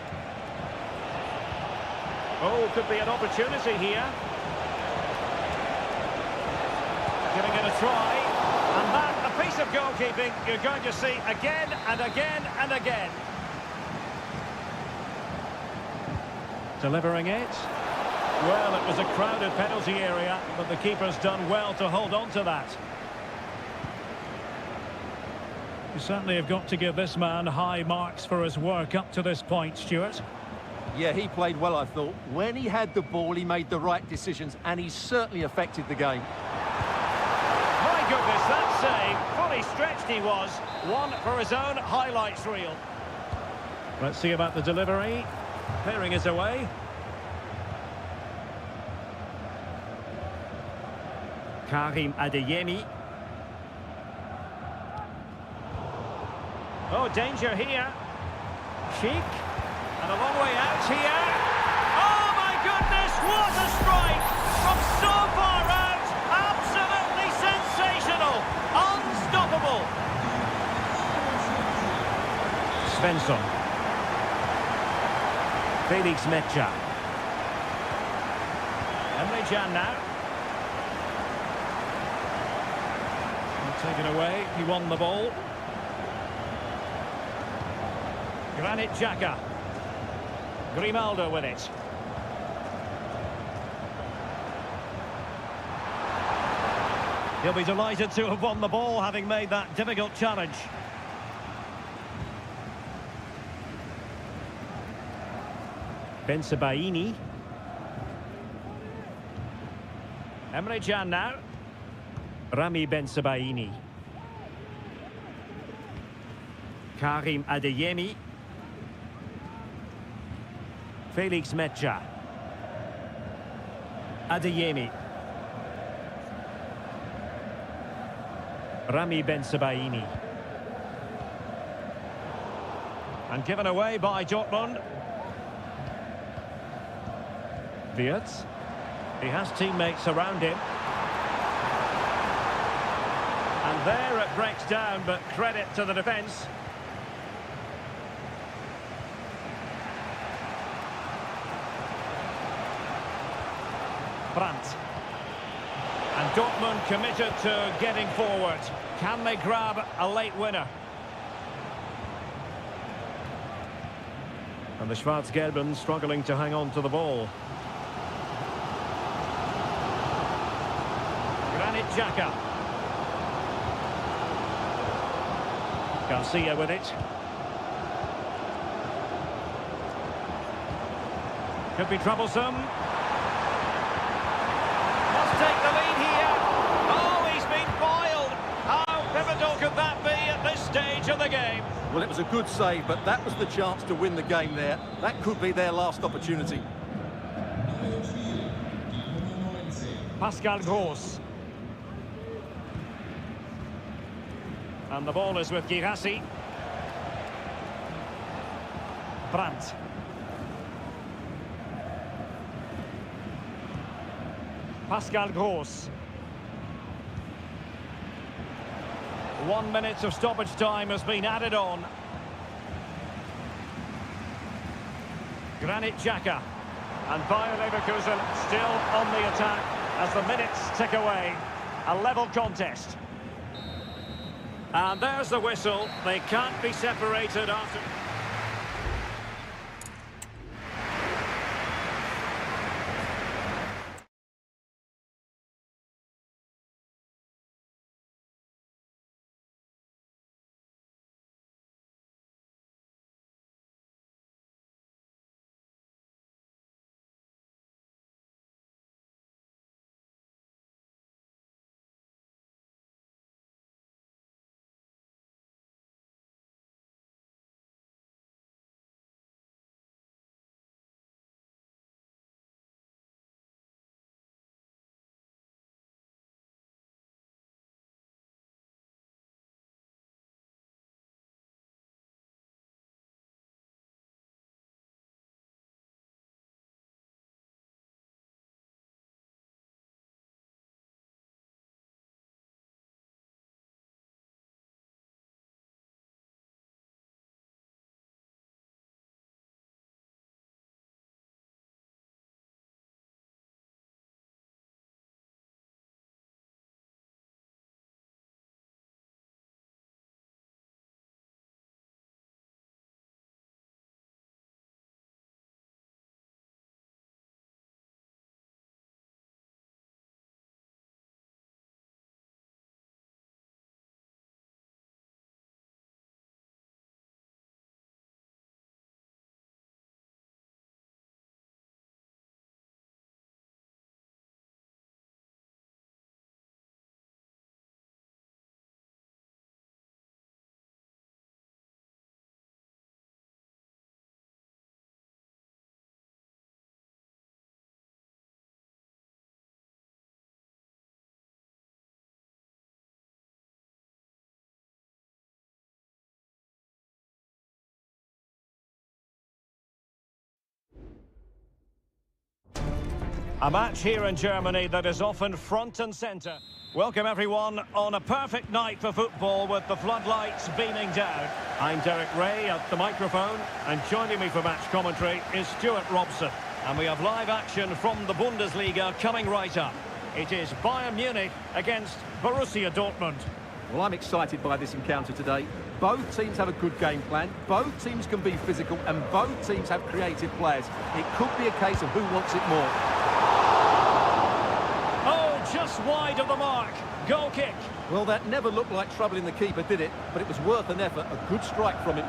Oh, could be an opportunity here. Giving it a try. And that, a piece of goalkeeping you're going to see again and again and again. Delivering it. Well, it was a crowded penalty area, but the keeper's done well to hold on to that. You certainly have got to give this man high marks for his work up to this point, Stuart.
Yeah, he played well, I thought. When he had the ball, he made the right decisions, and he certainly affected the game.
My goodness, that save. Fully stretched he was. One for his own highlights reel. Let's see about the delivery. Clearing is away. Karim Adeyemi. Oh, danger here. Sheik. And a long way out here. Oh, my goodness, what a strike! From so far out. Absolutely sensational. Unstoppable. Svensson. Felix Mecha. Emre Can now. Taken away, he won the ball. Granit Xhaka. Grimaldo with it. He'll be delighted to have won the ball, having made that difficult challenge. Bensebaini. Emre Can now. Rami Bensebaini. Karim Adeyemi. Felix Mecha. Adeyemi. Rami Bensebaini. And given away by Dortmund. Wirtz. He has teammates around him. And there it breaks down, but credit to the defence. Brandt. And Dortmund committed to getting forward. Can they grab a late winner? And the Schwarz-Gelben struggling to hang on to the ball. Granit Xhaka. Garcia with it. Could be troublesome. Must take the lead here. Oh, he's been foiled. How pivotal could that be at this stage of the game?
Well, it was a good save, but that was the chance to win the game there. That could be their last opportunity.
Pascal Gross. And the ball is with Girassi. Brandt. Pascal Gross. 1 minute of stoppage time has been added on. Granit Xhaka. And Bayer Leverkusen still on the attack as the minutes tick away. A level contest. And there's the whistle. They can't be separated after... A match here in Germany that is often front and centre. Welcome everyone on a perfect night for football with the floodlights beaming down. I'm Derek Ray at the microphone, and joining me for match commentary is Stuart Robson. And we have live action from the Bundesliga coming right up. It is Bayern Munich against Borussia Dortmund.
Well, I'm excited by this encounter today. Both teams have a good game plan, both teams can be physical, and both teams have creative players. It could be a case of who wants it more.
Just wide of the mark. Goal kick.
Well, that never looked like troubling the keeper, did it? But it was worth an effort. A good strike from him.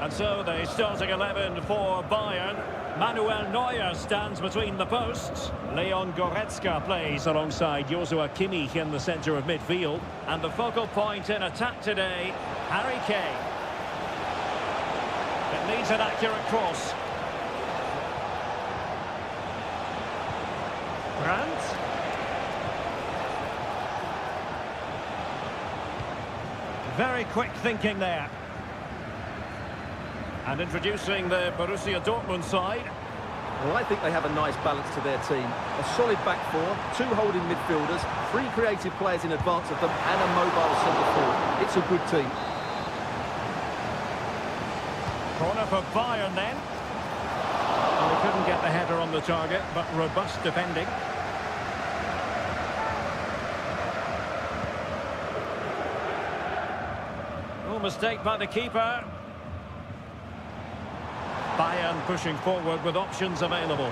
And so the starting 11 for Bayern. Manuel Neuer stands between the posts. Leon Goretzka plays alongside Joshua Kimmich in the centre of midfield. And the focal point in attack today, Harry Kane. It needs an accurate cross. Brandt. Very quick thinking there. And introducing the Borussia Dortmund side.
Well, I think they have a nice balance to their team. A solid back four, two holding midfielders, three creative players in advance of them, and a mobile centre forward. It's a good team.
Corner for Bayern then. Well, they couldn't get the header on the target, but robust defending. Mistake by the keeper. Bayern pushing forward with options available.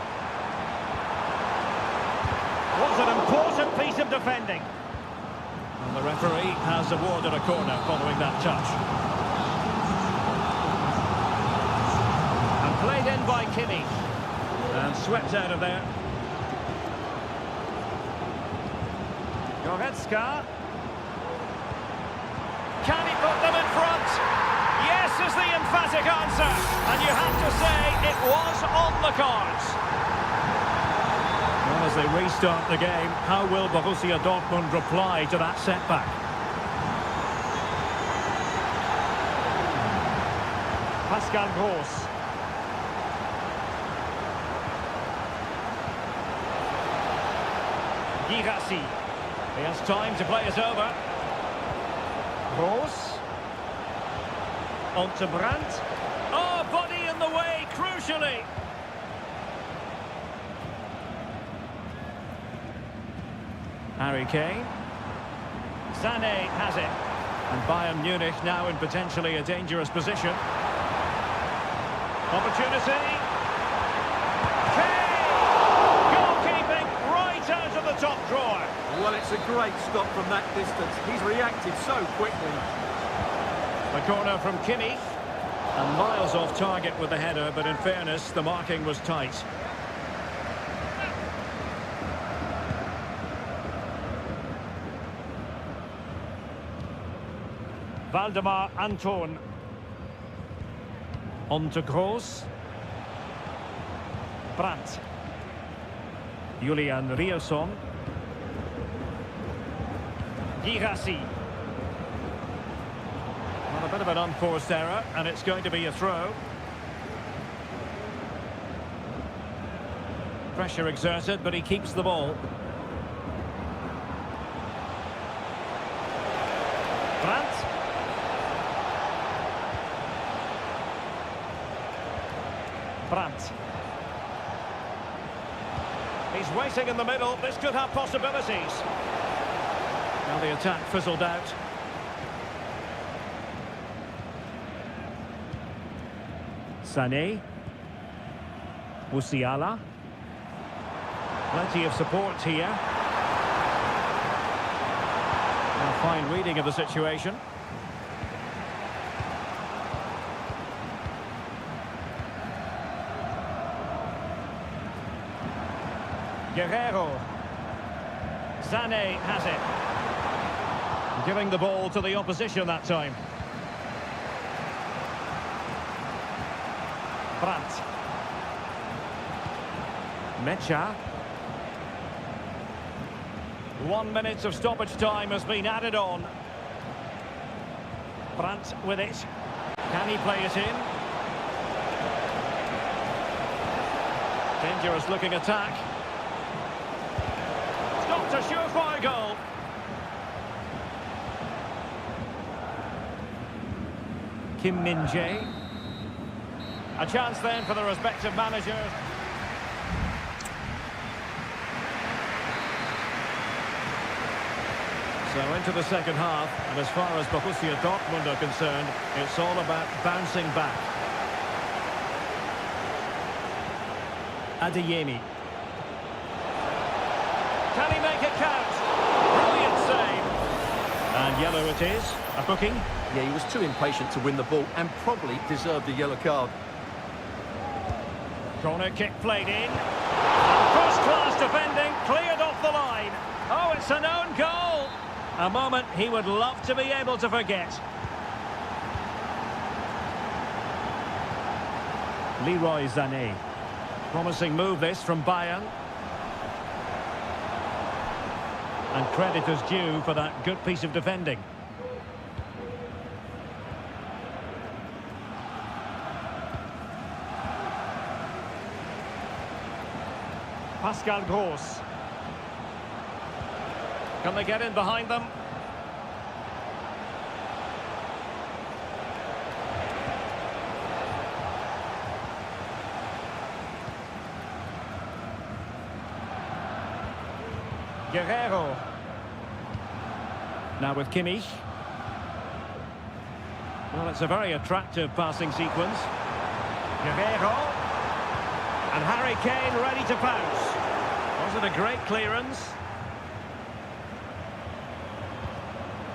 What an important piece of defending. And the referee has awarded a corner following that touch. And played in by Kimmich. And swept out of there. Goretzka. Can he put them in front? Yes is the emphatic answer. And you have to say it was on the cards. Well, as they restart the game, how will Borussia Dortmund reply to that setback? Pascal Gross. Girassi. He has time to play it over. Gross. On to Brandt. Oh, body in the way, crucially. Harry Kane. Sané has it. And Bayern Munich now in potentially a dangerous position. Opportunity. Kane! Goalkeeping right out of the top drawer.
Well, it's a great stop from that distance. He's reacted so quickly.
The corner from Kimmich. And miles off target with the header, but in fairness, the marking was tight. Waldemar Anton. On to Gross. Brandt. Julian Riasson. Girassi. Well, a bit of an unforced error, and it's going to be a throw. Pressure exerted, but he keeps the ball. Brandt. Brandt. He's waiting in the middle. This could have possibilities. Now the attack fizzled out. Sané. Musiala. Plenty of support here. A fine reading of the situation. Guerrero. Sané has it. Giving the ball to the opposition that time. Brandt. Mecha. 1 minute of stoppage time has been added on. Brandt with it. Can he play it in? Dangerous looking attack. Stopped a surefire goal. Kim Min-jae. A chance then for the respective managers. So into the second half, and as far as Borussia Dortmund are concerned, it's all about bouncing back. Adeyemi. Can he make it count? Brilliant save. And yellow it is. A booking.
Yeah, he was too impatient to win the ball and probably deserved a yellow card.
Corner kick played in. First-class defending, cleared off the line. Oh, it's an own goal. A moment he would love to be able to forget. Leroy Sané. Promising move this from Bayern. And credit is due for that good piece of defending. Pascal Gross. Can they get in behind them? Guerrero. Now with Kimmich. Well, it's a very attractive passing sequence. Guerrero. And Harry Kane ready to pounce. Was it a great clearance?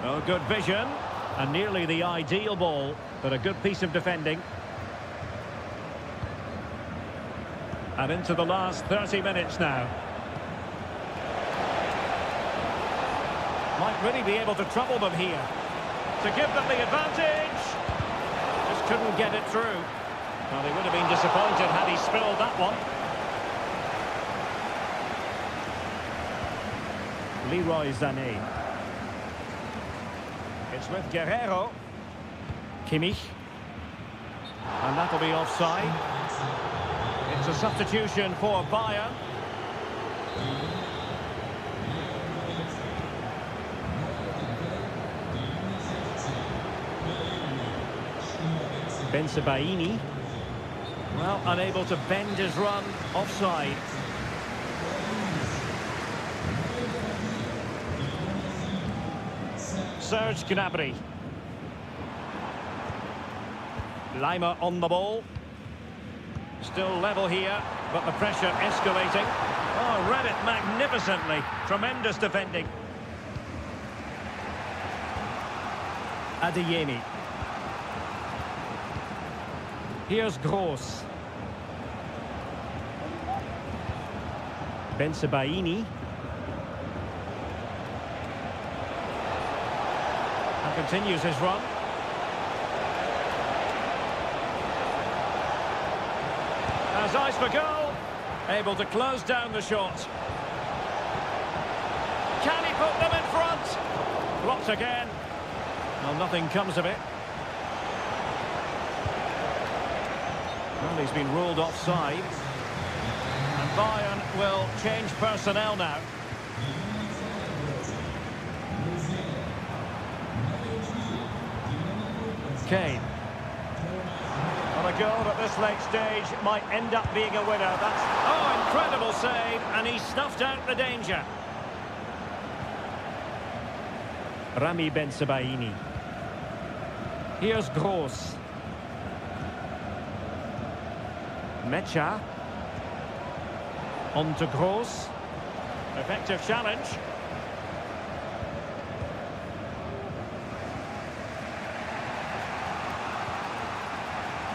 Oh, good vision. And nearly the ideal ball, but a good piece of defending. And into the last 30 minutes now. Might really be able to trouble them here. To give them the advantage. Just couldn't get it through. Well, they would have been disappointed had he spilled that one. Leroy Sané. It's with Guerrero. Kimmich. And that'll be offside. It's a substitution for Bayern. Ben-Sebaini. Well, unable to bend his run. Offside. Serge Gnabry. Lima on the ball. Still level here, but the pressure escalating. Oh, read it magnificently. Tremendous defending. Adeyemi. Here's Gross. Ben-Sebaini. And continues his run. Has eyes for goal. Able to close down the shot. Can he put them in front? Blocked again. Well, nothing comes of it. Well, he's been ruled offside. And Bayern will change personnel now. Kane. Well, a goal at this late stage might end up being a winner. That's, oh, incredible save, and he snuffed out the danger. Rami Ben-Sebaini. Here's Gross. Mecha. On to Gross. Effective challenge.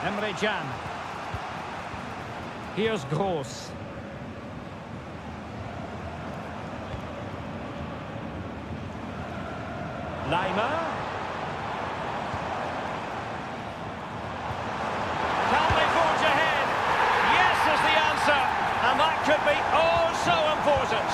Emre Can. Here's Gross. Lima. Can they forge ahead? Yes is the answer. And that could be oh so important.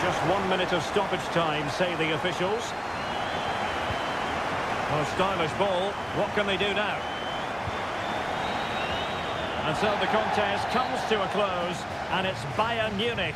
Just 1 minute of stoppage time, say the officials. Oh, stylish ball. What can they do now? And so the contest comes to a close, and it's Bayern Munich